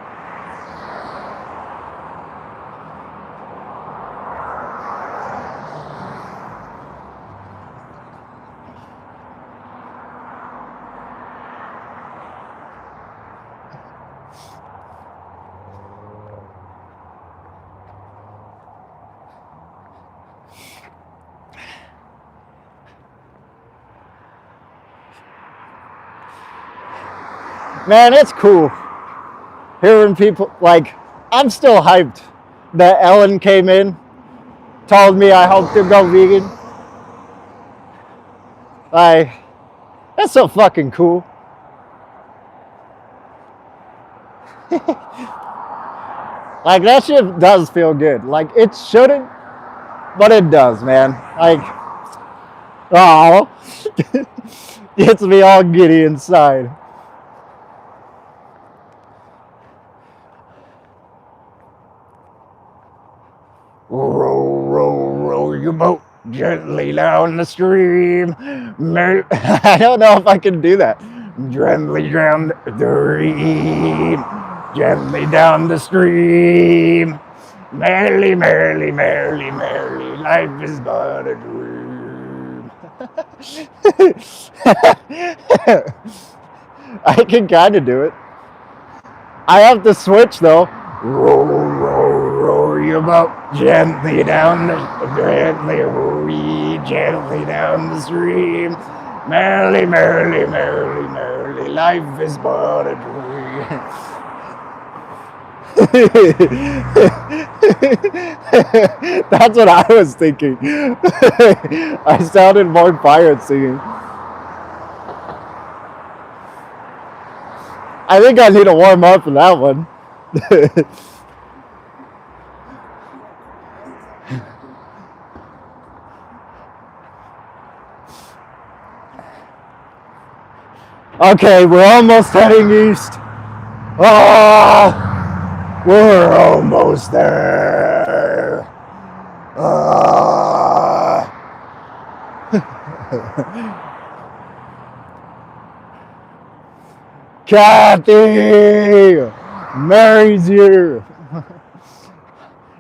Speaker 1: Man, it's cool hearing people, like, I'm still hyped that Ellen came in, told me I helped her go vegan. Like, that's so fucking cool. Like, that shit does feel good. Like, it shouldn't, but it does, man. Like, oh, gets me all giddy inside. Row, row, row your boat gently down the stream. I don't know if I can do that. Gently down the stream. Gently down the stream. Merrily, merrily, merrily, merrily, life is but a dream. I can kind of do it. I have to switch though. Row, row, row your boat gently down the gently down the stream. Merrily, merrily, merrily, merrily, life is but a dream. That's what I was thinking. I sounded more pirate singing. I think I need to warm up for that one. Okay, we're almost heading east. Oh, we're almost there. Kathy! Mary's here.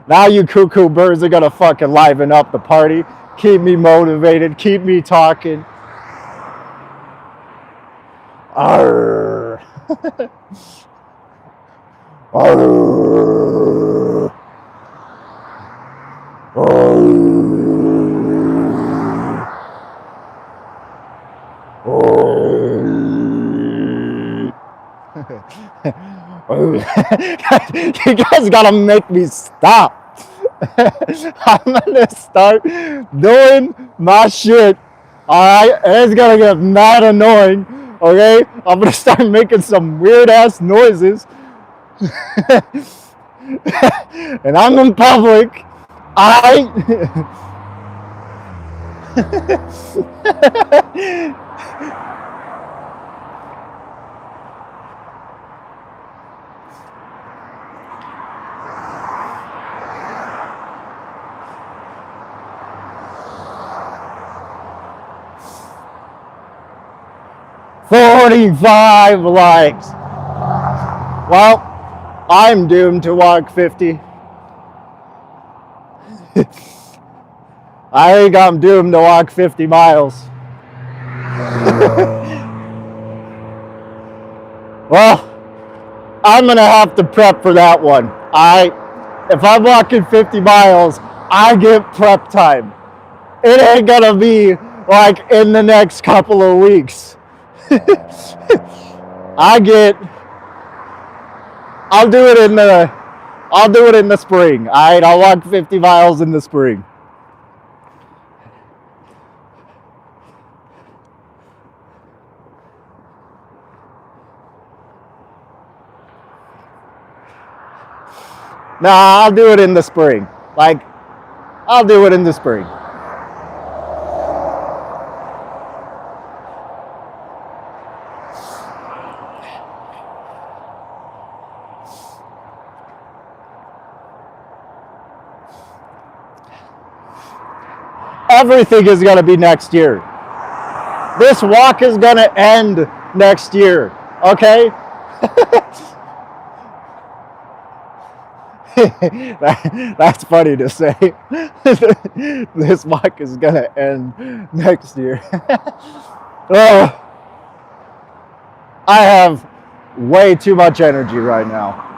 Speaker 1: Now you cuckoo birds are gonna fucking liven up the party. Keep me motivated, keep me talking. Arr. Arr. You guys gotta make me stop. I'm gonna start doing my shit. Alright, and it's gonna get mad annoying. Okay? I'm gonna start making some weird ass noises. And I'm in public. Alright? $45 likes. Well, I'm doomed to walk 50. I think I'm doomed to walk 50 miles. Well, I'm gonna have to prep for that one. If I'm walking 50 miles, I get prep time. It ain't gonna be like in the next couple of weeks. I'll do it in the spring. Alright, I'll walk 50 miles in the spring. Nah, I'll do it in the spring. I'll do it in the spring. Everything is going to be next year. This walk is going to end next year. Okay? That's funny to say. This walk is going to end next year. Oh, I have way too much energy right now.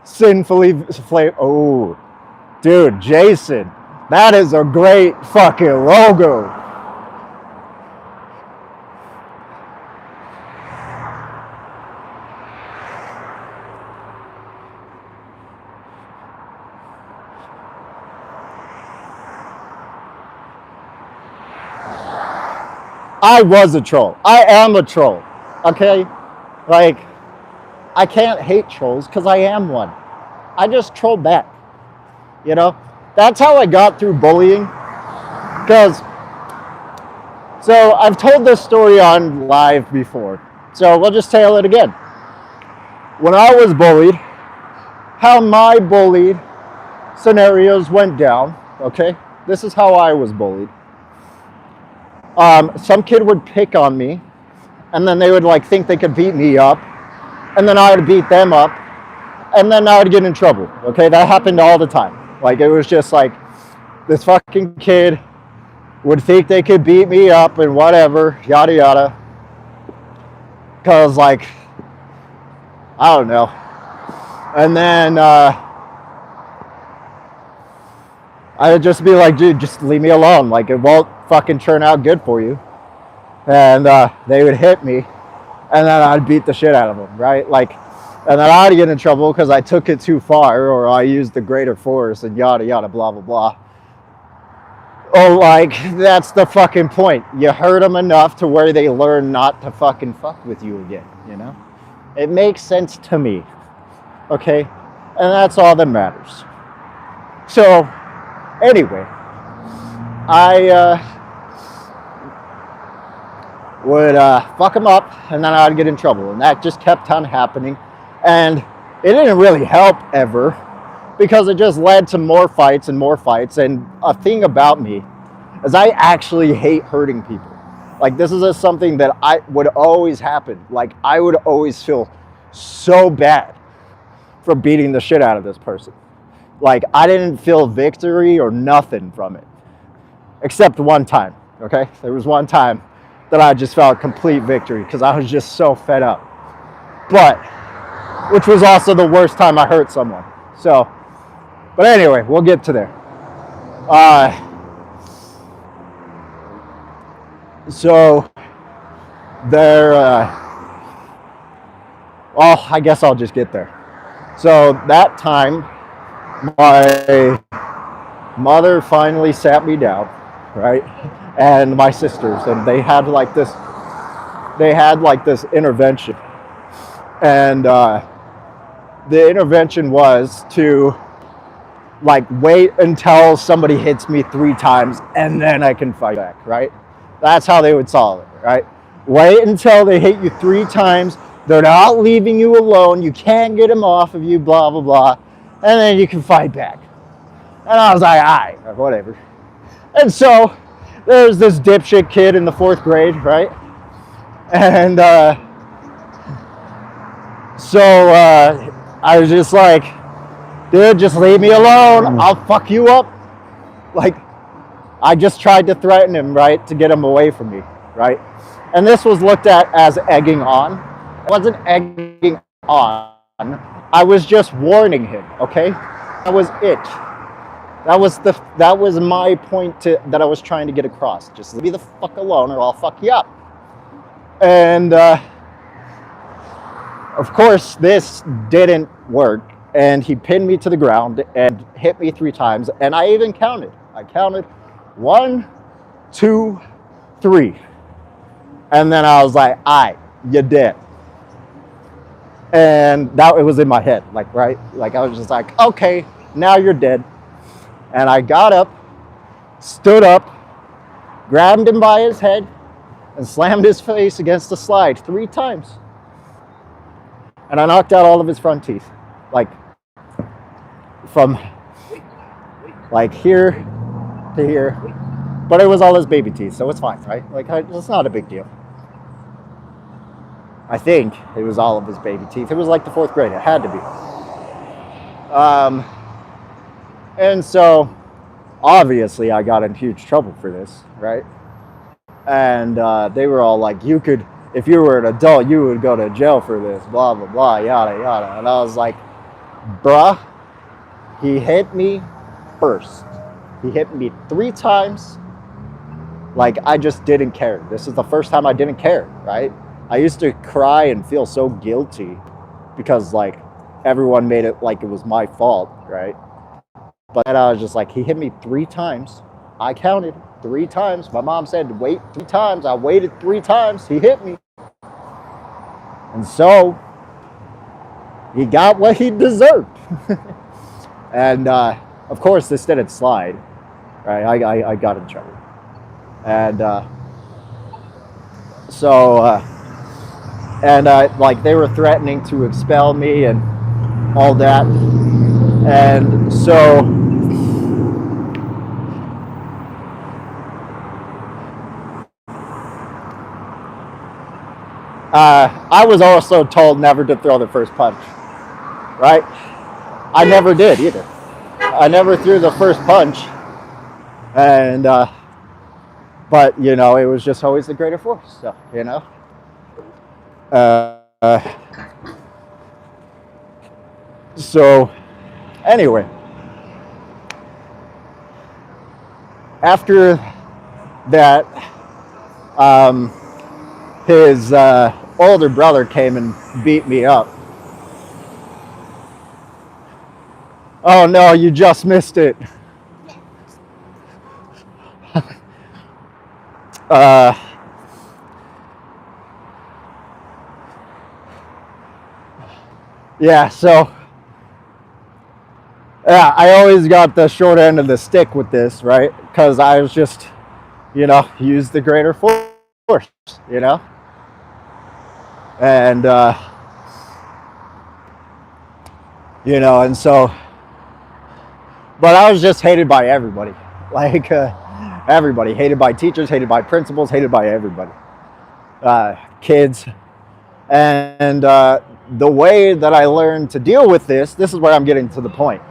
Speaker 1: Sinfully flame. Oh, dude, Jason, that is a great fucking logo. I was a troll. I am a troll. Okay? Like, I can't hate trolls because I am one. I just troll back. You know? That's how I got through bullying. Because, so I've told this story on live before. So we'll just tell it again. When I was bullied, how my bullied scenarios went down. Okay? This is how I was bullied. Some kid would pick on me, and then they would like think they could beat me up, and then I would beat them up, and then I would get in trouble. Okay, that happened all the time. Like, it was just like this fucking kid would think they could beat me up and whatever, yada yada. Cause like, I don't know. And then I would just be like, dude, just leave me alone. Like, it won't fucking turn out good for you. And they would hit me, and then I'd beat the shit out of them, right? Like, and then I'd get in trouble because I took it too far, or I used the greater force, and yada yada, blah blah blah. Oh, like, that's the fucking point. You hurt them enough to where they learn not to fucking fuck with you again, you know? It makes sense to me, okay? And that's all that matters. So, anyway, I would fuck them up, and then I'd get in trouble, and that just kept on happening, and it didn't really help ever, because it just led to more fights, and a thing about me is I actually hate hurting people. Like, this is something that I would always happen. Like, I would always feel so bad for beating the shit out of this person. Like, I didn't feel victory or nothing from it, except one time, okay? There was one time that I just felt complete victory because I was just so fed up. But, which was also the worst time I hurt someone. So, but anyway, we'll get to there. So, there, well, I guess I'll just get there. So, that time, my mother finally sat me down, right? And my sisters, and they had like this intervention. And the intervention was to like wait until somebody hits me 3 times and then I can fight back, right? That's how they would solve it, right? Wait until they hit you 3 times. They're not leaving you alone. You can't get them off of you, blah, blah, blah. And then you can fight back. And I was like, all right, whatever. And so there's this dipshit kid in the 4th grade, right? And so I was just like, dude, just leave me alone. I'll fuck you up. Like, I just tried to threaten him, right, to get him away from me, right? And this was looked at as egging on. It wasn't egging on. I was just warning him, okay? That was it. That was my point that I was trying to get across. Just leave me the fuck alone or I'll fuck you up. And of course, this didn't work. And he pinned me to the ground and hit me 3 times. And I even counted. I counted 1, 2, 3. And then I was like, "Aight, you're dead." And that it was in my head, like, right? Like, I was just like, okay, now you're dead. And I got up, stood up, grabbed him by his head, and slammed his face against the slide 3 times. and I knocked out all of his front teeth, like from like here to here. But it was all his baby teeth, so it's fine, right? Like it's not a big deal. I think it was all of his baby teeth. It was like the 4th grade. It had to be. And so obviously I got in huge trouble for this, right? And they were all like, you could, if you were an adult, you would go to jail for this, blah, blah, blah, yada, yada. And I was like, bruh, he hit me first. He hit me 3 times. Like, I just didn't care. This is the first time I didn't care, right? I used to cry and feel so guilty because, like, everyone made it like it was my fault, right? But then I was just like, he hit me 3 times. I counted 3 times. My mom said, wait 3 times. I waited 3 times. He hit me. And so, he got what he deserved. And, of course, this didn't slide, right? I got in trouble. And like they were threatening to expel me and all that. And so I was also told never to throw the first punch, right? I never did either. I never threw the first punch. And but you know, it was just always the greater force. So you know, so anyway, after that, his older brother came and beat me up. Oh no, you just missed it. Yeah, so yeah, I always got the short end of the stick with this, right? Because I was just, you know, use the greater force, you know? And, you know, and so, but I was just hated by everybody. Like, everybody. Hated by teachers, hated by principals, hated by everybody. Kids. And the way that I learned to deal with this is where I'm getting to the point,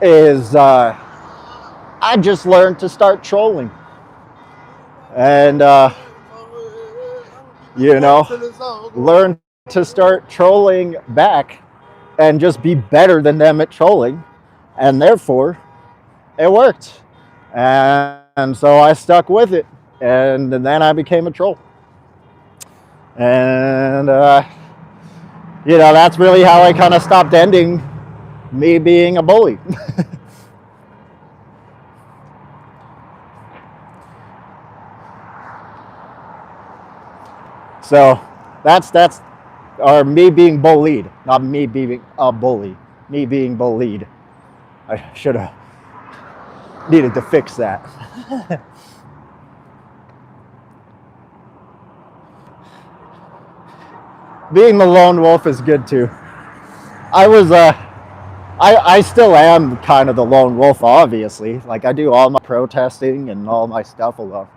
Speaker 1: is I just learned to start trolling. And, you know, learn to start trolling back and just be better than them at trolling. And therefore, it worked. And so I stuck with it. And then I became a troll. And, you know, that's really how I kind of stopped ending me being a bully. So that's or me being bullied, not me being a bully. Me being bullied. I should have needed to fix that. Being the lone wolf is good too. I still am kind of the lone wolf, obviously. Like, I do all my protesting and all my stuff alone.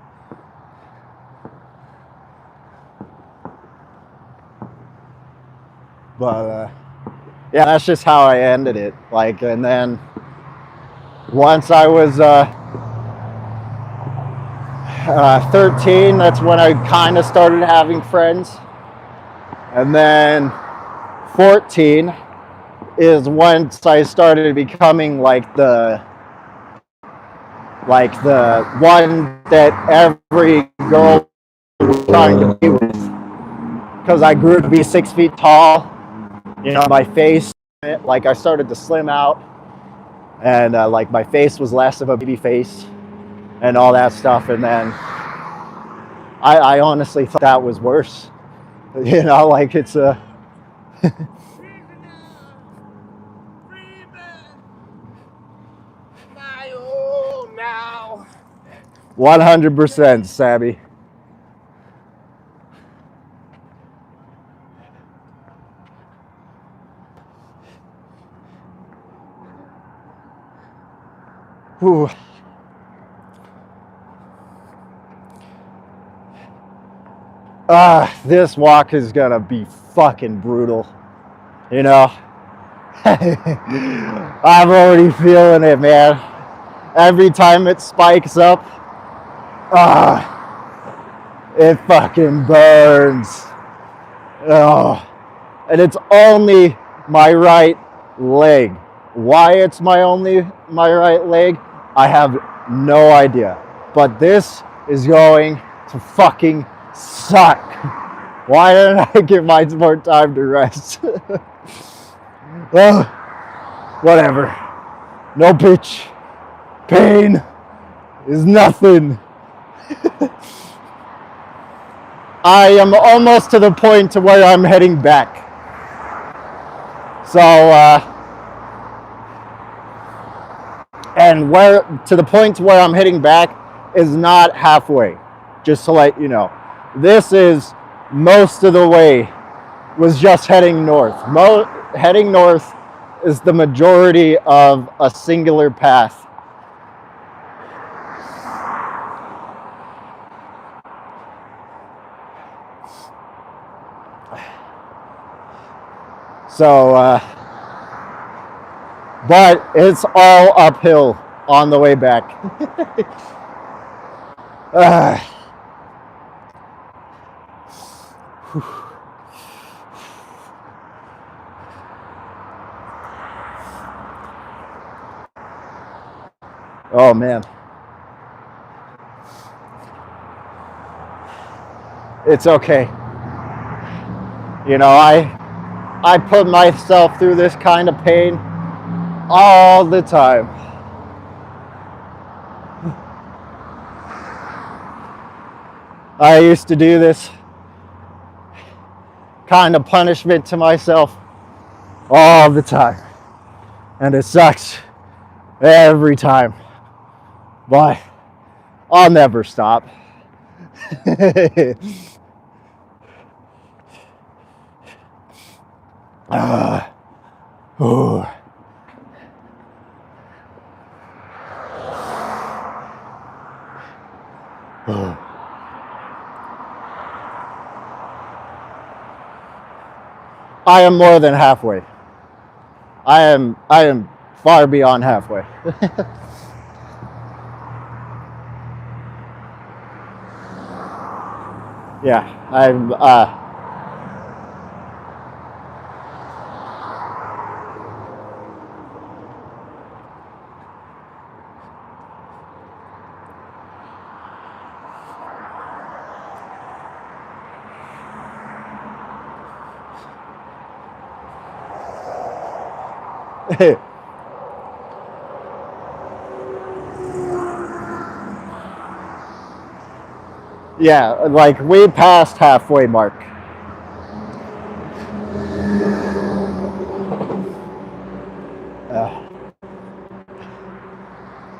Speaker 1: But yeah, that's just how I ended it. Like, and then once I was 13, that's when I kind of started having friends. And then 14 is once I started becoming like the one that every girl was trying to be with. Because I grew to be 6 feet tall. You know, my face, like, I started to slim out. And like, my face was less of a baby face and all that stuff. And then I honestly thought that was worse. You know, like, it's a 100%, Sabby. Whew. This walk is gonna be fucking brutal. You know? I'm already feeling it, man. Every time it spikes up, it fucking burns. Oh. And it's only my right leg. Why it's my right leg, I have no idea. But this is going to fucking suck. Why didn't I give mine more time to rest? Whatever. No bitch. Pain is nothing. I am almost to the point to where I'm heading back. So, and where to the point where I'm heading back is not halfway. Just to let you know, this is most of the way. Was just heading north. Heading north is the majority of a singular path. So, but it's all uphill on the way back. Oh man. It's okay. You know, I put myself through this kind of pain all the time. I used to do this kind of punishment to myself all the time. And it sucks every time. But I'll never stop. I am more than halfway. I am far beyond halfway. Yeah, I'm yeah, like we passed halfway mark.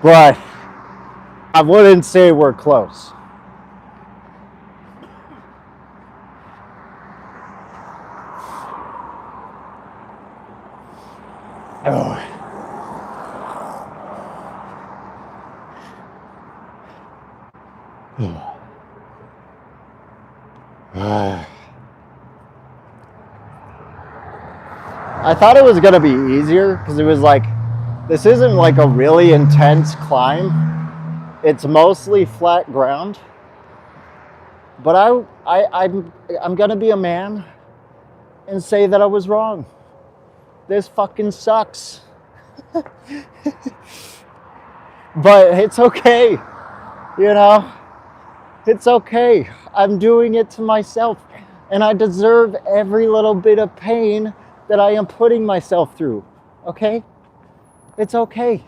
Speaker 1: But I wouldn't say we're close. Oh. I thought it was gonna be easier because it was like, this isn't like a really intense climb. It's mostly flat ground. But I'm gonna be a man and say that I was wrong. This fucking sucks. But it's okay, you know? It's okay. I'm doing it to myself, and I deserve every little bit of pain that I am putting myself through, okay? It's okay.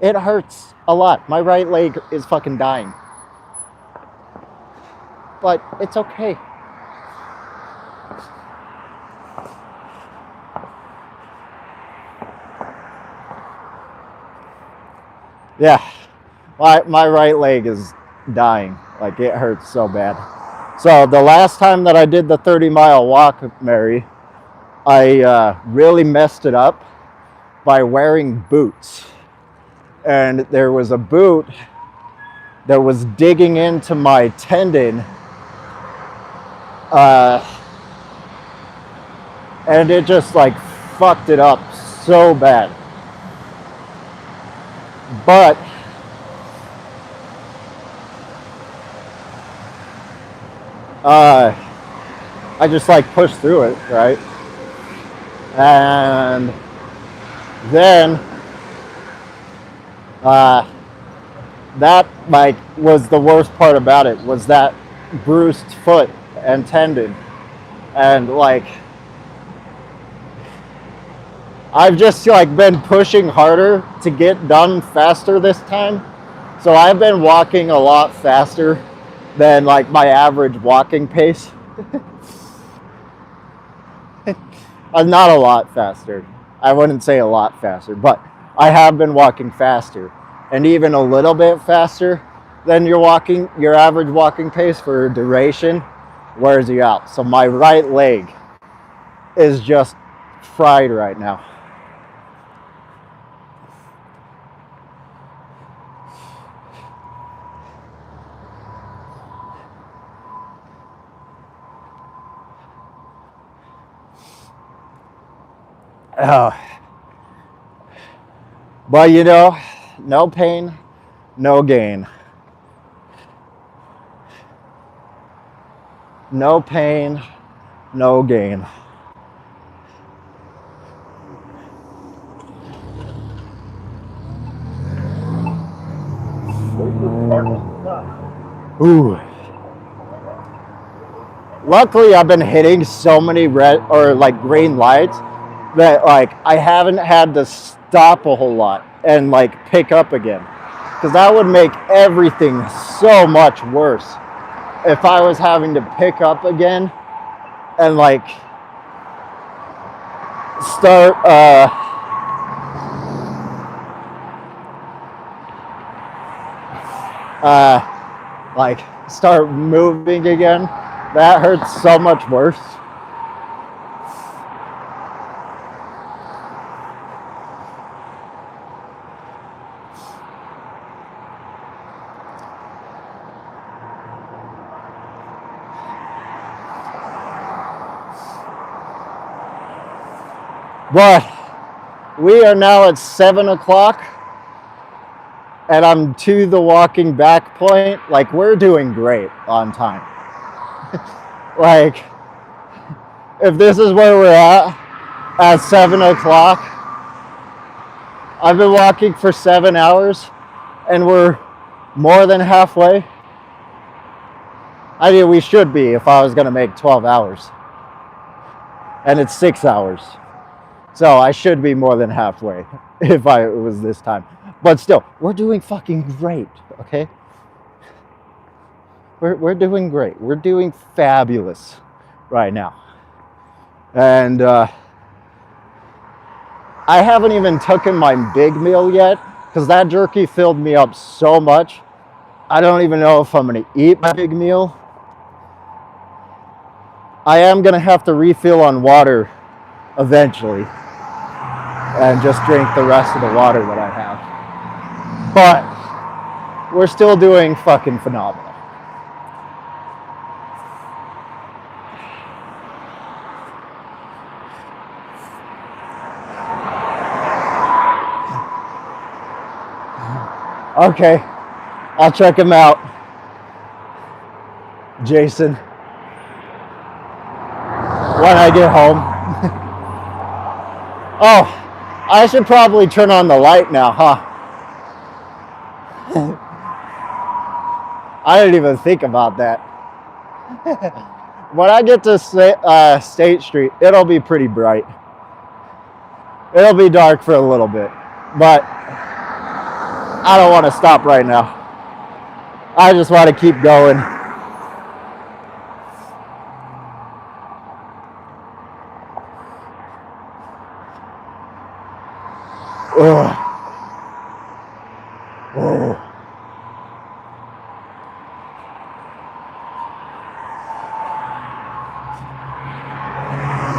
Speaker 1: It hurts a lot. My right leg is fucking dying. But it's okay. Yeah, my right leg is dying. Like, it hurts so bad. So the last time that I did the 30-mile walk, Mary, I really messed it up by wearing boots. And there was a boot that was digging into my tendon. And it just like fucked it up so bad. But I just like pushed through it, right? And then that like was the worst part about it, was that bruised foot and tendon. And like I've just like been pushing harder to get done faster this time. So I've been walking a lot faster than like my average walking pace. Not a lot faster. I wouldn't say a lot faster, but I have been walking faster, and even a little bit faster than your average walking pace for duration wears you out. So my right leg is just fried right now. But you know, no pain, no gain. No pain, no gain. Ooh. Luckily, I've been hitting so many red or like green lights that like I haven't had to stop a whole lot and like pick up again, because that would make everything so much worse if I was having to pick up again and like start like start moving again. That hurts so much worse. But we are now at 7 o'clock and I'm to the walking back point. Like, we're doing great on time. Like, if this is where we're at 7 o'clock, I've been walking for 7 hours and we're more than halfway. I mean, we should be if I was going to make 12 hours. And it's 6 hours. So I should be more than halfway if it was this time. But still, we're doing fucking great, okay? We're doing great. We're doing fabulous right now. And I haven't even taken my big meal yet, because that jerky filled me up so much. I don't even know if I'm going to eat my big meal. I am going to have to refill on water eventually and just drink the rest of the water that I have. But we're still doing fucking phenomenal. Okay, I'll check him out. Jason, when I get home. Oh, I should probably turn on the light now, huh? I didn't even think about that. When I get to State Street, it'll be pretty bright. It'll be dark for a little bit, but I don't want to stop right now. I just want to keep going. Ugh. Oh.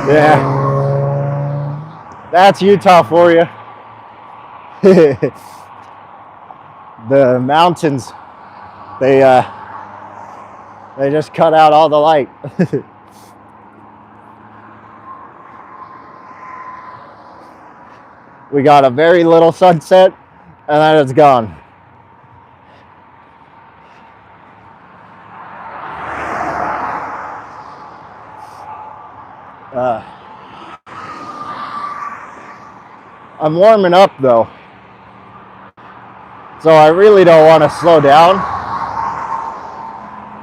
Speaker 1: Yeah. That's Utah for you. The mountains, they just cut out all the light. We got a very little sunset, and then it's gone. I'm warming up though, so I really don't want to slow down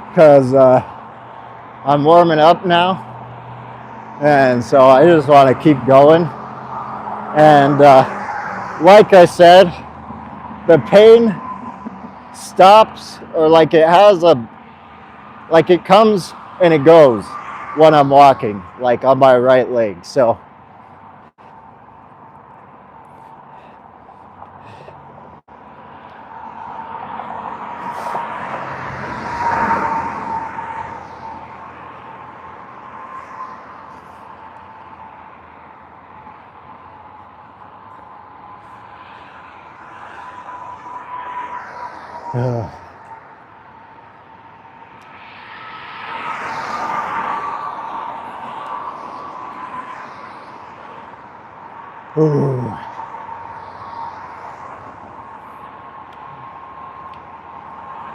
Speaker 1: because I'm warming up now, and so I just want to keep going. And like I said, the pain stops, or like it has a, like it comes and it goes when I'm walking, like on my right leg. So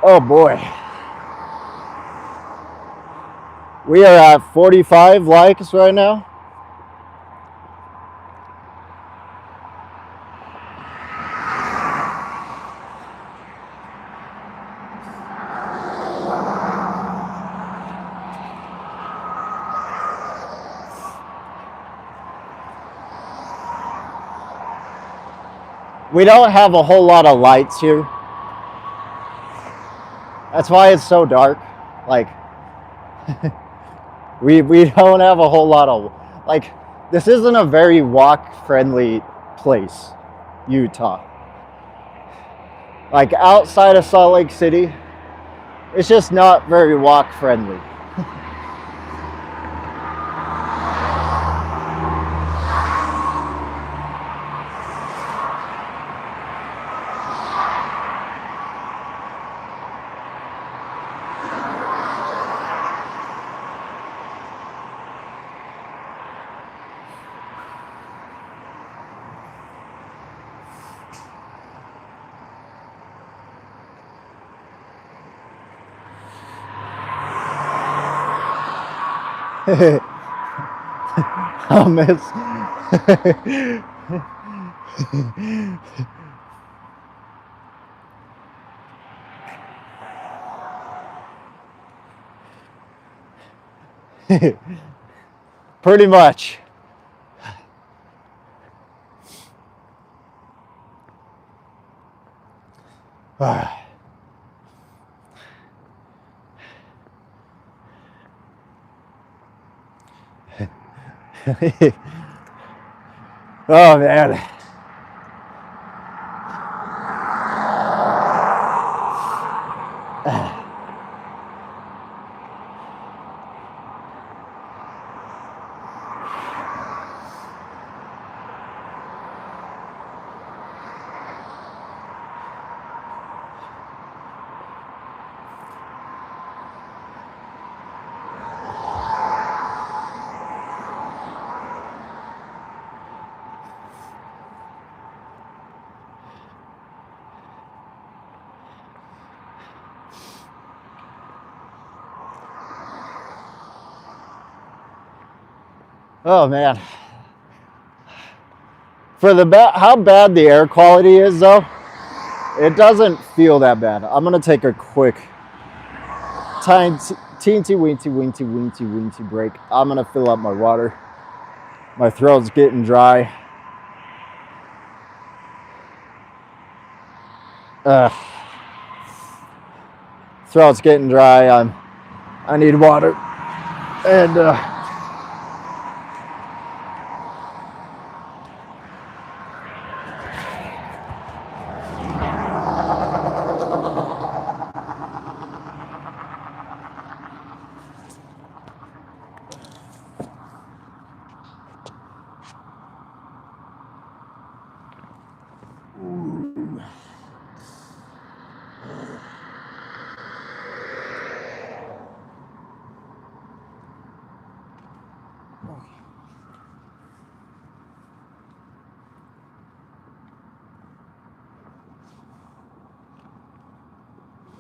Speaker 1: oh boy. We are at 45 likes right now. We don't have a whole lot of lights here. That's why it's so dark. Like, we don't have a whole lot of, like, this isn't a very walk friendly place, Utah. Like outside of Salt Lake City, it's just not very walk friendly. I'll miss. Pretty much. Oh man. Oh man. For how bad the air quality is though, it doesn't feel that bad. I'm gonna take a quick teensy weensy break. I'm gonna fill up my water. My throat's getting dry. Throat's getting dry. I need water. And ooh.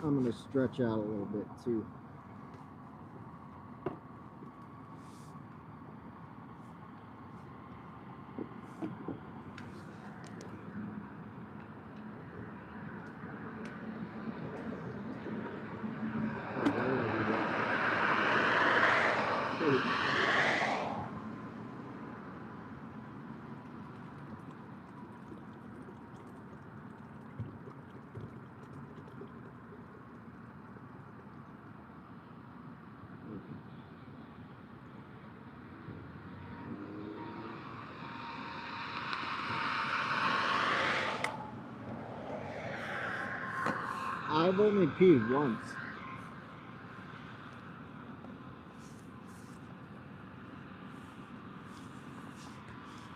Speaker 1: I'm going to stretch out a little bit too. I've only peed once.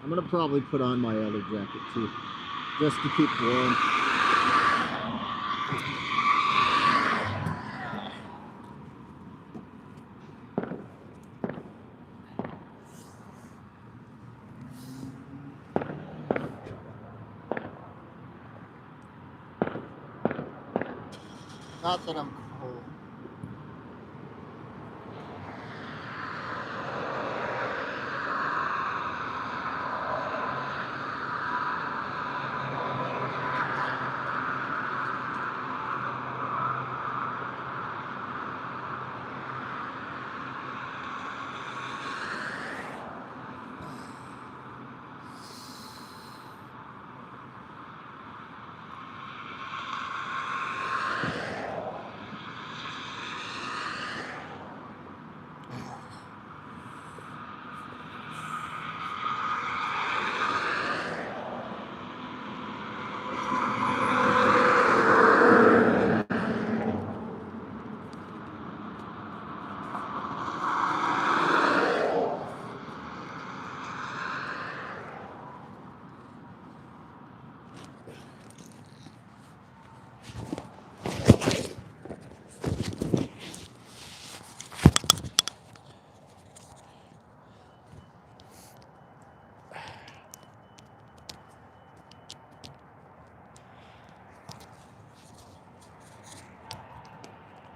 Speaker 1: I'm gonna probably put on my other jacket too, just to keep warm. Not that I'm cold.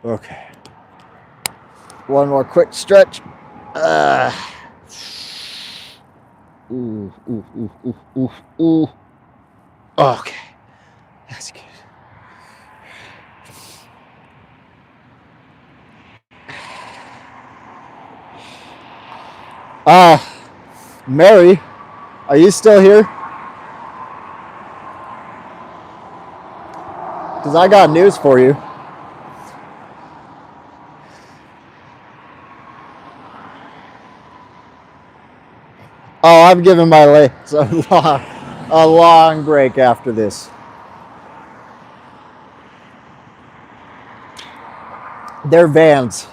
Speaker 1: Okay. One more quick stretch. Ooh, ooh, ooh, ooh, ooh, ooh. Okay. That's good. Mary, are you still here? Because I got news for you. Oh, I'm giving my legs a long break after this. They're Vans.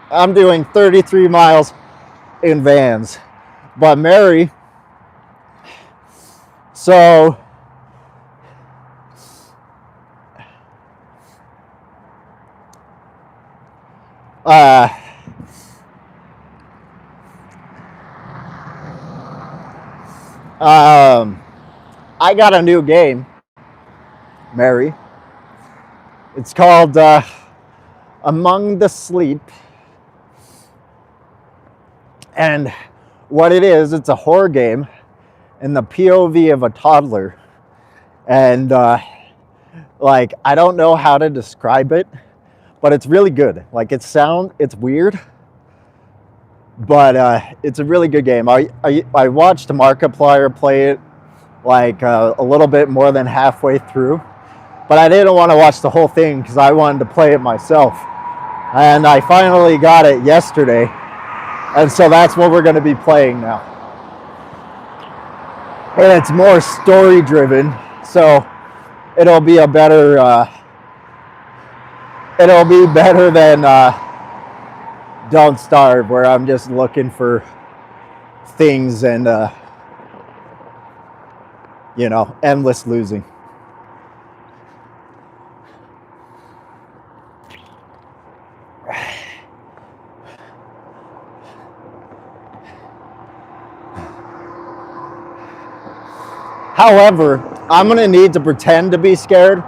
Speaker 1: I'm doing 33 miles in Vans. But Mary, so I got a new game, Mary. It's called Among the Sleep. And what it is, it's a horror game in the POV of a toddler. And like, I don't know how to describe it, but it's really good. Like, it's weird, but it's a really good game. I watched Markiplier play it like a little bit more than halfway through, but I didn't want to watch the whole thing because I wanted to play it myself. And I finally got it yesterday, and so that's what we're going to be playing now. And it's more story driven, so it'll be a better it'll be better than Don't Starve, where I'm just looking for things and you know, endless losing. However, I'm gonna need to pretend to be scared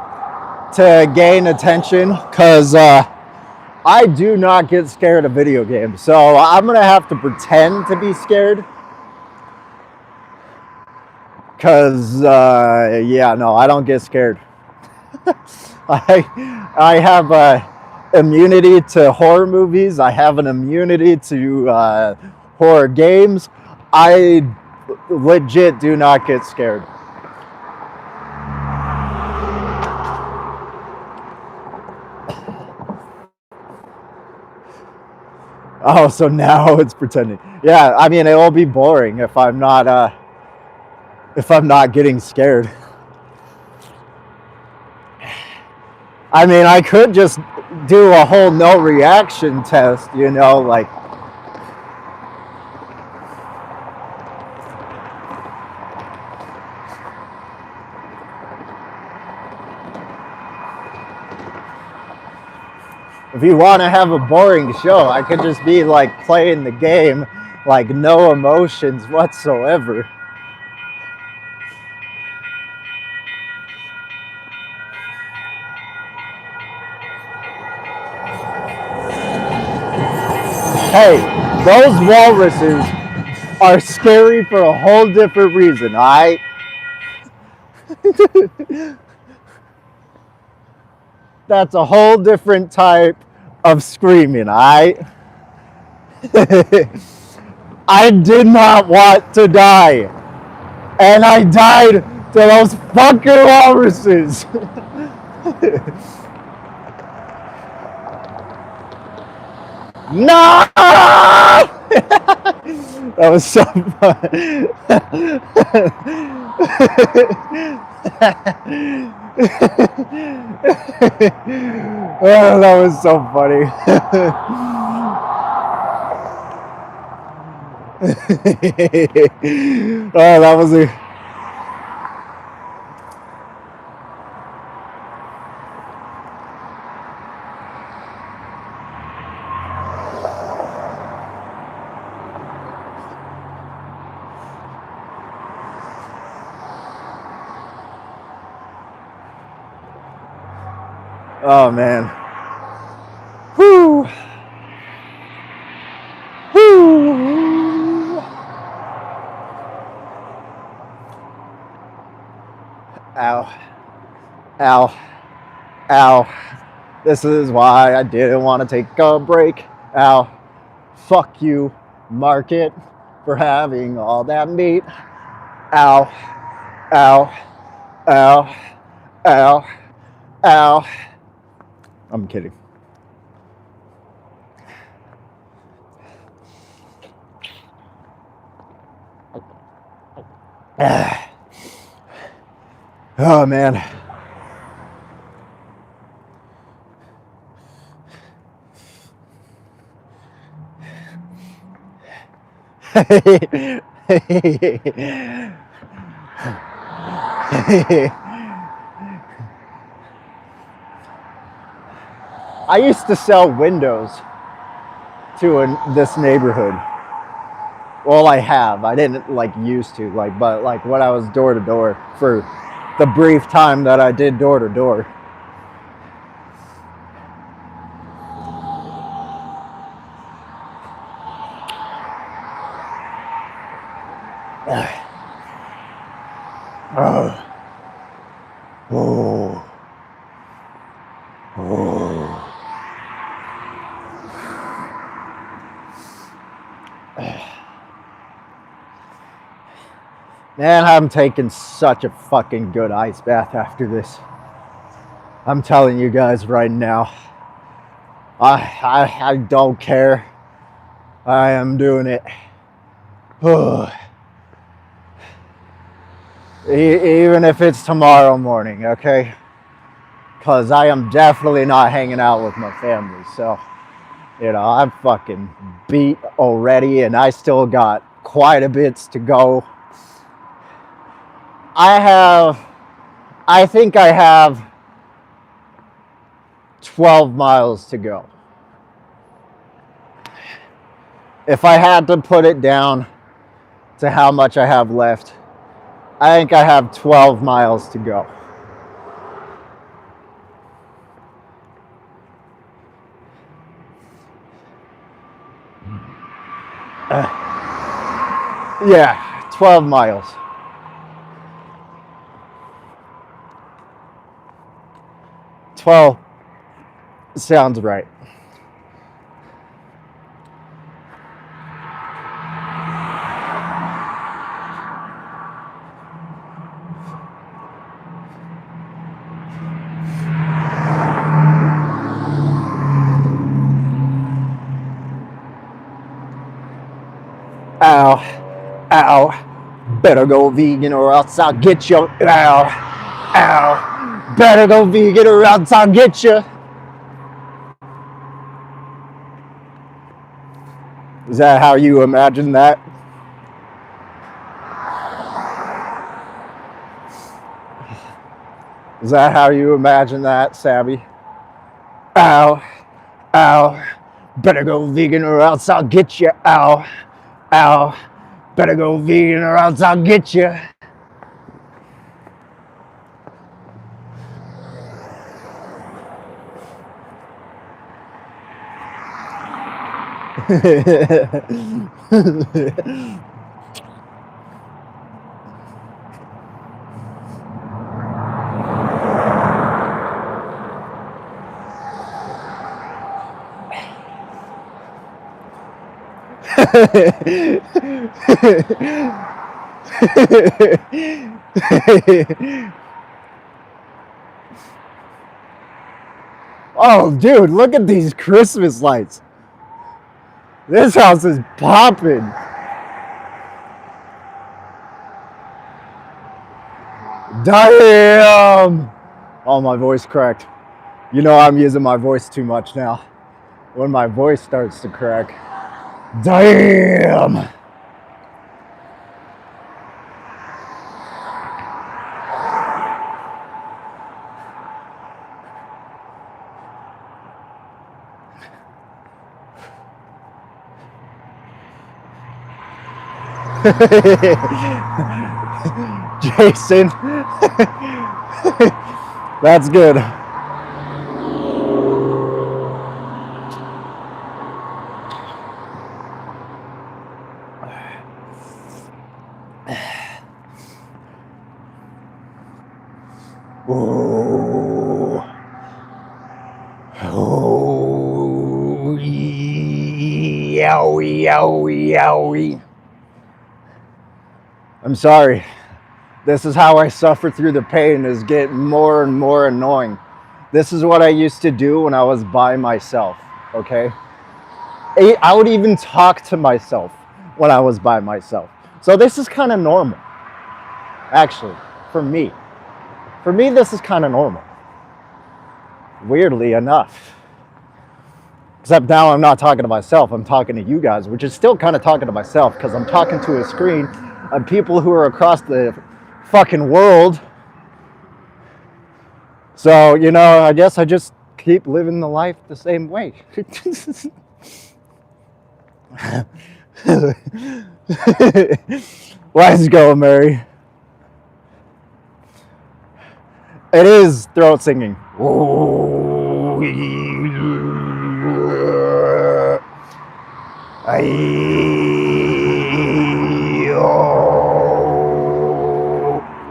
Speaker 1: to gain attention because I do not get scared of video games. So I'm gonna have to pretend to be scared because yeah, no, I don't get scared. I have immunity to horror movies. I have an immunity to horror games. I legit do not get scared. Oh, so now it's pretending. Yeah, I mean, it will be boring if I'm not getting scared. I mean, I could just do a whole no reaction test, you know, like if you want to have a boring show, I could just be like playing the game, like no emotions whatsoever. Hey, those walruses are scary for a whole different reason, alright? That's a whole different type of screaming, alright? I did not want to die. And I died to those fucking walruses. No! That was so fun. Oh, that was so funny. Oh, that was a... Oh, man. Whew. Whew. Ow. Ow. Ow. This is why I didn't want to take a break. Ow. Fuck you, market, for having all that meat. Ow. Ow. Ow. Ow. Ow. I'm kidding. Oh, man. I used to sell windows to this neighborhood. Well, I have. I didn't like used to but like when I was door to door for the brief time that I did door to door. Oh. Oh. Oh. Man, I'm taking such a fucking good ice bath after this. I'm telling you guys right now. I don't care. I am doing it. Even if it's tomorrow morning, okay? Because I am definitely not hanging out with my family. So, you know, I'm fucking beat already and I still got quite a bit to go. I think I have 12 miles to go. If I had to put it down to how much I have left, I think I have 12 miles to go. Yeah, 12 miles. 12 sounds right. Ow, ow, better go vegan or else I'll get you. Ow, ow, better go vegan or else I'll get you. Is that how you imagine that? Is that how you imagine that, Sabby? Ow, ow, better go vegan or else I'll get you. Ow, ow, better go vegan or else I'll get you. Oh, dude, look at these Christmas lights. This house is popping. Damn! Oh, my voice cracked. You know I'm using my voice too much now. When my voice starts to crack. Damn! Jason. That's good. Oh. Oh. Yowie, yowie, yowie. I'm sorry. This is how I suffer through the pain, is get more and more annoying. This is what I used to do when I was by myself, okay? I would even talk to myself when I was by myself. So this is kind of normal, actually, for me. For me, this is kind of normal, weirdly enough. Except now I'm not talking to myself, I'm talking to you guys, which is still kind of talking to myself because I'm talking to a screen of people who are across the fucking world. So, you know, I guess I just keep living the life the same way. Let's go, Mary. It is throat singing.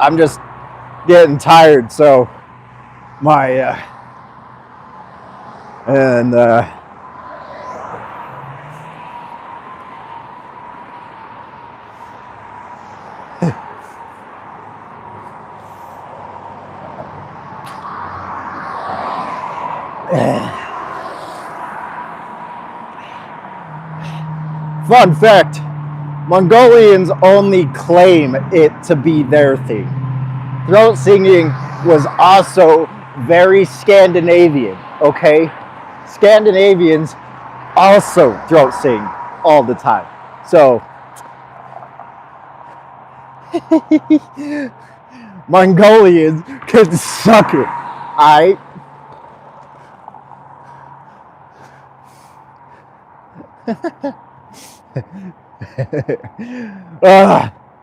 Speaker 1: I'm just getting tired, so my fun fact, Mongolians only claim it to be their thing. Throat singing was also very Scandinavian, okay? Scandinavians also throat sing all the time. So, Mongolians can suck it. Alright?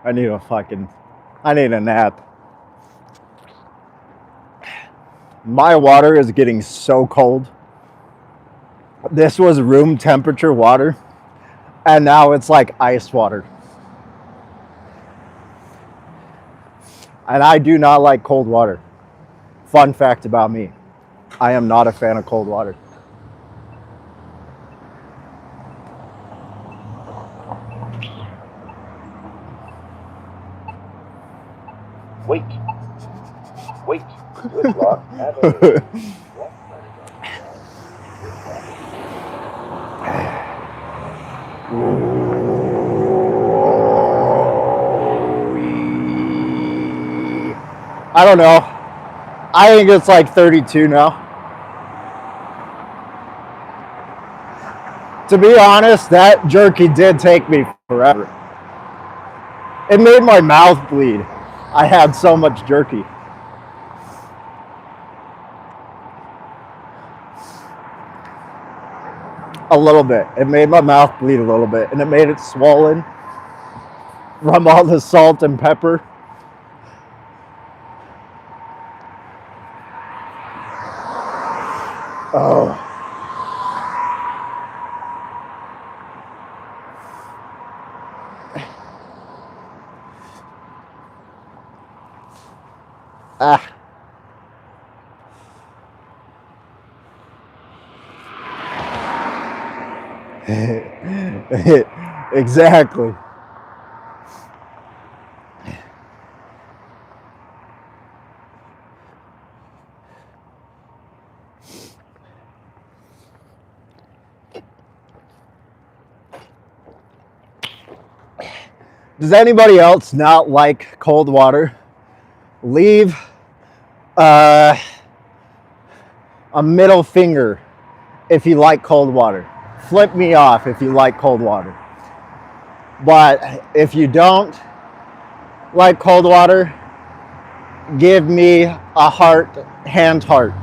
Speaker 1: I need a nap. My water is getting so cold. This was room temperature water, and now it's like ice water. And I do not like cold water. Fun fact about me, I am not a fan of cold water.
Speaker 2: Wait. Good luck. Have a
Speaker 1: I don't know. I think it's like 32 now. To be honest, that jerky did take me forever. It made my mouth bleed. I had so much jerky. A little bit. It made my mouth bleed a little bit, and it made it swollen from all the salt and pepper. Oh. Ah. Exactly. Does anybody else not like cold water? Leave a middle finger if you like cold water. Flip me off if you like cold water. But if you don't like cold water, give me a heart, hand heart.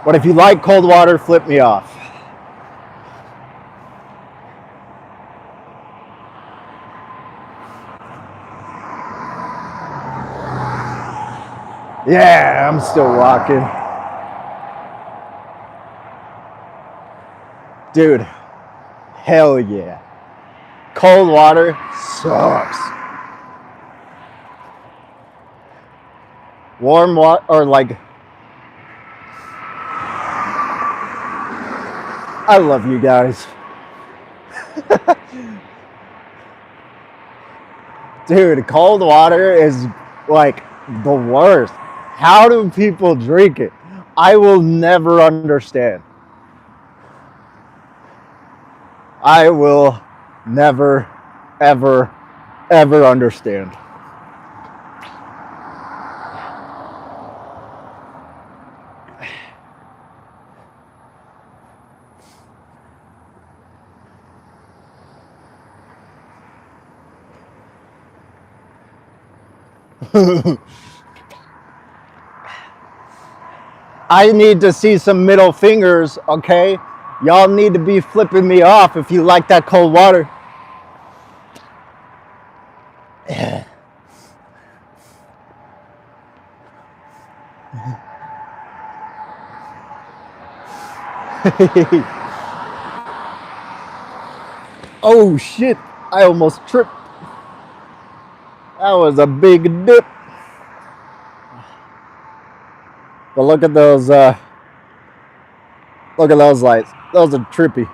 Speaker 1: But if you like cold water, flip me off. Yeah, I'm still walking. Dude, hell yeah. Cold water sucks. Warm water, or like, I love you guys. Dude, cold water is like the worst. How do people drink it? I will never understand. I will never, ever, ever understand. I need to see some middle fingers, okay? Y'all need to be flipping me off if you like that cold water. Oh shit, I almost tripped. That was a big dip. But look at those lights. Those are trippy.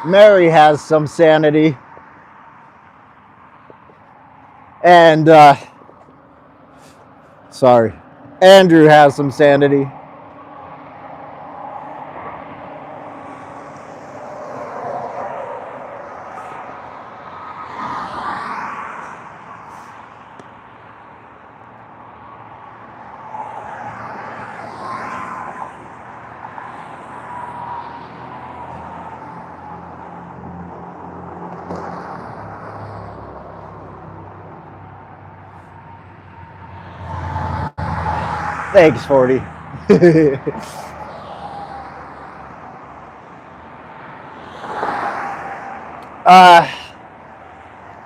Speaker 1: Mary has some sanity. And sorry. Andrew has some sanity. Thanks, 40.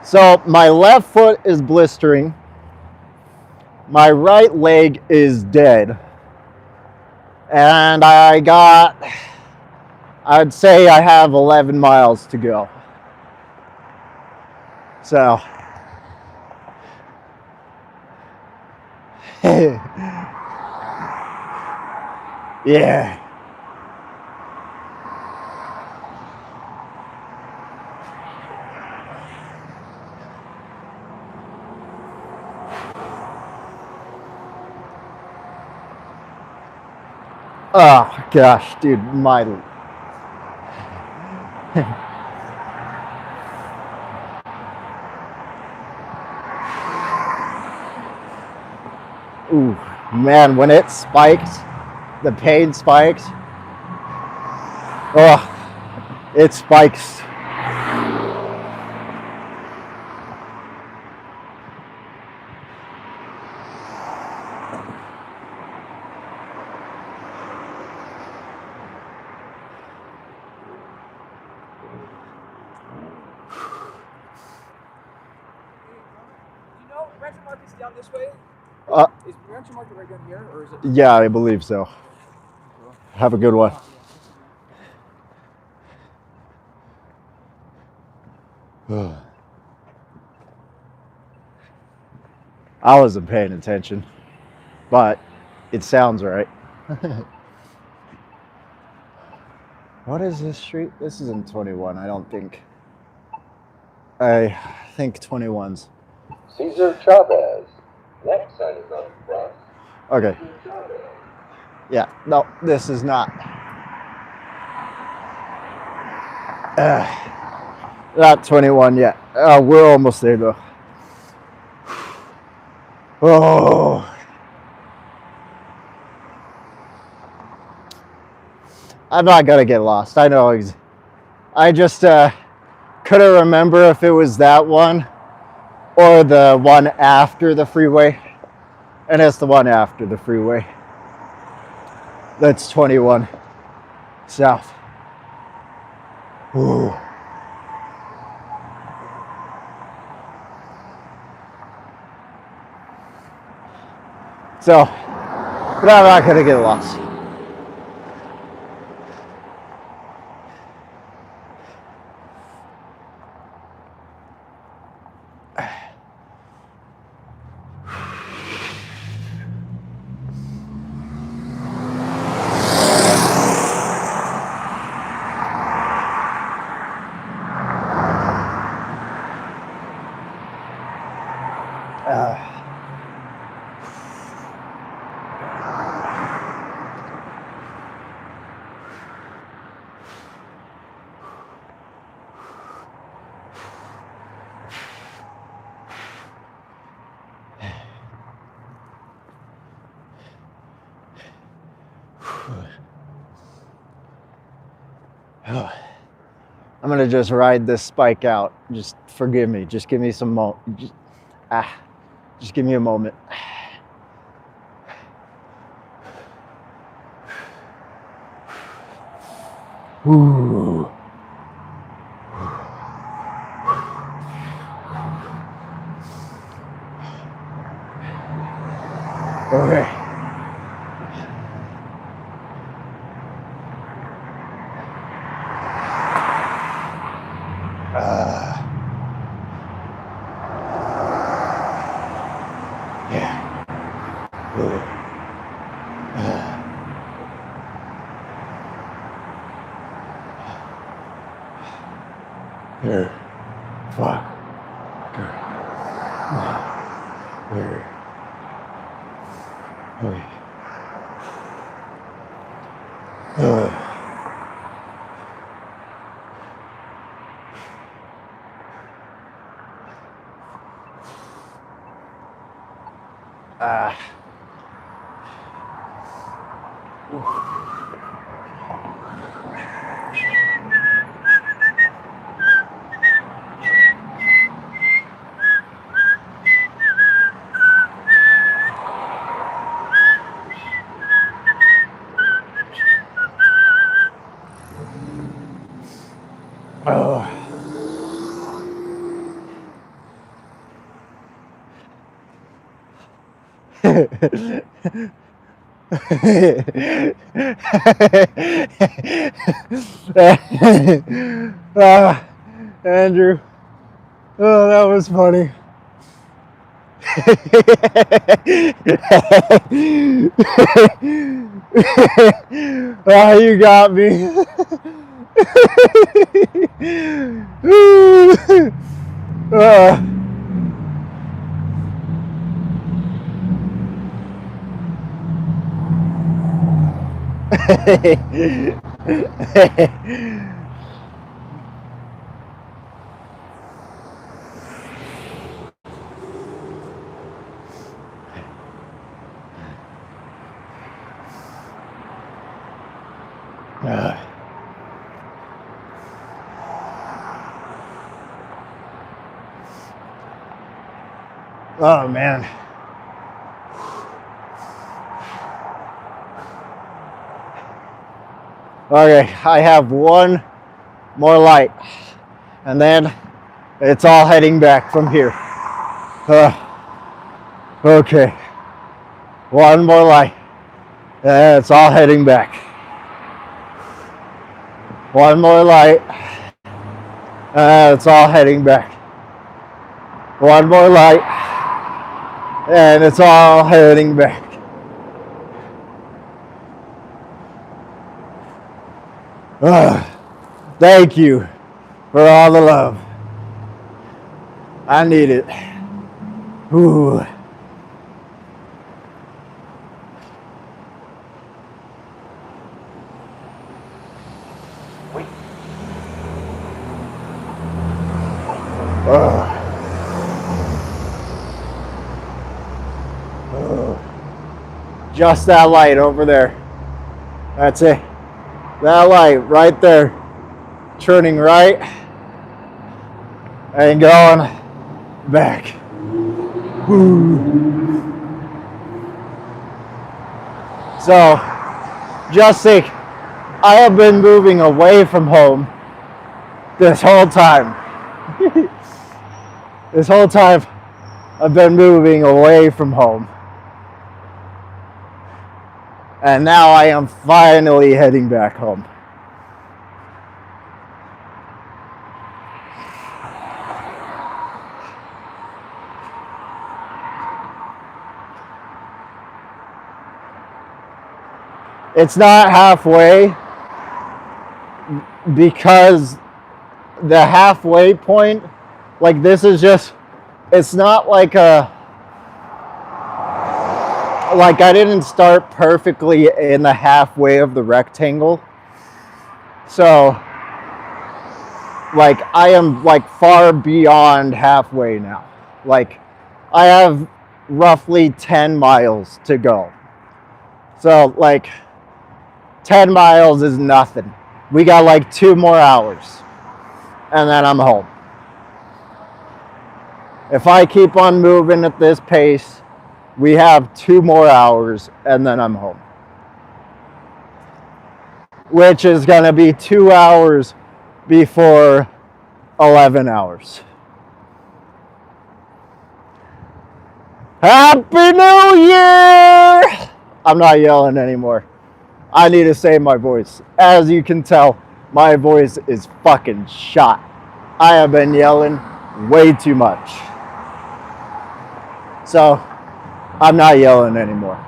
Speaker 1: So my left foot is blistering. My right leg is dead. And I'd say I have 11 miles to go. So, yeah. Oh gosh, dude, my ooh, man, when it spiked, the pain spikes. Oh, it spikes.
Speaker 4: Rancho Market's down this way? Is Rancho Market right down here, or is it?
Speaker 1: Yeah, I believe so. Have a good one. I wasn't paying attention, but it sounds right. What is this street? This isn't 21, I don't think. I think 21's.
Speaker 2: Cesar Chavez. Next sign is on the front.
Speaker 1: Okay. Yeah, no, this is not. Not 21 yet. We're almost there though. Oh. I'm not gonna get lost. I know. I just couldn't remember if it was that one or the one after the freeway. And it's the one after the freeway. That's 21 south. Ooh. So, but I'm not gonna get lost. I'm gonna just ride this spike out. Just forgive me. Just give me some just give me a moment. Ooh. Okay. Here. Fuck. Here. Andrew, oh, that was funny. Oh, you got me. Oh man. Okay, I have one more light, and then it's all heading back from here. Okay, one more light, and it's all heading back. One more light, and it's all heading back. One more light, and it's all heading back. Thank you for all the love. I need it. Ooh. Just that light over there. That's it. That light right there. Turning right and going back. Woo. So, just think, I have been moving away from home this whole time. This whole time, I've been moving away from home. And now I am finally heading back home. It's not halfway because the halfway point, like this is just, it's not like like I didn't start perfectly in the halfway of the rectangle. So like I am like far beyond halfway now. Like I have roughly 10 miles to go. So like 10 miles is nothing. We got like 2 more hours and then I'm home. If I keep on moving at this pace, we have 2 more hours and then I'm home. Which is gonna be 2 hours before 11 hours. Happy New Year! I'm not yelling anymore. I need to save my voice. As you can tell, my voice is fucking shot. I have been yelling way too much. So, I'm not yelling anymore.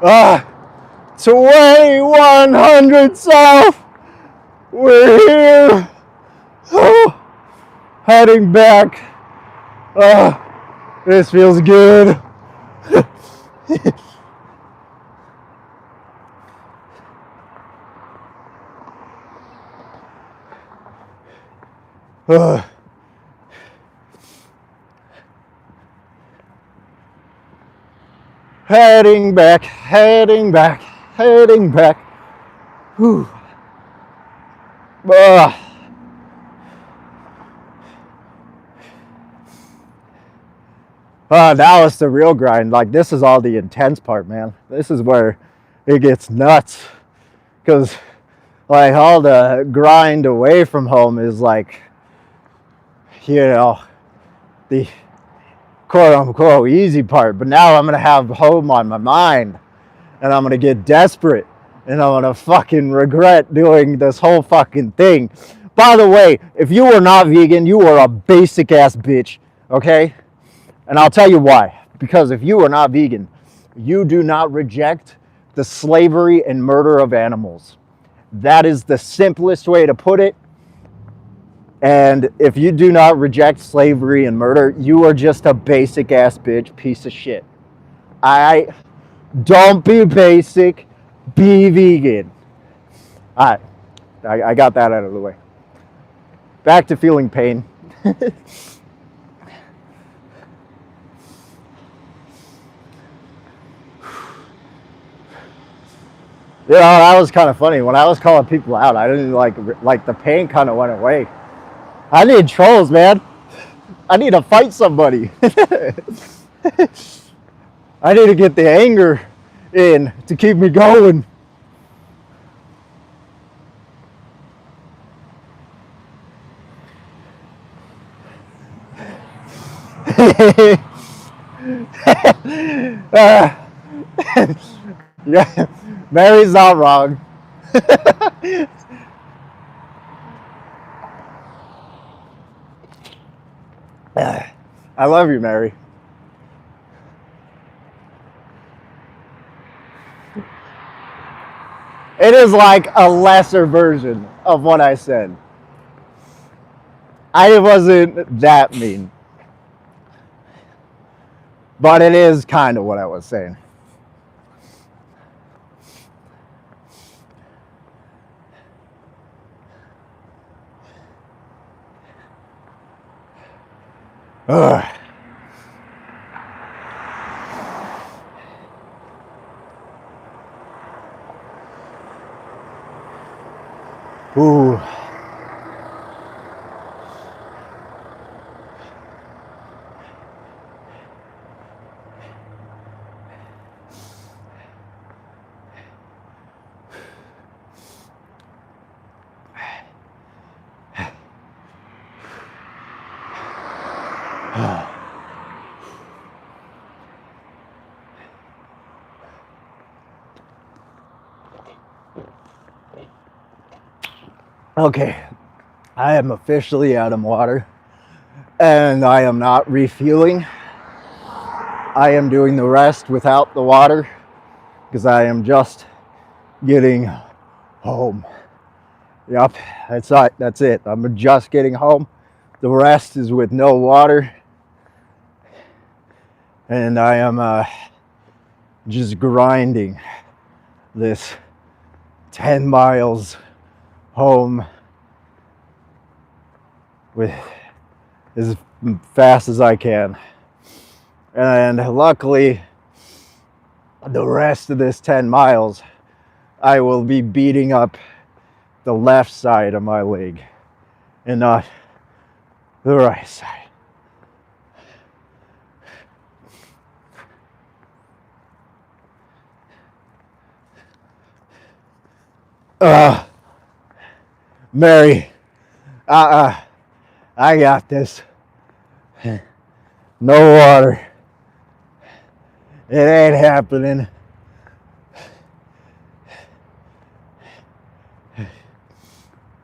Speaker 1: Ah, 2100 South. We're here. Oh, heading back. Oh, this feels good. Heading back, heading back, heading back. Whew. Now it's the real grind. Like, this is all the intense part, man. This is where it gets nuts. Because, like, all the grind away from home is like, the quote unquote easy part. But now I'm going to have home on my mind. And I'm going to get desperate. And I'm going to fucking regret doing this whole fucking thing. By the way, if you are not vegan, you are a basic ass bitch. Okay? And I'll tell you why. Because if you are not vegan, you do not reject the slavery and murder of animals. That is the simplest way to put it. And if you do not reject slavery and murder, you are just a basic ass bitch piece of shit. Don't be basic, be vegan. Alright, I got that out of the way. Back to feeling pain. That was kind of funny. When I was calling people out, I didn't like the pain kind of went away. I need trolls, man. I need to fight somebody. I need to get the anger in to keep me going. Yeah, Mary's not wrong. I love you, Mary. It is like a lesser version of what I said. I wasn't that mean. But it is kind of what I was saying. Ugh. Ooh. Okay, I am officially out of water, and I am not refueling. I am doing the rest without the water, because I am just getting home. Yep, that's it. I'm just getting home. The rest is with no water. And I am just grinding this 10 miles home with as fast as I can. And luckily, the rest of this 10 miles, I will be beating up the left side of my leg and not the right side. Mary, I got this. No water. It ain't happening.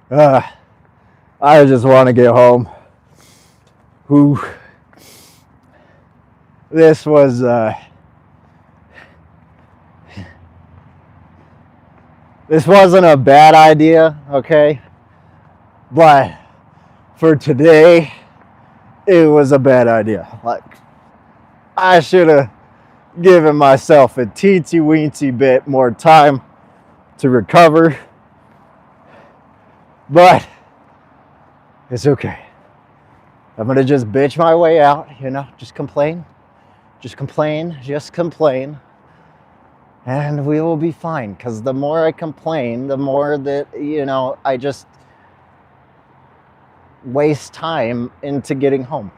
Speaker 1: I just want to get home. Whew. This was this wasn't a bad idea, okay? But for today, it was a bad idea. Like, I should have given myself a teensy weensy bit more time to recover. But it's okay. I'm gonna just bitch my way out, just complain. Just complain, and we will be fine. Because the more I complain, the more that, I just waste time into getting home.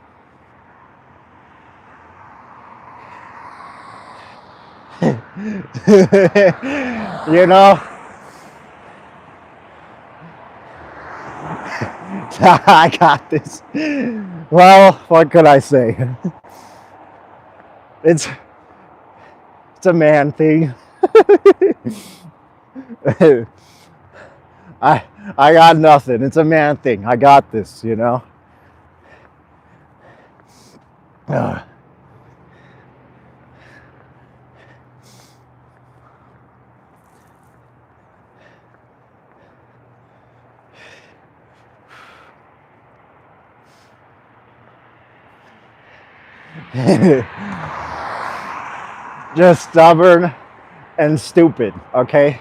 Speaker 1: I got this. Well, what could I say? It's a man thing. I got nothing. It's a man thing. I got this, Just stubborn and stupid, okay?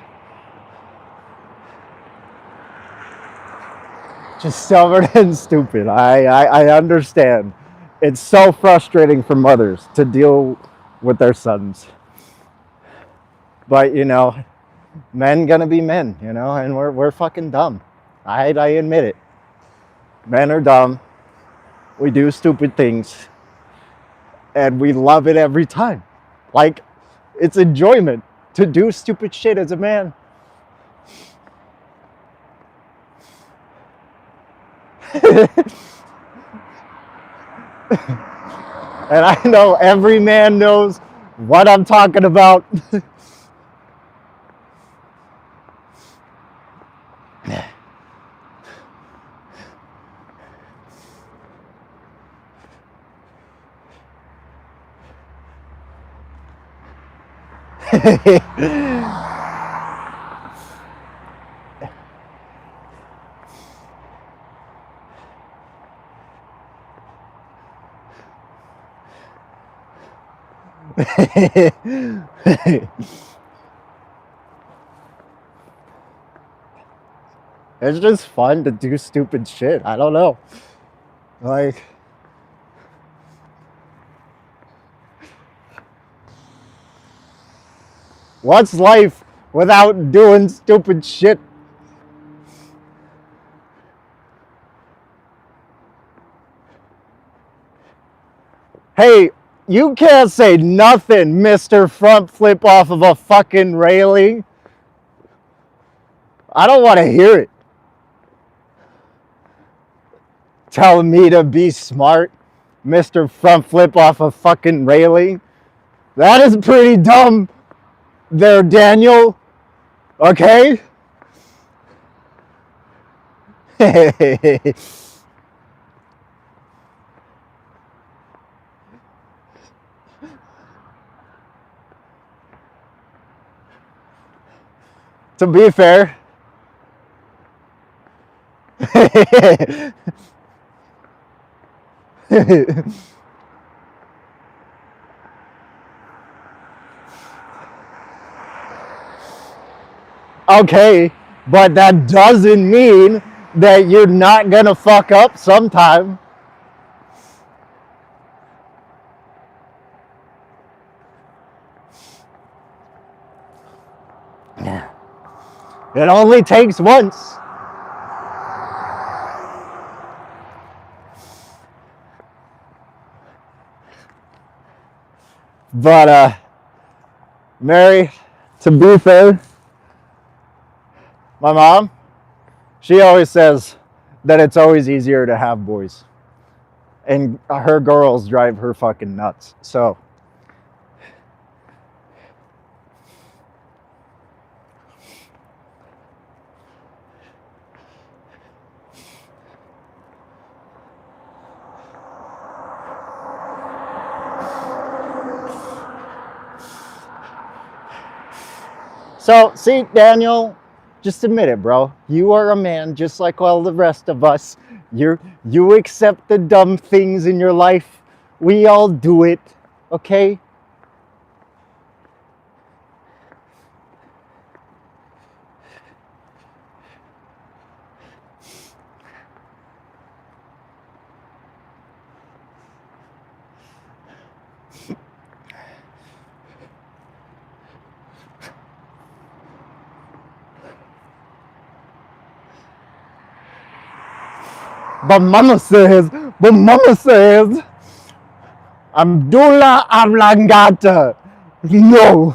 Speaker 1: Just stubborn and stupid. I understand. It's so frustrating for mothers to deal with their sons. But, men gonna be men, and we're fucking dumb. I admit it. Men are dumb. We do stupid things. And we love it every time. Like, it's enjoyment to do stupid shit as a man. And I know every man knows what I'm talking about. It's just fun to do stupid shit. I don't know. Like, what's life without doing stupid shit? Hey, you can't say nothing, Mr. Front Flip off of a fucking railing. I don't want to hear it. Telling me to be smart, Mr. Front Flip off a fucking railing. That is pretty dumb there, Daniel. Okay? To be fair, okay, but that doesn't mean that you're not gonna fuck up sometime. It only takes once. But, Mary, to be fair, my mom, she always says that it's always easier to have boys. And her girls drive her fucking nuts. So, see, Daniel, Just admit it, bro. You are a man just like all the rest of us. You accept the dumb things in your life. We all do it, okay? But mama says, Abdullah Ablangata. No.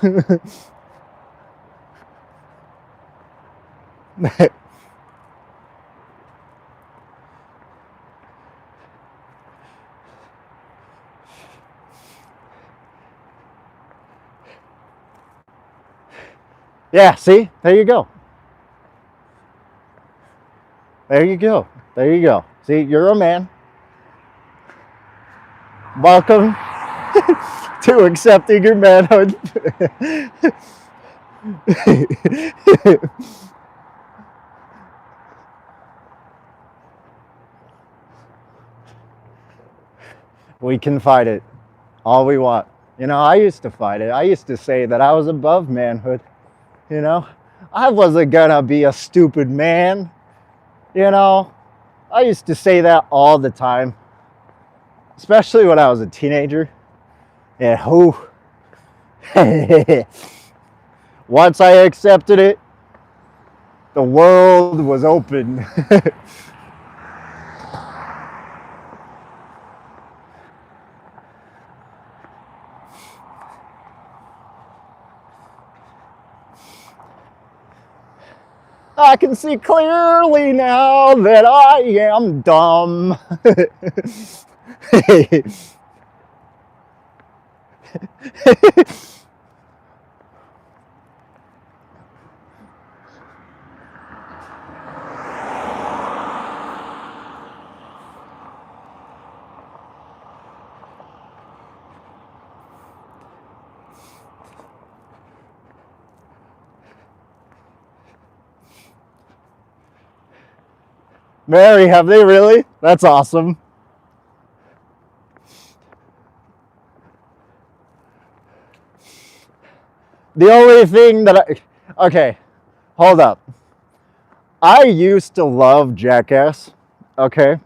Speaker 1: Yeah, see? There you go. There you go. There you go. See, you're a man. Welcome to accepting your manhood. We can fight it all we want. You know, I used to fight it. I used to say that I was above manhood. You know, I wasn't gonna be a stupid man. You know, I used to say that all the time, especially when I was a teenager. And who? Once I accepted it, the world was open. I can see clearly now that I am dumb. Mary, have they really? That's awesome. The only thing that okay, hold up. I used to love Jackass, okay?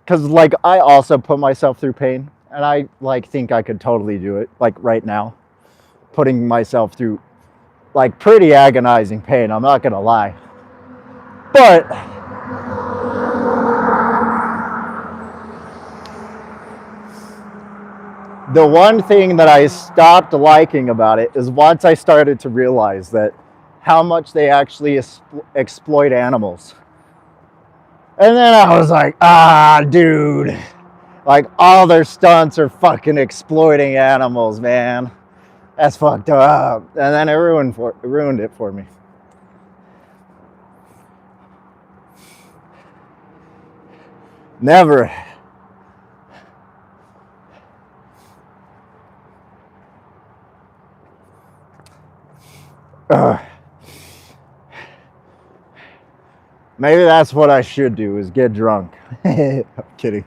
Speaker 1: Because, like, I also put myself through pain, and I, like, think I could totally do it, like, right now. Putting myself through, like, pretty agonizing pain, I'm not gonna lie. But the one thing that I stopped liking about it is once I started to realize that how much they actually exploit animals. And then I was like, dude, like all their stunts are fucking exploiting animals, man. That's fucked up. And then it ruined it for me. Never. Maybe that's what I should do, is get drunk. I'm kidding.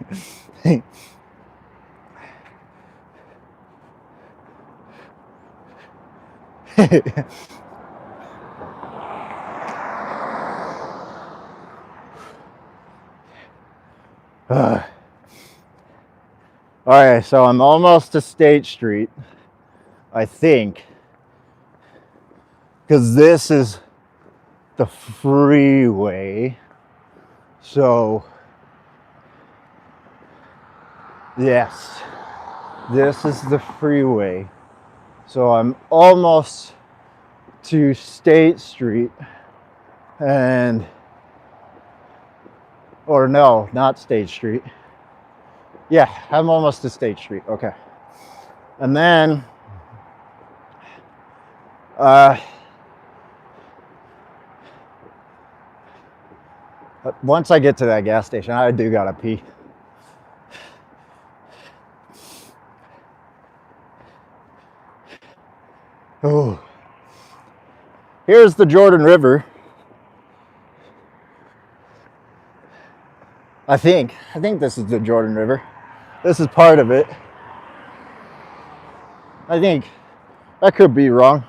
Speaker 1: Alright, so I'm almost to State Street, I think. Because this is the freeway. So, yes, this is the freeway. So I'm almost to State Street. And, or no, not State Street. Yeah, I'm almost to State Street. Okay. And then, once I get to that gas station, I do gotta pee. Oh. Here's the Jordan River. I think this is the Jordan River. This is part of it. I think. I could be wrong.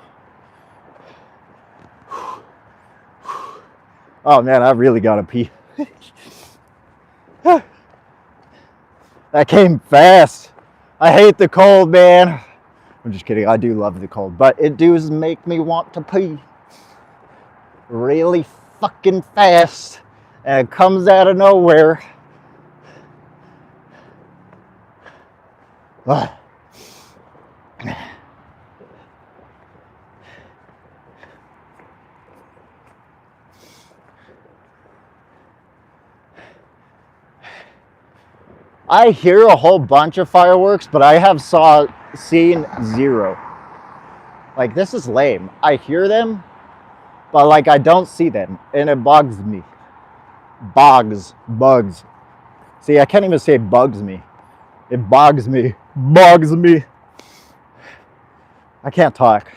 Speaker 1: Oh man, I really gotta pee. That came fast. I hate the cold, man. I'm just kidding. I do love the cold, but it does make me want to pee really fucking fast, and it comes out of nowhere. I hear a whole bunch of fireworks, but I have seen zero. Like, this is lame. I hear them, but like I don't see them, and it bugs me. Bugs. See, I can't even say bugs me. It bugs me. Bugs me. I can't talk.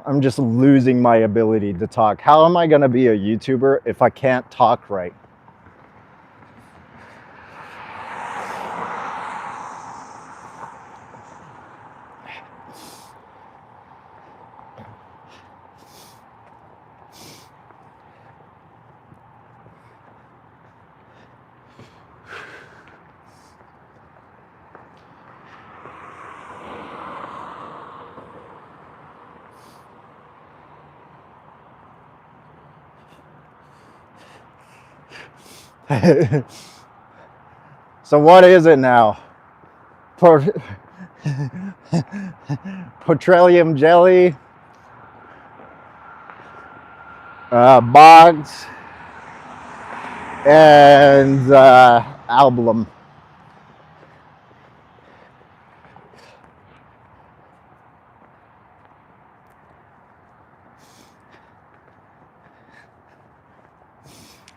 Speaker 1: I'm just losing my ability to talk. How am I gonna be a YouTuber if I can't talk right? So what is it now? Petroleum jelly, bogs, and album.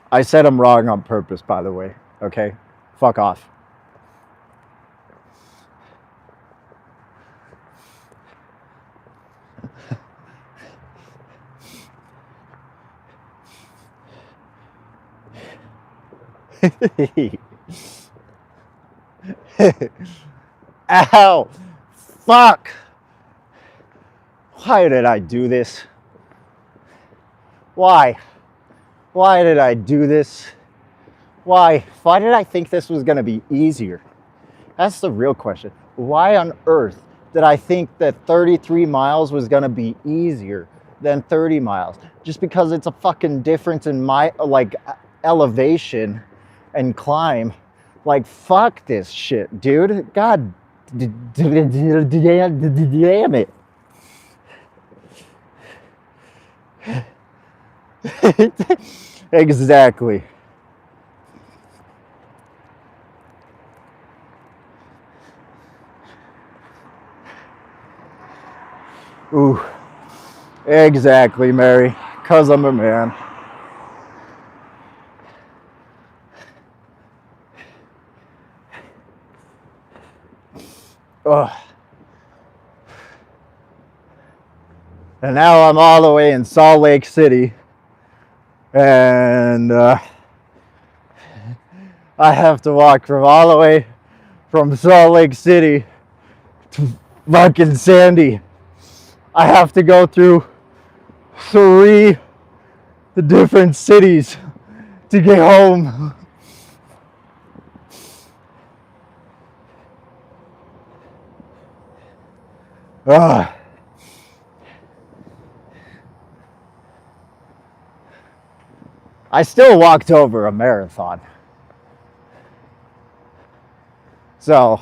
Speaker 1: I said I'm wrong on purpose, by the way. Okay? Fuck off. Ow! Fuck! Why did I do this? Why? Why did I do this? Why? Why did I think this was gonna be easier? That's the real question. Why on earth did I think that 33 miles was gonna be easier than 30 miles? Just because it's a fucking difference in my, like, elevation and climb. Like, fuck this shit, dude. God damn it. Exactly. Ooh, exactly, Mary. 'Cause I'm a man. Ugh. And now I'm all the way in Salt Lake City. And I have to walk from all the way from Salt Lake City to fucking Sandy. I have to go through 3 different cities to get home. Ugh. I still walked over a marathon. So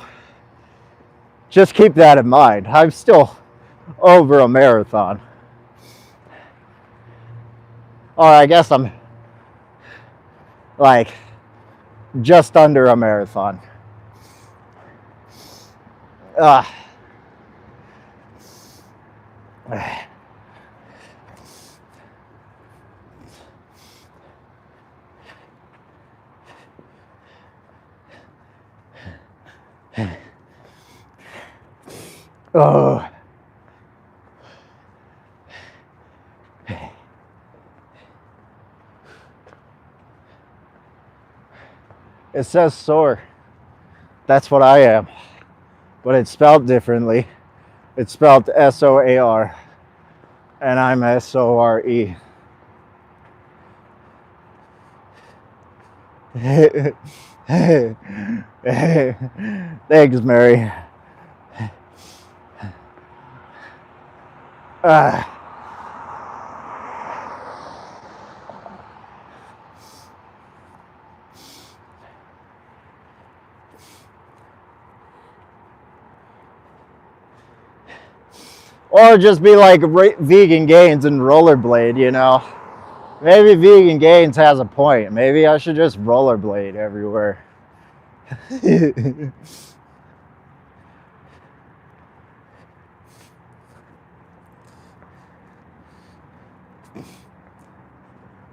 Speaker 1: just keep that in mind. I'm still over a marathon. Or I guess I'm like just under a marathon. Oh. It says sore. That's what I am. But it's spelled differently. It's spelled SOAR. And I'm SORE. Thanks, Mary. Or just be like Vegan Gains and rollerblade, you know? Maybe Vegan Gains has a point. Maybe I should just rollerblade everywhere.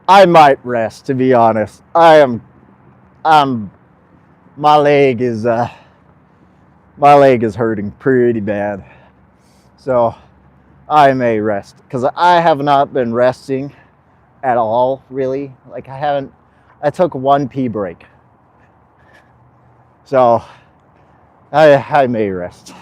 Speaker 1: I might rest, to be honest. My leg is hurting pretty bad. So I may rest because I have not been resting at all, really. Like I took one pee break. So I may rest.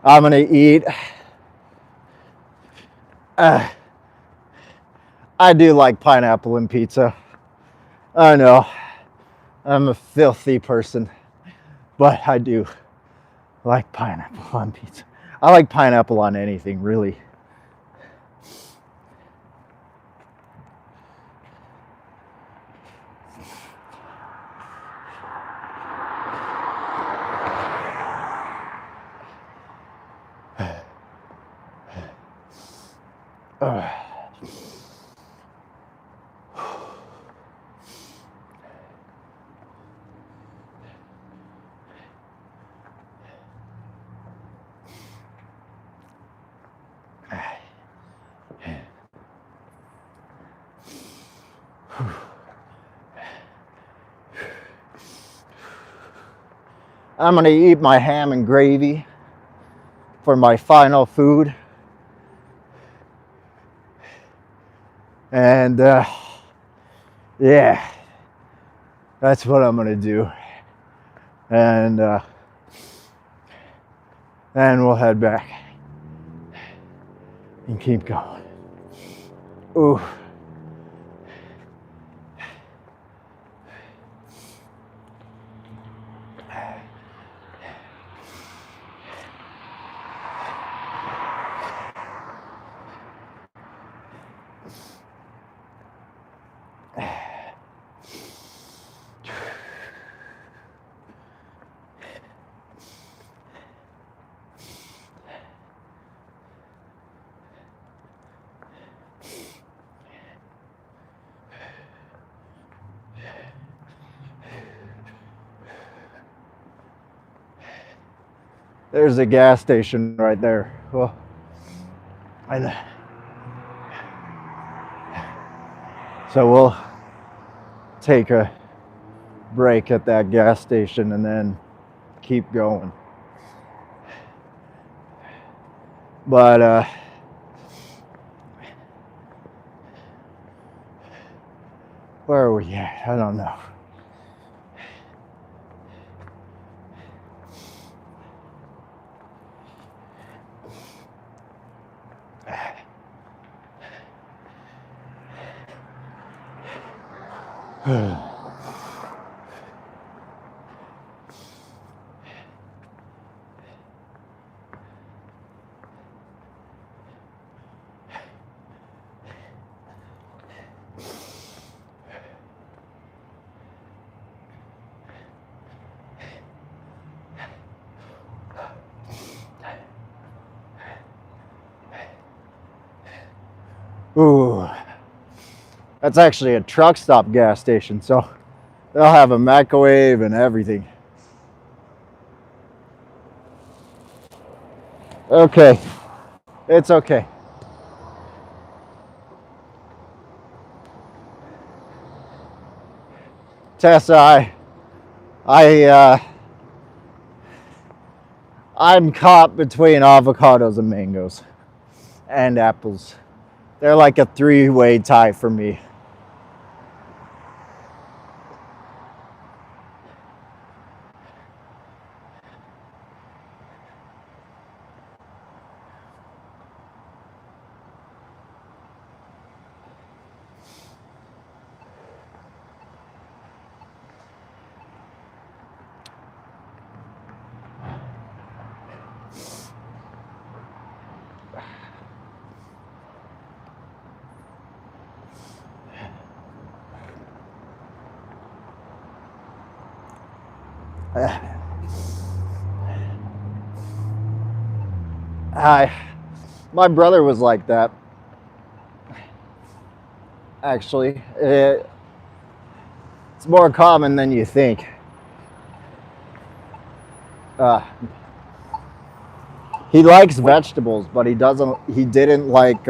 Speaker 1: I'm gonna eat. I do like pineapple and pizza. I know I'm a filthy person, but I do like pineapple on pizza. I like pineapple on anything, really. I'm gonna eat my ham and gravy for my final food. And yeah, that's what I'm gonna do. And then we'll head back and keep going. Ooh. There's a gas station right there. Well, so we'll take a break at that gas station and then keep going. But where are we at? I don't know. Ooh, that's actually a truck stop gas station, so they'll have a microwave and everything. Okay, it's okay. Tessa, I'm caught between avocados and mangoes and apples. They're like a three-way tie for me. I, my brother was like that. Actually, it's more common than you think. Uh, he likes vegetables, but he doesn't. He didn't like.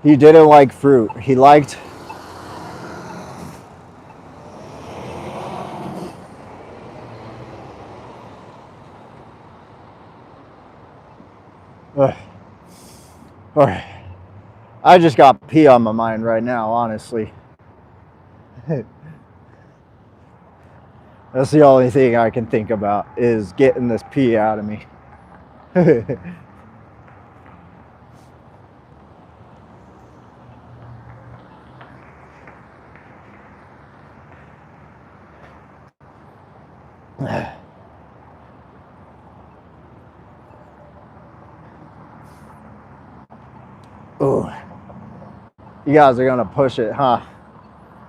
Speaker 1: He didn't like fruit. He liked. All right. I just got pee on my mind right now, honestly. That's the only thing I can think about is getting this pee out of me. Ooh. You guys are gonna push it, huh?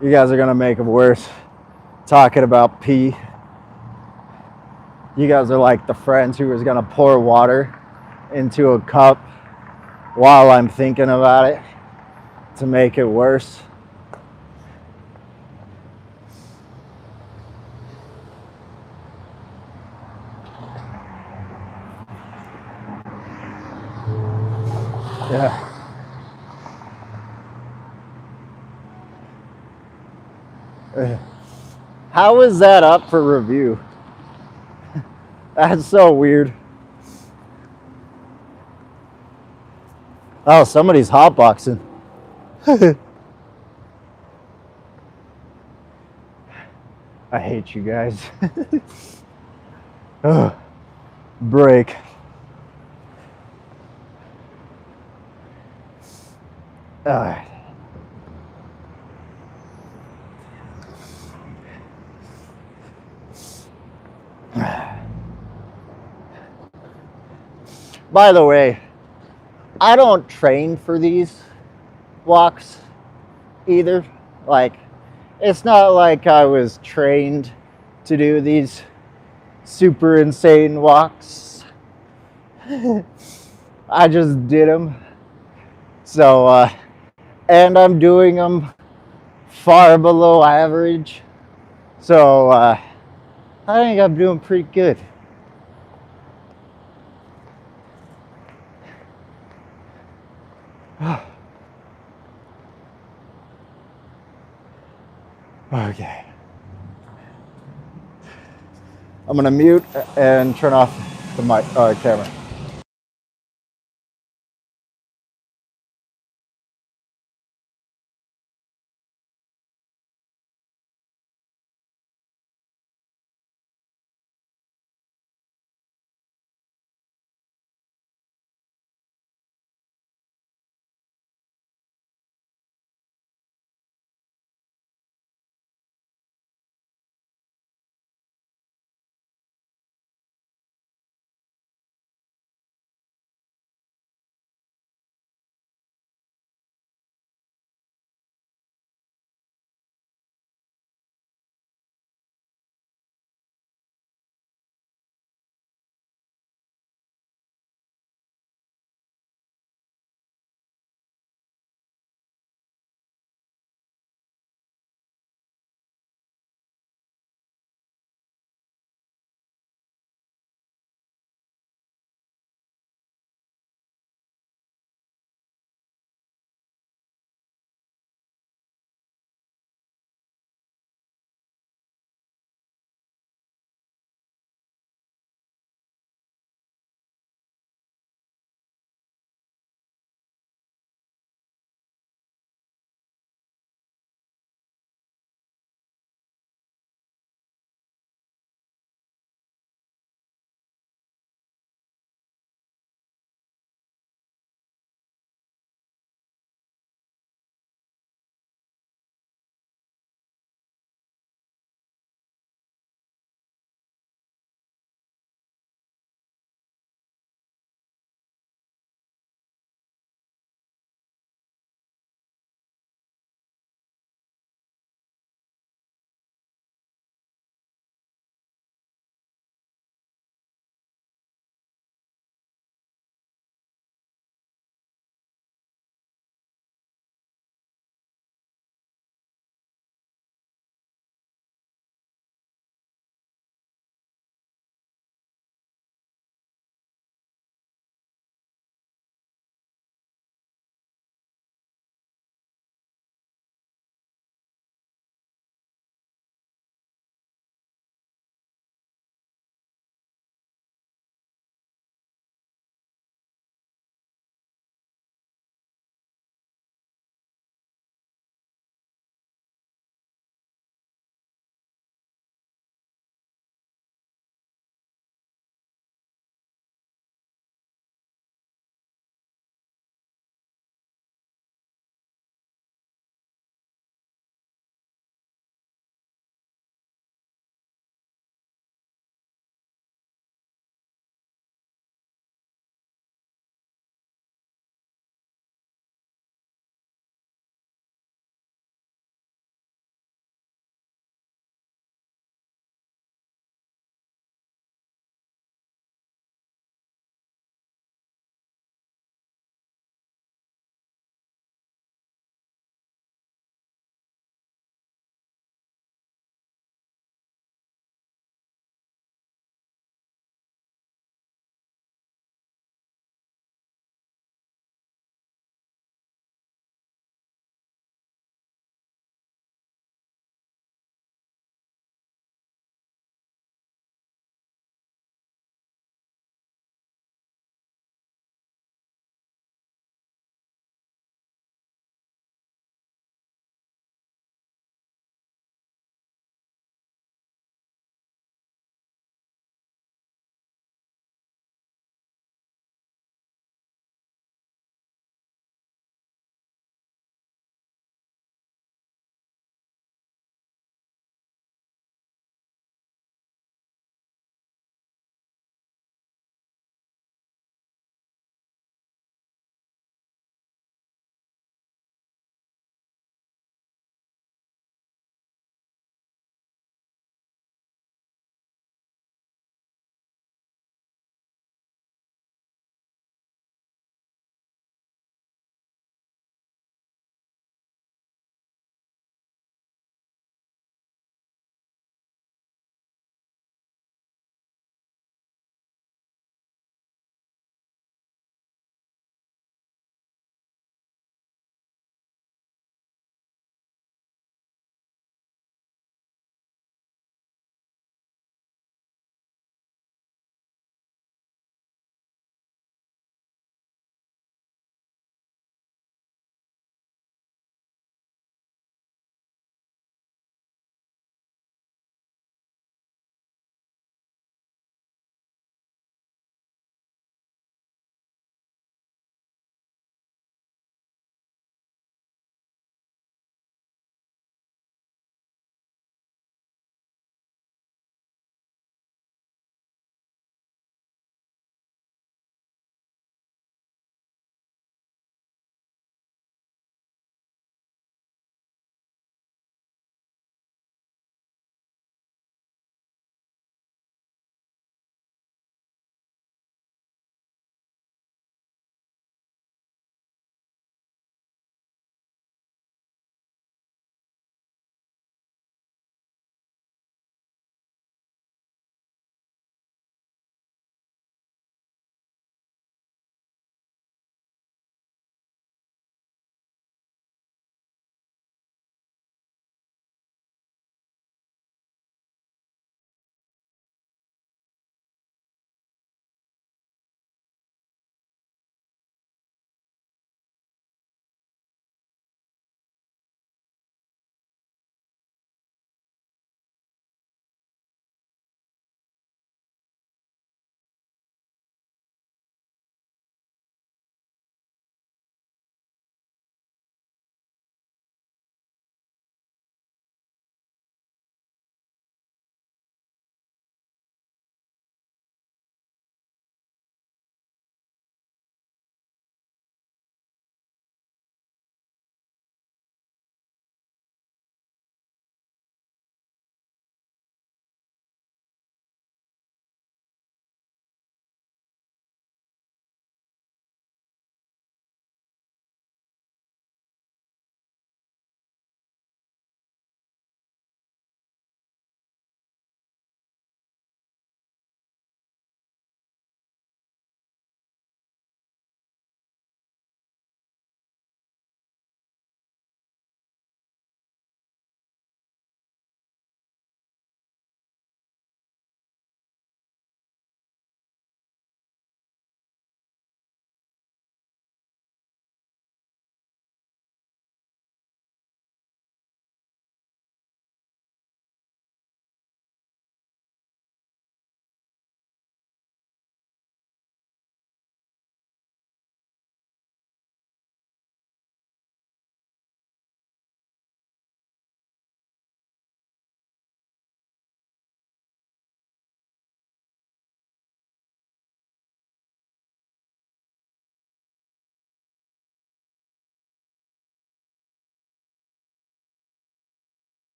Speaker 1: You guys are gonna make it worse. Talking about pee. You guys are like the friends who was gonna pour water into a cup while I'm thinking about it to make it worse. Yeah. How is that up for review? That's so weird. Oh, somebody's hotboxing. I hate you guys. Ugh. Break. Alright. By the way, I don't train for these walks either. Like, it's not like I was trained to do these super insane walks. I just did them. So, and I'm doing them far below average. So, I think I'm doing pretty good. Okay. I'm gonna mute and turn off the mic, camera.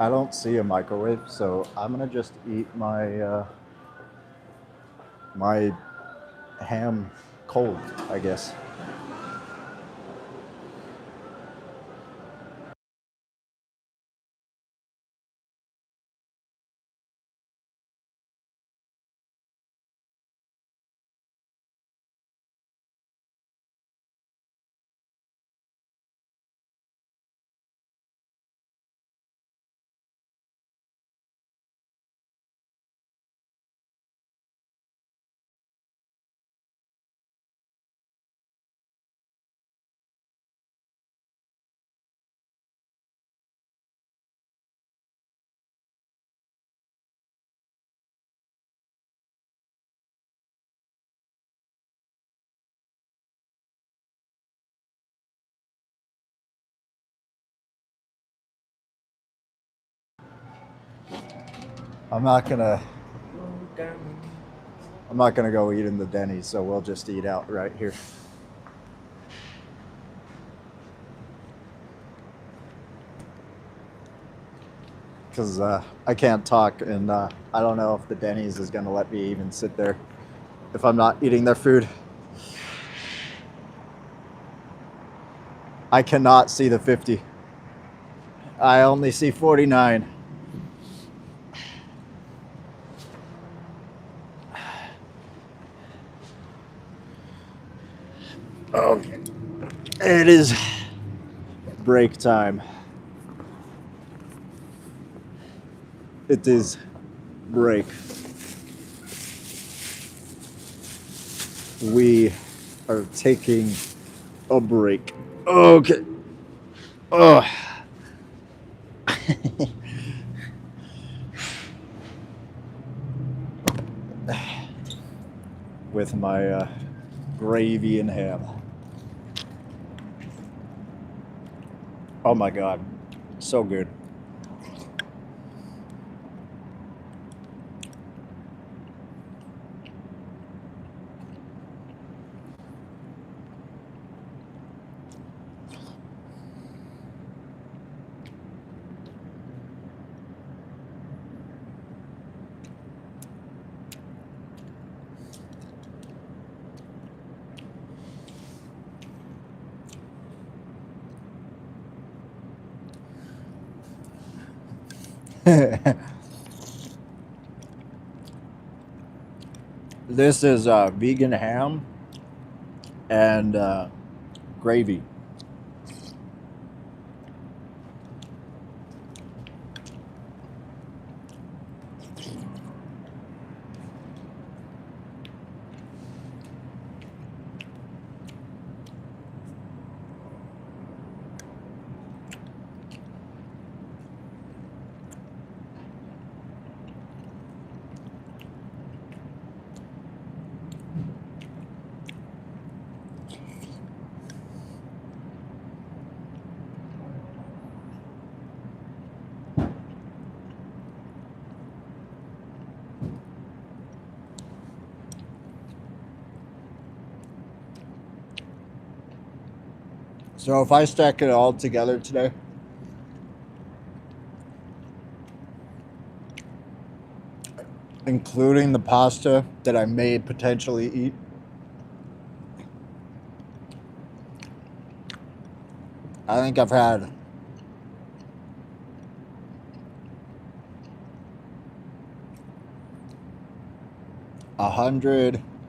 Speaker 1: I don't see a microwave, so I'm gonna just eat my ham cold, I guess. I'm not gonna I'm not gonna go eat in the Denny's, so we'll just eat out right here. Because I can't talk, and I don't know if the Denny's is gonna let me even sit there if I'm not eating their food. I cannot see the 50. I only see 49. Okay. It is break time. It is break. We are taking a break. Okay. Oh. With my gravy and ham. Oh my God. So good. This is vegan ham and gravy. So if I stack it all together today, including the pasta that I may potentially eat, I think I've had 140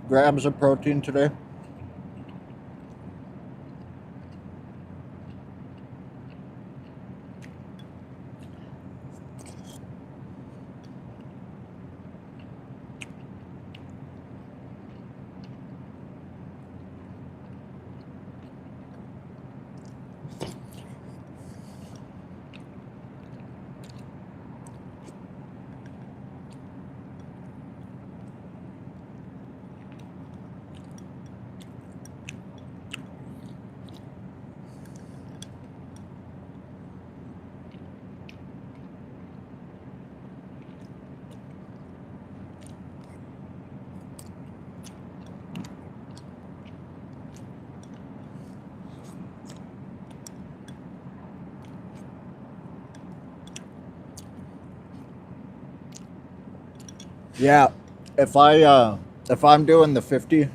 Speaker 1: grams of protein today. Yeah, if I'm doing the 50,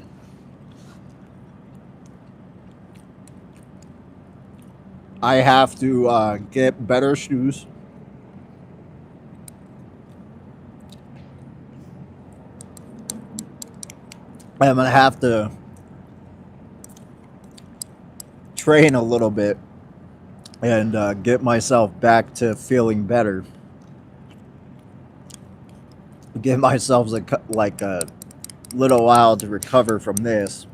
Speaker 1: I have to get better shoes. I'm gonna have to train a little bit and get myself back to feeling better. Give myself like a little while to recover from this,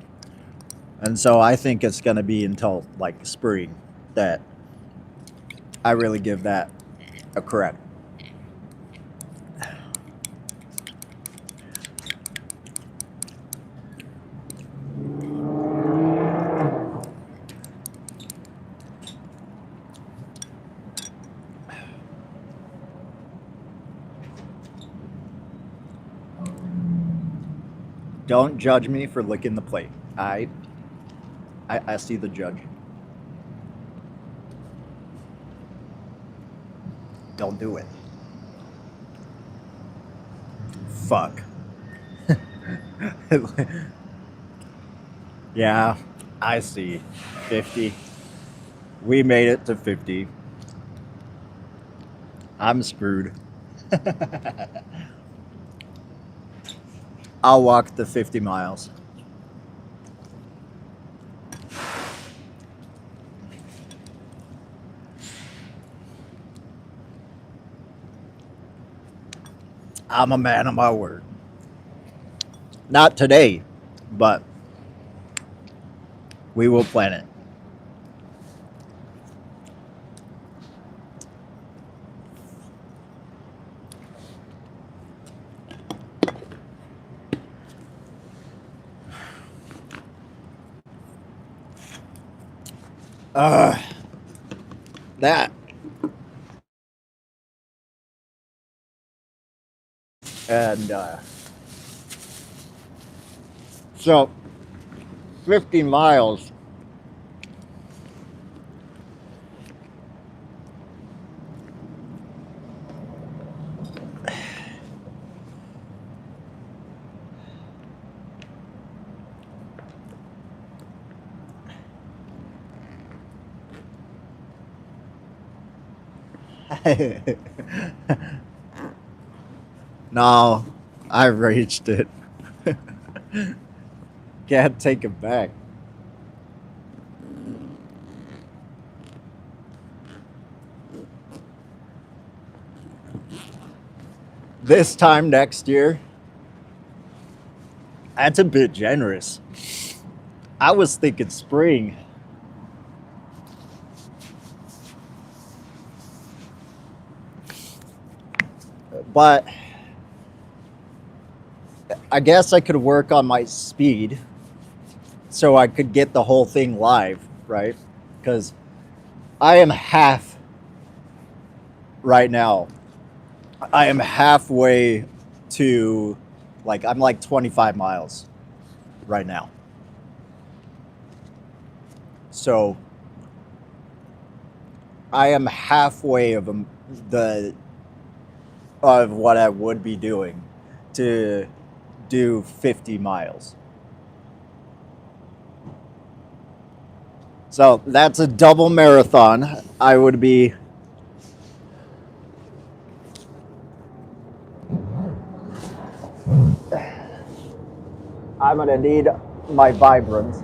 Speaker 1: and so I think it's gonna be until like spring that I really give that a crack. Don't judge me for licking the plate. I see the judge. Don't do it. Fuck. Yeah, I see. 50. We made it to 50. I'm screwed. I'll walk the 50 miles. I'm a man of my word. Not today, but we will plan it. Uh, that. And so 50 miles. No, I reached it. Can't take it back. This time next year, that's a bit generous. I was thinking spring. But I guess I could work on my speed so I could get the whole thing live, right? Because I am half right now. I am halfway to, like, I'm like 25 miles right now. So I am halfway of the of what I would be doing to do 50 miles. So that's a double marathon. I would be I'm gonna need my Vibrams,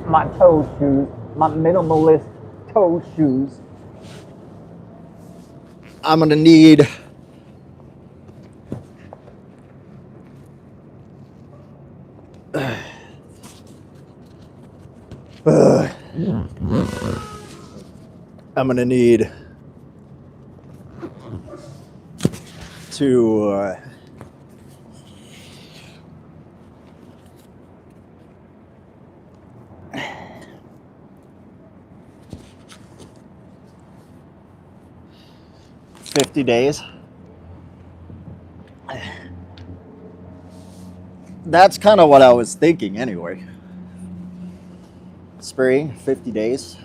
Speaker 1: my toe shoes, my minimalist toe shoes. I'm gonna need I'm gonna need to 50 days. That's kind of what I was thinking anyway. Spring, 50 days.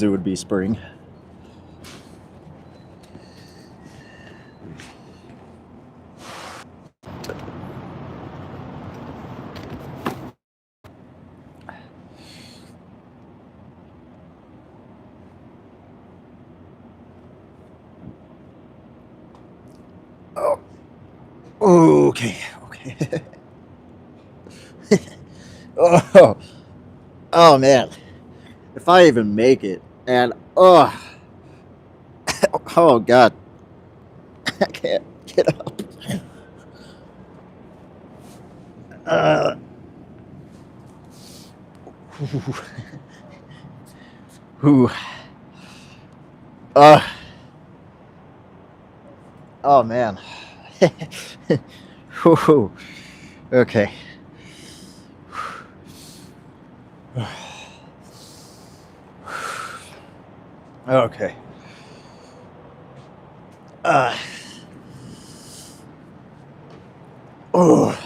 Speaker 1: It would be spring. Okay. Oh man. If I even make it, and oh god. I can't get up. Whew. Oh man. Whew. Okay. Okay. Oh.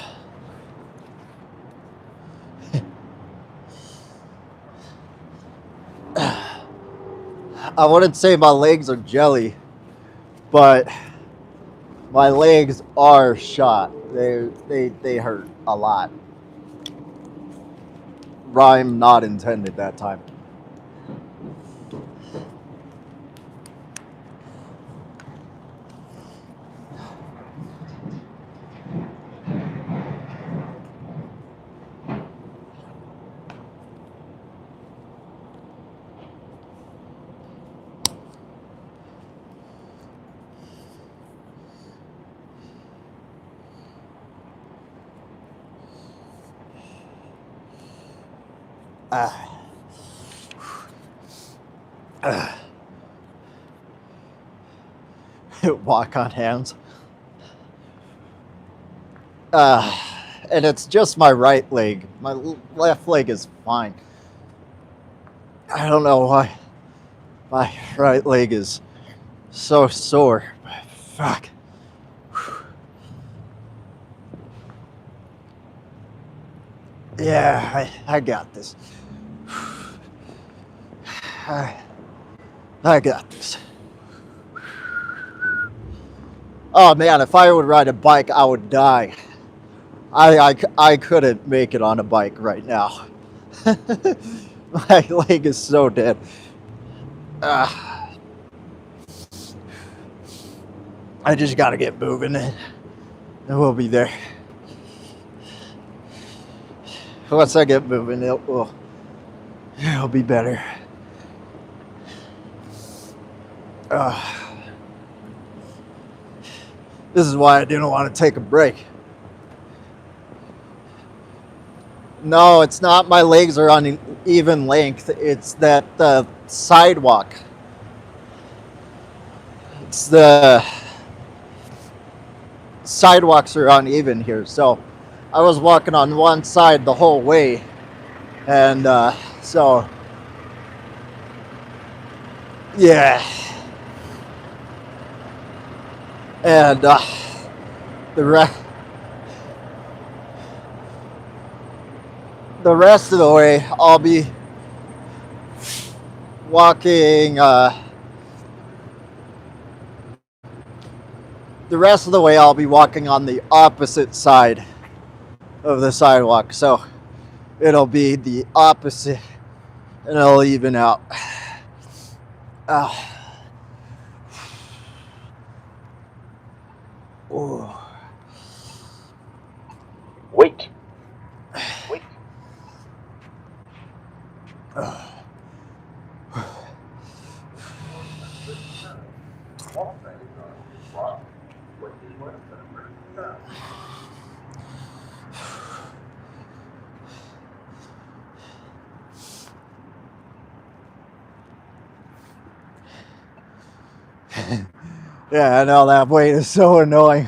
Speaker 1: I wouldn't say my legs are jelly, but my legs are shot. They hurt a lot. Rhyme not intended that time. Walk on hands. And it's just my right leg. My left leg is fine. I don't know why my right leg is so sore. Fuck. Yeah, I got this. I got this. Oh man, if I would ride a bike, I would die. I couldn't make it on a bike right now. My leg is so dead. I just gotta get moving and we'll be there. Once I get moving, it'll be better. This is why I didn't want to take a break. No, it's not my legs are on an even length. It's that the sidewalk. It's the sidewalks are uneven here. So I was walking on one side the whole way. And so, yeah. And the rest of the way, I'll be walking the rest of the way. I'll be walking on the opposite side of the sidewalk, so it'll be the opposite, and it'll even out. Ooh.
Speaker 2: Wait. Wait.
Speaker 1: Yeah, I know that wait is so annoying.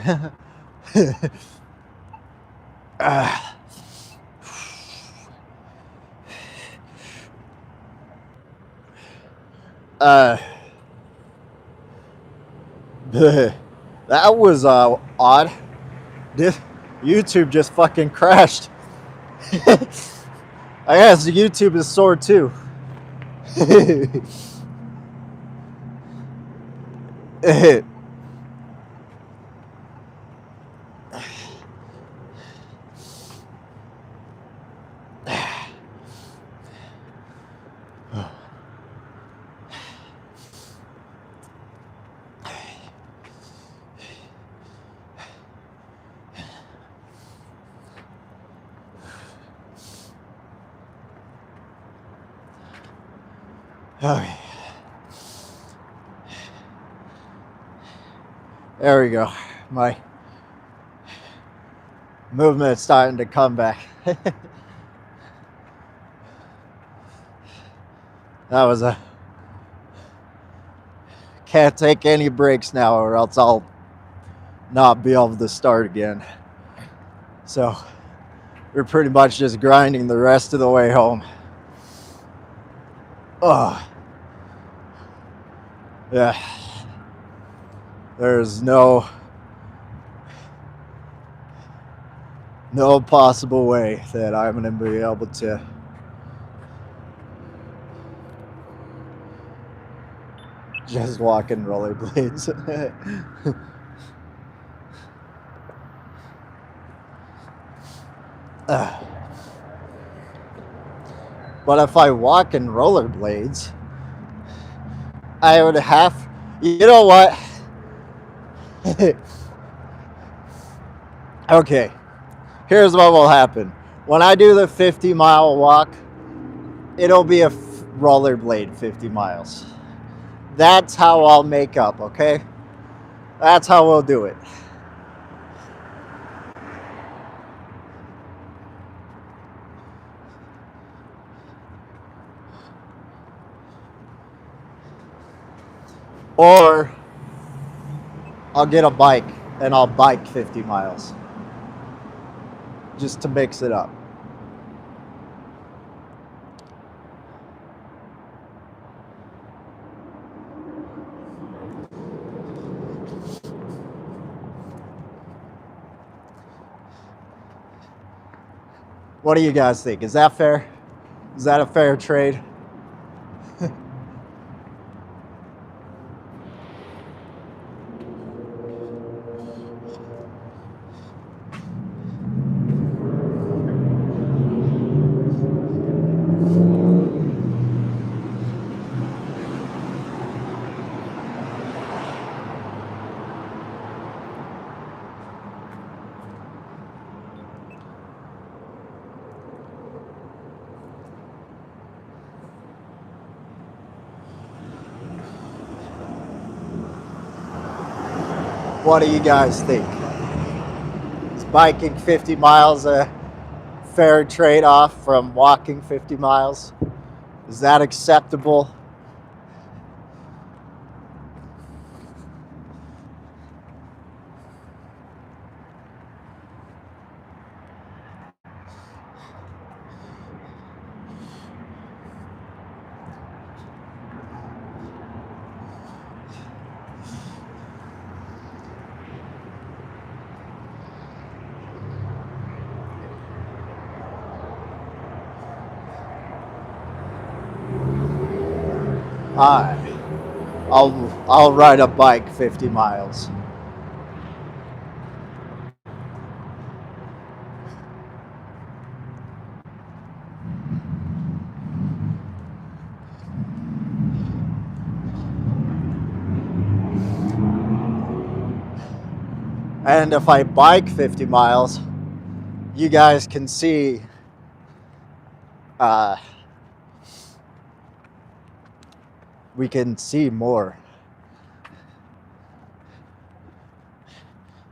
Speaker 1: That was odd. This YouTube just fucking crashed. I guess the YouTube is sore too. Okay. There we go. My movement's starting to come back. That was a... Can't take any breaks now or else I'll not be able to start again. So we're pretty much just grinding the rest of the way home. Oh. Yeah. There's no possible way that I'm going to be able to just walk in rollerblades. But if I walk in rollerblades, I would have... You know what? Okay, here's what will happen. When I do the 50-mile walk, it'll be a rollerblade 50 miles. That's how I'll make up, okay? That's how we'll do it. Or I'll get a bike and I'll bike 50 miles. Just to mix it up. What do you guys think? Is that fair? Is that a fair trade? What do you guys think? Is biking 50 miles a fair trade-off from walking 50 miles? Is that acceptable? Hi. I'll ride a bike 50 miles. And if I bike 50 miles, you guys can see we can see more.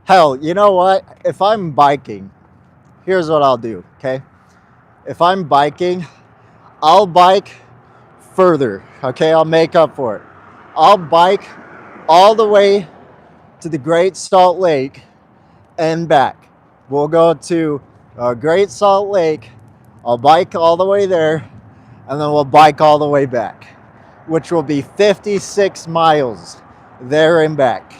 Speaker 1: Hell, you know what? If I'm biking, here's what I'll do, okay? If I'm biking, I'll bike further, okay? I'll make up for it. I'll bike all the way to the Great Salt Lake and back. We'll go to Great Salt Lake. I'll bike all the way there, and then we'll bike all the way back, which will be 56 miles there and back.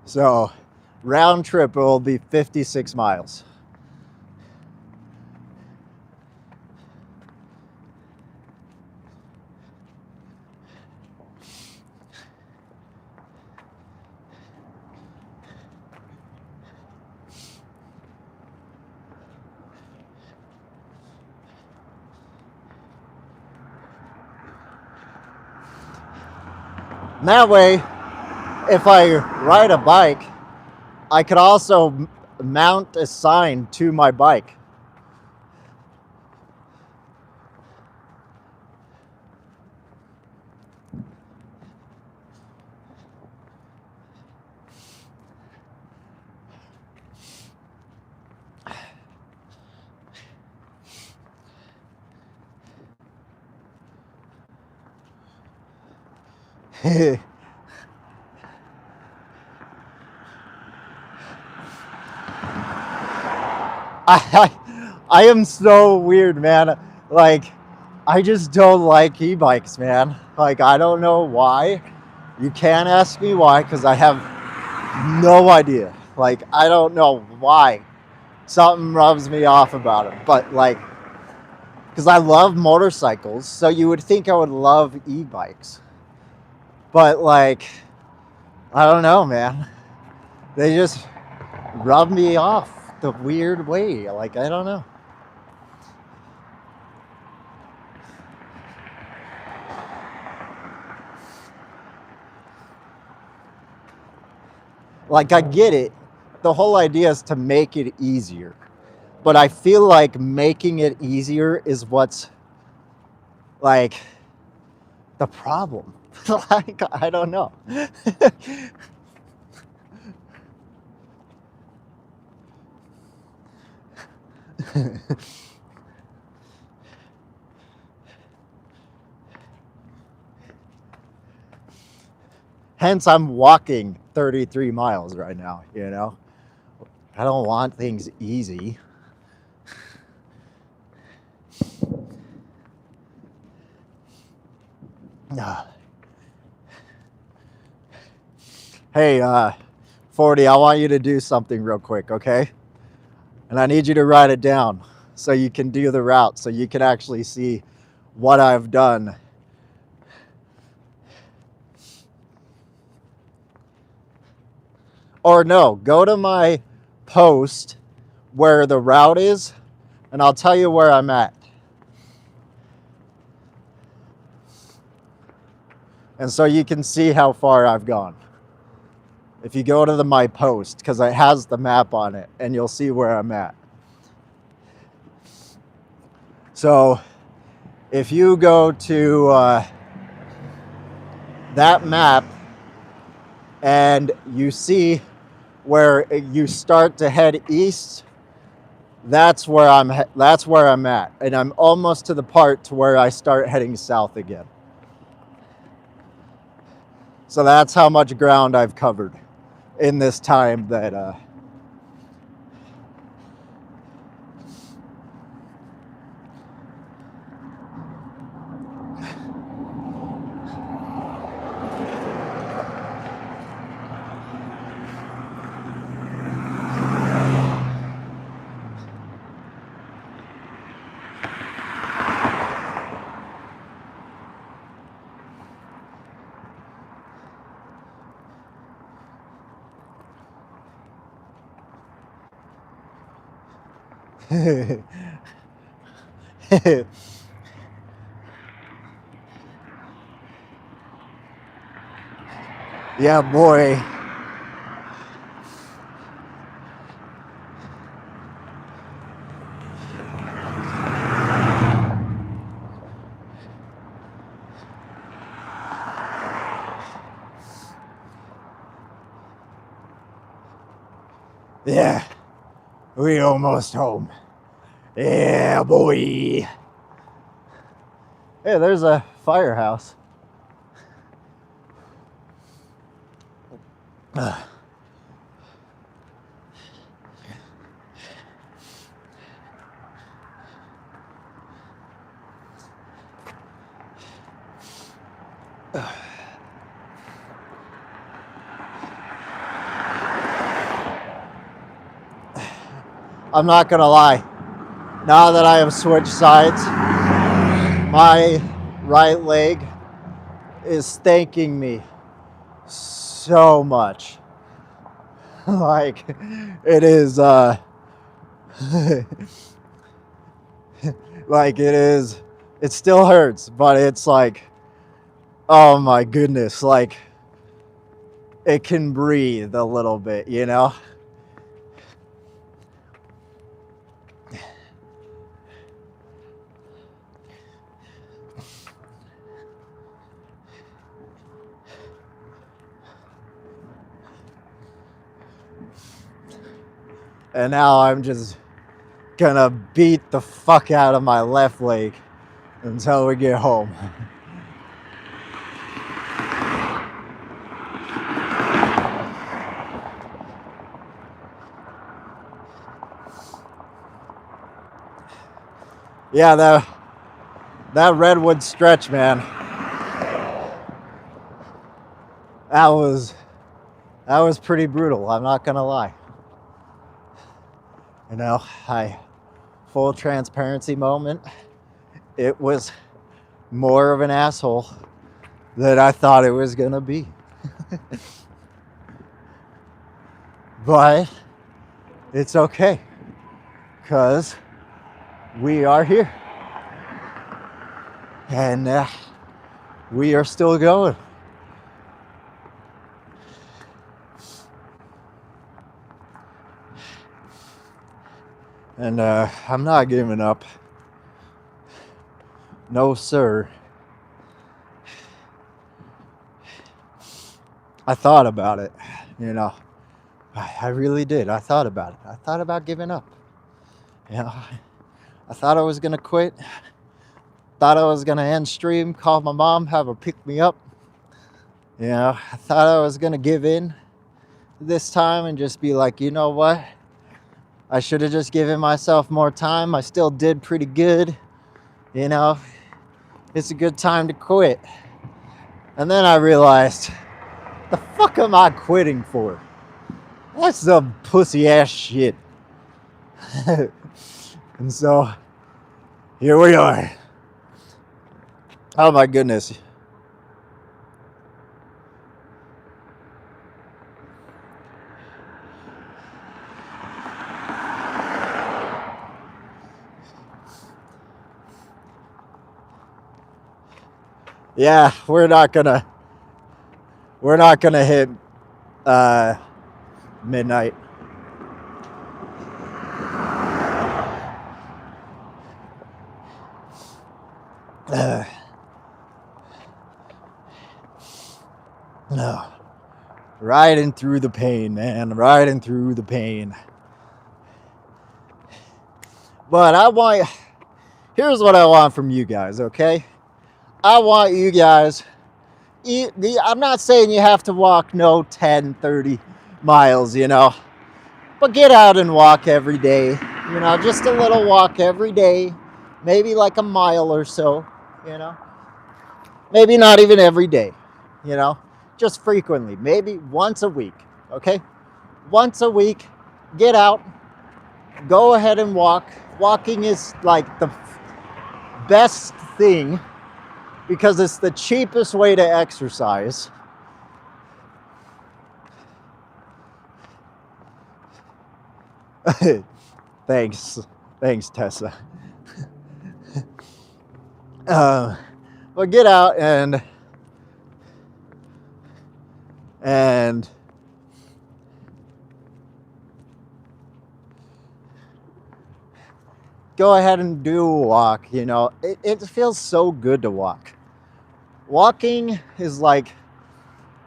Speaker 1: So round trip will be 56 miles. And that way, if I ride a bike, I could also mount a sign to my bike. I am so weird, man. Like, I just don't like e-bikes, man. Like, I don't know why. You can't ask me why, because I have no idea. Like, I don't know why. Something rubs me off about it. But, like, because I love motorcycles, so you would think I would love e-bikes. But, like, I don't know, man. They just rub me off the weird way. Like, I don't know. Like, I get it. The whole idea is to make it easier. But I feel like making it easier is what's, like, the problem. Like, I don't know. Hence, I'm walking 33 miles right now, you know? I don't want things easy. Hey, 40, I want you to do something real quick, okay? And I need you to write it down so you can do the route, so you can actually see what I've done. Or no, go to my post where the route is, and I'll tell you where I'm at. And so you can see how far I've gone. If you go to my post, because it has the map on it, and you'll see where I'm at. So if you go to that map and you see where you start to head east, that's where I'm at, and I'm almost to the part to where I start heading south again. So that's how much ground I've covered in this time that Yeah, boy. Yeah, we almost home. Yeah, boy. Hey, there's a firehouse. I'm not gonna lie. Now that I have switched sides, my right leg is thanking me so much. Like, it is, like, it still hurts, but it's like, oh my goodness, like, it can breathe a little bit, you know? And now I'm just gonna beat the fuck out of my left leg until we get home. Yeah, that redwood stretch, man. That was pretty brutal. I'm not gonna lie. You know, full transparency moment. It was more of an asshole than I thought it was gonna be. But it's okay, because we are here. And we are still going. And I'm not giving up. No, sir. I thought about it, you know. I really did. I thought about it. I thought about giving up. You know, I thought I was going to quit. Thought I was going to end stream, call my mom, have her pick me up. You know, I thought I was going to give in this time and just be like, you know what? I should have just given myself more time. I still did pretty good. You know, it's a good time to quit. And then I realized, the fuck am I quitting for? That's some pussy ass shit. And so, here we are. Oh my goodness. Yeah, we're not gonna hit midnight. No. Riding through the pain, man. Riding through the pain. But here's what I want from you guys, okay? I want you guys, I'm not saying you have to walk 10, 30 miles, you know, but get out and walk every day, you know, just a little walk every day, maybe like a mile or so, you know, maybe not even every day, you know, just frequently, maybe once a week, okay? Once a week, get out, go ahead and walk. Walking is like the best thing because it's the cheapest way to exercise. Thanks. Thanks, Tessa. But get out and go ahead and do a walk. You know, it feels so good to walk. Walking is like,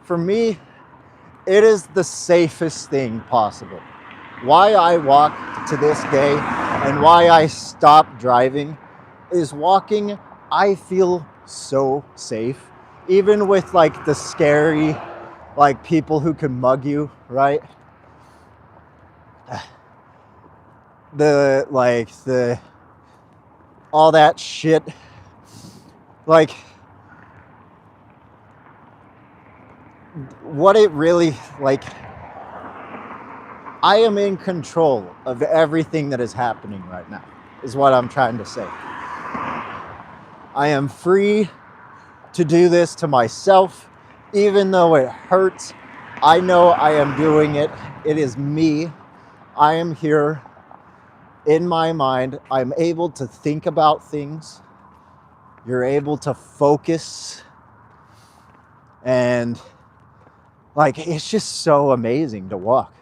Speaker 1: for me, it is the safest thing possible. Why I walk to this day and why I stopped driving is walking, I feel so safe. Even with like the scary, like people who can mug you, right? The all that shit. Like, what it really, like, I am in control of everything that is happening right now, is what I'm trying to say. I am free to do this to myself, even though it hurts. I know I am doing it. It is me. I am here in my mind. I'm able to think about things. You're able to focus. And like, it's just so amazing to walk.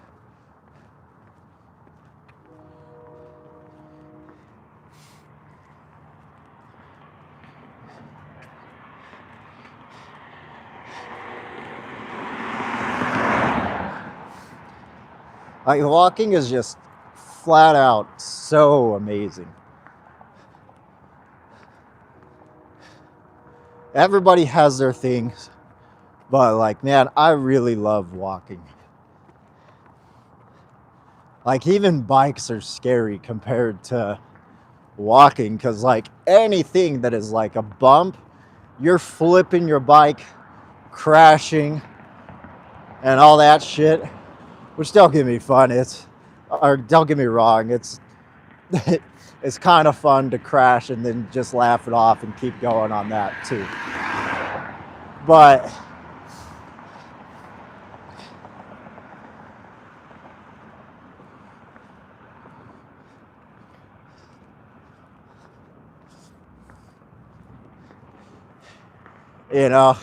Speaker 1: Like, walking is just flat out so amazing. Everybody has their things, but like, man, I really love walking. Like, even bikes are scary compared to walking, because like anything that is like a bump, you're flipping your bike, crashing, and all that shit. Which, don't get me fun. Don't get me wrong. It's kind of fun to crash and then just laugh it off and keep going on that too. But you know,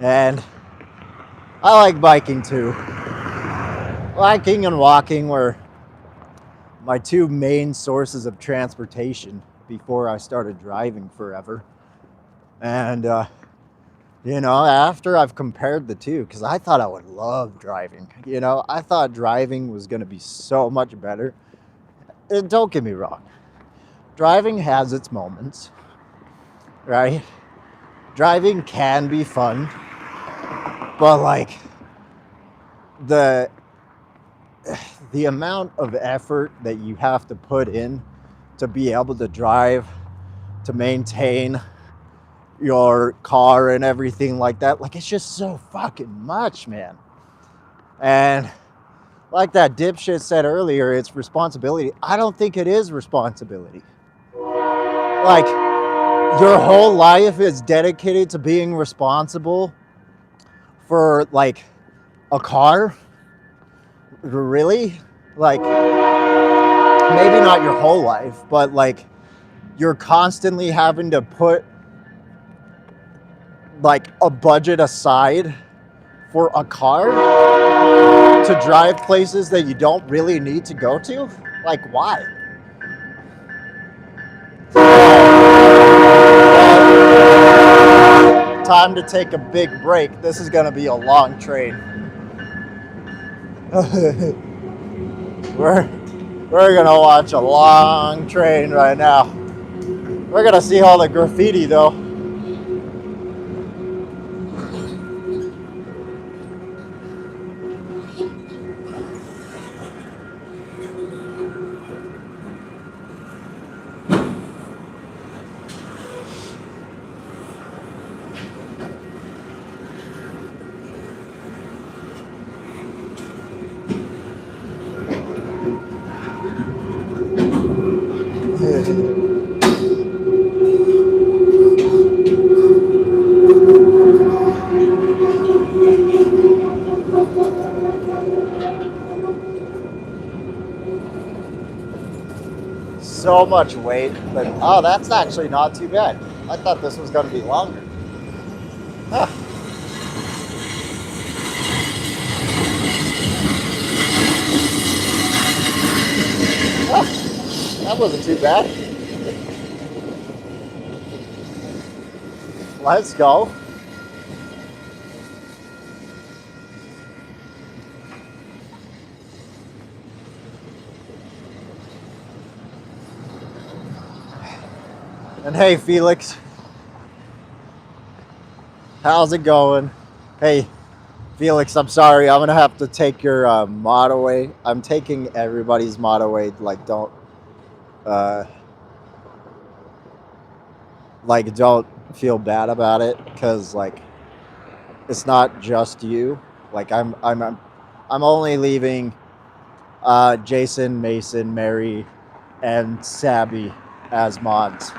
Speaker 1: and I like biking too. Biking and walking were my two main sources of transportation before I started driving forever. And, you know, after I've compared the two, because I thought I would love driving. You know, I thought driving was going to be so much better. And don't get me wrong. Driving has its moments, right? Driving can be fun. But, like, the amount of effort that you have to put in to be able to drive, to maintain your car and everything like that, like, it's just so fucking much, man. And like that dipshit said earlier, it's responsibility. I don't think it is responsibility. Like, your whole life is dedicated to being responsible for like a car? Really? Like, maybe not your whole life, but like, you're constantly having to put like a budget aside for a car to drive places that you don't really need to go to? Like, why? Time to take a big break. This is gonna be a long train. We're gonna watch a long train right now. We're gonna see all the graffiti though. so much weight, but oh, that's actually not too bad. I thought this was going to be longer. Huh. That wasn't too bad. Let's go. And hey, Felix, how's it going? Hey, Felix, I'm sorry. I'm gonna have to take your mod away. I'm taking everybody's mod away. Like, don't feel bad about it, because like it's not just you. Like I'm only leaving Jason, Mason, Mary, and Sabby as mods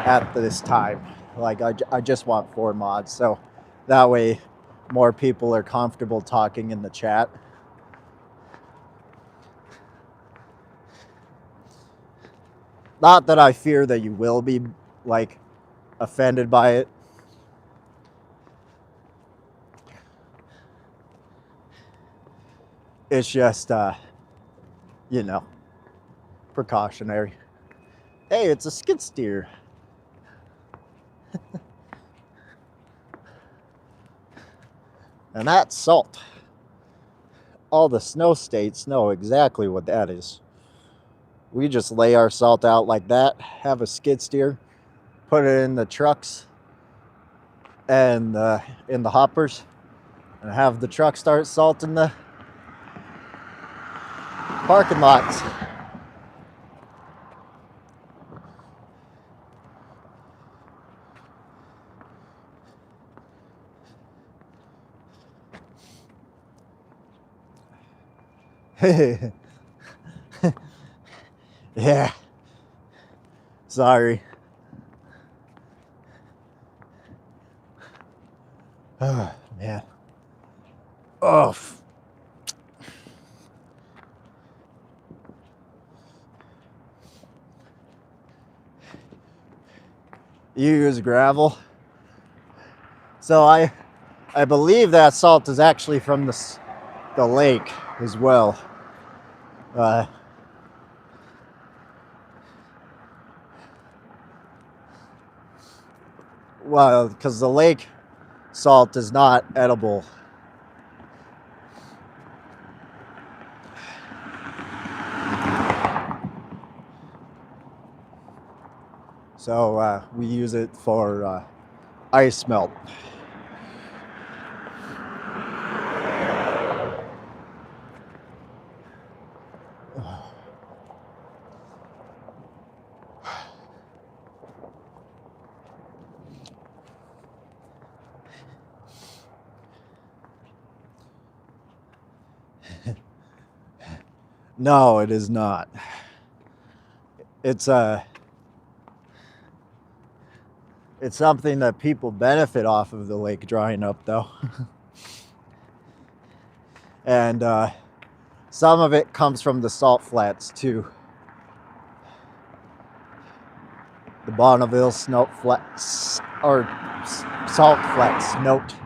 Speaker 1: at this time. Like I just want 4 mods, so that way more people are comfortable talking in the chat. Not that I fear that you will be like offended by it. It's just you know, precautionary. Hey, it's a skid steer. And that's salt. All the snow states know exactly what that is. We just lay our salt out like that, have a skid steer, put it in the trucks and in the hoppers, and have the truck start salting the parking lots. Yeah. Sorry. Oh, man. Oh. You use gravel. So I believe that salt is actually from the lake as well. Well, because the lake salt is not edible. So we use it for ice melt. No, it is not. It's something that people benefit off of the lake drying up, though. And some of it comes from the salt flats too. The Bonneville salt flats. Note.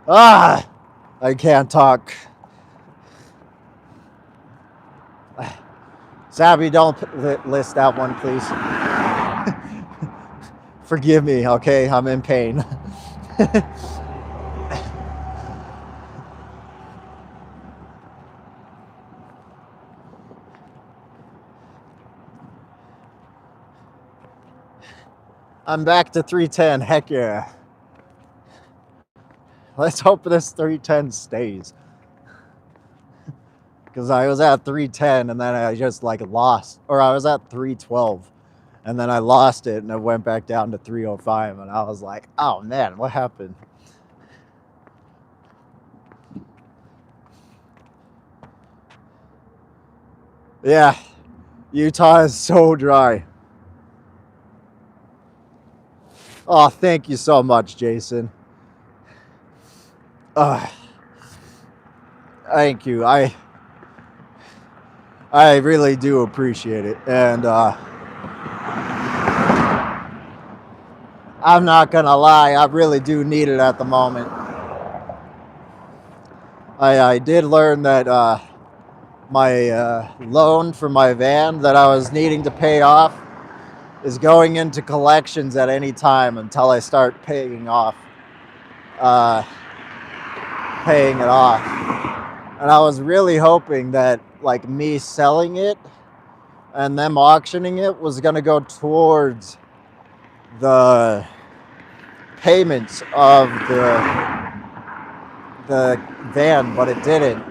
Speaker 1: I can't talk. Sabby, don't list that one, please. Forgive me, okay? I'm in pain. I'm back to 310. Heck yeah. Let's hope this 310 stays. Because I was at 310 and then I just like lost. Or I was at 312 and then I lost it and it went back down to 305. And I was like, oh man, what happened? Yeah, Utah is so dry. Oh, thank you so much, Jason. Thank you. I really do appreciate it. And I'm not gonna lie, I really do need it at the moment. I did learn that my loan for my van that I was needing to pay off is going into collections at any time until I start paying it off. And I was really hoping that like me selling it and them auctioning it was gonna go towards the payments of the van, but it didn't.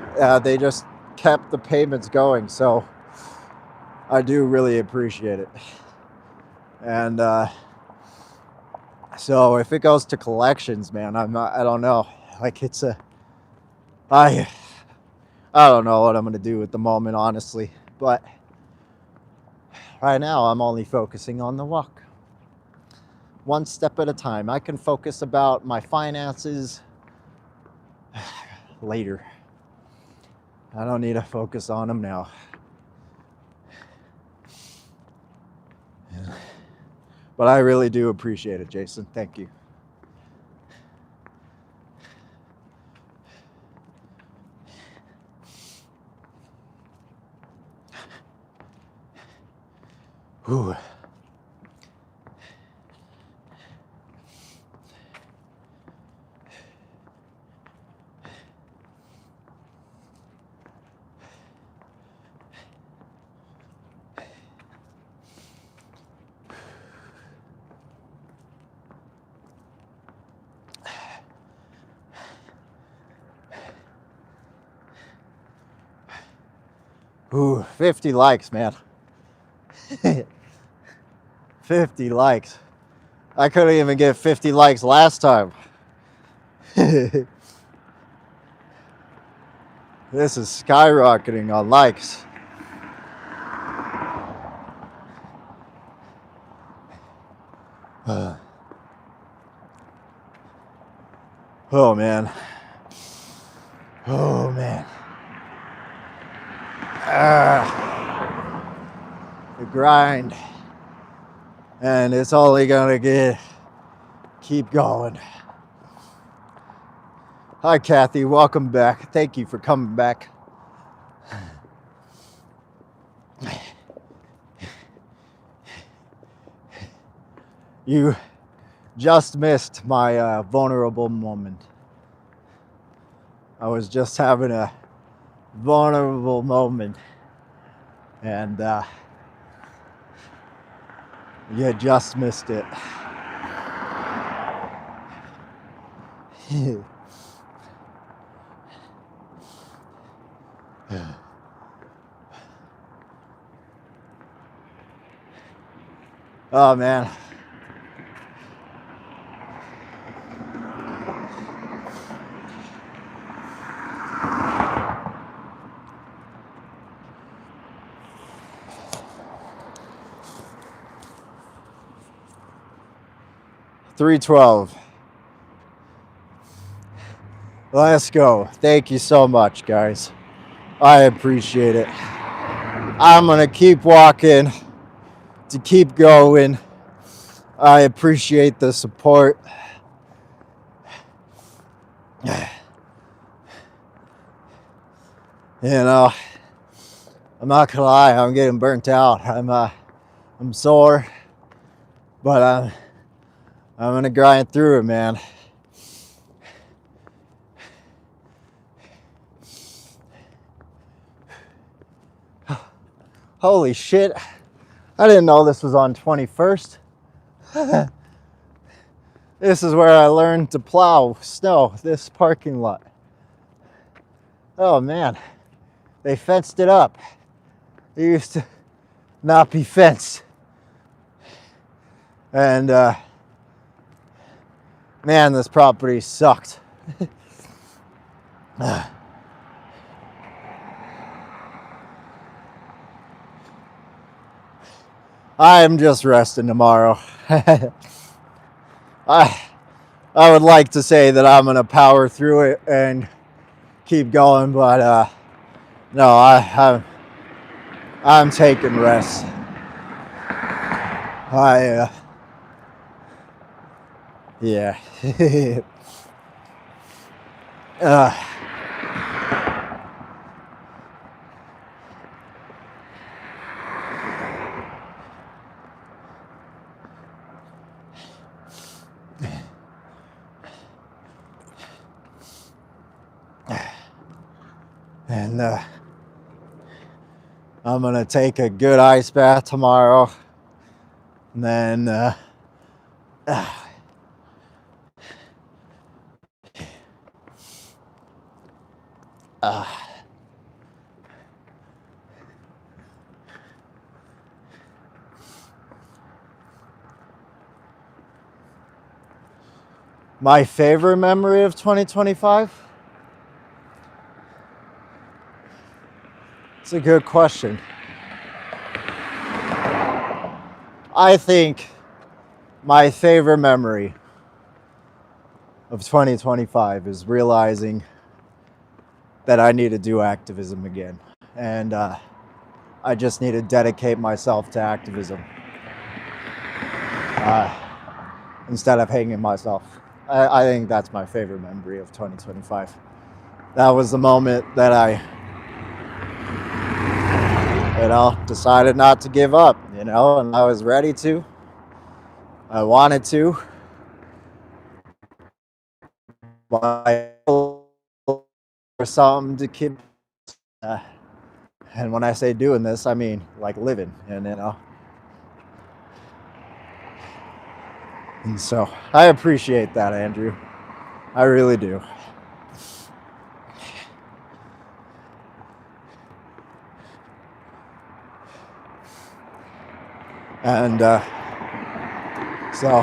Speaker 1: They just kept the payments going, so I do really appreciate it. And so if it goes to collections, man, I don't know. Like I don't know what I'm gonna do at the moment, honestly. But right now, I'm only focusing on the walk. One step at a time. I can focus about my finances later. I don't need to focus on them now. But I really do appreciate it, Jason. Thank you. Ooh. Ooh, 50 likes, man. 50 likes. I couldn't even get 50 likes last time. This is skyrocketing on likes. Oh man. Oh man. The grind. And it's only gonna keep going. Hi Kathy, welcome back. Thank you for coming back. You just missed my vulnerable moment. I was just having a vulnerable moment, and you just missed it. Oh man. $312. Let's go. Thank you so much, guys. I appreciate it. I'm gonna keep walking to keep going. I appreciate the support. You know, I'm not gonna lie, I'm getting burnt out. I'm sore, but I'm gonna grind through it, man. Holy shit. I didn't know this was on 21st. This is where I learned to plow snow, this parking lot. Oh man, they fenced it up. It used to not be fenced. And man, this property sucked. I'm just resting tomorrow. I would like to say that I'm gonna power through it and keep going, but no, I'm taking rest. Yeah. uh, and I'm gonna take a good ice bath tomorrow. And then my favorite memory of 2025? It's a good question. I think my favorite memory of 2025 is realizing that I need to do activism again. And I just need to dedicate myself to activism instead of hanging myself. I think that's my favorite memory of 2025. That was the moment that I decided not to give up, and I was ready to. I wanted to. Or something to keep. And when I say doing this, I mean like living, and And so I appreciate that, Andrew. I really do. And so,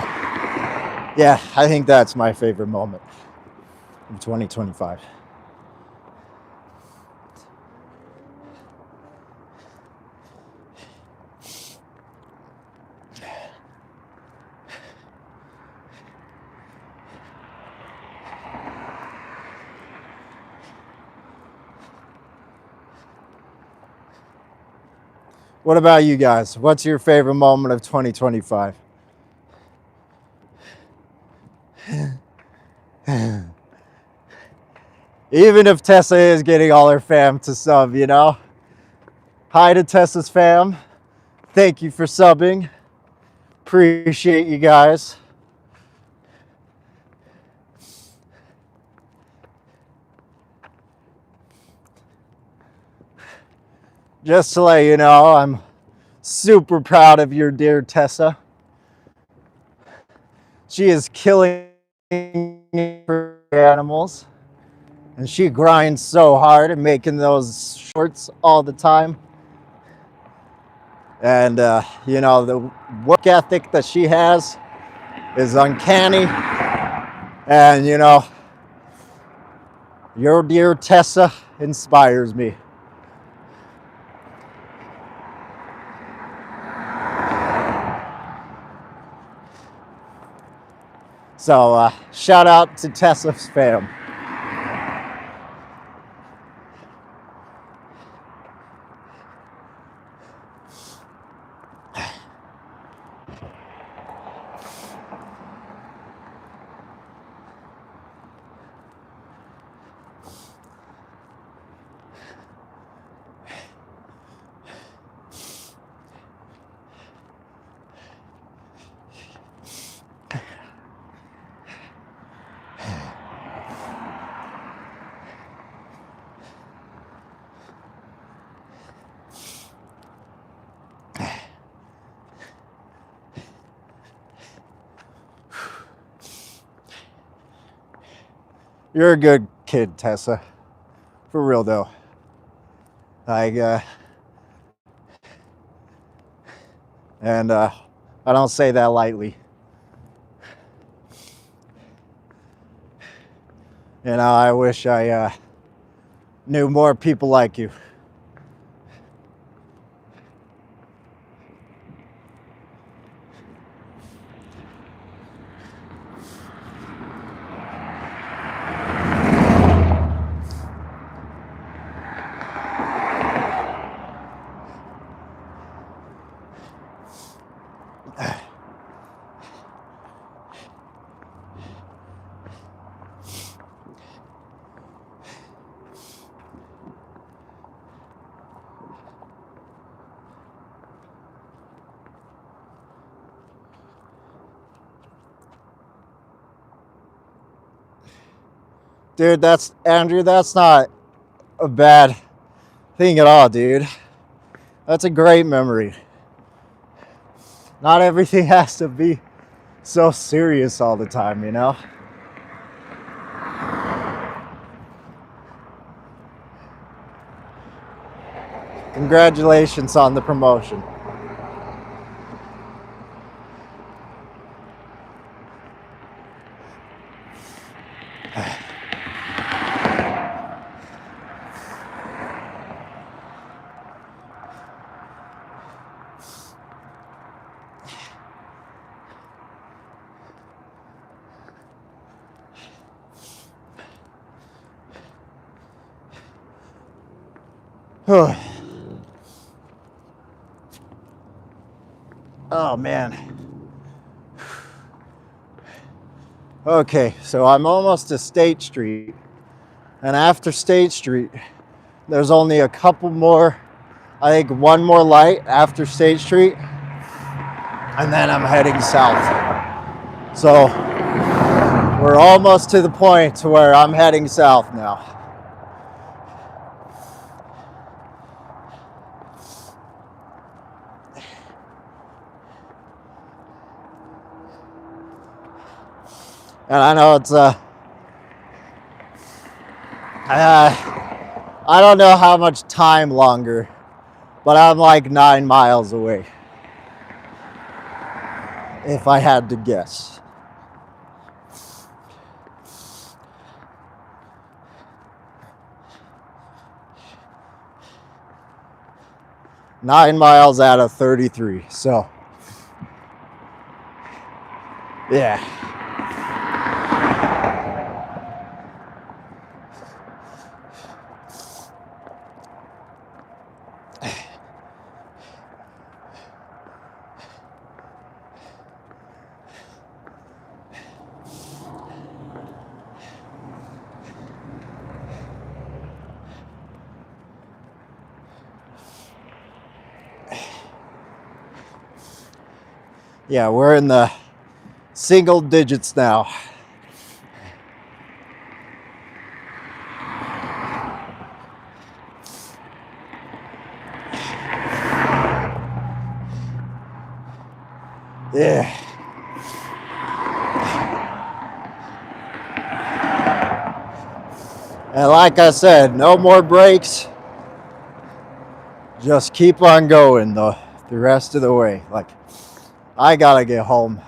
Speaker 1: yeah, I think that's my favorite moment of 2025. What about you guys? What's your favorite moment of 2025? Even if Tessa is getting all her fam to sub, Hi to Tessa's fam. Thank you for subbing. Appreciate you guys. Just to let you know, I'm super proud of your dear Tessa. She is killing for animals. And she grinds so hard at making those shorts all the time. And, the work ethic that she has is uncanny. And, your dear Tessa inspires me. So, shout out to Tessa's fam. You're a good kid, Tessa. For real, though. And I don't say that lightly. I wish I knew more people like you. Dude, that's Andrew, that's not a bad thing at all, dude. That's a great memory. Not everything has to be so serious all the time, you know? Congratulations on the promotion. Oh man. Okay, so I'm almost to State Street. And after State Street, there's only a couple more, I think one more light after State Street. And then I'm heading south. So we're almost to the point to where I'm heading south now. And I know it's I don't know how much time longer, but I'm like 9 miles away, if I had to guess. Nine miles out of 33, so yeah. Yeah, we're in the single digits now. Yeah. And like I said, no more breaks. Just keep on going the rest of the way. Like, I gotta get home.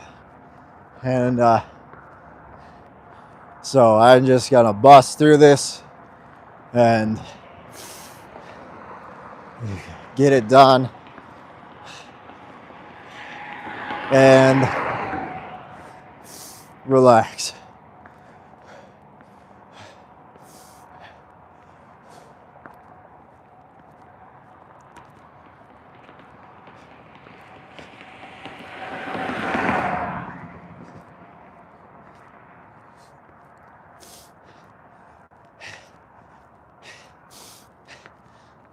Speaker 1: And so I'm just gonna bust through this and get it done. And relax.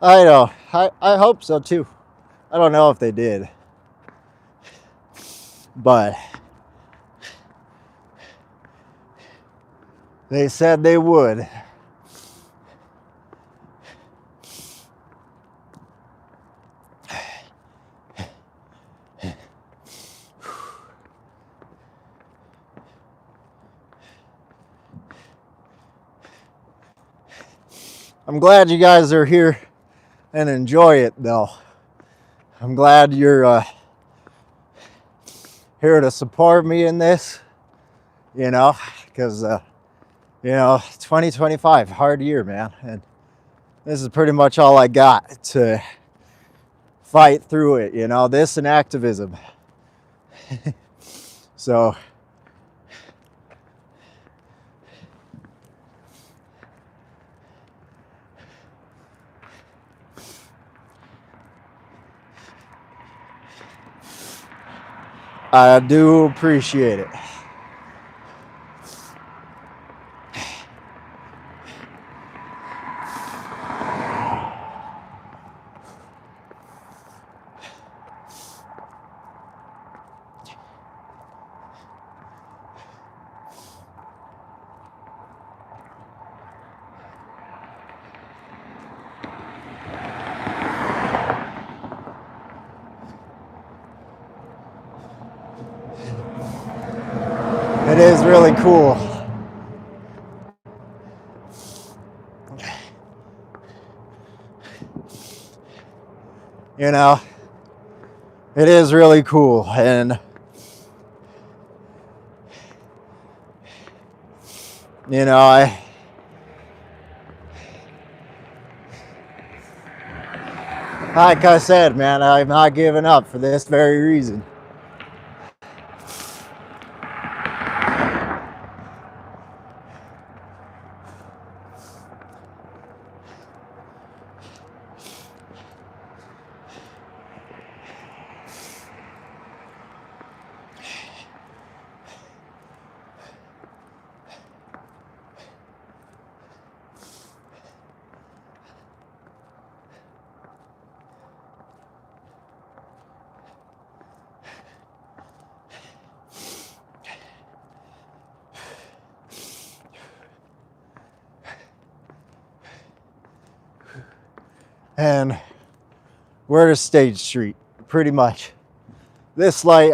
Speaker 1: I know. I hope so too. I don't know if they did. But they said they would. I'm glad you guys are here and enjoy it, though. I'm glad you're here to support me in this, you know, because, 2025, hard year, man. And this is pretty much all I got to fight through it, you know, this and activism. So, I do appreciate it. It is really cool. You know, it is really cool. And, you know, like I said, man, I'm not giving up for this very reason. And we're at State Street, pretty much. This light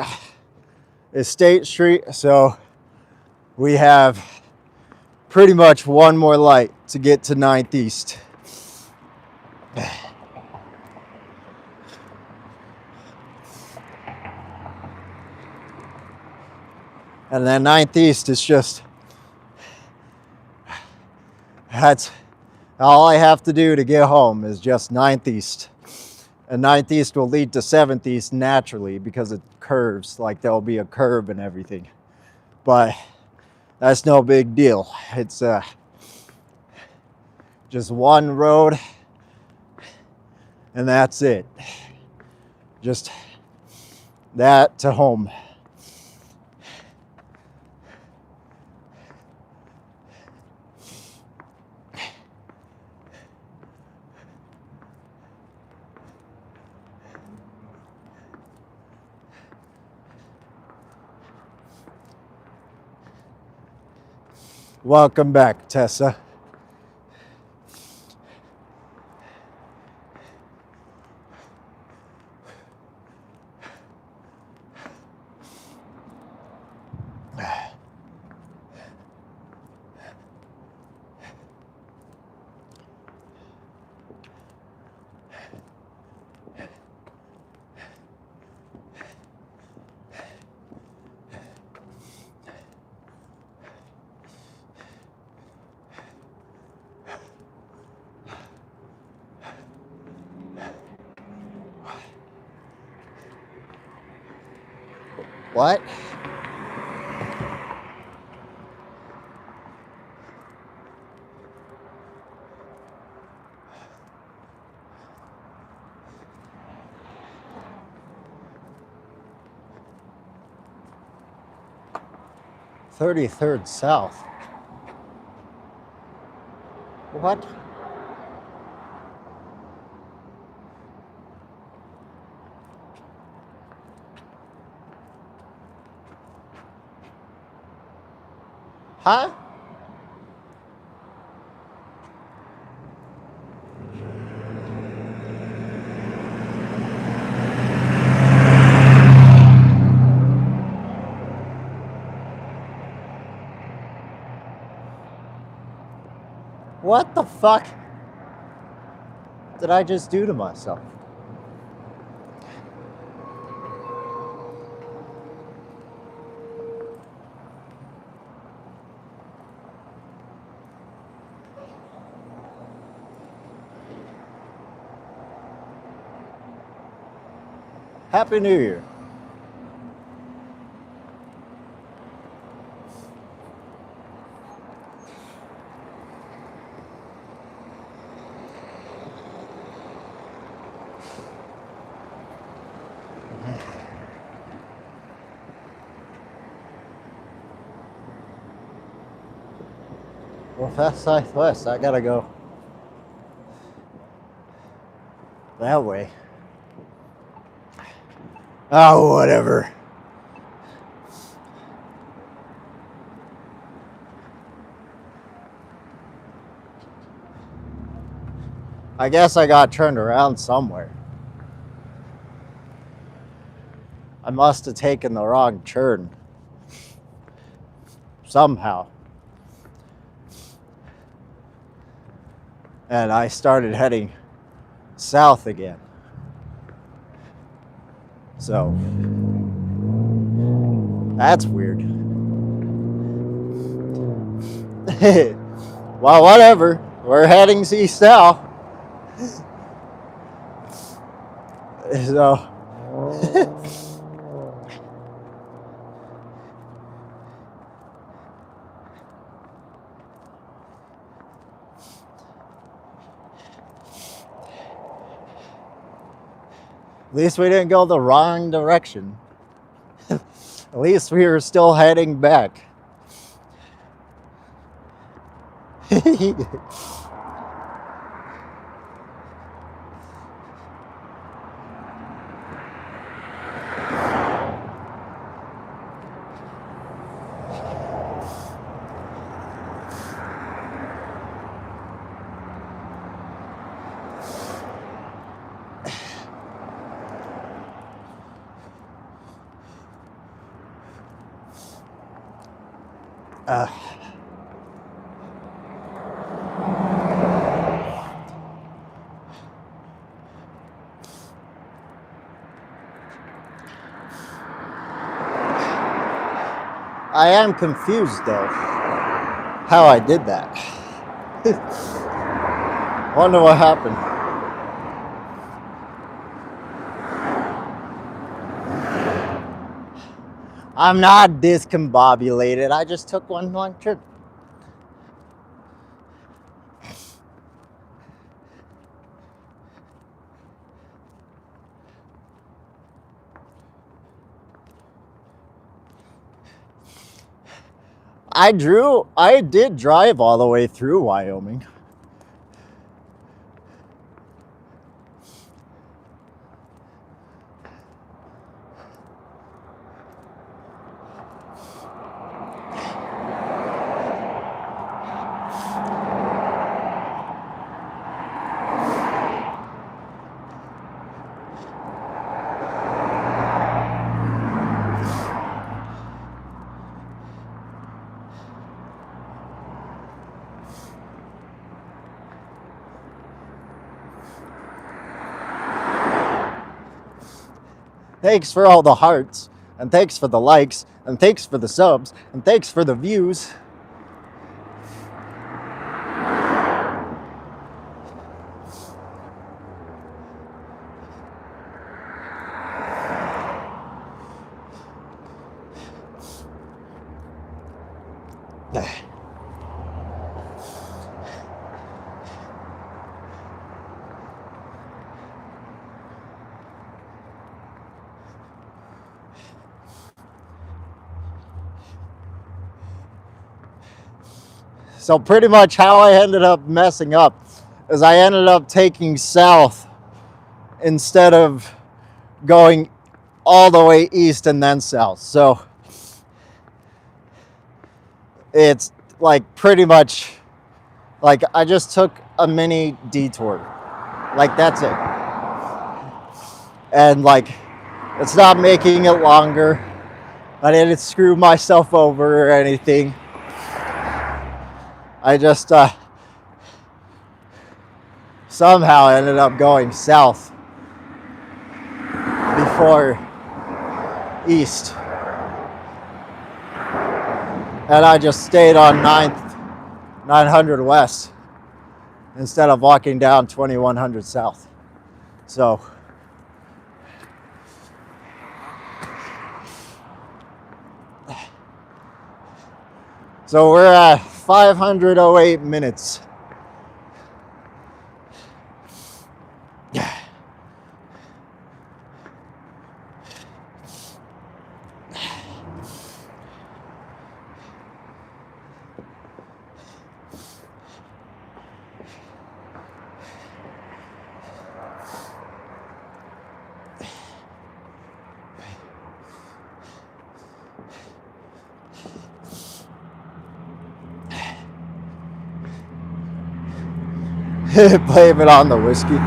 Speaker 1: is State Street, so we have pretty much one more light to get to 9th East. And then 9th East is just, that's all I have to do to get home is just 9th East. And 9th East will lead to 7th East naturally because it curves, like there'll be a curve and everything. But that's no big deal. It's just one road and that's it. Just that to home. Welcome back, Tessa. What? "33rd South." What? Huh? What the fuck did I just do to myself? Happy New Year. Well, that's southwest. I gotta go that way. Oh, whatever. I guess I got turned around somewhere. I must have taken the wrong turn. Somehow. And I started heading south again. So, that's weird. Well, whatever. We're heading east now. So, at least we didn't go the wrong direction. At least we were still heading back. I am confused though, how I did that. Wonder what happened. I'm not discombobulated. I just took one long trip. I did drive all the way through Wyoming. Thanks for all the hearts, and thanks for the likes, and thanks for the subs, and thanks for the views. So pretty much how I ended up messing up is I ended up taking south instead of going all the way east and then south. So it's like pretty much like I just took a mini detour. Like that's it. And like it's not making it longer. I didn't screw myself over or anything. I just somehow ended up going south before east. And I just stayed on 900 west instead of walking down 2100 south. So we're at 508 minutes. Blame it on the whiskey.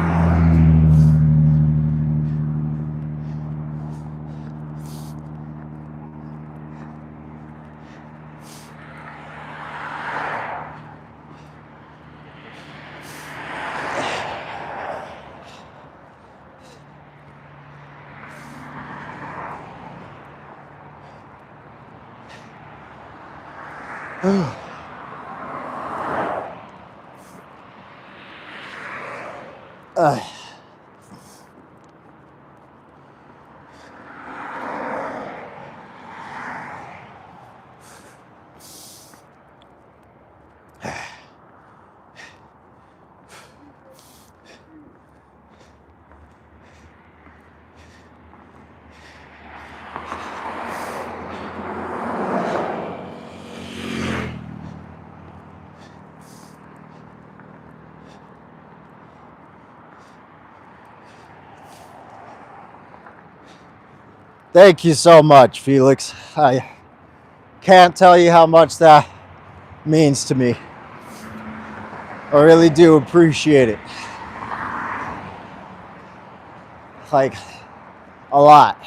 Speaker 1: Thank you so much, Felix. I can't tell you how much that means to me. I really do appreciate it. Like, a lot.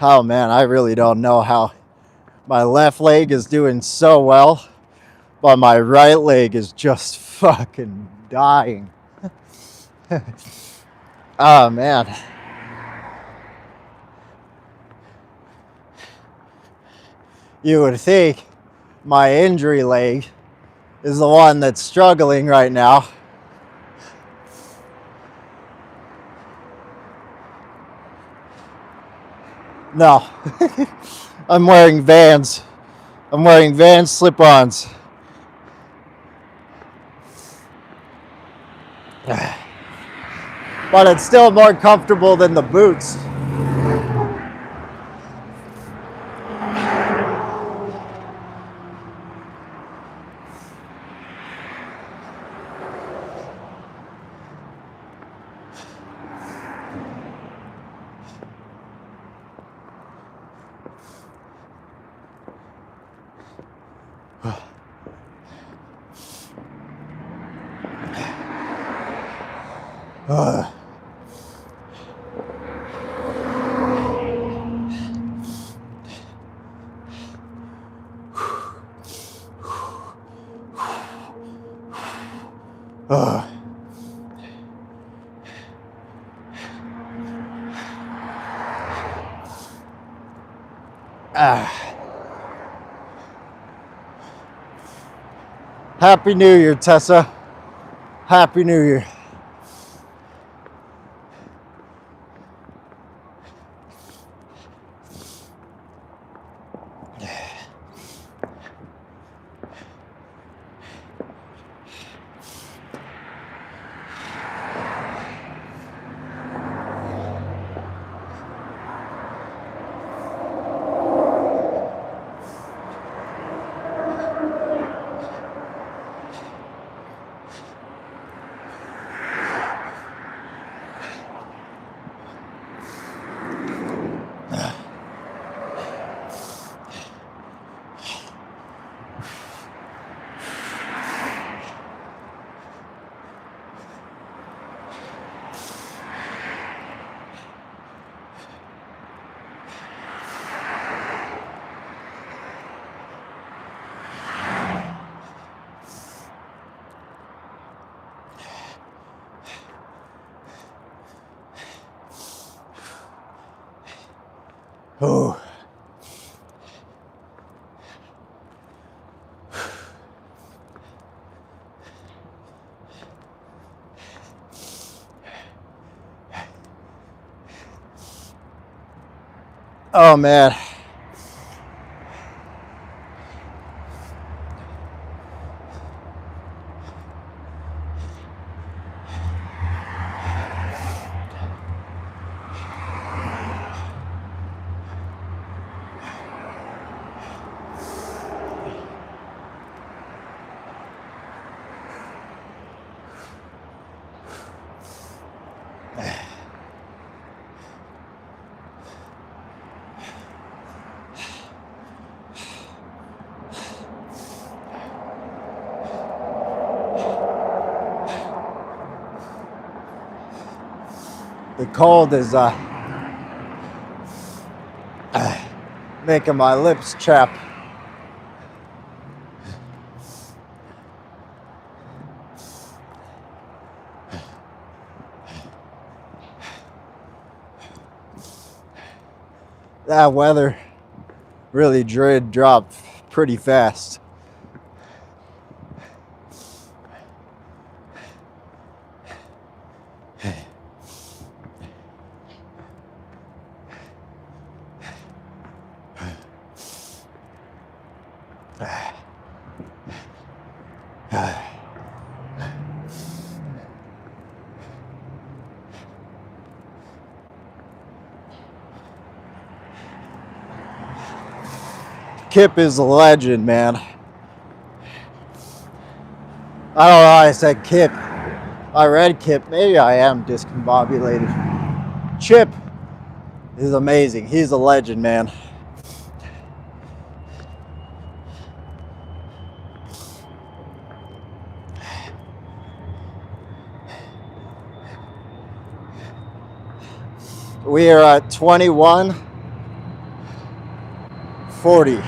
Speaker 1: Oh man, I really don't know how my left leg is doing so well, but my right leg is just fucking dying. Oh man. You would think my injury leg is the one that's struggling right now. No. I'm wearing Vans. I'm wearing Vans slip-ons. But it's still more comfortable than the boots. Happy New Year, Tessa. Happy New Year. Oh. Oh man. The cold is making my lips chap. That weather really did drop pretty fast. Kip is a legend, man. I don't know why I said Kip. I read Kip. Maybe I am discombobulated. Chip is amazing. He's a legend, man. We are at 21:40.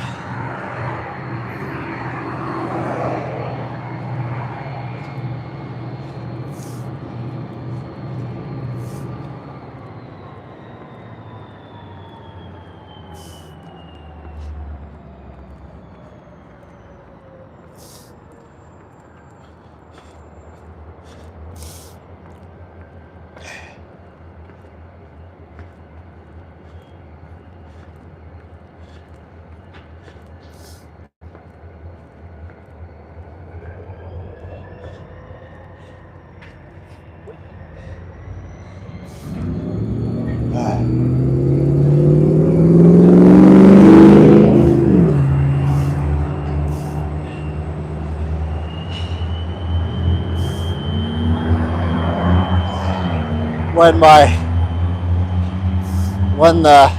Speaker 1: When the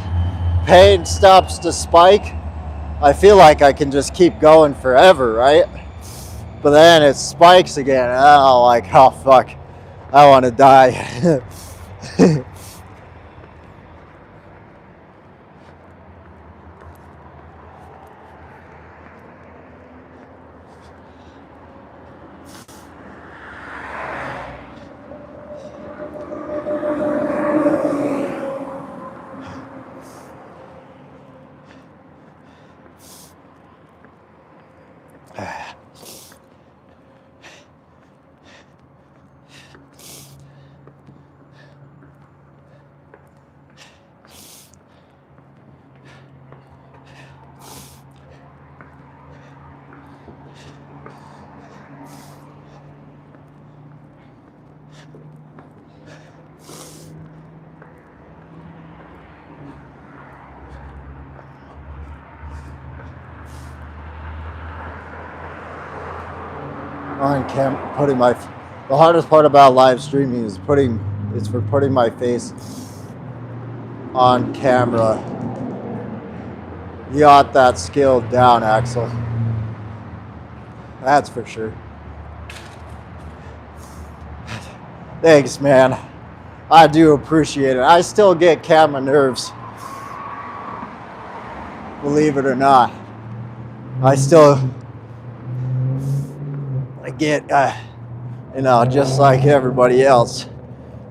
Speaker 1: pain stops to spike, I feel like I can just keep going forever, right? But then it spikes again, and I'm like, oh fuck, I want to die. On cam, the hardest part about live streaming is putting my face on camera. You got that skill down, Axel. That's for sure. Thanks, man. I do appreciate it. I still get camera nerves. Believe it or not. I get, just like everybody else,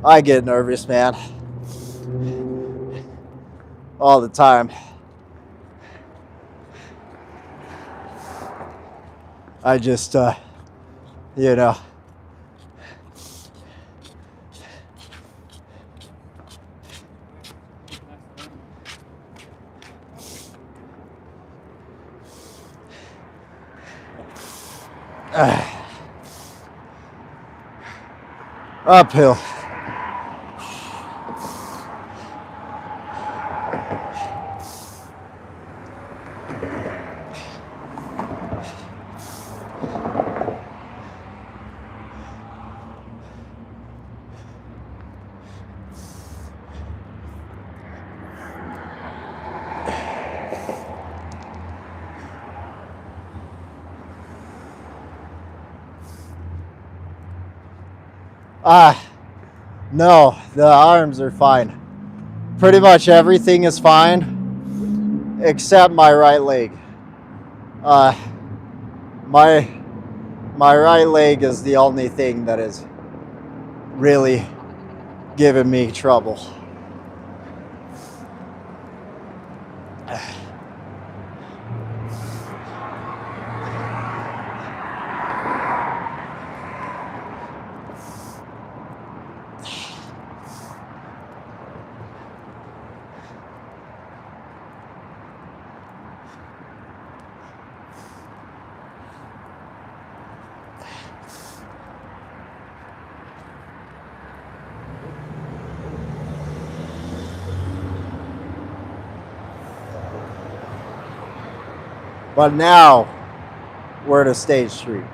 Speaker 1: I get nervous, man. All the time. I just, uphill. No, the arms are fine. Pretty much everything is fine except my right leg. My right leg is the only thing that is really giving me trouble. But now we're to State Street.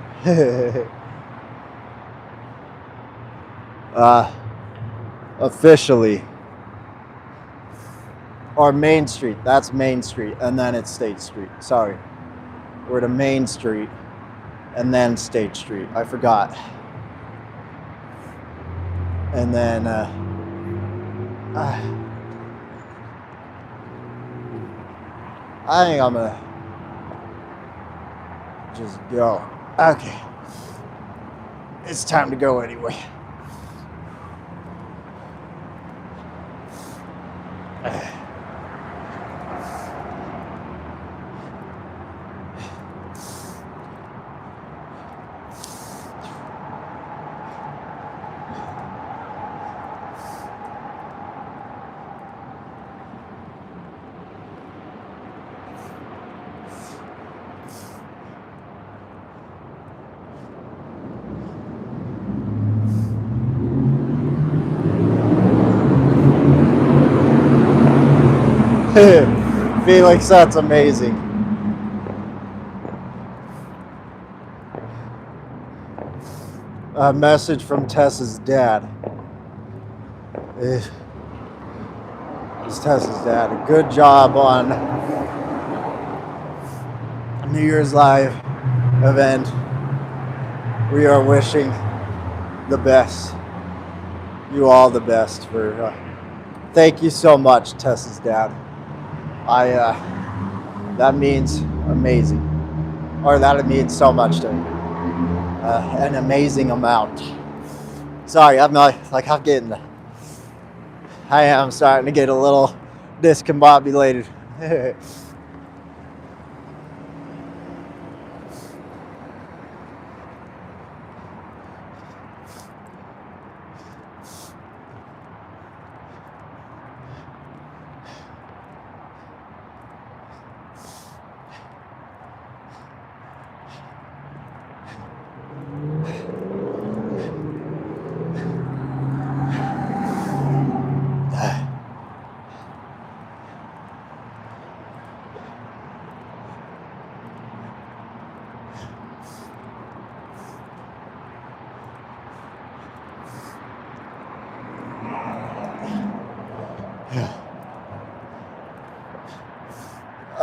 Speaker 1: Officially. Or Main Street. That's Main Street. And then it's State Street. Sorry. We're to Main Street. And then State Street. I forgot. And then I think I'm gonna just go. Okay. It's time to go anyway. Felix, that's amazing. A message from Tessa's dad. It's Tessa's dad. Good job on New Year's Live event. We are wishing the best. You all the best for. Thank you so much, Tessa's dad. That means amazing, or that means so much to me. An amazing amount. Sorry, I'm getting. I am starting to get a little discombobulated.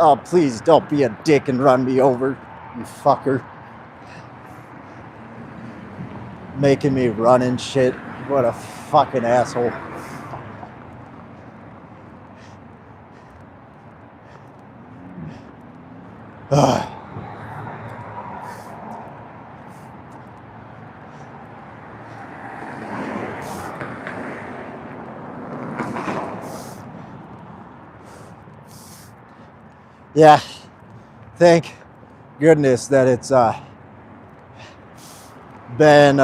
Speaker 1: Oh, please don't be a dick and run me over, you fucker. Making me run and shit. What a fucking asshole. Yeah, thank goodness that it's been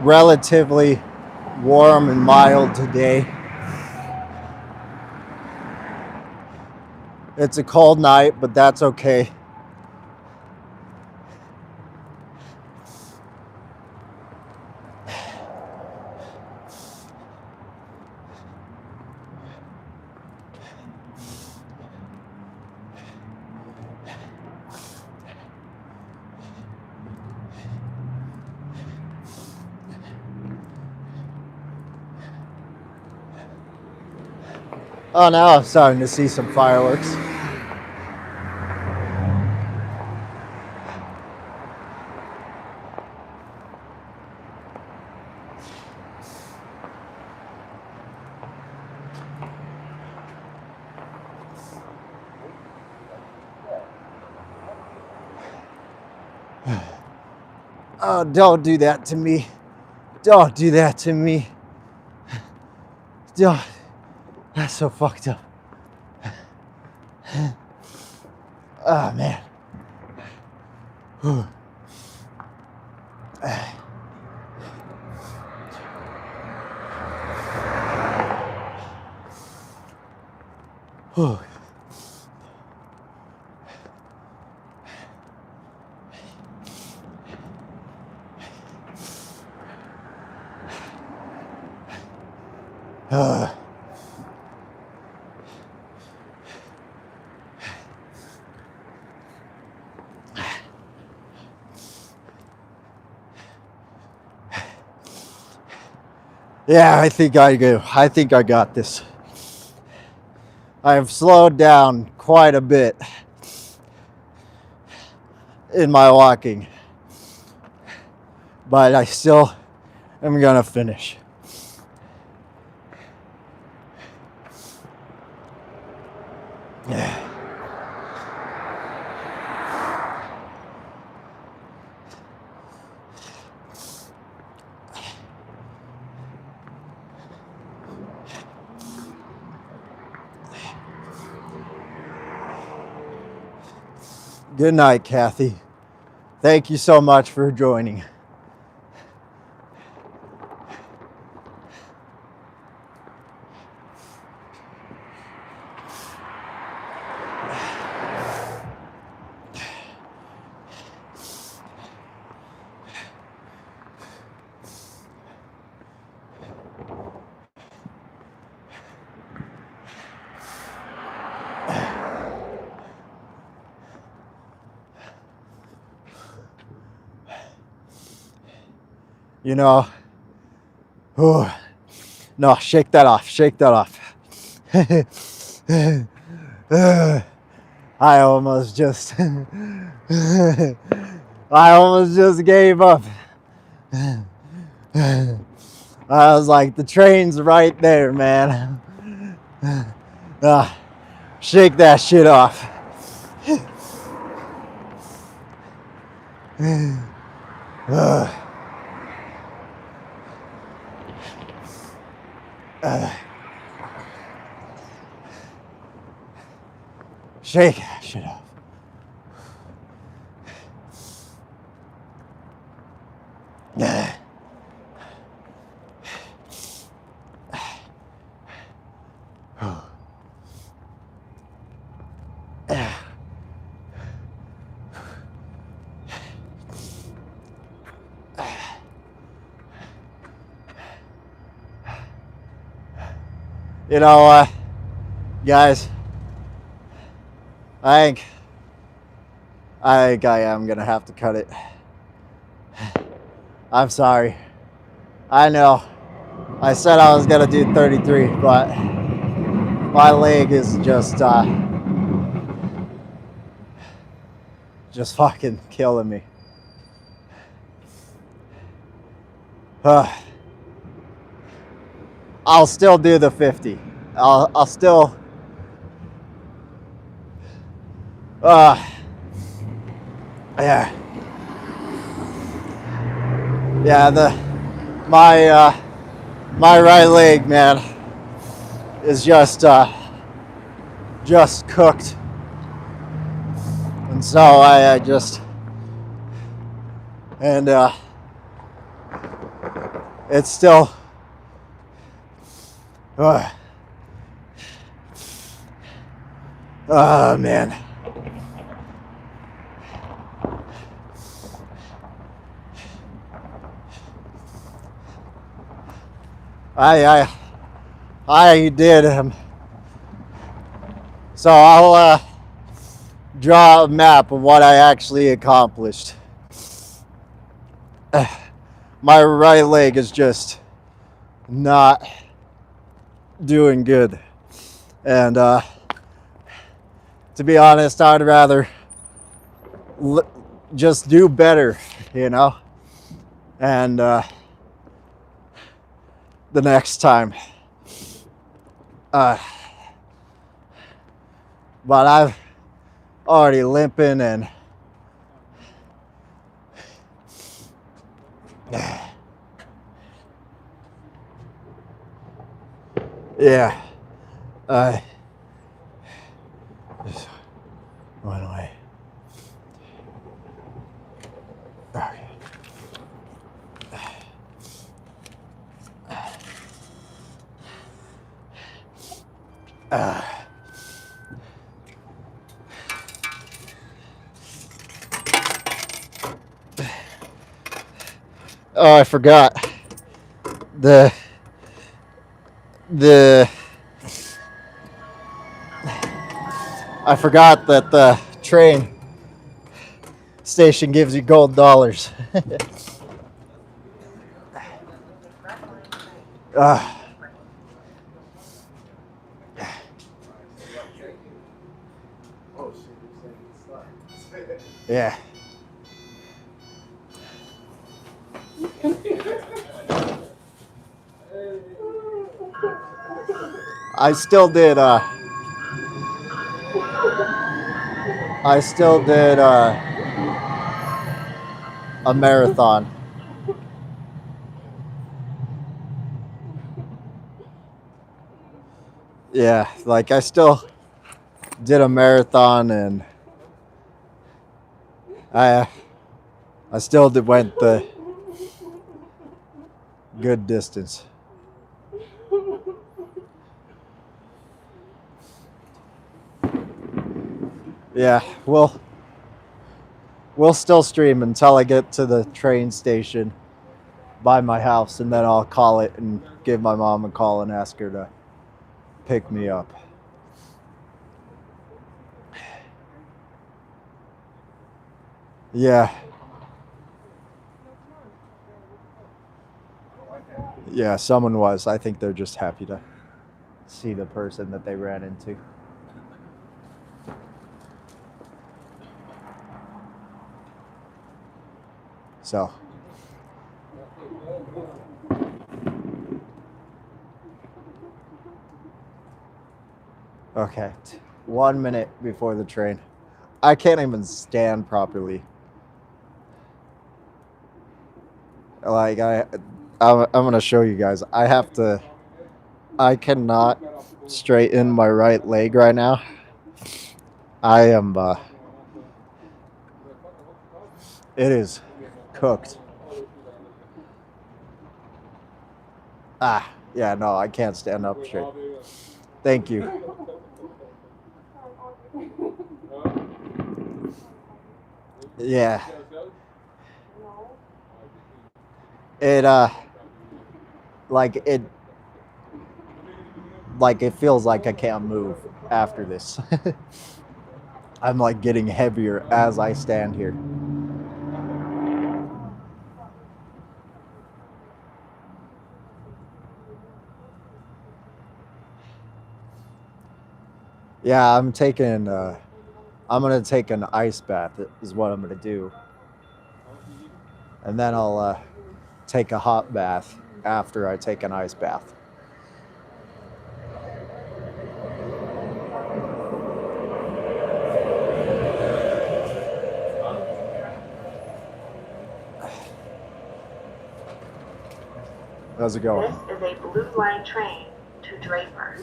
Speaker 1: relatively warm and mild today. It's a cold night, but that's okay. Oh, now I'm starting to see some fireworks. Oh, don't do that to me. Don't do that to me. Don't. That's so fucked up. Oh, man. Whew. Whew. Yeah, I think I do. I think I got this. I have slowed down quite a bit in my walking, but I still am gonna finish. Yeah. Good night, Kathy. Thank you so much for joining. You know, oh, no, shake that off. Shake that off. I almost just, I almost just gave up. I was like, the train's right there, man. Shake that shit off. Shake that shit off. You know, guys, I think I am gonna have to cut it. I'm sorry. I know. I said I was gonna do 33, but my leg is just fucking killing me. I'll still do the 50. I'll still. Yeah. Yeah. My right leg, man, is just cooked, and so I just and it's still. Oh, man. I did. So I'll draw a map of what I actually accomplished. My right leg is just not doing good, and to be honest, I'd rather just do better, you know, and the next time. But I've already limping, and Yeah. I just went away. Okay. Oh, I forgot. The I forgot that the train station gives you gold dollars. Yeah. I still did a marathon. Yeah, like I still did a marathon, and I still went the good distance. Yeah, we'll still stream until I get to the train station by my house, and then I'll call it and give my mom a call and ask her to pick me up. Yeah. Yeah, someone was. I think they're just happy to see the person that they ran into. So. Okay. 1 minute before the train. I can't even stand properly. Like I'm gonna show you guys. I cannot straighten my right leg right now. I am it is cooked. Yeah, no, I can't stand up straight. Thank you. Yeah. It it feels like I can't move after this. I'm like getting heavier as I stand here. Yeah, I'm gonna take an ice bath is what I'm gonna do. And then I'll take a hot bath after I take an ice bath. How's it going?
Speaker 5: This is a Blue Line train to Draper.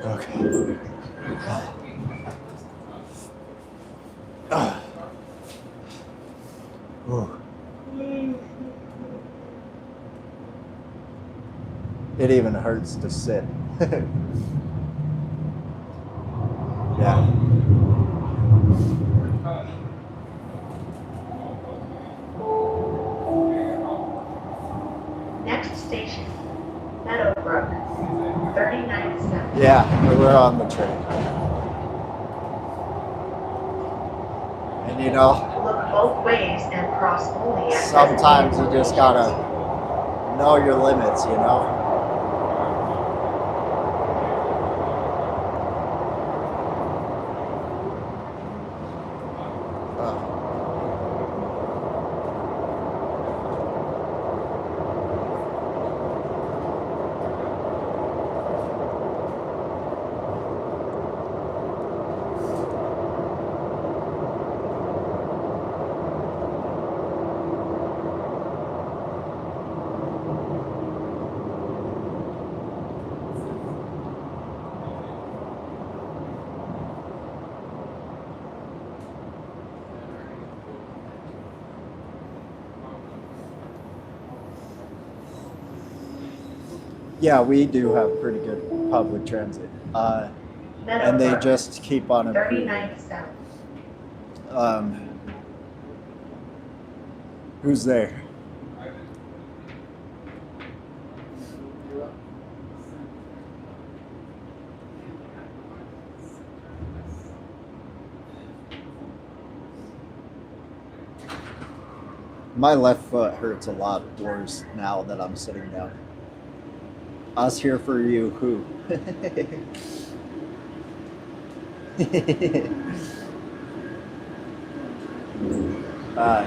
Speaker 1: Okay. It even hurts to sit. Yeah.
Speaker 5: Next station, Meadowbrook, 39
Speaker 1: Yeah, we're on the train. And you know,
Speaker 5: look both ways and cross only at
Speaker 1: sometimes you just gotta know your limits, you know? Yeah, we do have pretty good public transit. And they
Speaker 5: Meadowbrook,
Speaker 1: just keep on improving.
Speaker 5: 39 South.
Speaker 1: Who's there? My left foot hurts a lot worse now that I'm sitting down. Us here for you, who?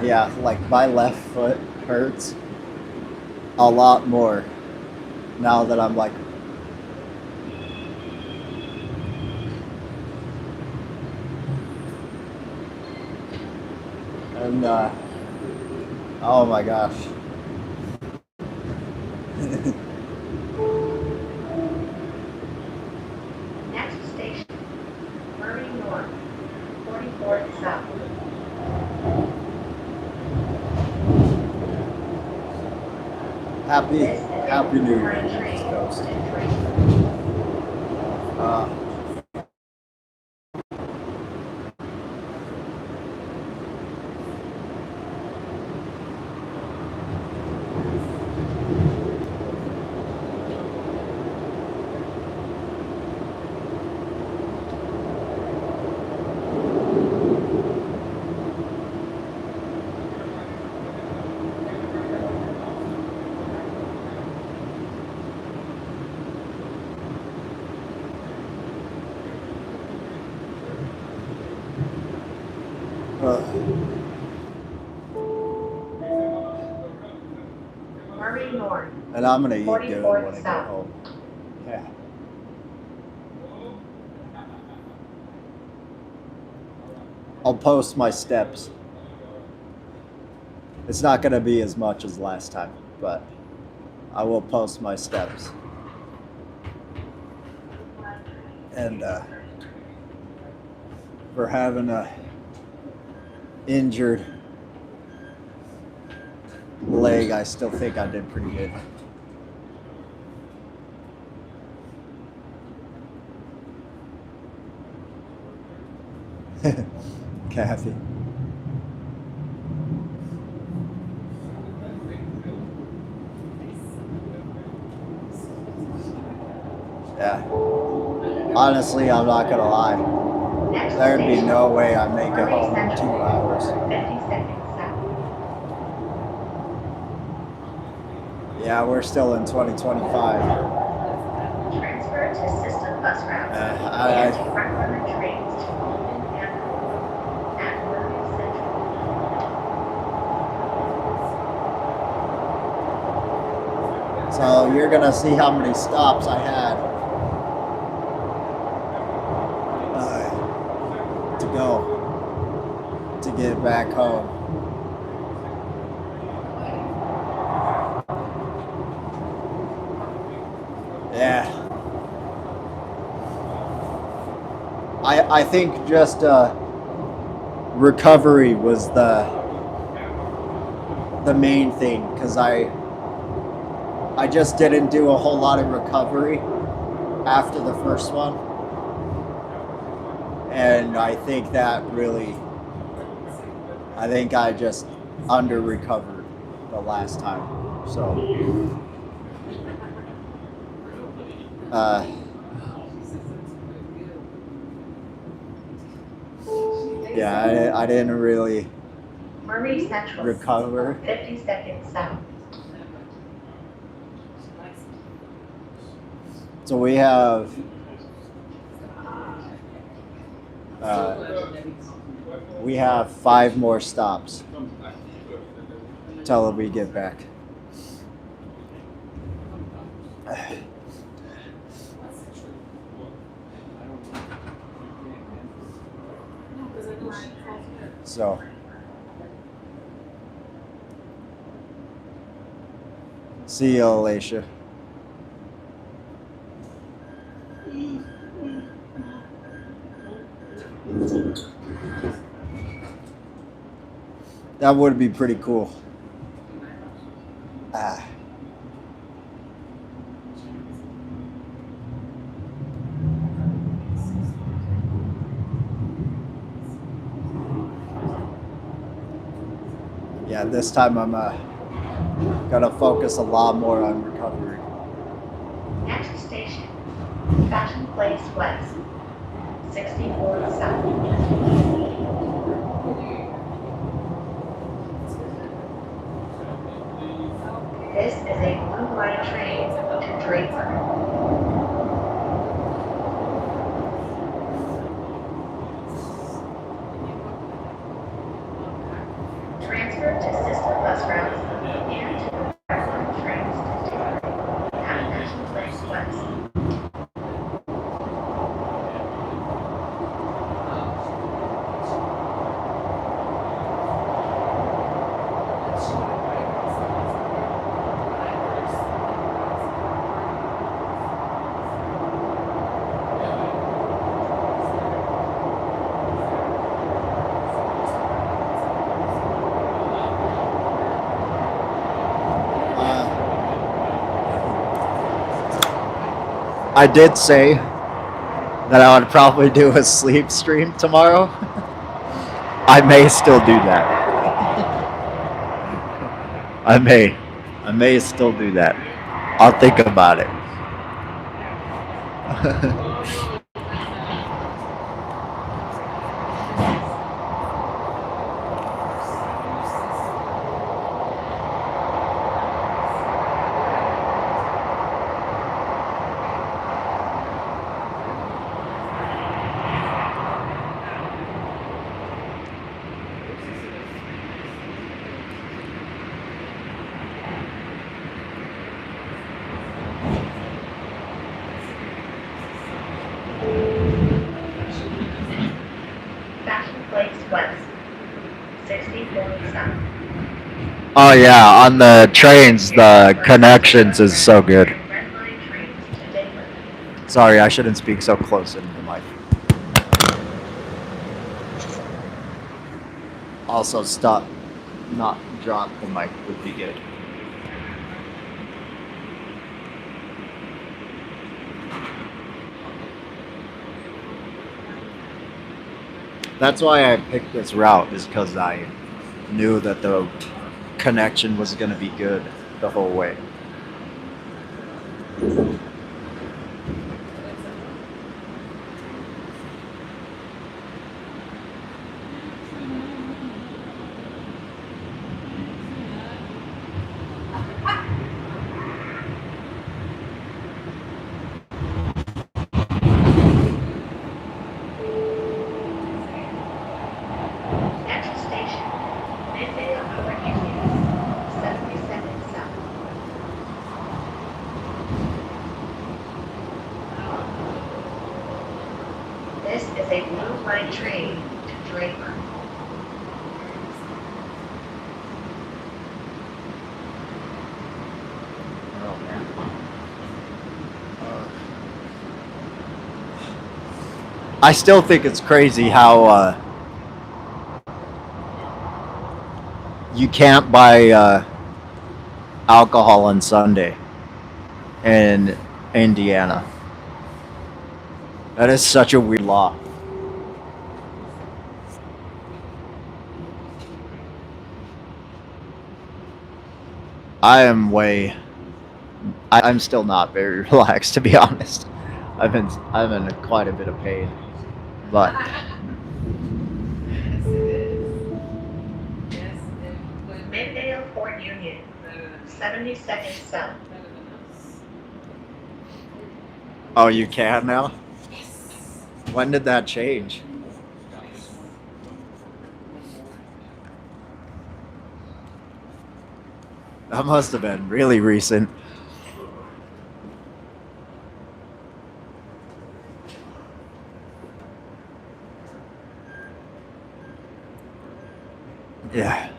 Speaker 1: Yeah, like my left foot hurts a lot more now that I'm like. And oh my gosh.
Speaker 5: Next station, Murray North, 44th South.
Speaker 1: Happy
Speaker 5: This is
Speaker 1: Happy New Year,
Speaker 5: Line
Speaker 1: East
Speaker 5: train
Speaker 1: Coast.
Speaker 5: to Draper. Murray North,
Speaker 1: And I'm gonna eat good
Speaker 5: 44th
Speaker 1: when I get
Speaker 5: South.
Speaker 1: home. Yeah. I'll post my steps. It's not gonna be as much as last time, but I will post my steps. And for having a injured leg, I still think I did pretty good. Kathy. Yeah. Honestly, I'm not gonna lie.
Speaker 5: Next
Speaker 1: There'd be
Speaker 5: station,
Speaker 1: no way I make it
Speaker 5: Murray
Speaker 1: home in 2
Speaker 5: Central,
Speaker 1: hours.
Speaker 5: 52nd South.
Speaker 1: Yeah, we're still in 2025.
Speaker 5: Transfer to system bus routes and
Speaker 1: I
Speaker 5: front runner trains to Alton and at Murray Central.
Speaker 1: So you're gonna see how many stops I had to go to get back home. Yeah. I think just recovery was the main thing, because I just didn't do a whole lot of recovery after the first one, and I think that really, I think I just under recovered the last time, so yeah, I didn't really
Speaker 5: Murray Central,
Speaker 1: recover.
Speaker 5: 52nd South.
Speaker 1: So we have we have 5 more stops till we get back. So see you, Alicia. That would be pretty cool. Yeah, this time I'm gonna focus a lot more on recovery.
Speaker 5: Next station, Fashion Place West, 64 South. This is a Blue Line train to Draper. Transfer to sister bus routes and to the Red Line trains to Draper at Fashion Place West.
Speaker 1: I did say that I would probably do a sleep stream tomorrow. I may still do that. I may still do that. I'll think about it.
Speaker 5: Fashion Place West, 64 South.
Speaker 1: Oh yeah, on the trains, the connections is so good.
Speaker 5: Red Line trains to Draper.
Speaker 1: Sorry, I shouldn't speak so close into the mic. Also, stop, not drop the mic would be good. That's why I picked this route, is because I knew that the connection was going to be good the whole way.
Speaker 5: Next station, Midvale Upper Union, 77 South. This is a Blue Line train to Draper.
Speaker 1: Oh man. I still think it's crazy how you can't buy alcohol on Sunday in Indiana. That is such a weird law. I'm still not very relaxed, to be honest. I'm in quite a bit of pain, but
Speaker 5: Midvale Fort Union, 72nd South.
Speaker 1: oh, you can now? When did that change? That must have been really recent. Yeah.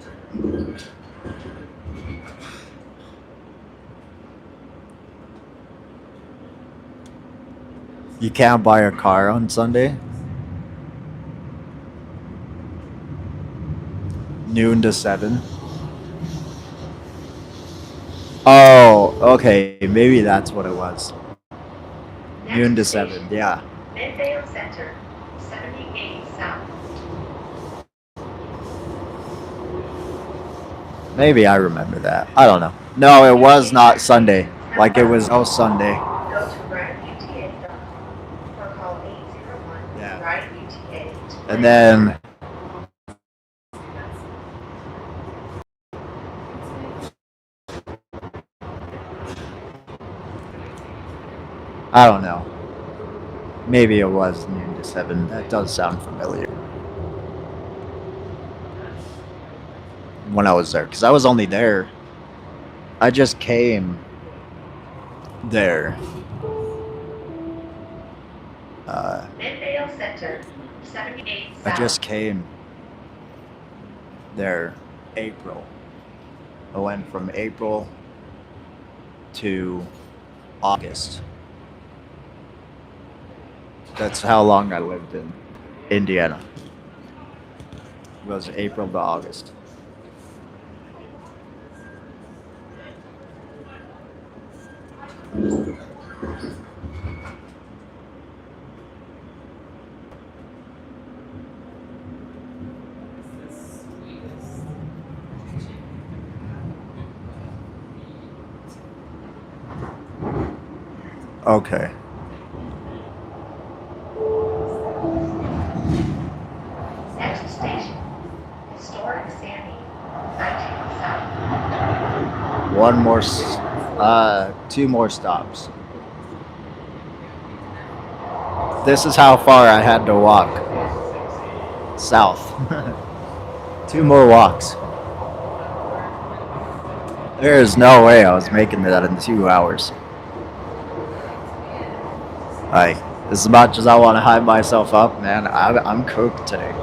Speaker 1: You can't buy a car on Sunday? Noon to 7? Oh, okay. Maybe that's what it was. Noon to
Speaker 5: Next
Speaker 1: 7,
Speaker 5: station,
Speaker 1: yeah.
Speaker 5: Midvale Center, 78 South.
Speaker 1: Maybe I remember that. I don't know. No, it was not Sunday. Like it was no Sunday.
Speaker 5: Go to rideuta.com or call 801
Speaker 1: Yeah.
Speaker 5: RIDE-UTA.
Speaker 1: And then I don't know. Maybe it was noon to 7. That does sound familiar. When I was there, because I was only there. I just came there.
Speaker 5: Midvale Center, 78
Speaker 1: I
Speaker 5: South.
Speaker 1: just came there April. I went from April to August. That's how long I lived in Indiana. It was April to August. Okay.
Speaker 5: Next station, Historic Sandy, 19 South.
Speaker 1: One more, 2 more stops. This is how far I had to walk south. 2 more walks. There is no way I was making that in 2 hours. Like, as much as I want to hype myself up, man, I'm cooked today.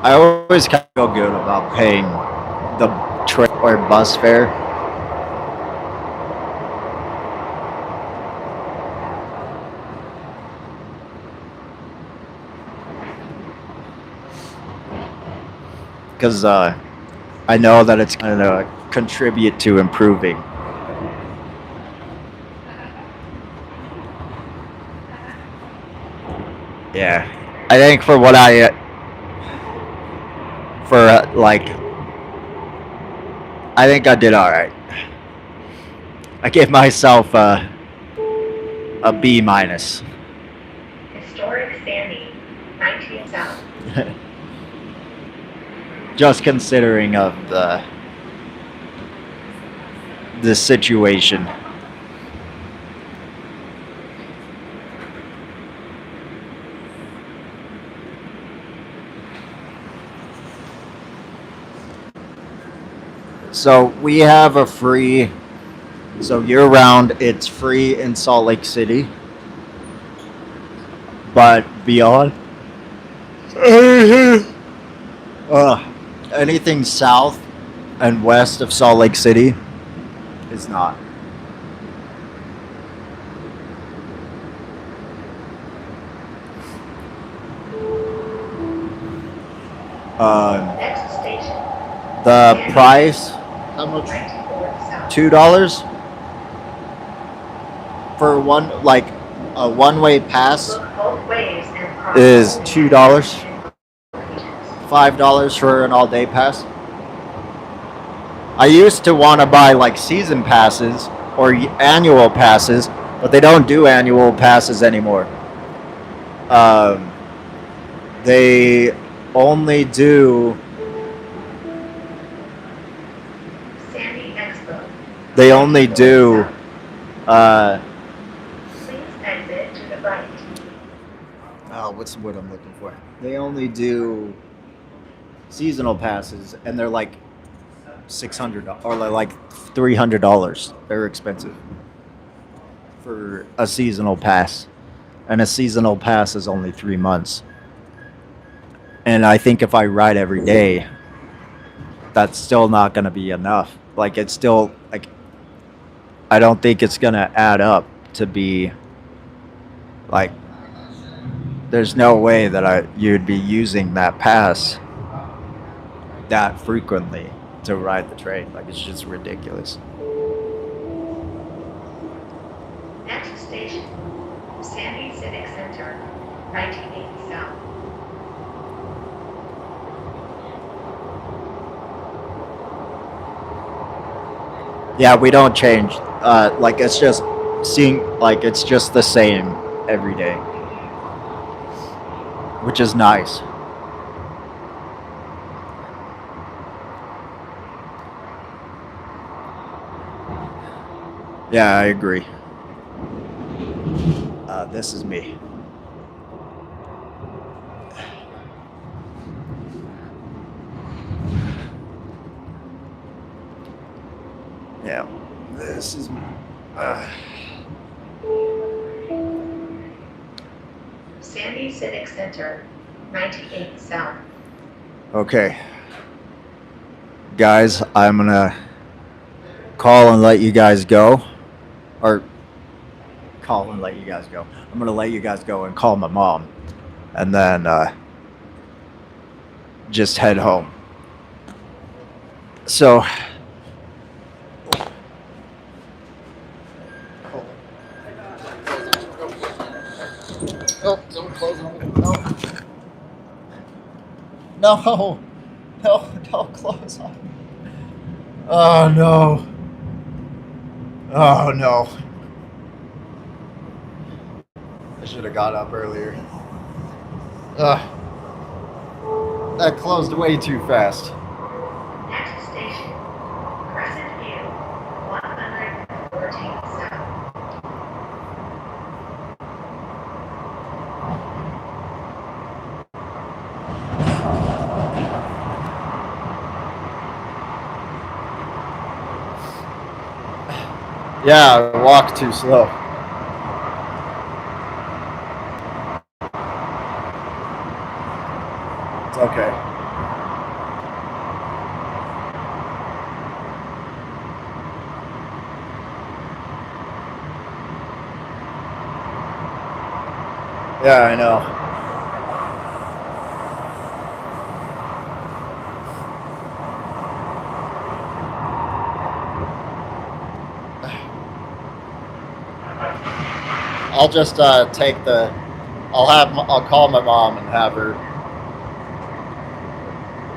Speaker 1: I always kind of feel good about paying the train or bus fare. Because I know that it's going to contribute to improving. Yeah. I think for what I think I did all right. I gave myself a B minus.
Speaker 5: Historic Sandy, 19 South.
Speaker 1: Just considering of the situation. So we have a free, so year round it's free in Salt Lake City, but beyond anything south and west of Salt Lake City is not.
Speaker 5: Next station,
Speaker 1: The price, how much?
Speaker 5: 94 South.
Speaker 1: $2 for a one-way pass
Speaker 5: Look both ways and cross
Speaker 1: is
Speaker 5: over
Speaker 1: $2.
Speaker 5: regions.
Speaker 1: $5 for an all-day pass. I used to want to buy like season passes or annual passes, but they don't do annual passes anymore. They only do
Speaker 5: Sandy Expo.
Speaker 1: they only do
Speaker 5: Please exit to the right.
Speaker 1: what's the word I'm looking for? They only do seasonal passes, and they're like $600 or like $300. They're expensive for a seasonal pass, and a seasonal pass is only 3 months. And I think if I ride every day, that's still not going to be enough. Like it's still like I don't think it's going to add up to be like, there's no way that you'd be using that pass that frequently to ride the train. Like, it's just ridiculous.
Speaker 5: Next station, Sandy Civic Center, 1980 South.
Speaker 1: Yeah, we don't change. Like, it's just it's just the same every day, which is nice. Yeah, I agree. This is me. Yeah, this is me.
Speaker 5: Sandy Civic Center, 1980 South.
Speaker 1: Okay. Guys, I'm gonna call and let you guys go. Or call and let you guys go. I'm gonna let you guys go and call my mom. And then just head home. So oh, don't close on me. No. No, don't close on me. Oh no. Oh no. I should have got up earlier. That closed way too fast.
Speaker 5: Next station, Crescent View, 114 South.
Speaker 1: Yeah, I walk too slow. It's okay. Yeah, I know. I'll just I'll call my mom and have her,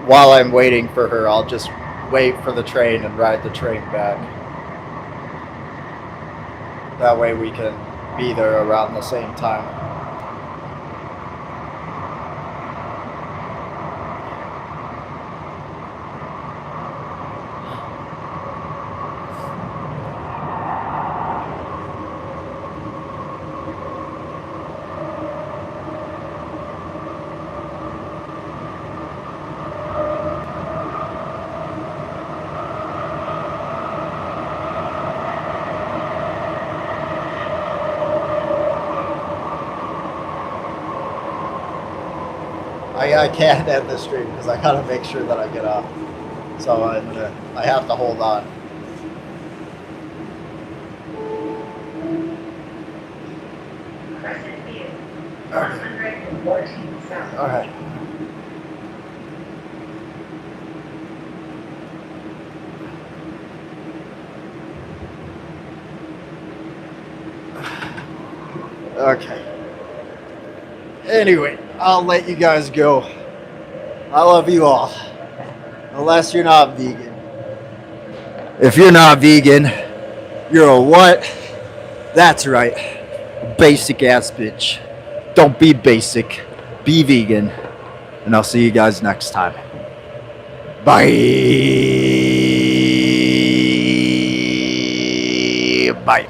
Speaker 1: while I'm waiting for her, I'll just wait for the train and ride the train back. That way we can be there around the same time. I can't end the stream because I gotta make sure that I get off. So I have to hold on.
Speaker 5: Crescent View, 114 South.
Speaker 1: All right. Okay. Anyway, I'll let you guys go. I love you all. Unless you're not vegan. If you're not vegan, you're a what? That's right. Basic ass bitch. Don't be basic. Be vegan. And I'll see you guys next time. Bye. Bye.